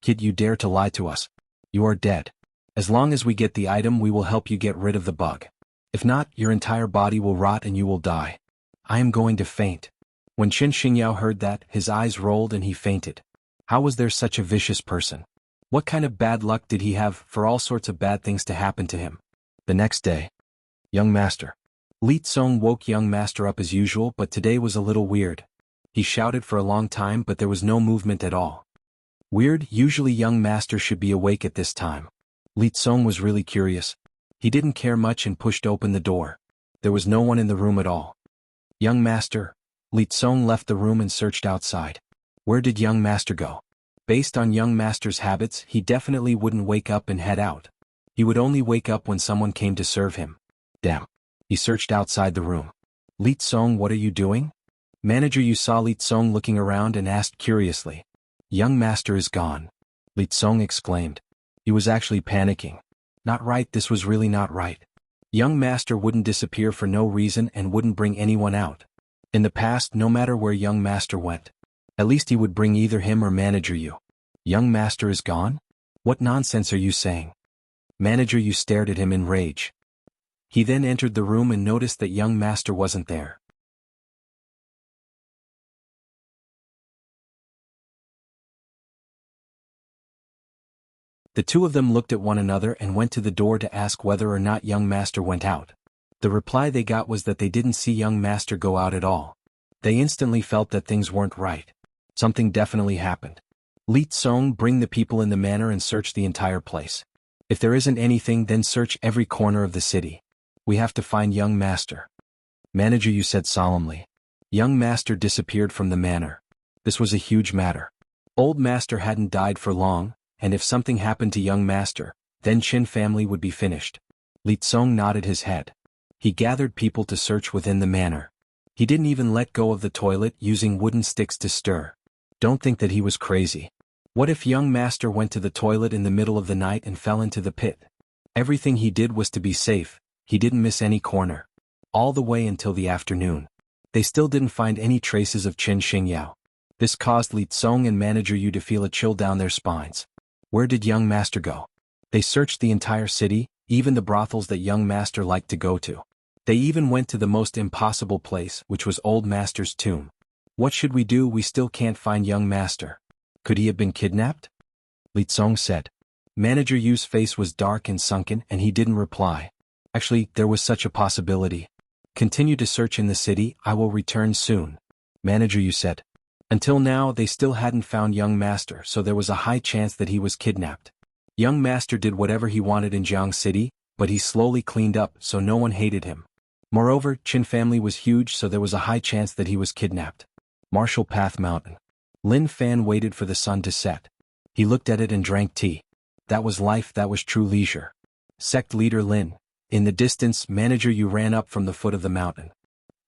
Kid, you dare to lie to us? You are dead. As long as we get the item, we will help you get rid of the bug. If not, your entire body will rot and you will die. I am going to faint. When Qin Xingyao heard that, his eyes rolled and he fainted. How was there such a vicious person? What kind of bad luck did he have for all sorts of bad things to happen to him? The next day. Young Master. Li Tsong woke Young Master up as usual, but today was a little weird. He shouted for a long time, but there was no movement at all. Weird, usually Young Master should be awake at this time. Li Tsong was really curious. He didn't care much and pushed open the door. There was no one in the room at all. Young Master. Li Tsong left the room and searched outside. Where did Young Master go? Based on Young Master's habits, he definitely wouldn't wake up and head out. He would only wake up when someone came to serve him. Damn. He searched outside the room. Li Tsong, what are you doing? Manager, you saw Li Tsong looking around and asked curiously. Young Master is gone. Li Tsong exclaimed. He was actually panicking. Not right, this was really not right. Young Master wouldn't disappear for no reason and wouldn't bring anyone out. In the past, no matter where Young Master went, at least he would bring either him or Manager you. Young Master is gone? What nonsense are you saying? Manager, you stared at him in rage. He then entered the room and noticed that Young Master wasn't there. The two of them looked at one another and went to the door to ask whether or not Young Master went out. The reply they got was that they didn't see Young Master go out at all. They instantly felt that things weren't right. Something definitely happened. Li Tsong, bring the people in the manor and search the entire place. If there isn't anything, then search every corner of the city. We have to find Young Master. Manager Yu said solemnly. Young master disappeared from the manor. This was a huge matter. Old master hadn't died for long, and if something happened to young master, then Qin family would be finished. Li Tsong nodded his head. He gathered people to search within the manor. He didn't even let go of the toilet, using wooden sticks to stir. Don't think that he was crazy. What if young master went to the toilet in the middle of the night and fell into the pit? Everything he did was to be safe. He didn't miss any corner. All the way until the afternoon. They still didn't find any traces of Qin Xingyao. This caused Li Tsong and Manager Yu to feel a chill down their spines. Where did young master go? They searched the entire city, even the brothels that young master liked to go to. They even went to the most impossible place, which was old master's tomb. What should we do? We still can't find young master. Could he have been kidnapped? Li Tsong said. Manager Yu's face was dark and sunken, and he didn't reply. Actually, there was such a possibility. Continue to search in the city, I will return soon. Manager Yu said. Until now they still hadn't found young master, so there was a high chance that he was kidnapped. Young master did whatever he wanted in Jianghu City, but he slowly cleaned up so no one hated him. Moreover, Qin family was huge, so there was a high chance that he was kidnapped. Martial Path Mountain. Lin Fan waited for the sun to set. He looked at it and drank tea. That was life, that was true leisure. Sect leader Lin. In the distance, Manager Yu ran up from the foot of the mountain.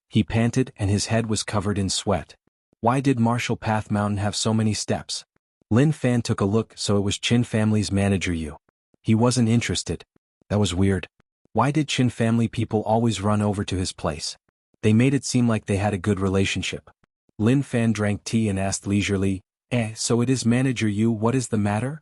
He panted and his head was covered in sweat. Why did Martial Path Mountain have so many steps? Lin Fan took a look, so it was Qin family's Manager Yu. He wasn't interested. That was weird. Why did Qin family people always run over to his place? They made it seem like they had a good relationship. Lin Fan drank tea and asked leisurely, so it is Manager Yu, what is the matter?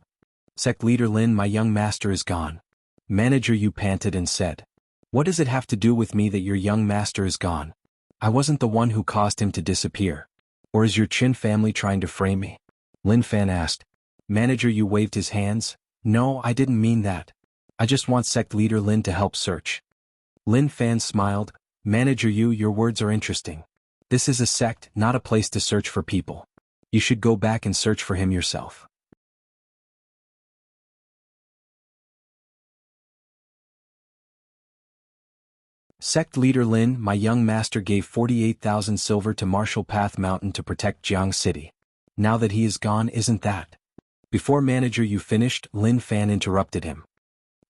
Sect leader Lin, my young master is gone. Manager Yu panted and said. What does it have to do with me that your young master is gone? I wasn't the one who caused him to disappear. Or is your Qin family trying to frame me? Lin Fan asked. Manager Yu waved his hands. No, I didn't mean that. I just want sect leader Lin to help search. Lin Fan smiled. Manager Yu, your words are interesting. This is a sect, not a place to search for people. You should go back and search for him yourself. Sect leader Lin, my young master gave 48,000 silver to Martial Path Mountain to protect Jianghu City. Now that he is gone, isn't that? Before Manager Yu finished, Lin Fan interrupted him.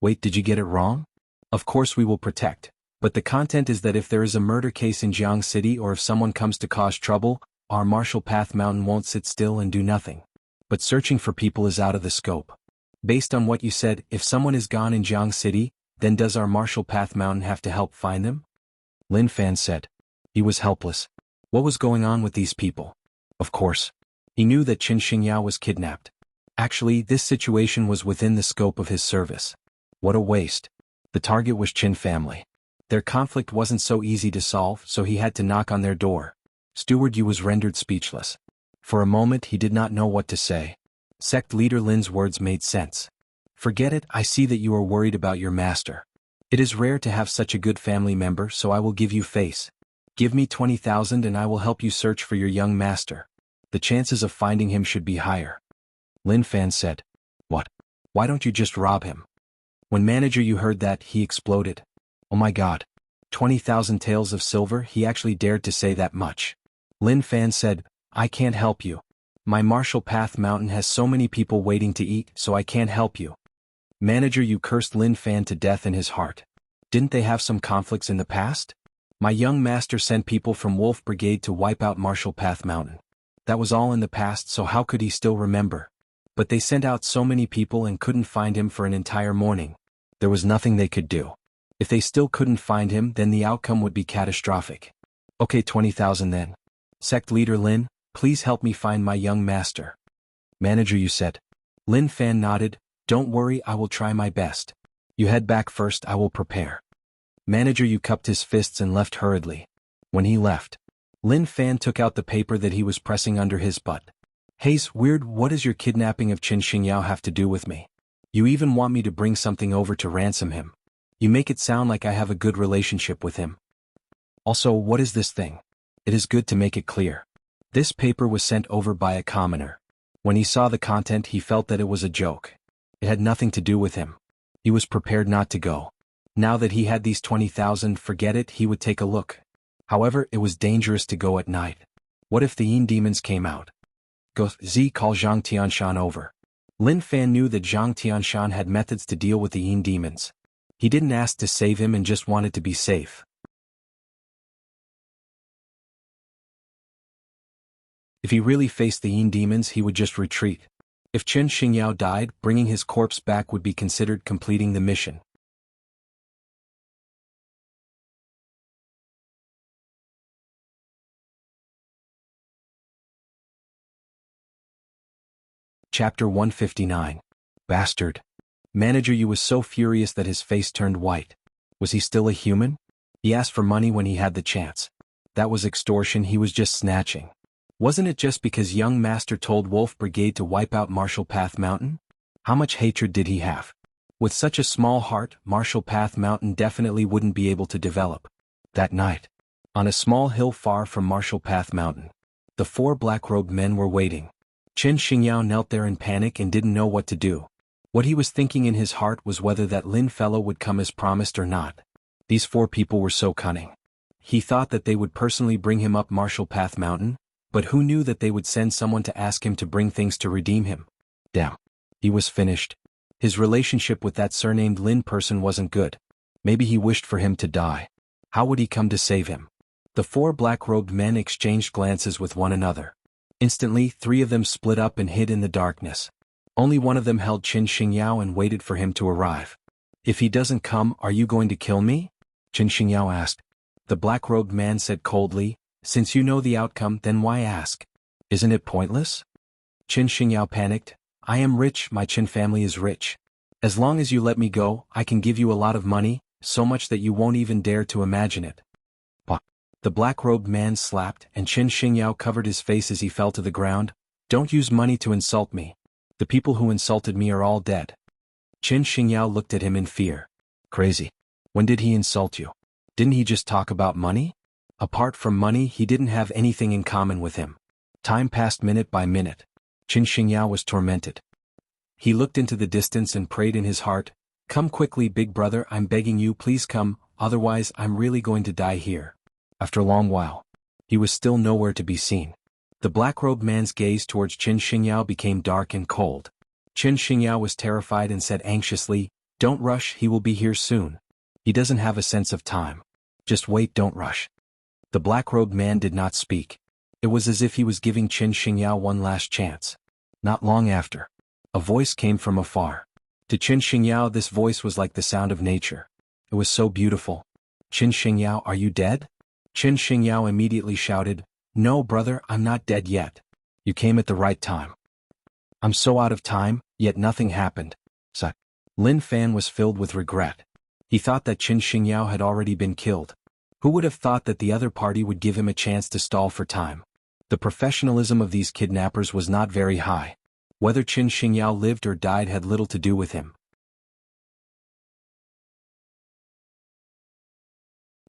Wait, did you get it wrong? Of course we will protect, but the content is that if there is a murder case in Jianghu City or if someone comes to cause trouble, our Martial Path Mountain won't sit still and do nothing. But searching for people is out of the scope. Based on what you said, if someone is gone in Jianghu City, then does our Martial Path Mountain have to help find them? Lin Fan said. He was helpless. What was going on with these people? Of course. He knew that Qin Xingyao was kidnapped. Actually, this situation was within the scope of his service. What a waste. The target was Qin family. Their conflict wasn't so easy to solve, so he had to knock on their door. Steward Yu was rendered speechless. For a moment he did not know what to say. Sect leader Lin's words made sense. Forget it, I see that you are worried about your master. It is rare to have such a good family member, so I will give you face. Give me 20,000 and I will help you search for your young master. The chances of finding him should be higher. Lin Fan said. What? Why don't you just rob him? When Manager Yu heard that, he exploded. Oh my god. 20,000 taels of silver, he actually dared to say that much. Lin Fan said, I can't help you. My Martial Path Mountain has so many people waiting to eat, so I can't help you. Manager Yu cursed Lin Fan to death in his heart. Didn't they have some conflicts in the past? My young master sent people from Wolf Brigade to wipe out Martial Path Mountain. That was all in the past, so how could he still remember? But they sent out so many people and couldn't find him for an entire morning. There was nothing they could do. If they still couldn't find him, then the outcome would be catastrophic. Okay, 20,000 then. Sect leader Lin, please help me find my young master. Manager Yu said. Lin Fan nodded. Don't worry, I will try my best. You head back first, I will prepare. Manager Yu cupped his fists and left hurriedly. When he left, Lin Fan took out the paper that he was pressing under his butt. Hey's weird, what does your kidnapping of Qin Xingyao have to do with me? You even want me to bring something over to ransom him. You make it sound like I have a good relationship with him. Also, what is this thing? It is good to make it clear. This paper was sent over by a commoner. When he saw the content, he felt that it was a joke. It had nothing to do with him. He was prepared not to go. Now that he had these 20,000, forget it, he would take a look. However, it was dangerous to go at night. What if the Yin demons came out? Go Z call Zhang Tianshan over. Lin Fan knew that Zhang Tianshan had methods to deal with the Yin demons. He didn't ask to save him and just wanted to be safe. If he really faced the Yin demons, he would just retreat. If Chen Xingyao died, bringing his corpse back would be considered completing the mission. Chapter 159. Bastard. Manager Yu was so furious that his face turned white. Was he still a human? He asked for money when he had the chance. That was extortion, he was just snatching. Wasn't it just because young master told Wolf Brigade to wipe out Marshall Path Mountain? How much hatred did he have? With such a small heart, Marshall Path Mountain definitely wouldn't be able to develop. That night, on a small hill far from Marshall Path Mountain, the 4 black-robed men were waiting. Chen Xingyao knelt there in panic and didn't know what to do. What he was thinking in his heart was whether that Lin fellow would come as promised or not. These 4 people were so cunning. He thought that they would personally bring him up Marshall Path Mountain, but who knew that they would send someone to ask him to bring things to redeem him? Damn. He was finished. His relationship with that surnamed Lin person wasn't good. Maybe he wished for him to die. How would he come to save him? The 4 black-robed men exchanged glances with one another. Instantly, 3 of them split up and hid in the darkness. Only one of them held Qin Xingyao and waited for him to arrive. If he doesn't come, are you going to kill me? Qin Xingyao asked. The black-robed man said coldly, since you know the outcome, then why ask? Isn't it pointless? Qin Xingyao panicked. I am rich, my Qin family is rich. As long as you let me go, I can give you a lot of money, so much that you won't even dare to imagine it. The black-robed man slapped, and Qin Xingyao covered his face as he fell to the ground. Don't use money to insult me. The people who insulted me are all dead. Qin Xingyao looked at him in fear. Crazy. When did he insult you? Didn't he just talk about money? Apart from money, he didn't have anything in common with him. Time passed minute by minute. Qin Xingyao was tormented. He looked into the distance and prayed in his heart, come quickly, big brother, I'm begging you, please come, otherwise I'm really going to die here. After a long while, he was still nowhere to be seen. The black-robed man's gaze towards Qin Xingyao became dark and cold. Qin Xingyao was terrified and said anxiously, don't rush, he will be here soon. He doesn't have a sense of time. Just wait, don't rush. The black-robed man did not speak. It was as if he was giving Qin Xingyao one last chance. Not long after, a voice came from afar. To Qin Xingyao, this voice was like the sound of nature. It was so beautiful. Qin Xingyao, are you dead? Qin Xingyao immediately shouted, no brother, I'm not dead yet. You came at the right time. I'm so out of time, yet nothing happened. Lin Fan was filled with regret. He thought that Qin Xingyao had already been killed. Who would have thought that the other party would give him a chance to stall for time? The professionalism of these kidnappers was not very high. Whether Qin Xingyao lived or died had little to do with him.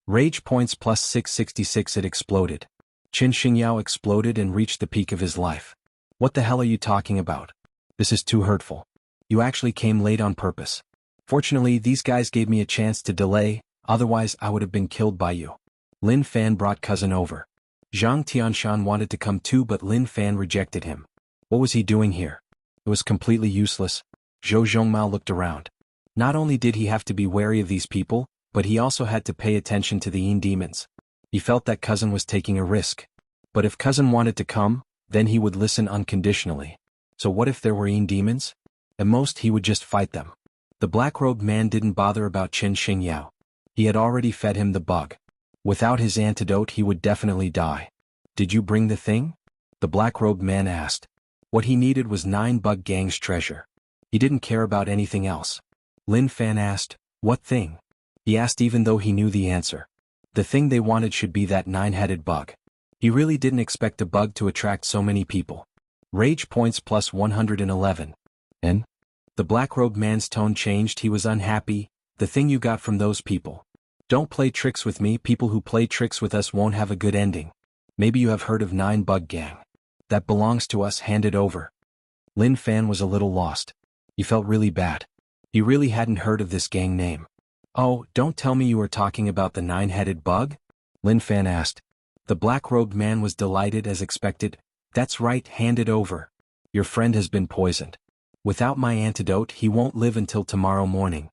Rage points plus 666. It exploded. Qin Xingyao exploded and reached the peak of his life. What the hell are you talking about? This is too hurtful. You actually came late on purpose. Fortunately, these guys gave me a chance to delay, otherwise I would have been killed by you. Lin Fan brought cousin over. Zhang Tianshan wanted to come too, but Lin Fan rejected him. What was he doing here? It was completely useless. Zhou Zhongmao looked around. Not only did he have to be wary of these people, but he also had to pay attention to the Yin demons. He felt that cousin was taking a risk. But if cousin wanted to come, then he would listen unconditionally. So what if there were Yin demons? At most he would just fight them. The black-robed man didn't bother about Qin Xingyao. He had already fed him the bug. Without his antidote he would definitely die. Did you bring the thing? The black-robed man asked. What he needed was 9 bug gang's treasure. He didn't care about anything else. Lin Fan asked, what thing? He asked even though he knew the answer. The thing they wanted should be that 9-headed bug. He really didn't expect a bug to attract so many people. Rage points plus 111. And? The black-robed man's tone changed. He was unhappy. The thing you got from those people. Don't play tricks with me. People who play tricks with us won't have a good ending. Maybe you have heard of 9 bug gang. That belongs to us, hand it over. Lin Fan was a little lost. He felt really bad. He really hadn't heard of this gang name. Oh, don't tell me you are talking about the 9-headed bug? Lin Fan asked. The black-robed man was delighted as expected. That's right, hand it over. Your friend has been poisoned. Without my antidote he won't live until tomorrow morning.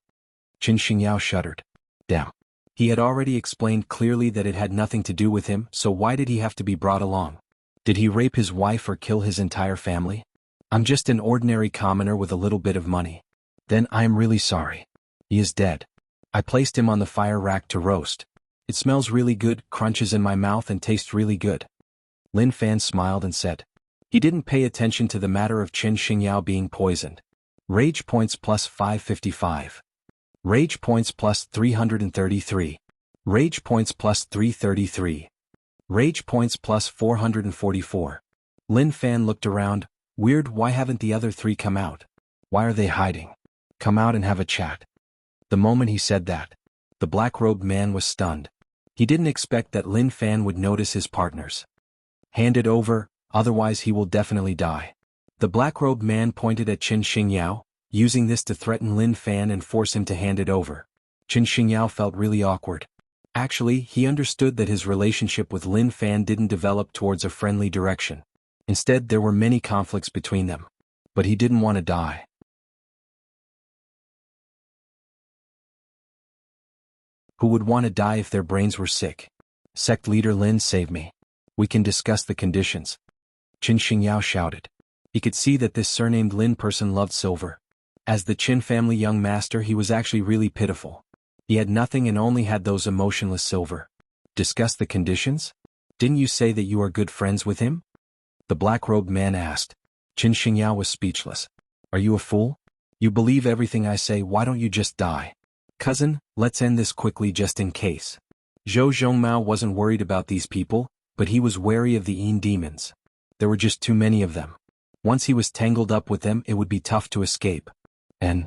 Qin Xingyao shuddered. Damn. He had already explained clearly that it had nothing to do with him, so why did he have to be brought along? Did he rape his wife or kill his entire family? I'm just an ordinary commoner with a little bit of money. Then I'm really sorry. He is dead. I placed him on the fire rack to roast. It smells really good, crunches in my mouth and tastes really good. Lin Fan smiled and said. He didn't pay attention to the matter of Qin Xingyao being poisoned. Rage points plus 555. Rage points plus 333. Rage points plus 333. Rage points plus 444. Lin Fan looked around. Weird, why haven't the other three come out? Why are they hiding? Come out and have a chat. The moment he said that, the black-robed man was stunned. He didn't expect that Lin Fan would notice his partners. Hand it over, otherwise he will definitely die. The black-robed man pointed at Qin Xingyao, using this to threaten Lin Fan and force him to hand it over. Qin Xingyao felt really awkward. Actually, he understood that his relationship with Lin Fan didn't develop towards a friendly direction. Instead, there were many conflicts between them. But he didn't want to die. Who would want to die if their brains were sick? Sect leader Lin, save me. We can discuss the conditions. Qin Xingyao shouted. He could see that this surnamed Lin person loved silver. As the Qin family young master, he was actually really pitiful. He had nothing and only had those emotionless silver. Discuss the conditions? Didn't you say that you are good friends with him? The black-robed man asked. Qin Xingyao was speechless. Are you a fool? You believe everything I say, why don't you just die? Cousin, let's end this quickly just in case. Zhou Zhongmao wasn't worried about these people, but he was wary of the Yin demons. There were just too many of them. Once he was tangled up with them, it would be tough to escape. And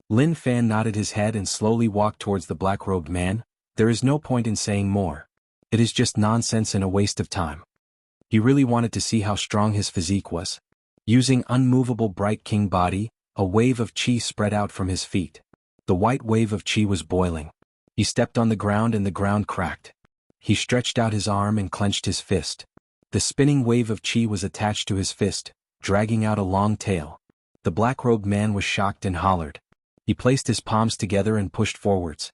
Lin Fan nodded his head and slowly walked towards the black-robed man. There is no point in saying more. It is just nonsense and a waste of time. He really wanted to see how strong his physique was. Using unmovable bright king body, a wave of qi spread out from his feet. The white wave of qi was boiling. He stepped on the ground and the ground cracked. He stretched out his arm and clenched his fist. The spinning wave of qi was attached to his fist, dragging out a long tail. The black-robed man was shocked and hollered. He placed his palms together and pushed forwards.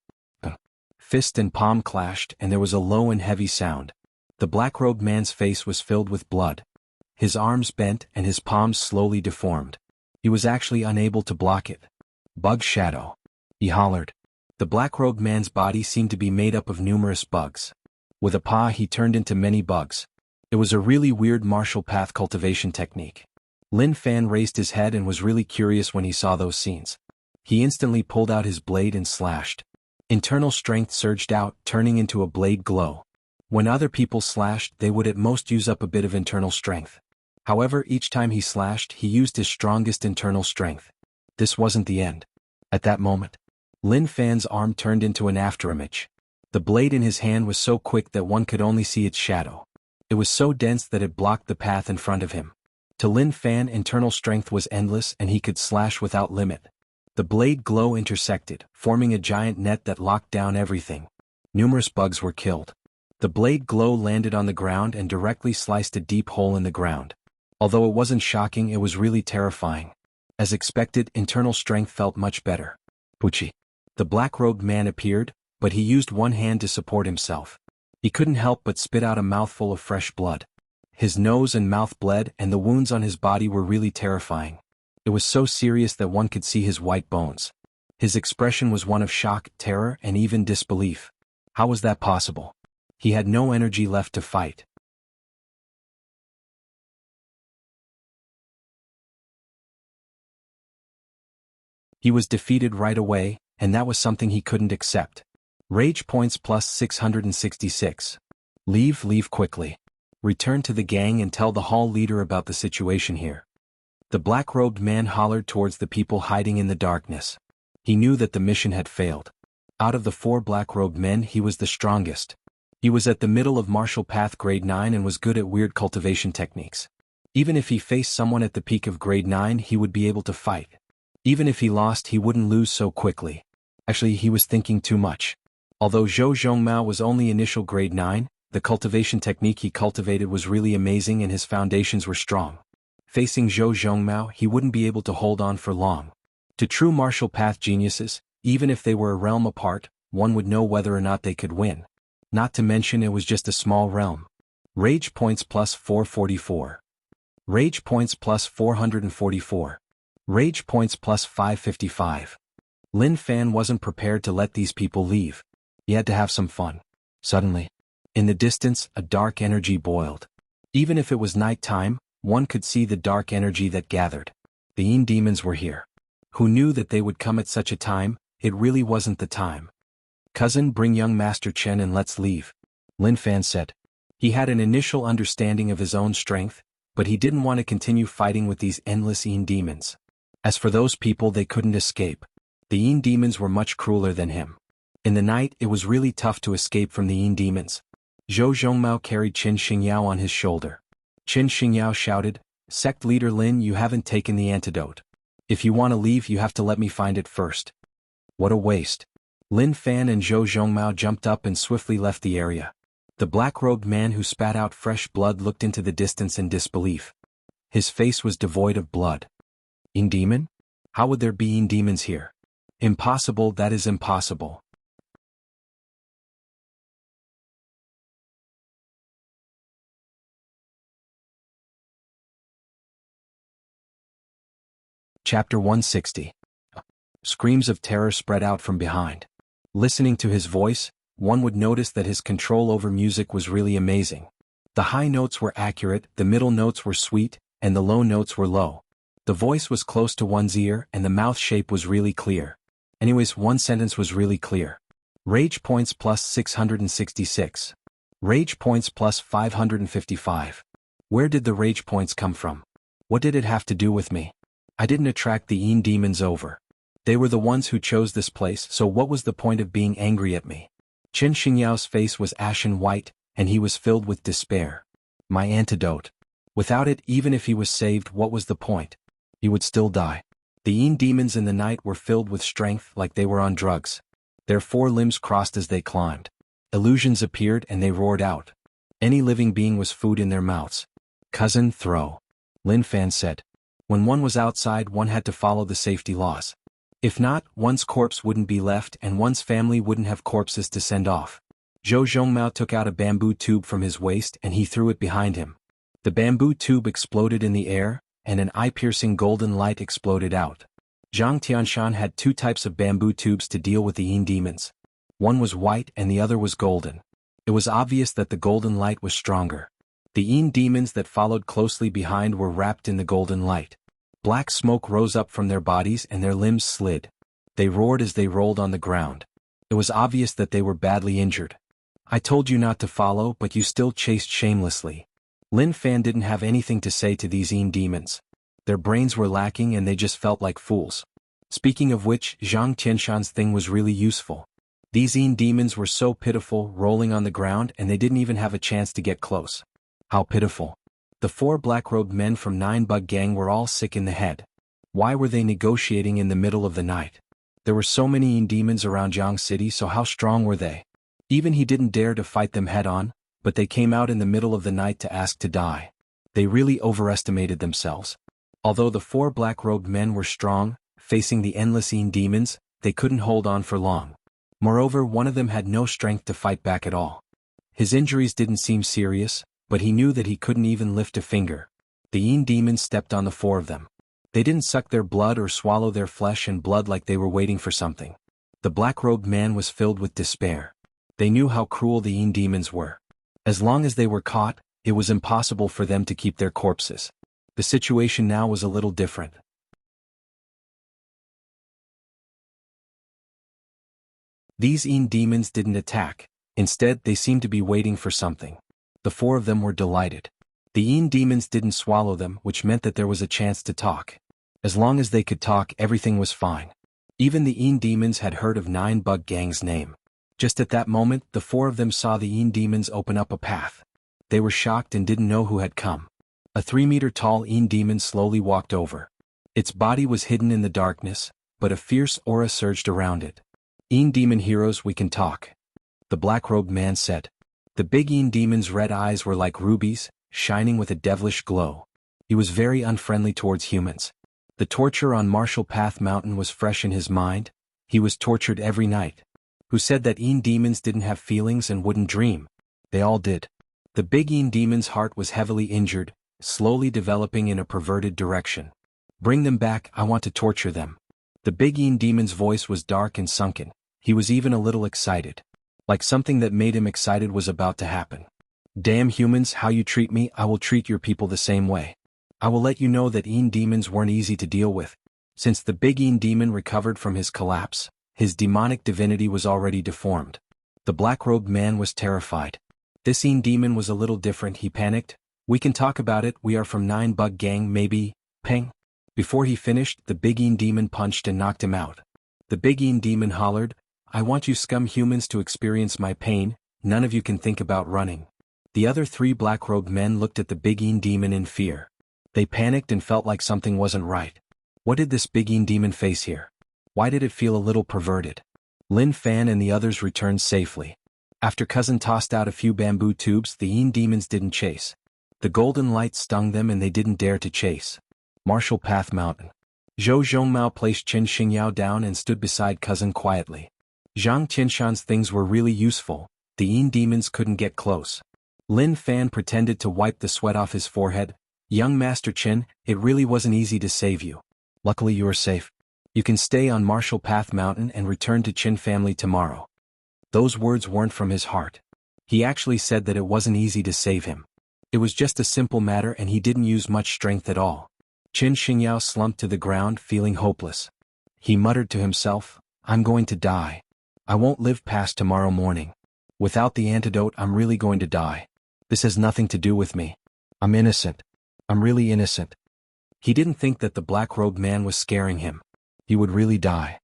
Fist and palm clashed and there was a low and heavy sound. The black-robed man's face was filled with blood. His arms bent and his palms slowly deformed. He was actually unable to block it. Bug shadow. He hollered. The black-robed man's body seemed to be made up of numerous bugs. With a paw he turned into many bugs. It was a really weird martial path cultivation technique. Lin Fan raised his head and was really curious when he saw those scenes. He instantly pulled out his blade and slashed. Internal strength surged out, turning into a blade glow. When other people slashed, they would at most use up a bit of internal strength. However, each time he slashed, he used his strongest internal strength. This wasn't the end. At that moment, Lin Fan's arm turned into an afterimage. The blade in his hand was so quick that one could only see its shadow. It was so dense that it blocked the path in front of him. To Lin Fan, internal strength was endless and he could slash without limit. The blade glow intersected, forming a giant net that locked down everything. Numerous bugs were killed. The blade glow landed on the ground and directly sliced a deep hole in the ground. Although it wasn't shocking, it was really terrifying. As expected, internal strength felt much better. Pucci. The black-robed man appeared, but he used one hand to support himself. He couldn't help but spit out a mouthful of fresh blood. His nose and mouth bled and the wounds on his body were really terrifying. It was so serious that one could see his white bones. His expression was one of shock, terror, and even disbelief. How was that possible? He had no energy left to fight. He was defeated right away, and that was something he couldn't accept. Rage points plus 666. Leave quickly. Return to the gang and tell the hall leader about the situation here. The black-robed man hollered towards the people hiding in the darkness. He knew that the mission had failed. Out of the 4 black-robed men, he was the strongest. He was at the middle of martial path grade 9 and was good at weird cultivation techniques. Even if he faced someone at the peak of grade 9, he would be able to fight. Even if he lost, he wouldn't lose so quickly. Actually, he was thinking too much. Although Zhou Zhongmao was only initial grade 9, The cultivation technique he cultivated was really amazing and his foundations were strong. Facing Zhou Zhongmao, he wouldn't be able to hold on for long. To true martial path geniuses, even if they were a realm apart, one would know whether or not they could win. Not to mention it was just a small realm. Rage points plus 444. Rage points plus 444. Rage points plus 555. Lin Fan wasn't prepared to let these people leave. He had to have some fun. Suddenly, in the distance, a dark energy boiled. Even if it was night time, one could see the dark energy that gathered. The Yin demons were here. Who knew that they would come at such a time? It really wasn't the time. Cousin, bring young Master Chen and let's leave, Lin Fan said. He had an initial understanding of his own strength, but he didn't want to continue fighting with these endless Yin demons. As for those people, they couldn't escape. The Yin demons were much crueler than him. In the night, it was really tough to escape from the Yin demons. Zhou Zhongmao carried Qin Xingyao on his shoulder. Qin Xingyao shouted, "Sect leader Lin, you haven't taken the antidote. If you want to leave, you have to let me find it first." What a waste. Lin Fan and Zhou Zhongmao jumped up and swiftly left the area. The black-robed man who spat out fresh blood looked into the distance in disbelief. His face was devoid of blood. Yin demon? How would there be Yin demons here? Impossible, that is impossible. Chapter 160. Screams of terror spread out from behind. Listening to his voice, one would notice that his control over music was really amazing. The high notes were accurate, the middle notes were sweet, and the low notes were low. The voice was close to one's ear and the mouth shape was really clear. Anyways, one sentence was really clear. Rage points plus 666. Rage points plus 555. Where did the rage points come from? What did it have to do with me? I didn't attract the Yin demons over. They were the ones who chose this place, so what was the point of being angry at me? Qin Xingyao's face was ashen white, and he was filled with despair. My antidote. Without it, even if he was saved, what was the point? He would still die. The Yin demons in the night were filled with strength like they were on drugs. Their four limbs crossed as they climbed. Illusions appeared and they roared out. Any living being was food in their mouths. Cousin, throw, Lin Fan said. When one was outside, one had to follow the safety laws. If not, one's corpse wouldn't be left and one's family wouldn't have corpses to send off. Zhou Zhongmao took out a bamboo tube from his waist and he threw it behind him. The bamboo tube exploded in the air, and an eye-piercing golden light exploded out. Zhang Tianshan had two types of bamboo tubes to deal with the Yin demons. One was white and the other was golden. It was obvious that the golden light was stronger. The Yin demons that followed closely behind were wrapped in the golden light. Black smoke rose up from their bodies and their limbs slid. They roared as they rolled on the ground. It was obvious that they were badly injured. I told you not to follow, but you still chased shamelessly. Lin Fan didn't have anything to say to these Yin demons. Their brains were lacking and they just felt like fools. Speaking of which, Zhang Tianshan's thing was really useful. These Yin demons were so pitiful, rolling on the ground, and they didn't even have a chance to get close. How pitiful. The four black-robed men from Nine Bug Gang were all sick in the head. Why were they negotiating in the middle of the night? There were so many Yin demons around Jianghu City, so how strong were they? Even he didn't dare to fight them head-on, but they came out in the middle of the night to ask to die. They really overestimated themselves. Although the four black-robed men were strong, facing the endless Yin demons, they couldn't hold on for long. Moreover, one of them had no strength to fight back at all. His injuries didn't seem serious, but he knew that he couldn't even lift a finger. The Yin demons stepped on the four of them. They didn't suck their blood or swallow their flesh and blood like they were waiting for something. The black-robed man was filled with despair. They knew how cruel the Yin demons were. As long as they were caught, it was impossible for them to keep their corpses. The situation now was a little different. These Yin demons didn't attack. Instead, they seemed to be waiting for something. The four of them were delighted. The Yin demons didn't swallow them, which meant that there was a chance to talk. As long as they could talk, everything was fine. Even the Yin demons had heard of Nine Bug Gang's name. Just at that moment, the four of them saw the Yin demons open up a path. They were shocked and didn't know who had come. A 3-meter-tall Yin demon slowly walked over. Its body was hidden in the darkness, but a fierce aura surged around it. Yin demon heroes, we can talk, the black-robed man said. The big demon's red eyes were like rubies, shining with a devilish glow. He was very unfriendly towards humans. The torture on Martial Path Mountain was fresh in his mind. He was tortured every night. Who said that demons didn't have feelings and wouldn't dream? They all did. The big demon's heart was heavily injured, slowly developing in a perverted direction. Bring them back, I want to torture them. The big demon's voice was dark and sunken. He was even a little excited. Like something that made him excited was about to happen. Damn humans, how you treat me, I will treat your people the same way. I will let you know that demons weren't easy to deal with. Since the big demon recovered from his collapse, his demonic divinity was already deformed. The black-robed man was terrified. This demon was a little different, he panicked. We can talk about it, we are from 9 Bug Gang maybe, peng. Before he finished, the big demon punched and knocked him out. The big demon hollered, I want you scum humans to experience my pain, none of you can think about running. The other 3 black-robed men looked at the big demon in fear. They panicked and felt like something wasn't right. What did this big demon face here? Why did it feel a little perverted? Lin Fan and the others returned safely. After Cousin tossed out a few bamboo tubes, the demons didn't chase. The golden light stung them and they didn't dare to chase. Martial Path Mountain. Zhou Zhongmao placed Qin Xingyao down and stood beside Cousin quietly. Zhang Qinshan's things were really useful, the demons couldn't get close. Lin Fan pretended to wipe the sweat off his forehead. Young Master Qin, it really wasn't easy to save you. Luckily you are safe. You can stay on Martial Path Mountain and return to Qin family tomorrow. Those words weren't from his heart. He actually said that it wasn't easy to save him. It was just a simple matter and he didn't use much strength at all. Qin Xingyao slumped to the ground feeling hopeless. He muttered to himself, I'm going to die. I won't live past tomorrow morning. Without the antidote I'm really going to die. This has nothing to do with me. I'm innocent. I'm really innocent. He didn't think that the black-robed man was scaring him. He would really die.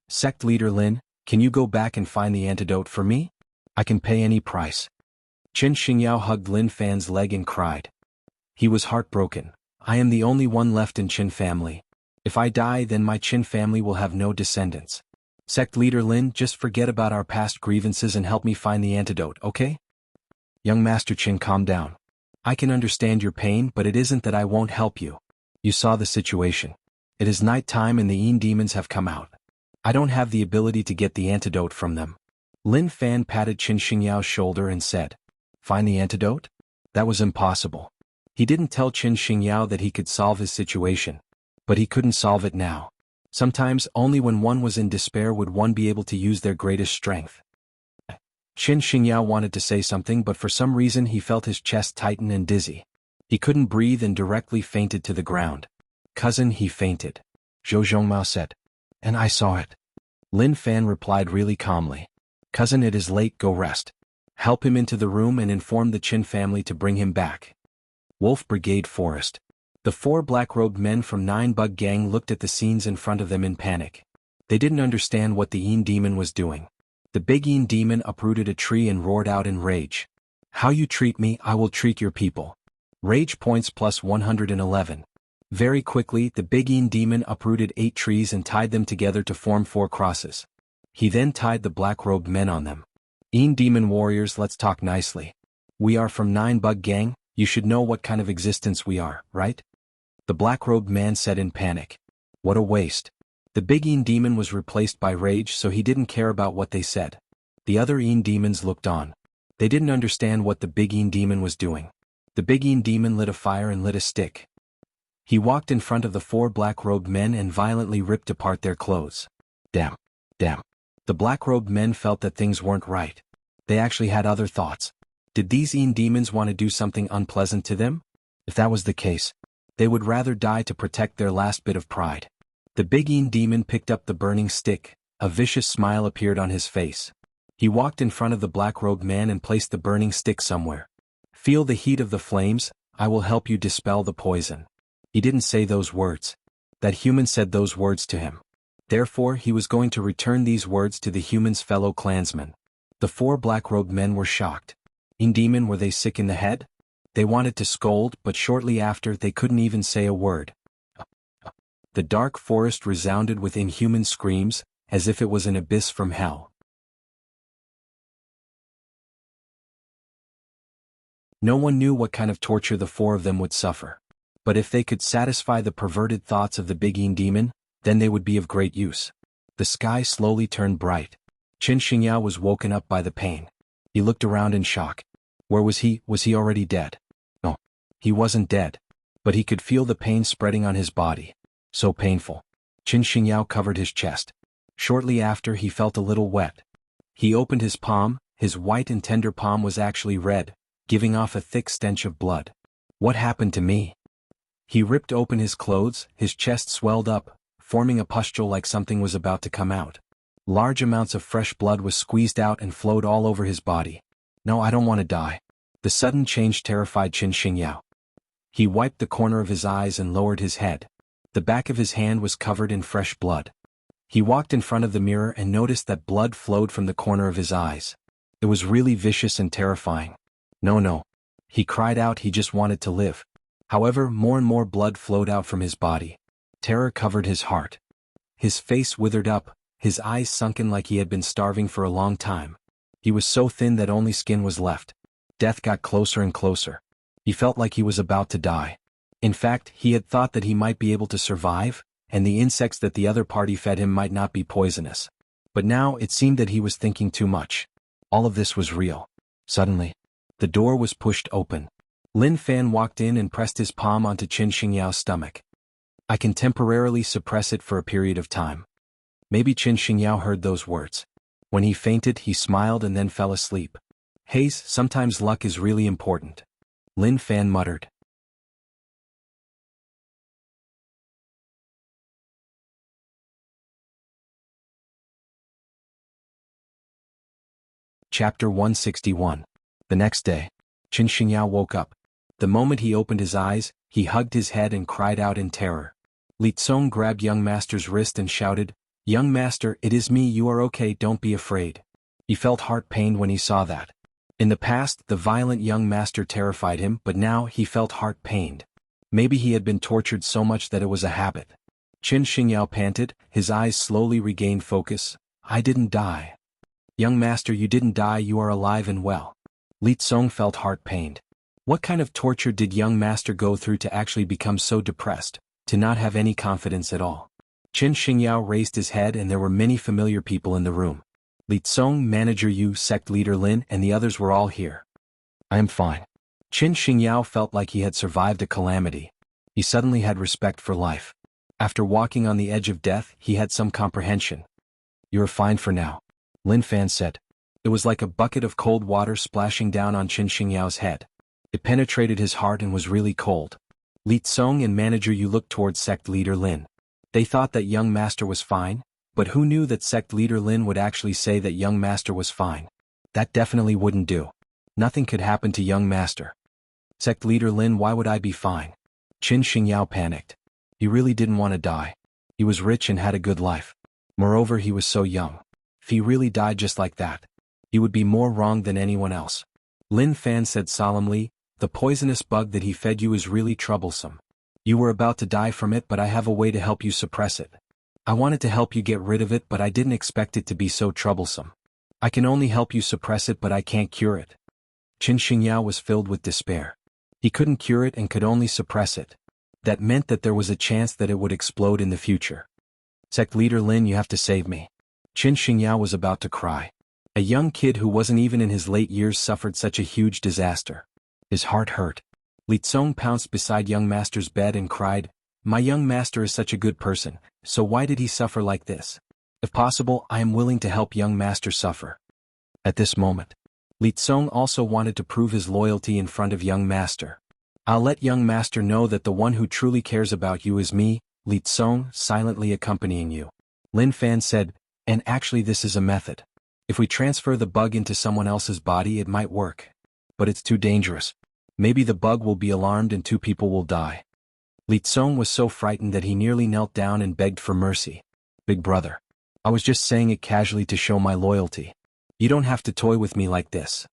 Sect leader Lin, can you go back and find the antidote for me? I can pay any price. Qin Xingyao hugged Lin Fan's leg and cried. He was heartbroken. I am the only one left in Qin family. If I die then my Qin family will have no descendants. Sect leader Lin, just forget about our past grievances and help me find the antidote, okay? Young Master Qin, calm down. I can understand your pain, but it isn't that I won't help you. You saw the situation. It is night time and the demons have come out. I don't have the ability to get the antidote from them. Lin Fan patted Qin Xingyao's shoulder and said, Find the antidote? That was impossible. He didn't tell Qin Xingyao that he could solve his situation. But he couldn't solve it now. Sometimes only when one was in despair would one be able to use their greatest strength. Qin Xingyao wanted to say something but for some reason he felt his chest tighten and dizzy. He couldn't breathe and directly fainted to the ground. Cousin, he fainted. Zhou Zhongmao said. And I saw it. Lin Fan replied really calmly. Cousin, it is late, go rest. Help him into the room and inform the Qin family to bring him back. Wolf Brigade Forest. The 4 black-robed men from 9 Bug Gang looked at the scenes in front of them in panic. They didn't understand what the demon was doing. The big demon uprooted a tree and roared out in rage. How you treat me, I will treat your people. Rage points plus 111. Very quickly, the big demon uprooted 8 trees and tied them together to form 4 crosses. He then tied the black-robed men on them. Demon warriors, let's talk nicely. We are from 9 Bug Gang, you should know what kind of existence we are, right? The black-robed man said in panic. What a waste. The big demon was replaced by rage, so he didn't care about what they said. The other demons looked on. They didn't understand what the big demon was doing. The big demon lit a fire and lit a stick. He walked in front of the 4 black-robed men and violently ripped apart their clothes. Damn. Damn. The black-robed men felt that things weren't right. They actually had other thoughts. Did these demons want to do something unpleasant to them? If that was the case, they would rather die to protect their last bit of pride. The big demon picked up the burning stick. A vicious smile appeared on his face. He walked in front of the black-robed man and placed the burning stick somewhere. Feel the heat of the flames, I will help you dispel the poison. He didn't say those words. That human said those words to him. Therefore he was going to return these words to the human's fellow clansmen. The 4 black-robed men were shocked. Demon, were they sick in the head? They wanted to scold, but shortly after they couldn't even say a word. The dark forest resounded with inhuman screams. as if it was an abyss from hell. No one knew what kind of torture the four of them would suffer. But if they could satisfy the perverted thoughts of the big Yin demon, then they would be of great use. The sky slowly turned bright. Qin Xingyao was woken up by the pain. He looked around in shock. Where was he? Was he already dead? No. He wasn't dead. But he could feel the pain spreading on his body. So painful. Qin Xingyao covered his chest. Shortly after, he felt a little wet. He opened his palm. His white and tender palm was actually red, giving off a thick stench of blood. What happened to me? He ripped open his clothes. His chest swelled up, forming a pustule like something was about to come out. Large amounts of fresh blood was squeezed out and flowed all over his body. No, I don't want to die. The sudden change terrified Qin Xingyao. He wiped the corner of his eyes and lowered his head. The back of his hand was covered in fresh blood. He walked in front of the mirror and noticed that blood flowed from the corner of his eyes. It was really vicious and terrifying. No. He cried out. He just wanted to live. However, more and more blood flowed out from his body. Terror covered his heart. His face withered up, his eyes sunken like he had been starving for a long time. He was so thin that only skin was left. Death got closer and closer. He felt like he was about to die. In fact, he had thought that he might be able to survive, and the insects that the other party fed him might not be poisonous. But now it seemed that he was thinking too much. All of this was real. Suddenly, the door was pushed open. Lin Fan walked in and pressed his palm onto Qin Xingyao's stomach. I can temporarily suppress it for a period of time. Maybe Qin Xingyao heard those words. When he fainted, he smiled and then fell asleep. Haze, sometimes luck is really important. Lin Fan muttered. Chapter 161. The next day, Qin Xingyao woke up. The moment he opened his eyes, he hugged his head and cried out in terror. Li Tsong grabbed young master's wrist and shouted, "Young master, it is me, you are okay, don't be afraid." He felt heart-pained when he saw that. In the past, the violent young master terrified him, but now he felt heart-pained. Maybe he had been tortured so much that it was a habit. Qin Xingyao panted, his eyes slowly regained focus. I didn't die. Young master, you didn't die, you are alive and well. Li Tsong felt heart-pained. What kind of torture did young master go through to actually become so depressed, to not have any confidence at all? Qin Xingyao raised his head and there were many familiar people in the room. Li Tsong, manager Yu, sect leader Lin, and the others were all here. I am fine. Qin Xingyao felt like he had survived a calamity. He suddenly had respect for life. After walking on the edge of death, he had some comprehension. You are fine for now, Lin Fan said. It was like a bucket of cold water splashing down on Qin Xingyao's head. It penetrated his heart and was really cold. Li Tsong and manager Yu looked towards sect leader Lin. They thought that young master was fine, but who knew that sect leader Lin would actually say that young master was fine? That definitely wouldn't do. Nothing could happen to young master. Sect leader Lin, why would I be fine? Qin Xingyao panicked. He really didn't want to die. He was rich and had a good life. Moreover, he was so young. If he really died just like that, he would be more wrong than anyone else. Lin Fan said solemnly, the poisonous bug that he fed you is really troublesome. You were about to die from it, but I have a way to help you suppress it. I wanted to help you get rid of it, but I didn't expect it to be so troublesome. I can only help you suppress it, but I can't cure it. Qin Xingyao was filled with despair. He couldn't cure it and could only suppress it. That meant that there was a chance that it would explode in the future. Sect leader Lin, you have to save me. Qin Xingyao was about to cry. A young kid who wasn't even in his late years suffered such a huge disaster. His heart hurt. Li Tsong pounced beside young master's bed and cried, my young master is such a good person, so why did he suffer like this? If possible, I am willing to help young master suffer. At this moment, Li Tsong also wanted to prove his loyalty in front of young master. I'll let young master know that the one who truly cares about you is me, Li Tsong, silently accompanying you. Lin Fan said, and actually this is a method. If we transfer the bug into someone else's body, it might work. But it's too dangerous. Maybe the bug will be alarmed and 2 people will die. Li Tsong was so frightened that he nearly knelt down and begged for mercy. Big brother. I was just saying it casually to show my loyalty. You don't have to toy with me like this.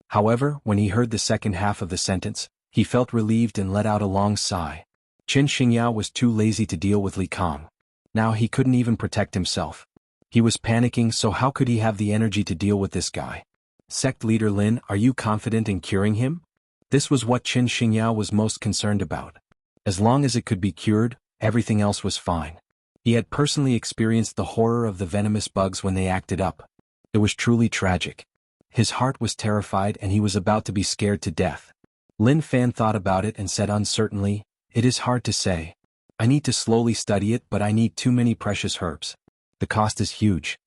However, when he heard the second half of the sentence, he felt relieved and let out a long sigh. Qin Xingyao was too lazy to deal with Li Kong. Now he couldn't even protect himself. He was panicking, so how could he have the energy to deal with this guy? Sect leader Lin, are you confident in curing him? This was what Qin Xingyao was most concerned about. As long as it could be cured, everything else was fine. He had personally experienced the horror of the venomous bugs when they acted up. It was truly tragic. His heart was terrified and he was about to be scared to death. Lin Fan thought about it and said uncertainly, "It is hard to say. I need to slowly study it, but I need too many precious herbs. The cost is huge.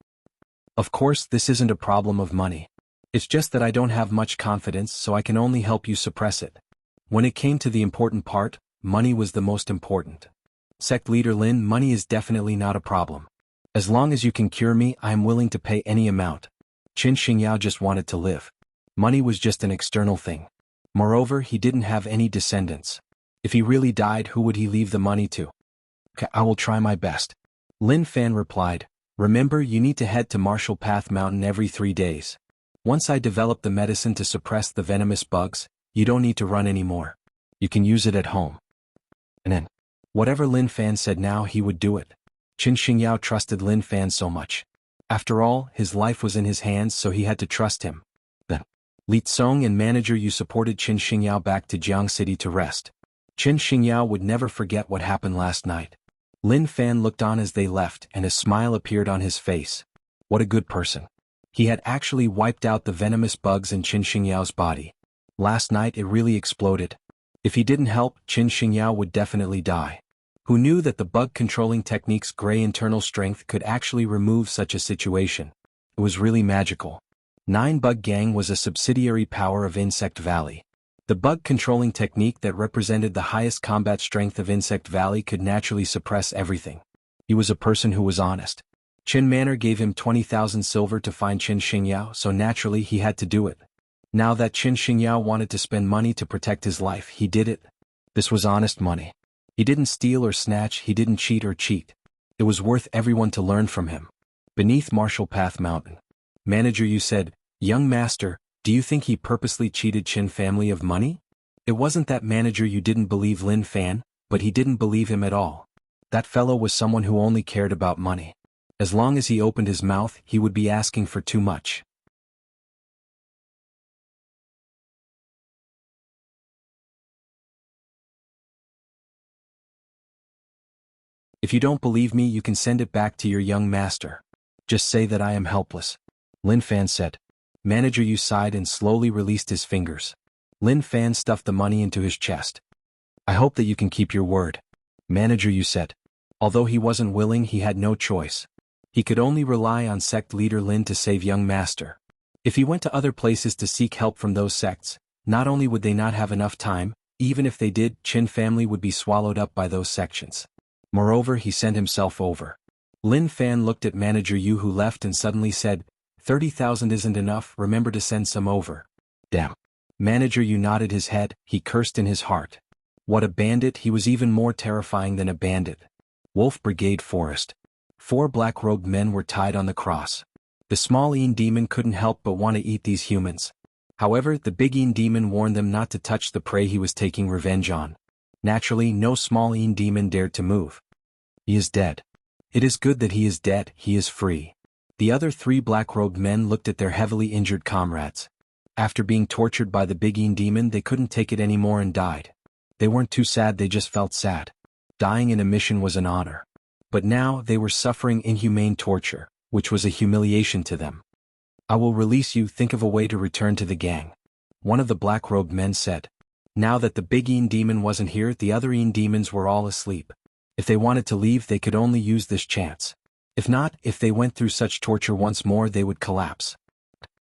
Of course, this isn't a problem of money. It's just that I don't have much confidence, so I can only help you suppress it." When it came to the important part, money was the most important. Sect leader Lin, money is definitely not a problem. As long as you can cure me, I am willing to pay any amount. Qin Xingyao just wanted to live. Money was just an external thing. Moreover, he didn't have any descendants. If he really died, who would he leave the money to? "Okay, I will try my best." Lin Fan replied, "Remember, you need to head to Martial Path Mountain every 3 days. Once I develop the medicine to suppress the venomous bugs, you don't need to run anymore. You can use it at home." And then, whatever Lin Fan said now, he would do it. Qin Xingyao trusted Lin Fan so much. After all, his life was in his hands, so he had to trust him. Then, Li Tsong and manager Yu supported Qin Xingyao back to Jianghu City to rest. Qin Xingyao would never forget what happened last night. Lin Fan looked on as they left and a smile appeared on his face. What a good person. He had actually wiped out the venomous bugs in Qin Xingyao's body. Last night it really exploded. If he didn't help, Qin Xingyao would definitely die. Who knew that the bug-controlling technique's gray internal strength could actually remove such a situation? It was really magical. 9 Bug Gang was a subsidiary power of Insect Valley. The bug-controlling technique that represented the highest combat strength of Insect Valley could naturally suppress everything. He was a person who was honest. Qin Manor gave him 20,000 silver to find Qin Xingyao, so naturally he had to do it. Now that Qin Xingyao wanted to spend money to protect his life, he did it. This was honest money. He didn't steal or snatch, he didn't cheat or cheat. It was worth everyone to learn from him. Beneath Martial Path Mountain, Manager Yu said, "Young master, do you think he purposely cheated Qin family of money?" It wasn't that Manager Yu didn't believe Lin Fan, but he didn't believe him at all. That fellow was someone who only cared about money. As long as he opened his mouth, he would be asking for too much. "If you don't believe me, you can send it back to your young master. Just say that I am helpless," Lin Fan said. Manager Yu sighed and slowly released his fingers. Lin Fan stuffed the money into his chest. "I hope that you can keep your word," Manager Yu said. Although he wasn't willing, he had no choice. He could only rely on sect leader Lin to save young master. If he went to other places to seek help from those sects, not only would they not have enough time, even if they did, Qin family would be swallowed up by those sections. Moreover, he sent himself over. Lin Fan looked at Manager Yu, who left, and suddenly said, 30,000 isn't enough, remember to send some over." Damn. Manager Yu nodded his head, he cursed in his heart. What a bandit, he was even more terrifying than a bandit. Wolf Brigade Forest. 4 black-robed men were tied on the cross. The small Een demon couldn't help but want to eat these humans. However, the big Een demon warned them not to touch the prey he was taking revenge on. Naturally, no small Een demon dared to move. He is dead. It is good that he is dead, he is free. The other 3 black-robed men looked at their heavily injured comrades. After being tortured by the big Een demon, they couldn't take it anymore and died. They weren't too sad, they just felt sad. Dying in a mission was an honor. But now they were suffering inhumane torture, which was a humiliation to them. "I will release you, think of a way to return to the gang," one of the black-robed men said. Now that the big Een demon wasn't here, the other Een demons were all asleep. If they wanted to leave, they could only use this chance. If not, if they went through such torture once more, they would collapse.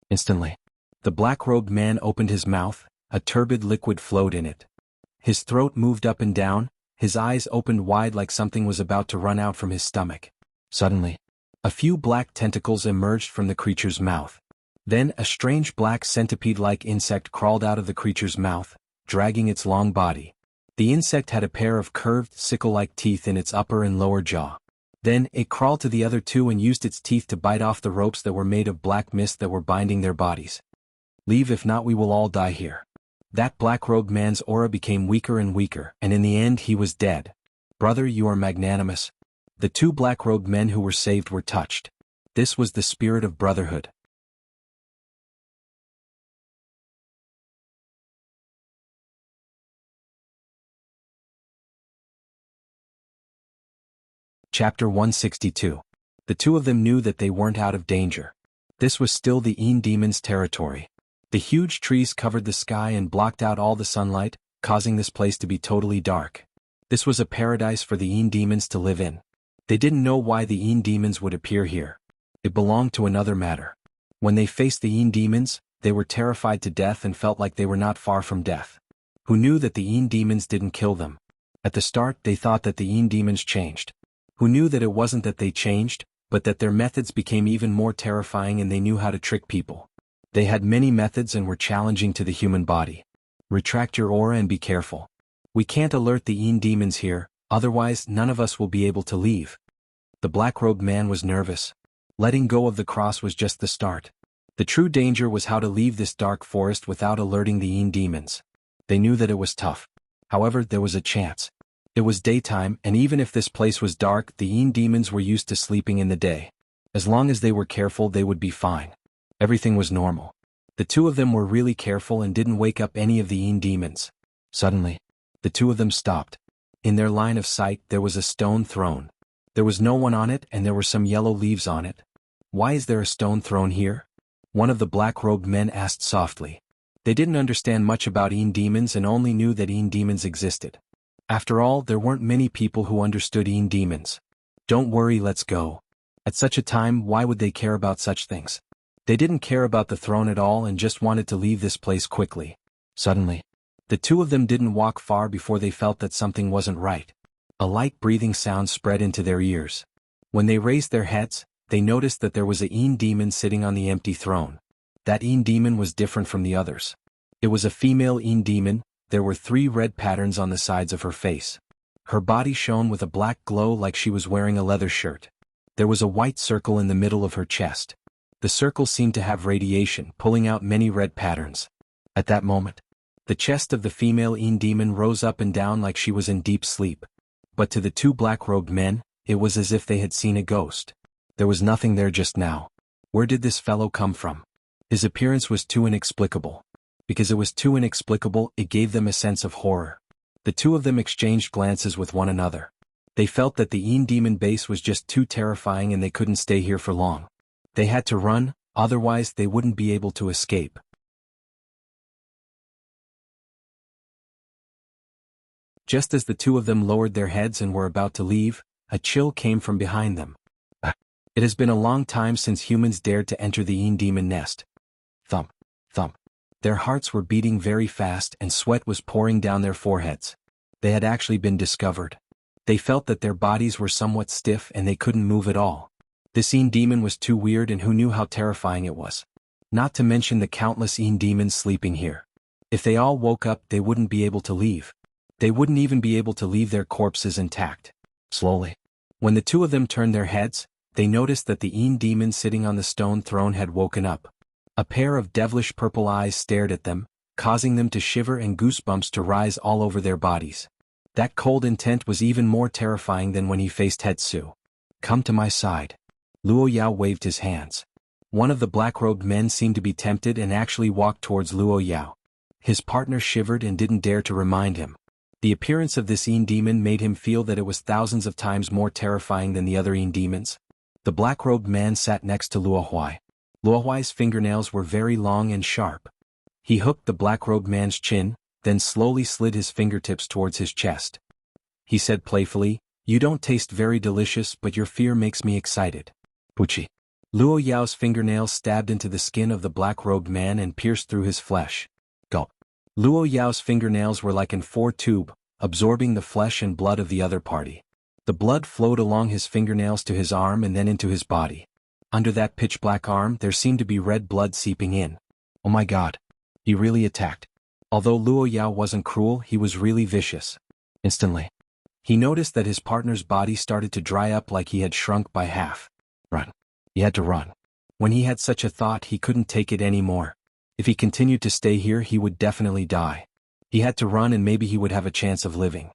Instantly, the black-robed man opened his mouth, a turbid liquid flowed in it. His throat moved up and down, his eyes opened wide like something was about to run out from his stomach. Suddenly, a few black tentacles emerged from the creature's mouth. Then a strange black centipede-like insect crawled out of the creature's mouth, dragging its long body. The insect had a pair of curved, sickle-like teeth in its upper and lower jaw. Then, it crawled to the other 2 and used its teeth to bite off the ropes that were made of black mist that were binding their bodies. "Leave, if not we will all die here," That black-robed man's aura became weaker and weaker, and in the end he was dead. Brother, you are magnanimous. The two black-robed men who were saved were touched. This was the spirit of brotherhood. Chapter 162. The two of them knew that they weren't out of danger. This was still the Een demon's territory. The huge trees covered the sky and blocked out all the sunlight, causing this place to be totally dark. This was a paradise for the Een demons to live in. They didn't know why the Een demons would appear here. It belonged to another matter. When they faced the Een demons, they were terrified to death and felt like they were not far from death. Who knew that the Een demons didn't kill them? At the start they thought that the Een demons changed. Who knew that it wasn't that they changed, but that their methods became even more terrifying and they knew how to trick people. They had many methods and were challenging to the human body. Retract your aura and be careful. We can't alert the Een demons here, otherwise none of us will be able to leave. The black-robed man was nervous. Letting go of the cross was just the start. The true danger was how to leave this dark forest without alerting the Een demons. They knew that it was tough. However, there was a chance. It was daytime, and even if this place was dark, the Een demons were used to sleeping in the day. As long as they were careful, they would be fine. Everything was normal. The two of them were really careful and didn't wake up any of the Een demons. Suddenly, the two of them stopped. In their line of sight, there was a stone throne. There was no one on it, and there were some yellow leaves on it. Why is there a stone throne here? One of the black-robed men asked softly. They didn't understand much about Een demons and only knew that Een demons existed. After all, there weren't many people who understood Een demons. Don't worry, let's go. At such a time, why would they care about such things? They didn't care about the throne at all and just wanted to leave this place quickly. Suddenly, the two of them didn't walk far before they felt that something wasn't right. A light breathing sound spread into their ears. When they raised their heads, they noticed that there was a Een demon sitting on the empty throne. That Een demon was different from the others. It was a female Een demon. There were 3 red patterns on the sides of her face. Her body shone with a black glow like she was wearing a leather shirt. There was a white circle in the middle of her chest. The circle seemed to have radiation, pulling out many red patterns. At that moment, the chest of the female Een demon rose up and down like she was in deep sleep. But to the two black-robed men, it was as if they had seen a ghost. There was nothing there just now. Where did this fellow come from? His appearance was too inexplicable. Because it was too inexplicable, it gave them a sense of horror. The two of them exchanged glances with one another. They felt that the Een demon base was just too terrifying and they couldn't stay here for long. They had to run, otherwise they wouldn't be able to escape. Just as the two of them lowered their heads and were about to leave, a chill came from behind them. It has been a long time since humans dared to enter the Een demon nest. Thump, thump. Their hearts were beating very fast and sweat was pouring down their foreheads. They had actually been discovered. They felt that their bodies were somewhat stiff and they couldn't move at all. This Een demon was too weird and who knew how terrifying it was. Not to mention the countless Een demons sleeping here. If they all woke up, they wouldn't be able to leave. They wouldn't even be able to leave their corpses intact. Slowly, when the two of them turned their heads, they noticed that the Een demon sitting on the stone throne had woken up. A pair of devilish purple eyes stared at them, causing them to shiver and goosebumps to rise all over their bodies. That cold intent was even more terrifying than when he faced Hetsu. Come to my side. Luo Yao waved his hands. One of the black-robed men seemed to be tempted and actually walked towards Luo Yao. His partner shivered and didn't dare to remind him. The appearance of this Een demon made him feel that it was thousands of times more terrifying than the other Een demons. The black-robed man sat next to Luo Huai. Luo Huai's fingernails were very long and sharp. He hooked the black-robed man's chin, then slowly slid his fingertips towards his chest. He said playfully, "You don't taste very delicious, but your fear makes me excited." Puchi. Luo Yao's fingernails stabbed into the skin of the black-robed man and pierced through his flesh. Gulp. Luo Yao's fingernails were like an 4-tube, absorbing the flesh and blood of the other party. The blood flowed along his fingernails to his arm and then into his body. Under that pitch-black arm, there seemed to be red blood seeping in. Oh my god. He really attacked. Although Luo Yao wasn't cruel, he was really vicious. Instantly, he noticed that his partner's body started to dry up like he had shrunk by half. Run. He had to run. When he had such a thought, he couldn't take it anymore. If he continued to stay here he would definitely die. He had to run and maybe he would have a chance of living.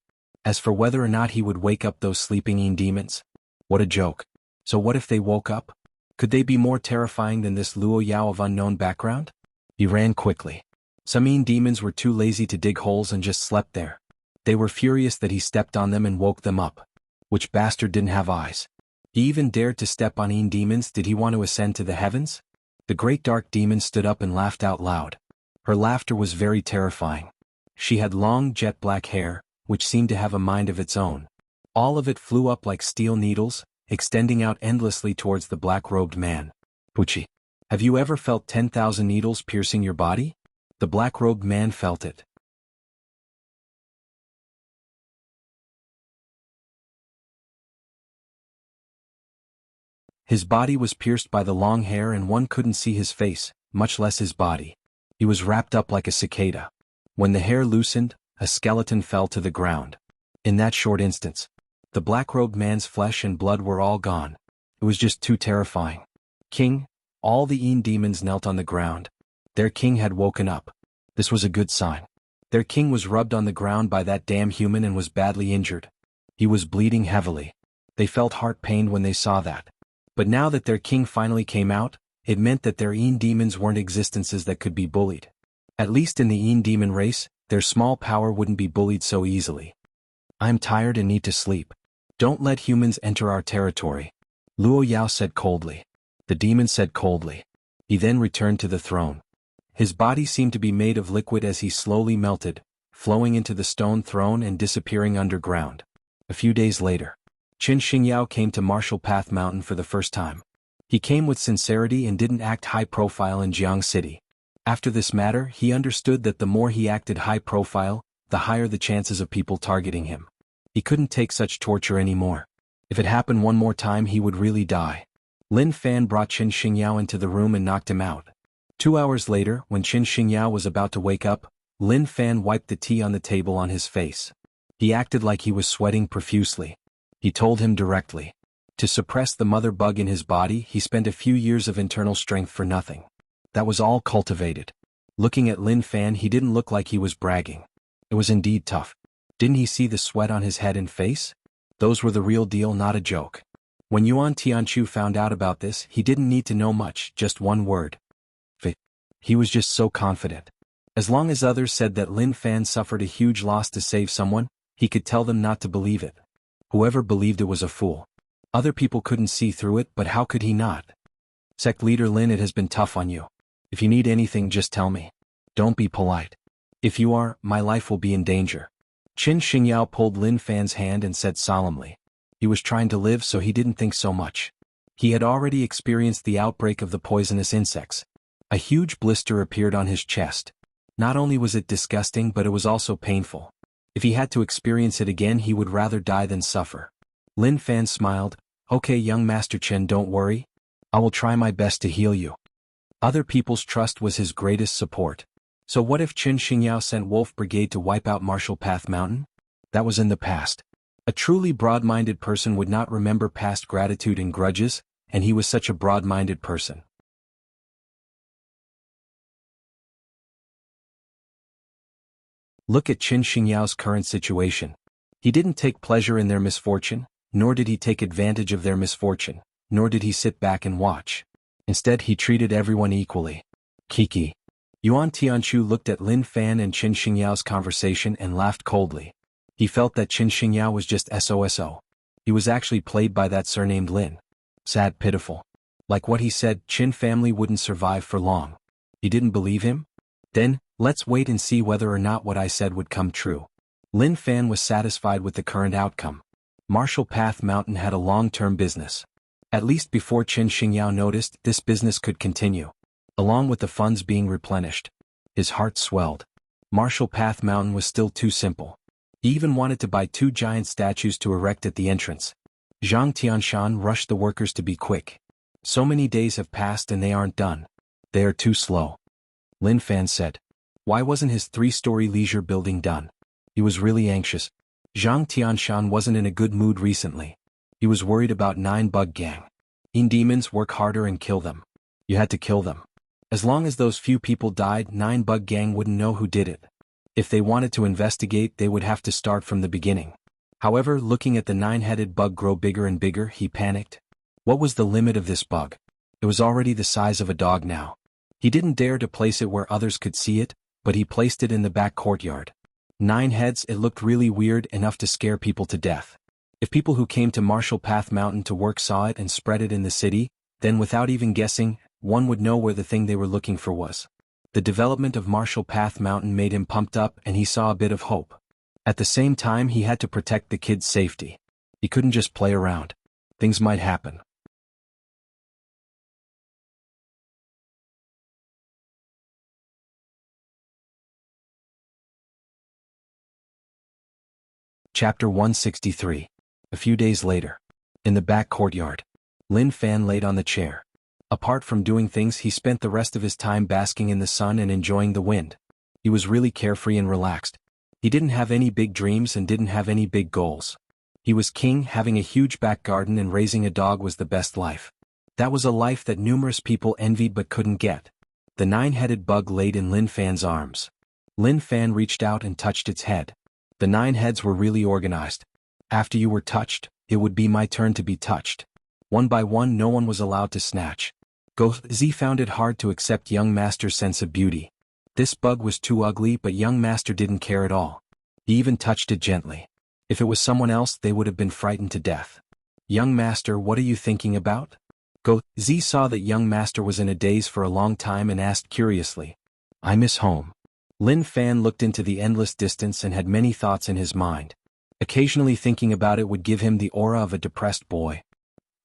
As for whether or not he would wake up those sleeping Yin demons, what a joke. So what if they woke up? Could they be more terrifying than this Luo Yao of unknown background? He ran quickly. Some Yin demons were too lazy to dig holes and just slept there. They were furious that he stepped on them and woke them up. Which bastard didn't have eyes? He even dared to step on Yin demons. Did he want to ascend to the heavens? The great dark demon stood up and laughed out loud. Her laughter was very terrifying. She had long jet black hair, which seemed to have a mind of its own. All of it flew up like steel needles, extending out endlessly towards the black-robed man. Pucci, have you ever felt 10,000 needles piercing your body? The black-robed man felt it. His body was pierced by the long hair and one couldn't see his face, much less his body. He was wrapped up like a cicada. When the hair loosened, a skeleton fell to the ground. In that short instance, the black-robed man's flesh and blood were all gone. It was just too terrifying. King, all the Yin demons knelt on the ground. Their king had woken up. This was a good sign. Their king was rubbed on the ground by that damn human and was badly injured. He was bleeding heavily. They felt heart-pained when they saw that. But now that their king finally came out, it meant that their Yin demons weren't existences that could be bullied. At least in the Yin demon race, their small power wouldn't be bullied so easily. I'm tired and need to sleep. Don't let humans enter our territory, Luo Yao said coldly. The demon said coldly. He then returned to the throne. His body seemed to be made of liquid as he slowly melted, flowing into the stone throne and disappearing underground. A few days later, Qin Xingyao came to Martial Path Mountain for the first time. He came with sincerity and didn't act high profile in Jianghu City. After this matter, he understood that the more he acted high profile, the higher the chances of people targeting him. He couldn't take such torture anymore. If it happened one more time he would really die. Lin Fan brought Qin Xingyao into the room and knocked him out. 2 hours later, when Qin Xingyao was about to wake up, Lin Fan wiped the tea on the table on his face. He acted like he was sweating profusely. He told him directly. To suppress the mother bug in his body he spent a few years of internal strength for nothing. That was all cultivated. Looking at Lin Fan he didn't look like he was bragging. It was indeed tough. Didn't he see the sweat on his head and face? Those were the real deal, not a joke. When Yuan Tianchu found out about this he didn't need to know much, just one word. He was just so confident. As long as others said that Lin Fan suffered a huge loss to save someone, he could tell them not to believe it. Whoever believed it was a fool. Other people couldn't see through it, but how could he not? Sect leader Lin, it has been tough on you. If you need anything just tell me. Don't be polite. If you are, my life will be in danger. Qin Xingyao pulled Lin Fan's hand and said solemnly. He was trying to live so he didn't think so much. He had already experienced the outbreak of the poisonous insects. A huge blister appeared on his chest. Not only was it disgusting but it was also painful. If he had to experience it again he would rather die than suffer. Lin Fan smiled. Okay young Master Chen, don't worry. I will try my best to heal you. Other people's trust was his greatest support. So what if Qin Xingyao sent Wolf Brigade to wipe out Martial Path Mountain? That was in the past. A truly broad-minded person would not remember past gratitude and grudges, and he was such a broad-minded person. Look at Qin Xingyao's current situation. He didn't take pleasure in their misfortune, nor did he take advantage of their misfortune, nor did he sit back and watch. Instead he treated everyone equally. Kiki. Yuan Tianchu looked at Lin Fan and Qin Xingyao's conversation and laughed coldly. He felt that Qin Xingyao was just SOSO. He was actually played by that surnamed Lin. Sad, pitiful. Like what he said, Qin family wouldn't survive for long. He didn't believe him? Then, let's wait and see whether or not what I said would come true. Lin Fan was satisfied with the current outcome. Martial Path Mountain had a long-term business. At least before Qin Xingyao noticed, this business could continue. Along with the funds being replenished. His heart swelled. Martial Path Mountain was still too simple. He even wanted to buy 2 giant statues to erect at the entrance. Zhang Tianshan rushed the workers to be quick. So many days have passed and they aren't done. They are too slow. Lin Fan said. Why wasn't his 3-story leisure building done? He was really anxious. Zhang Tianshan wasn't in a good mood recently. He was worried about 9 bug gang. Yin demons, work harder and kill them. You had to kill them. As long as those few people died, 9 Bug Gang wouldn't know who did it. If they wanted to investigate, they would have to start from the beginning. However, looking at the 9-headed bug grow bigger and bigger, he panicked. What was the limit of this bug? It was already the size of a dog now. He didn't dare to place it where others could see it, but he placed it in the back courtyard. 9 heads, it looked really weird, enough to scare people to death. If people who came to Marshall Path Mountain to work saw it and spread it in the city, then without even guessing, one would know where the thing they were looking for was. The development of Marshall Path Mountain made him pumped up, and he saw a bit of hope. At the same time, he had to protect the kids' safety. He couldn't just play around. Things might happen. Chapter 163. A few days later. In the back courtyard. Lin Fan laid on the chair. Apart from doing things, he spent the rest of his time basking in the sun and enjoying the wind. He was really carefree and relaxed. He didn't have any big dreams and didn't have any big goals. He was king, having a huge back garden and raising a dog was the best life. That was a life that numerous people envied but couldn't get. The 9-headed bug laid in Lin Fan's arms. Lin Fan reached out and touched its head. The 9 heads were really organized. After you were touched, it would be my turn to be touched. One by one, no one was allowed to snatch. Go Z found it hard to accept young master's sense of beauty. This bug was too ugly, but young master didn't care at all. He even touched it gently. If it was someone else, they would have been frightened to death. Young master, what are you thinking about? Go Z saw that young master was in a daze for a long time and asked curiously. I miss home. Lin Fan looked into the endless distance and had many thoughts in his mind. Occasionally thinking about it would give him the aura of a depressed boy.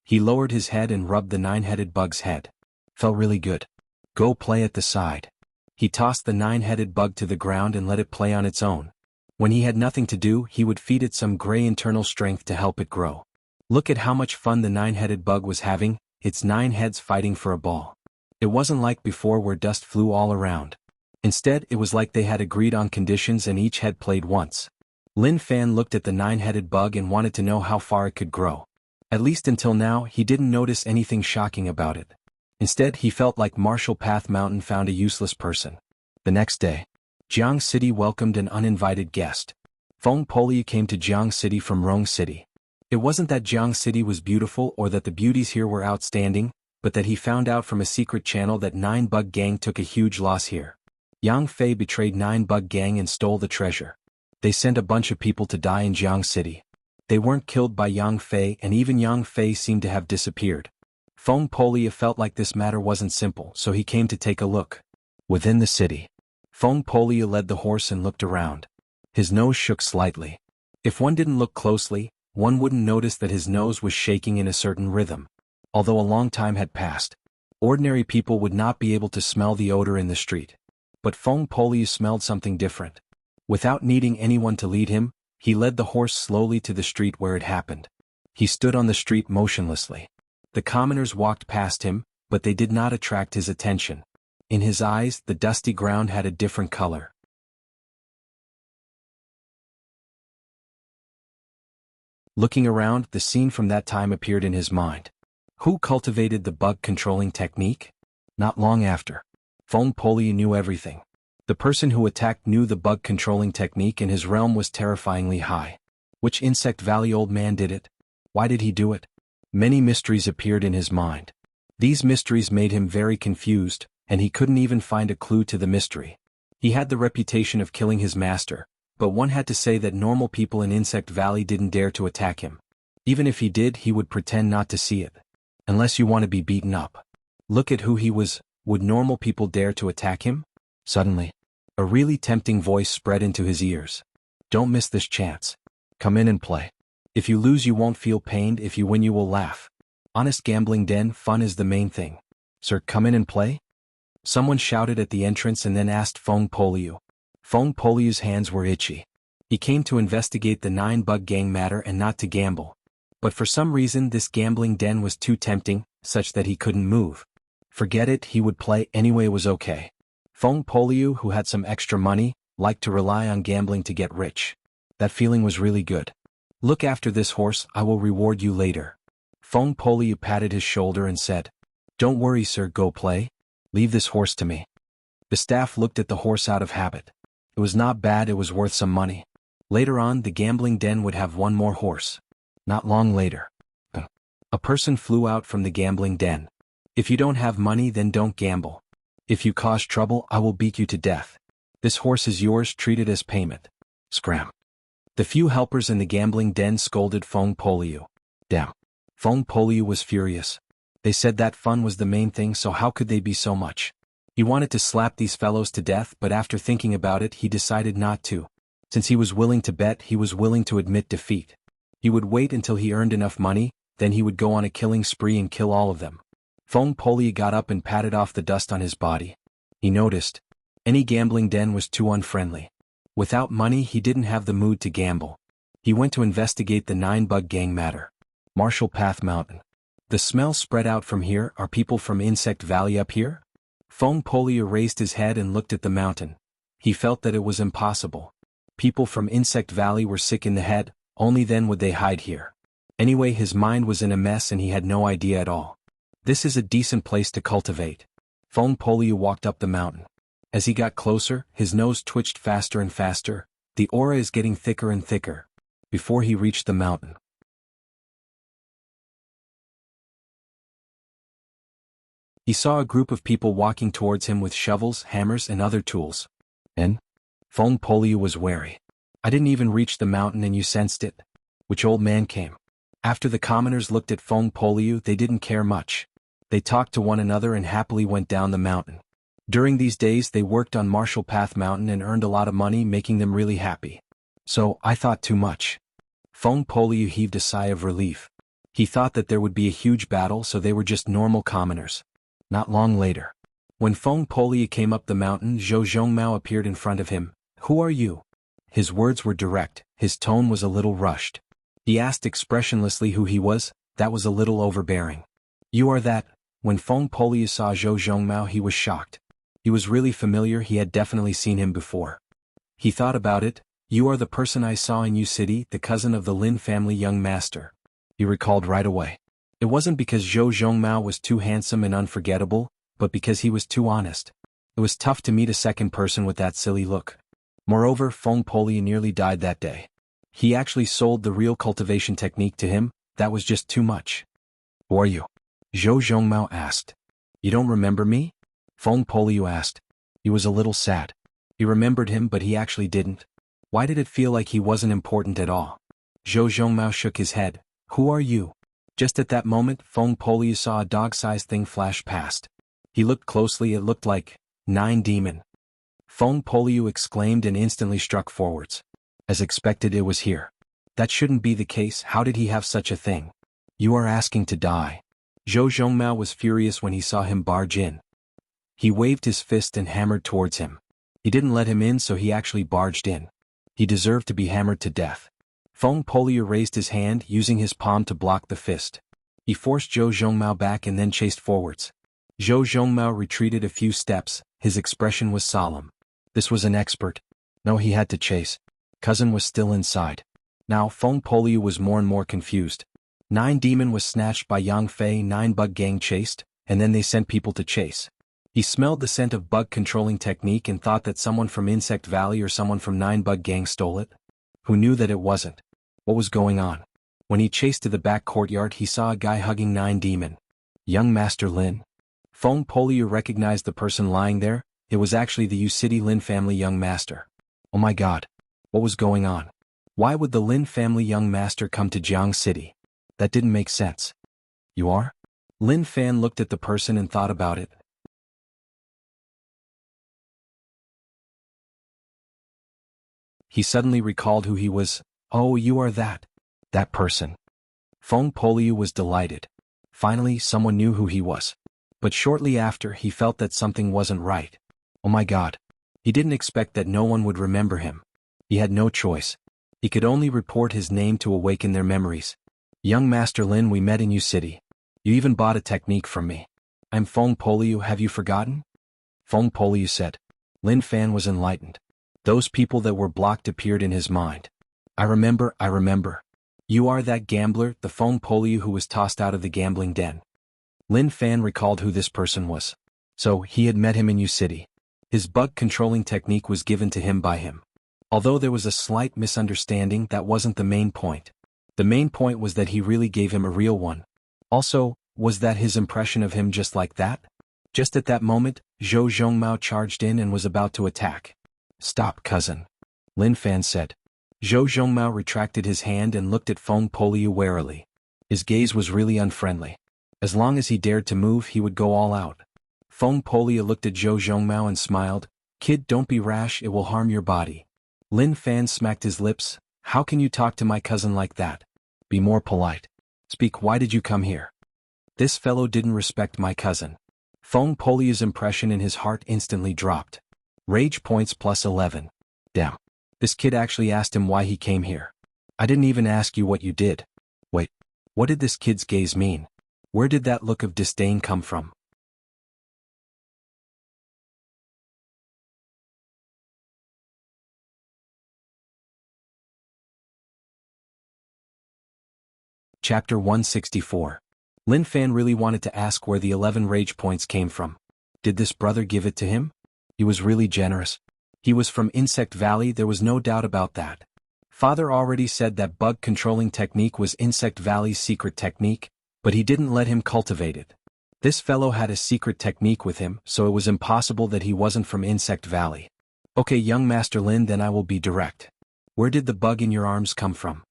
He lowered his head and rubbed the 9-headed bug's head. Felt really good. Go play at the side. He tossed the 9-headed bug to the ground and let it play on its own. When he had nothing to do, he would feed it some gray internal strength to help it grow. Look at how much fun the 9-headed bug was having, its 9 heads fighting for a ball. It wasn't like before where dust flew all around. Instead, it was like they had agreed on conditions and each head played once. Lin Fan looked at the 9-headed bug and wanted to know how far it could grow. At least until now, he didn't notice anything shocking about it. Instead, he felt like Marshall Path Mountain found a useless person. The next day, Jianghu City welcomed an uninvited guest. Feng Polia came to Jianghu City from Rong City. It wasn't that Jianghu City was beautiful or that the beauties here were outstanding, but that he found out from a secret channel that 9-Bug Gang took a huge loss here. Yang Fei betrayed 9-Bug Gang and stole the treasure. They sent a bunch of people to die in Jianghu City. They weren't killed by Yang Fei, and even Yang Fei seemed to have disappeared. Feng Polia felt like this matter wasn't simple, so he came to take a look. Within the city, Feng Polia led the horse and looked around. His nose shook slightly. If one didn't look closely, one wouldn't notice that his nose was shaking in a certain rhythm. Although a long time had passed, ordinary people would not be able to smell the odor in the street. But Feng Polia smelled something different. Without needing anyone to lead him, he led the horse slowly to the street where it happened. He stood on the street motionlessly. The commoners walked past him, but they did not attract his attention. In his eyes, the dusty ground had a different color. Looking around, the scene from that time appeared in his mind. Who cultivated the bug-controlling technique? Not long after, Feng Polia knew everything. The person who attacked knew the bug-controlling technique and his realm was terrifyingly high. Which Insect Valley old man did it? Why did he do it? Many mysteries appeared in his mind. These mysteries made him very confused, and he couldn't even find a clue to the mystery. He had the reputation of killing his master, but one had to say that normal people in Insect Valley didn't dare to attack him. Even if he did, he would pretend not to see it. Unless you want to be beaten up. Look at who he was. Would normal people dare to attack him? Suddenly, a really tempting voice spread into his ears. Don't miss this chance. Come in and play. If you lose, you won't feel pained. If you win, you will laugh. Honest gambling den, fun is the main thing. Sir, come in and play? Someone shouted at the entrance and then asked Feng Polia. Feng Polia's hands were itchy. He came to investigate the 9-Bug Gang matter and not to gamble. But for some reason this gambling den was too tempting, such that he couldn't move. Forget it, he would play anyway, it was okay. Feng Polia, who had some extra money, liked to rely on gambling to get rich. That feeling was really good. Look after this horse, I will reward you later. Feng Polia patted his shoulder and said, Don't worry sir, go play. Leave this horse to me. The staff looked at the horse out of habit. It was not bad, it was worth some money. Later on, the gambling den would have one more horse. Not long later, a person flew out from the gambling den. If you don't have money, then don't gamble. If you cause trouble, I will beat you to death. This horse is yours, treat it as payment. Scram. The few helpers in the gambling den scolded Feng Poliu. Damn. Feng Poliu was furious. They said that fun was the main thing, so how could they be so much? He wanted to slap these fellows to death, but after thinking about it, he decided not to. Since he was willing to bet, he was willing to admit defeat. He would wait until he earned enough money, then he would go on a killing spree and kill all of them. Feng Poliu got up and patted off the dust on his body. He noticed any gambling den was too unfriendly. Without money, he didn't have the mood to gamble. He went to investigate the 9-bug gang matter. Marshall Path Mountain. The smell spread out from here. Are people from Insect Valley up here? Feng Poliu raised his head and looked at the mountain. He felt that it was impossible. People from Insect Valley were sick in the head, only then would they hide here. Anyway, his mind was in a mess and he had no idea at all. This is a decent place to cultivate. Feng Poliu walked up the mountain. As he got closer, his nose twitched faster and faster. The aura is getting thicker and thicker. Before he reached the mountain, he saw a group of people walking towards him with shovels, hammers, and other tools. And Feng Poliu was wary. I didn't even reach the mountain and you sensed it. Which old man came? After the commoners looked at Feng Poliu, they didn't care much. They talked to one another and happily went down the mountain. During these days they worked on Marshall Path Mountain and earned a lot of money, making them really happy. So, I thought too much. Feng Poliu heaved a sigh of relief. He thought that there would be a huge battle, so they were just normal commoners. Not long later, when Feng Poliu came up the mountain, Zhou Zhongmao appeared in front of him. Who are you? His words were direct, his tone was a little rushed. He asked expressionlessly who he was, that was a little overbearing. You are that. When Feng Poliu saw Zhou Zhongmao, he was shocked. He was really familiar, he had definitely seen him before. He thought about it. You are the person I saw in Yu City, the cousin of the Lin family young master. He recalled right away. It wasn't because Zhou Zhongmao was too handsome and unforgettable, but because he was too honest. It was tough to meet a second person with that silly look. Moreover, Feng Poliu nearly died that day. He actually sold the real cultivation technique to him, that was just too much. Who are you? Zhou Zhongmao asked. You don't remember me? Feng Poliu asked. He was a little sad. He remembered him, but he actually didn't. Why did it feel like he wasn't important at all? Zhou Zhongmao shook his head. Who are you? Just at that moment, Feng Poliu saw a dog-sized thing flash past. He looked closely, it looked like 9 Demon. Feng Poliu exclaimed and instantly struck forwards. As expected, it was here. That shouldn't be the case, how did he have such a thing? You are asking to die. Zhou Zhongmao was furious when he saw him barge in. He waved his fist and hammered towards him. He didn't let him in, so he actually barged in. He deserved to be hammered to death. Feng Poliu raised his hand, using his palm to block the fist. He forced Zhou Zhongmao back and then chased forwards. Zhou Zhongmao retreated a few steps, his expression was solemn. This was an expert. No, he had to chase. Cousin was still inside. Now Feng Poliu was more and more confused. 9 Demon was snatched by Yang Fei, 9 Bug Gang chased, and then they sent people to chase. He smelled the scent of bug controlling technique and thought that someone from Insect Valley or someone from 9 Bug Gang stole it. Who knew that it wasn't? What was going on? When he chased to the back courtyard, he saw a guy hugging 9 Demon. Young Master Lin. Feng Poliu recognized the person lying there. It was actually the Yu City Lin family young master. Oh my god. What was going on? Why would the Lin family young master come to Jianghu City? That didn't make sense. You are? Lin Fan looked at the person and thought about it. He suddenly recalled who he was. Oh, you are that person. Feng Poliu was delighted. Finally, someone knew who he was. But shortly after, he felt that something wasn't right. Oh my god. He didn't expect that no one would remember him. He had no choice. He could only report his name to awaken their memories. Young Master Lin, we met in Yu City. You even bought a technique from me. I'm Feng Poliu, have you forgotten? Feng Poliu said. Lin Fan was enlightened. Those people that were blocked appeared in his mind. I remember. You are that gambler, the Feng Poliu who was tossed out of the gambling den. Lin Fan recalled who this person was. So, he had met him in U City. His bug-controlling technique was given to him by him. Although there was a slight misunderstanding, that wasn't the main point. The main point was that he really gave him a real one. Also, was that his impression of him just like that? Just at that moment, Zhou Zhongmao charged in and was about to attack. "Stop, cousin," Lin Fan said. Zhou Zhongmao retracted his hand and looked at Feng Poliu warily. His gaze was really unfriendly. As long as he dared to move, he would go all out. Feng Poliu looked at Zhou Zhongmao and smiled. "Kid, don't be rash, it will harm your body." Lin Fan smacked his lips. "How can you talk to my cousin like that? Be more polite. Speak, why did you come here?" "This fellow didn't respect my cousin." Feng Poliu's impression in his heart instantly dropped. Rage points plus 11. Damn. This kid actually asked him why he came here. "I didn't even ask you what you did." Wait, what did this kid's gaze mean? Where did that look of disdain come from? Chapter 164. Lin Fan really wanted to ask where the 11 rage points came from. Did this brother give it to him? He was really generous. He was from Insect Valley, there was no doubt about that. Father already said that bug-controlling technique was Insect Valley's secret technique, but he didn't let him cultivate it. This fellow had a secret technique with him, so it was impossible that he wasn't from Insect Valley. "Okay, young Master Lin, then I will be direct. Where did the bug in your arms come from?"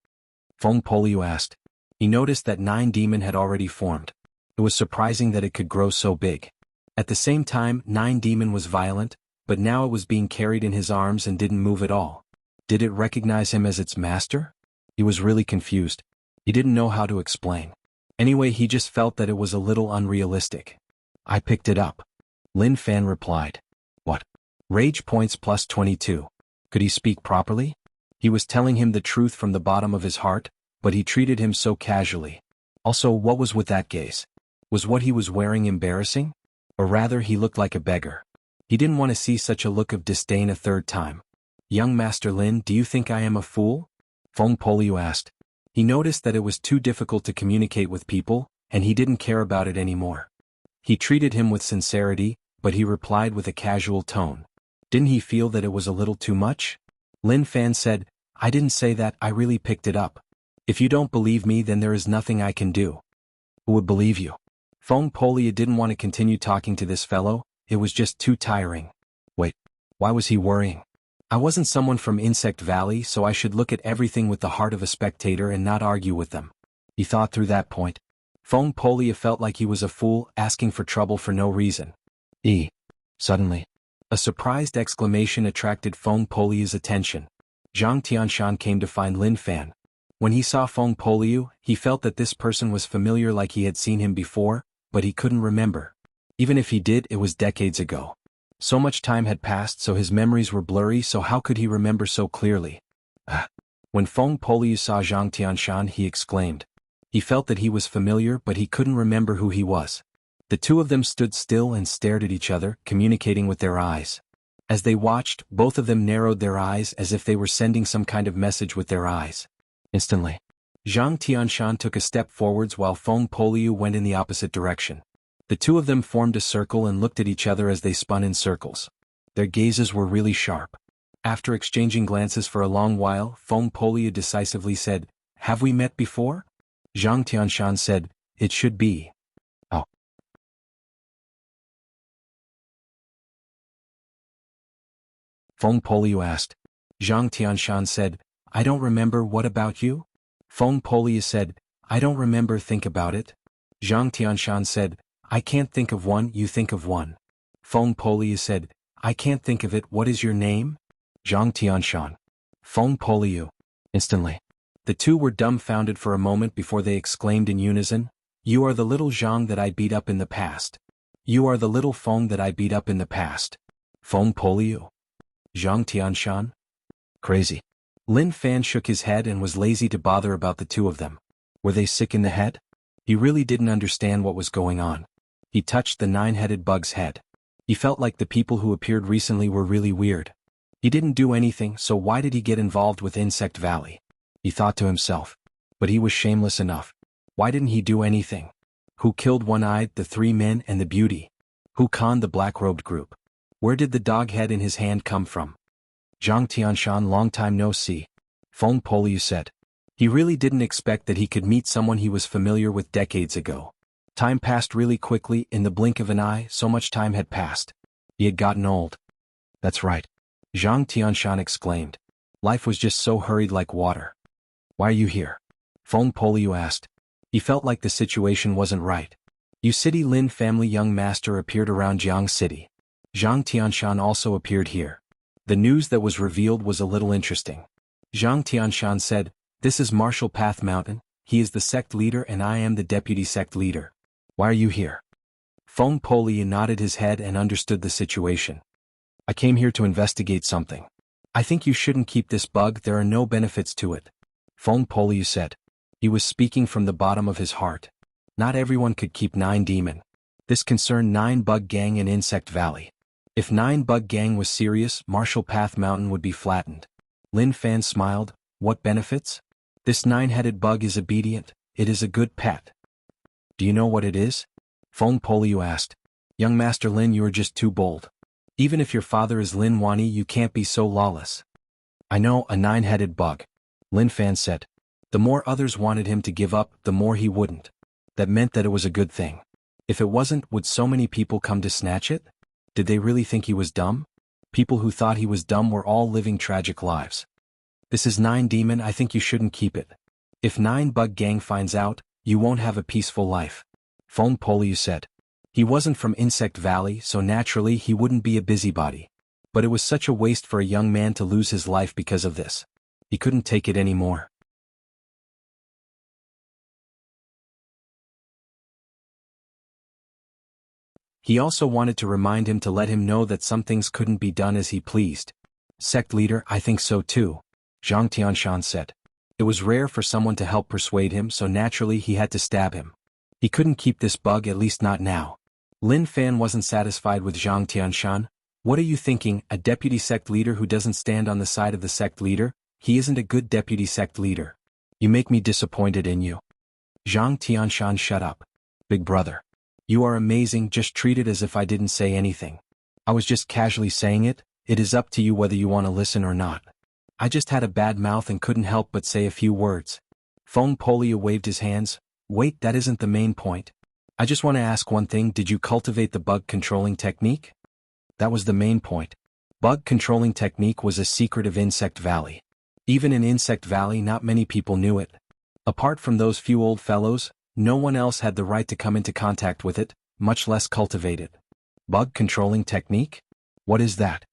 Feng Poliu asked. He noticed that 9 demon had already formed. It was surprising that it could grow so big. At the same time, 9 demon was violent, but now it was being carried in his arms and didn't move at all. Did it recognize him as its master? He was really confused. He didn't know how to explain. Anyway, he just felt that it was a little unrealistic. "I picked it up," Lin Fan replied. "What?" Rage points plus 22. Could he speak properly? He was telling him the truth from the bottom of his heart, but he treated him so casually. Also, what was with that gaze? Was what he was wearing embarrassing? Or rather, he looked like a beggar. He didn't want to see such a look of disdain a third time. "Young Master Lin, do you think I am a fool?" Feng Poliu asked. He noticed that it was too difficult to communicate with people, and he didn't care about it anymore. He treated him with sincerity, but he replied with a casual tone. Didn't he feel that it was a little too much? Lin Fan said, "I didn't say that, I really picked it up. If you don't believe me, then there is nothing I can do." "Who would believe you?" Feng Poliu didn't want to continue talking to this fellow, it was just too tiring. Wait, why was he worrying? I wasn't someone from Insect Valley, so I should look at everything with the heart of a spectator and not argue with them. He thought through that point. Feng Poliu felt like he was a fool, asking for trouble for no reason. Suddenly, a surprised exclamation attracted Feng Poliu's attention. Zhang Tianshan came to find Lin Fan. When he saw Feng Poliu, he felt that this person was familiar, like he had seen him before, but he couldn't remember. Even if he did, it was decades ago. So much time had passed, so his memories were blurry, so how could he remember so clearly? When Feng Poliu saw Zhang Tianshan, he exclaimed. He felt that he was familiar, but he couldn't remember who he was. The two of them stood still and stared at each other, communicating with their eyes. As they watched, both of them narrowed their eyes as if they were sending some kind of message with their eyes. Instantly, Zhang Tianshan took a step forwards while Feng Poliu went in the opposite direction. The two of them formed a circle and looked at each other as they spun in circles. Their gazes were really sharp. After exchanging glances for a long while, Feng Poliu decisively said, "Have we met before?" Zhang Tianshan said, "It should be." "Oh." Feng Poliu asked. Zhang Tianshan said, "I don't remember, what about you?" Feng Poliu said, "I don't remember, think about it." Zhang Tianshan said, "I can't think of one, you think of one." Feng Poliu said, "I can't think of it, what is your name?" Zhang Tianshan. Feng Poliu. Instantly, the two were dumbfounded for a moment before they exclaimed in unison, "You are the little Zhang that I beat up in the past. You are the little Feng that I beat up in the past." Feng Poliu. Zhang Tianshan. Crazy. Lin Fan shook his head and was lazy to bother about the two of them. Were they sick in the head? He really didn't understand what was going on. He touched the 9-headed bug's head. He felt like the people who appeared recently were really weird. He didn't do anything, so why did he get involved with Insect Valley? He thought to himself. But he was shameless enough. Why didn't he do anything? Who killed One-Eyed, the 3 men, and the beauty? Who conned the black-robed group? Where did the dog head in his hand come from? Zhang Tianshan, long time no see. Feng Poliu said. He really didn't expect that he could meet someone he was familiar with decades ago. Time passed really quickly, in the blink of an eye, so much time had passed. He had gotten old. That's right. Zhang Tianshan exclaimed. Life was just so hurried like water. Why are you here? Feng Poliu asked. He felt like the situation wasn't right. You City Lin family young master appeared around Jianghu City. Zhang Tianshan also appeared here. The news that was revealed was a little interesting. Zhang Tianshan said, This is Martial Path Mountain, he is the sect leader and I am the deputy sect leader. Why are you here? Feng Poliu nodded his head and understood the situation. I came here to investigate something. I think you shouldn't keep this bug, there are no benefits to it. Feng Poliu said. He was speaking from the bottom of his heart. Not everyone could keep 9 demon. This concerned 9 bug gang in Insect Valley. If 9 bug gang was serious, Martial Path Mountain would be flattened. Lin Fan smiled. What benefits? This 9-headed bug is obedient, it is a good pet. Do you know what it is? Feng Poliu asked. Young Master Lin, you are just too bold. Even if your father is Lin Wani, you can't be so lawless. I know, a 9-headed bug. Lin Fan said. The more others wanted him to give up, the more he wouldn't. That meant that it was a good thing. If it wasn't, would so many people come to snatch it? Did they really think he was dumb? People who thought he was dumb were all living tragic lives. This is 9 demon, I think you shouldn't keep it. If 9 bug gang finds out, you won't have a peaceful life. Feng Poliu said. He wasn't from Insect Valley, so naturally he wouldn't be a busybody. But it was such a waste for a young man to lose his life because of this. He couldn't take it anymore. He also wanted to remind him to let him know that some things couldn't be done as he pleased. Sect leader, I think so too. Zhang Tianshan said. It was rare for someone to help persuade him, so naturally he had to stab him. He couldn't keep this bug, at least not now. Lin Fan wasn't satisfied with Zhang Tianshan. What are you thinking, a deputy sect leader who doesn't stand on the side of the sect leader? He isn't a good deputy sect leader. You make me disappointed in you. Zhang Tianshan, shut up. Big brother. You are amazing, just treat it as if I didn't say anything. I was just casually saying it, it is up to you whether you want to listen or not. I just had a bad mouth and couldn't help but say a few words. Feng Poliu waved his hands. Wait, that isn't the main point. I just want to ask one thing, did you cultivate the bug controlling technique? That was the main point. Bug controlling technique was a secret of Insect Valley. Even in Insect Valley not many people knew it. Apart from those few old fellows, no one else had the right to come into contact with it, much less cultivate it. Bug controlling technique? What is that?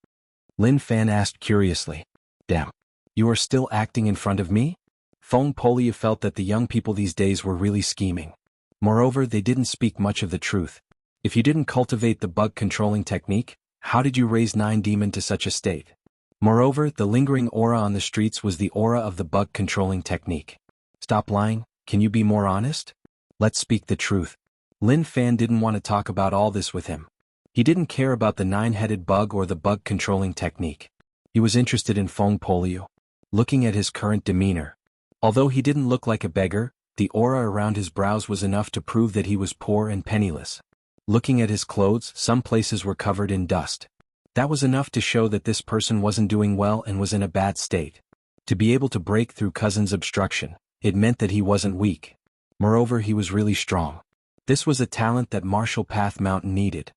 Lin Fan asked curiously. Damn. You are still acting in front of me? Feng Poliu felt that the young people these days were really scheming. Moreover, they didn't speak much of the truth. If you didn't cultivate the bug controlling technique, how did you raise 9 demon to such a state? Moreover, the lingering aura on the streets was the aura of the bug controlling technique. Stop lying, can you be more honest? Let's speak the truth. Lin Fan didn't want to talk about all this with him. He didn't care about the 9-headed bug or the bug controlling technique. He was interested in Feng Poliu. Looking at his current demeanor. Although he didn't look like a beggar, the aura around his brows was enough to prove that he was poor and penniless. Looking at his clothes, some places were covered in dust. That was enough to show that this person wasn't doing well and was in a bad state. To be able to break through Cousin's obstruction, it meant that he wasn't weak. Moreover, he was really strong. This was a talent that Martial Path Mountain needed.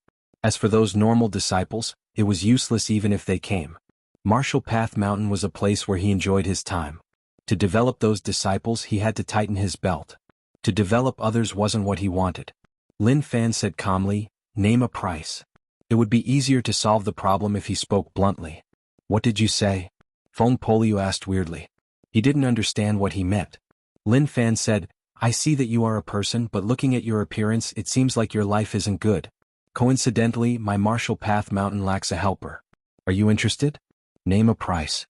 As for those normal disciples, it was useless even if they came. Martial Path Mountain was a place where he enjoyed his time. To develop those disciples he had to tighten his belt. To develop others wasn't what he wanted. Lin Fan said calmly, name a price. It would be easier to solve the problem if he spoke bluntly. What did you say? Feng Poliu asked weirdly. He didn't understand what he meant. Lin Fan said, I see that you are a person, but looking at your appearance it seems like your life isn't good. Coincidentally, my Martial Path Mountain lacks a helper. Are you interested? Name a price.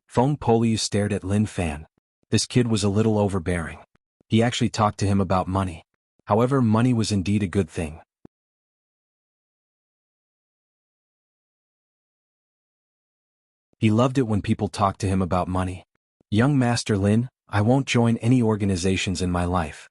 Feng Poliu stared at Lin Fan. This kid was a little overbearing. He actually talked to him about money. However, money was indeed a good thing. He loved it when people talked to him about money. Young Master Lin, I won't join any organizations in my life.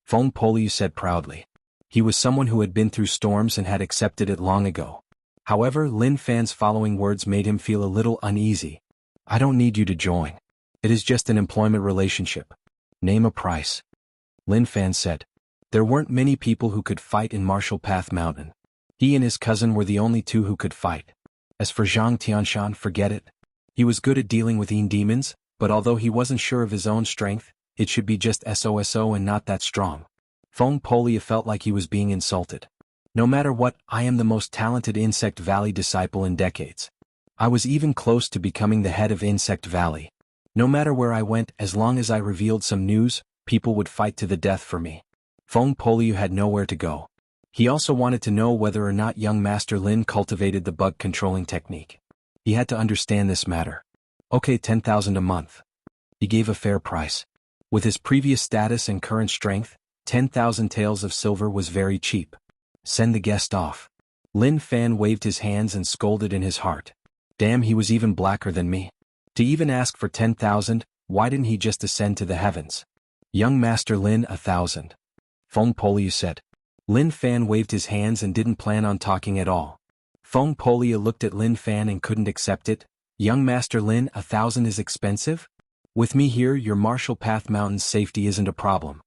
Feng Poliu said proudly. He was someone who had been through storms and had accepted it long ago. However, Lin Fan's following words made him feel a little uneasy. I don't need you to join. It is just an employment relationship. Name a price. Lin Fan said. There weren't many people who could fight in Martial Path Mountain. He and his cousin were the only two who could fight. As for Zhang Tianshan, forget it. He was good at dealing with Yin demons, but although he wasn't sure of his own strength, it should be just SOSO and not that strong. Feng Polia felt like he was being insulted. No matter what, I am the most talented Insect Valley disciple in decades. I was even close to becoming the head of Insect Valley. No matter where I went, as long as I revealed some news, people would fight to the death for me. Feng Poliu had nowhere to go. He also wanted to know whether or not young Master Lin cultivated the bug controlling technique. He had to understand this matter. Okay, 10,000 a month. He gave a fair price. With his previous status and current strength, 10,000 taels of silver was very cheap. Send the guest off. Lin Fan waved his hands and scolded in his heart. Damn, he was even blacker than me. To even ask for 10,000, why didn't he just ascend to the heavens? Young Master Lin, 1,000. Feng Poliu said. Lin Fan waved his hands and didn't plan on talking at all. Feng Polia looked at Lin Fan and couldn't accept it. Young Master Lin, 1,000 is expensive? With me here, your Martial Path Mountain's safety isn't a problem.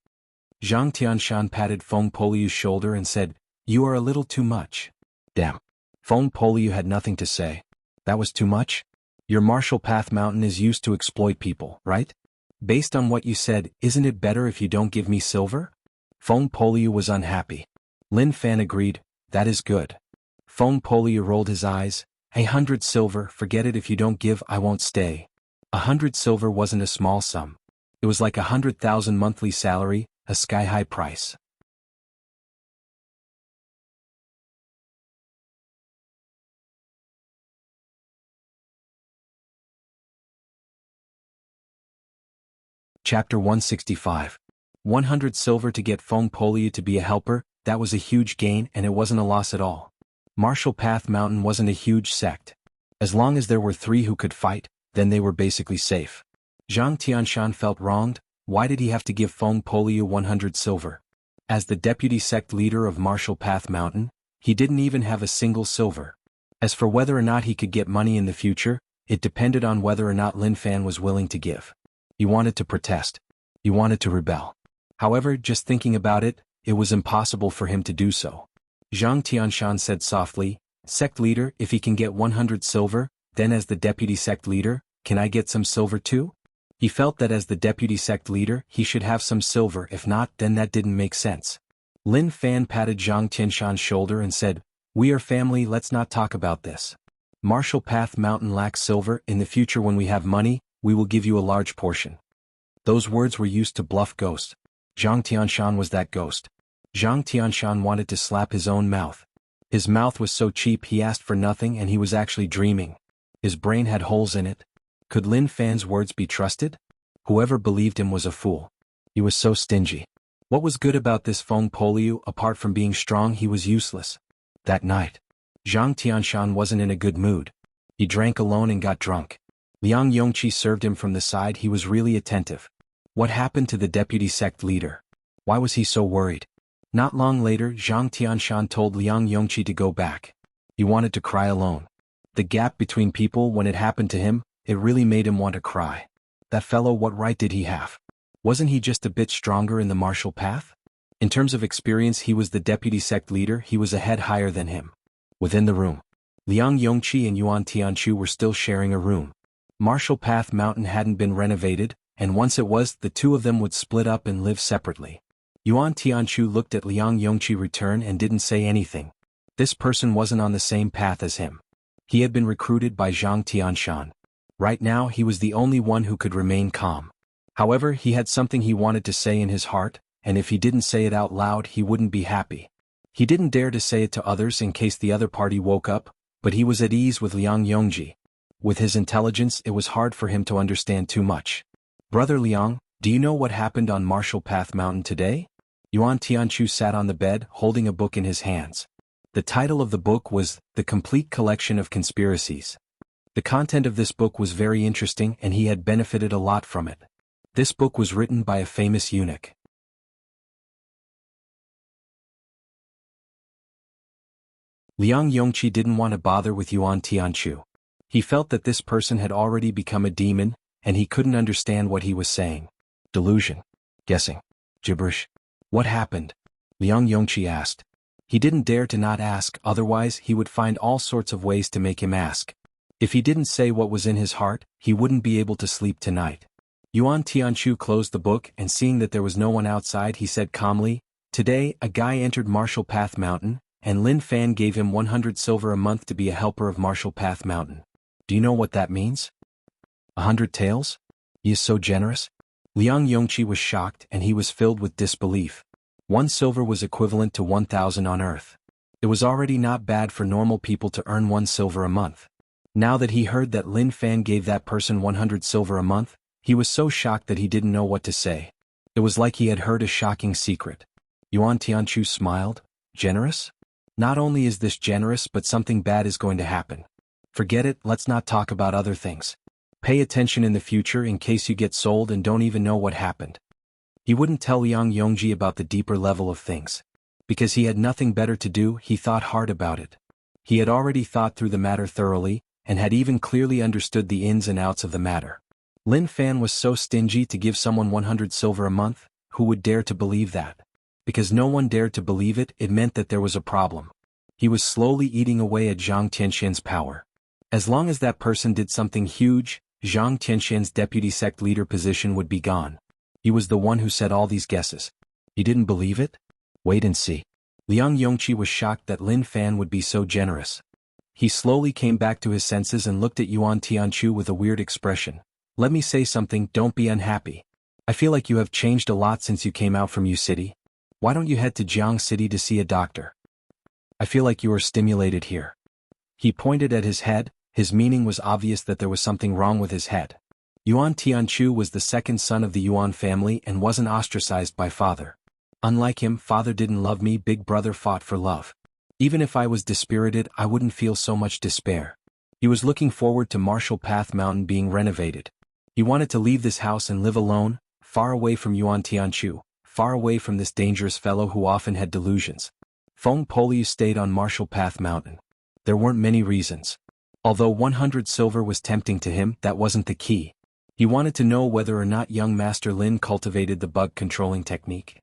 Zhang Tianshan patted Feng Poliu's shoulder and said, You are a little too much. Damn. Feng Poliu had nothing to say. That was too much? Your Martial Path Mountain is used to exploit people, right? Based on what you said, isn't it better if you don't give me silver? Feng Poliu was unhappy. Lin Fan agreed, that is good. Feng Poliu rolled his eyes, 100 silver, forget it, if you don't give I won't stay. 100 silver wasn't a small sum. It was like 100,000 monthly salary, a sky-high price. Chapter 165. 100 silver to get Feng Poliu to be a helper, that was a huge gain and it wasn't a loss at all. Martial Path Mountain wasn't a huge sect. As long as there were 3 who could fight, then they were basically safe. Zhang Tianshan felt wronged. Why did he have to give Feng Poliu 100 silver? As the deputy sect leader of Martial Path Mountain, he didn't even have a single silver. As for whether or not he could get money in the future, it depended on whether or not Lin Fan was willing to give. He wanted to protest. He wanted to rebel. However, just thinking about it, it was impossible for him to do so. Zhang Tianshan said softly, Sect leader, if he can get 100 silver, then as the deputy sect leader, can I get some silver too? He felt that as the deputy sect leader, he should have some silver, if not, then that didn't make sense. Lin Fan patted Zhang Tianshan's shoulder and said, We are family, let's not talk about this. Martial Path Mountain lacks silver, in the future when we have money, we will give you a large portion. Those words were used to bluff Ghost. Zhang Tianshan was that ghost. Zhang Tianshan wanted to slap his own mouth. His mouth was so cheap he asked for nothing and he was actually dreaming. His brain had holes in it. Could Lin Fan's words be trusted? Whoever believed him was a fool. He was so stingy. What was good about this Feng Poliu? Apart from being strong, he was useless. That night, Zhang Tianshan wasn't in a good mood. He drank alone and got drunk. Liang Yongqi served him from the side. He was really attentive. What happened to the deputy sect leader? Why was he so worried? Not long later, Zhang Tianshan told Liang Yongqi to go back. He wanted to cry alone. The gap between people when it happened to him, it really made him want to cry. That fellow, what right did he have? Wasn't he just a bit stronger in the martial path? In terms of experience, he was the deputy sect leader. He was a head higher than him. Within the room, Liang Yongqi and Yuan Tianchu were still sharing a room. Martial Path Mountain hadn't been renovated, and once it was, the two of them would split up and live separately. Yuan Tianchu looked at Liang Yongqi return and didn't say anything. This person wasn't on the same path as him. He had been recruited by Zhang Tianshan. Right now he was the only one who could remain calm. However, he had something he wanted to say in his heart, and if he didn't say it out loud he wouldn't be happy. He didn't dare to say it to others in case the other party woke up, but he was at ease with Liang Yongji. With his intelligence it was hard for him to understand too much. Brother Liang, do you know what happened on Martial Path Mountain today? Yuan Tianchu sat on the bed, holding a book in his hands. The title of the book was The Complete Collection of Conspiracies. The content of this book was very interesting and he had benefited a lot from it. This book was written by a famous eunuch. Liang Yongqi didn't want to bother with Yuan Tianchu. He felt that this person had already become a demon, and he couldn't understand what he was saying. Delusion. Guessing. Gibberish. What happened? Liang Yongqi asked. He didn't dare to not ask, otherwise he would find all sorts of ways to make him ask. If he didn't say what was in his heart, he wouldn't be able to sleep tonight. Yuan Tianchu closed the book and seeing that there was no one outside he said calmly, "Today, a guy entered Martial Path Mountain, and Lin Fan gave him 100 silver a month to be a helper of Martial Path Mountain. Do you know what that means?" 100 taels? He is so generous? Liang Yongqi was shocked and he was filled with disbelief. 1 silver was equivalent to 1,000 on Earth. It was already not bad for normal people to earn 1 silver a month. Now that he heard that Lin Fan gave that person 100 silver a month, he was so shocked that he didn't know what to say. It was like he had heard a shocking secret. Yuan Tianchu smiled. Generous? Not only is this generous but something bad is going to happen. Forget it, let's not talk about other things. Pay attention in the future in case you get sold and don't even know what happened. He wouldn't tell Liang Yongji about the deeper level of things. Because he had nothing better to do, he thought hard about it. He had already thought through the matter thoroughly, and had even clearly understood the ins and outs of the matter. Lin Fan was so stingy to give someone 100 silver a month, who would dare to believe that? Because no one dared to believe it, it meant that there was a problem. He was slowly eating away at Zhang Tianxian's power. As long as that person did something huge, Zhang Tianxian's deputy sect leader position would be gone. He was the one who said all these guesses. He didn't believe it? Wait and see. Liang Yongqi was shocked that Lin Fan would be so generous. He slowly came back to his senses and looked at Yuan Tianchu with a weird expression. Let me say something, don't be unhappy. I feel like you have changed a lot since you came out from U City. Why don't you head to Jianghu City to see a doctor? I feel like you are stimulated here. He pointed at his head, his meaning was obvious that there was something wrong with his head. Yuan Tianchu was the second son of the Yuan family and wasn't ostracized by father. Unlike him, father didn't love me, big brother fought for love. Even if I was dispirited, I wouldn't feel so much despair. He was looking forward to Martial Path Mountain being renovated. He wanted to leave this house and live alone, far away from Yuan Tianchu, far away from this dangerous fellow who often had delusions. Feng Poliu stayed on Martial Path Mountain. There weren't many reasons. Although 100 silver was tempting to him, that wasn't the key. He wanted to know whether or not young Master Lin cultivated the bug controlling technique.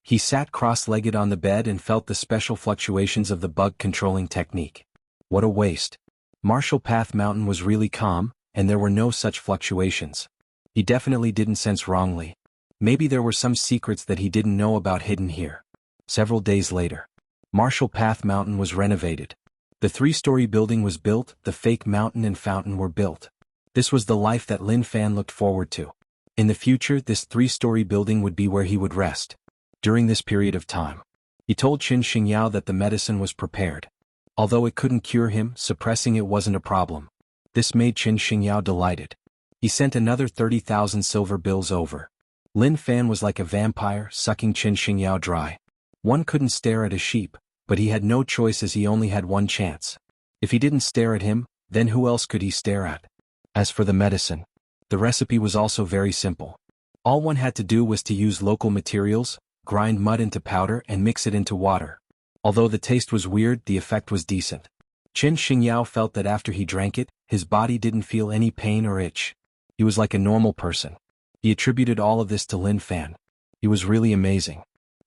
He sat cross-legged on the bed and felt the special fluctuations of the bug controlling technique. What a waste. Martial Path Mountain was really calm, and there were no such fluctuations. He definitely didn't sense wrongly. Maybe there were some secrets that he didn't know about hidden here. Several days later, Martial Path Mountain was renovated. The 3-story building was built, the fake mountain and fountain were built. This was the life that Lin Fan looked forward to. In the future, this 3-story building would be where he would rest. During this period of time, he told Qin Xingyao that the medicine was prepared. Although it couldn't cure him, suppressing it wasn't a problem. This made Qin Xingyao delighted. He sent another 30,000 silver bills over. Lin Fan was like a vampire, sucking Qin Xingyao dry. One couldn't stare at a sheep, but he had no choice as he only had one chance. If he didn't stare at him, then who else could he stare at? As for the medicine, the recipe was also very simple. All one had to do was to use local materials, grind mud into powder and mix it into water. Although the taste was weird, the effect was decent. Qin Xingyao felt that after he drank it, his body didn't feel any pain or itch. He was like a normal person. He attributed all of this to Lin Fan. He was really amazing.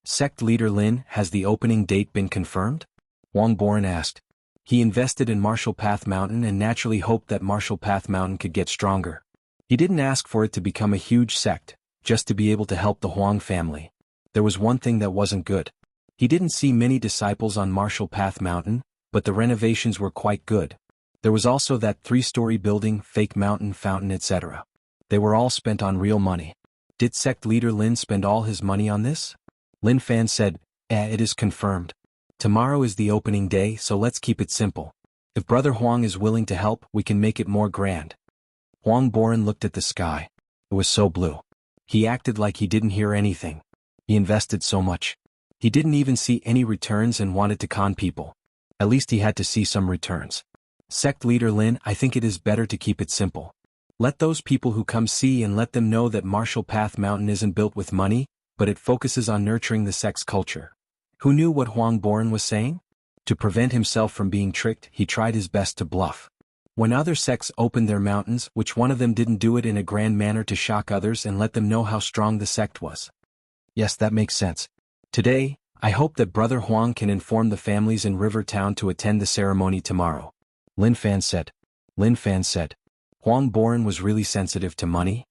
Sect leader Lin, has the opening date been confirmed? Wang Boren asked. He invested in Martial Path Mountain and naturally hoped that Martial Path Mountain could get stronger. He didn't ask for it to become a huge sect, just to be able to help the Huang family. There was one thing that wasn't good. He didn't see many disciples on Martial Path Mountain, but the renovations were quite good. There was also that 3-story building, fake mountain, fountain, etc. They were all spent on real money. Did sect leader Lin spend all his money on this? Lin Fan said, it is confirmed. Tomorrow is the opening day, so let's keep it simple. If Brother Huang is willing to help, we can make it more grand. Huang Boren looked at the sky. It was so blue. He acted like he didn't hear anything. He invested so much. He didn't even see any returns and wanted to con people. At least he had to see some returns. Sect leader Lin, I think it is better to keep it simple. Let those people who come see and let them know that Martial Path Mountain isn't built with money, but it focuses on nurturing the sect's culture. Who knew what Huang Boren was saying? To prevent himself from being tricked, he tried his best to bluff. When other sects opened their mountains, which one of them didn't do it in a grand manner to shock others and let them know how strong the sect was? Yes, that makes sense. Today, I hope that Brother Huang can inform the families in River Town to attend the ceremony tomorrow. Lin Fan said. Huang Boren was really sensitive to money?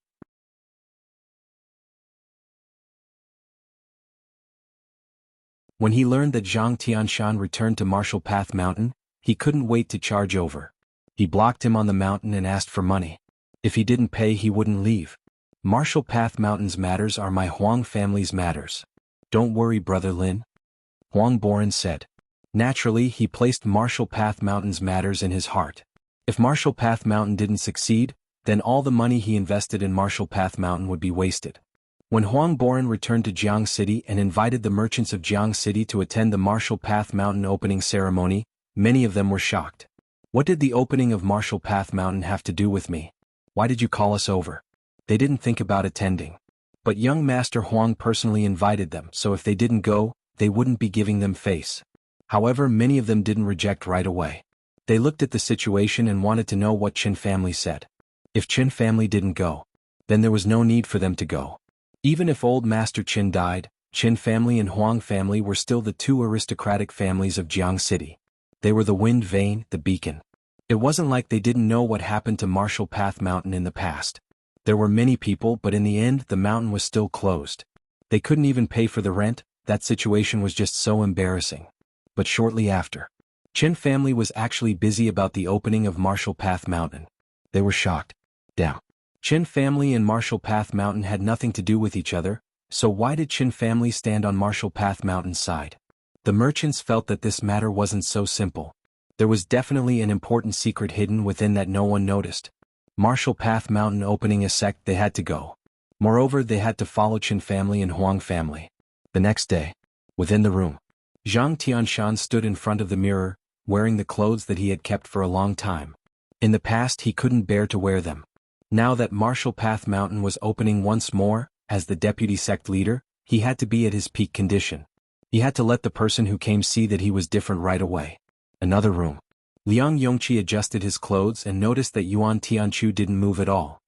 When he learned that Zhang Tianshan returned to Martial Path Mountain, he couldn't wait to charge over. He blocked him on the mountain and asked for money. If he didn't pay, he wouldn't leave. Martial Path Mountain's matters are my Huang family's matters. Don't worry, Brother Lin. Huang Boren said. Naturally, he placed Martial Path Mountain's matters in his heart. If Martial Path Mountain didn't succeed, then all the money he invested in Martial Path Mountain would be wasted. When Huang Boren returned to Jianghu City and invited the merchants of Jianghu City to attend the Martial Path Mountain opening ceremony, many of them were shocked. What did the opening of Martial Path Mountain have to do with me? Why did you call us over? They didn't think about attending. But young Master Huang personally invited them, so if they didn't go, they wouldn't be giving them face. However, many of them didn't reject right away. They looked at the situation and wanted to know what Qin family said. If Qin family didn't go, then there was no need for them to go. Even if old Master Qin died, Qin family and Huang family were still the two aristocratic families of Jianghu City. They were the wind vane, the beacon. It wasn't like they didn't know what happened to Martial Path Mountain in the past. There were many people, but in the end the mountain was still closed. They couldn't even pay for the rent. That situation was just so embarrassing. But shortly after, Qin family was actually busy about the opening of Martial Path Mountain. They were shocked. Damn. Qin family and Martial Path Mountain had nothing to do with each other, so why did Qin family stand on Martial Path Mountain's side? The merchants felt that this matter wasn't so simple. There was definitely an important secret hidden within that no one noticed. Martial Path Mountain opening a sect, they had to go. Moreover, they had to follow Qin family and Huang family. The next day, within the room, Zhang Tianshan stood in front of the mirror, wearing the clothes that he had kept for a long time. In the past he couldn't bear to wear them. Now that Martial Path Mountain was opening once more, as the deputy sect leader, he had to be at his peak condition. He had to let the person who came see that he was different right away. Another room. Liang Yongqi adjusted his clothes and noticed that Yuan Tianchu didn't move at all.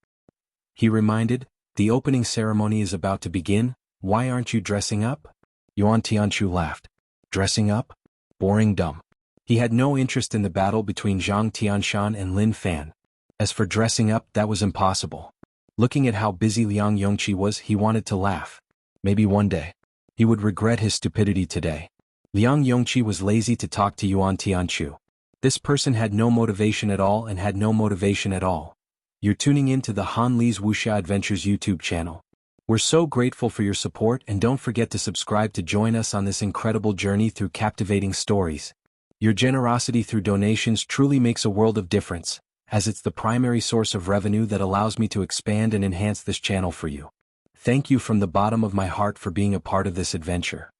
He reminded, the opening ceremony is about to begin, why aren't you dressing up? Yuan Tianchu laughed. Dressing up? Boring dumb. He had no interest in the battle between Zhang Tianshan and Lin Fan. As for dressing up, that was impossible. Looking at how busy Liang Yongqi was, he wanted to laugh. Maybe one day, he would regret his stupidity today. Liang Yongqi was lazy to talk to Yuan Tianchu. This person had no motivation at all and had no motivation at all. You're tuning in to the Han Li's Wuxia Adventures YouTube channel. We're so grateful for your support, and don't forget to subscribe to join us on this incredible journey through captivating stories. Your generosity through donations truly makes a world of difference, as it's the primary source of revenue that allows me to expand and enhance this channel for you. Thank you from the bottom of my heart for being a part of this adventure.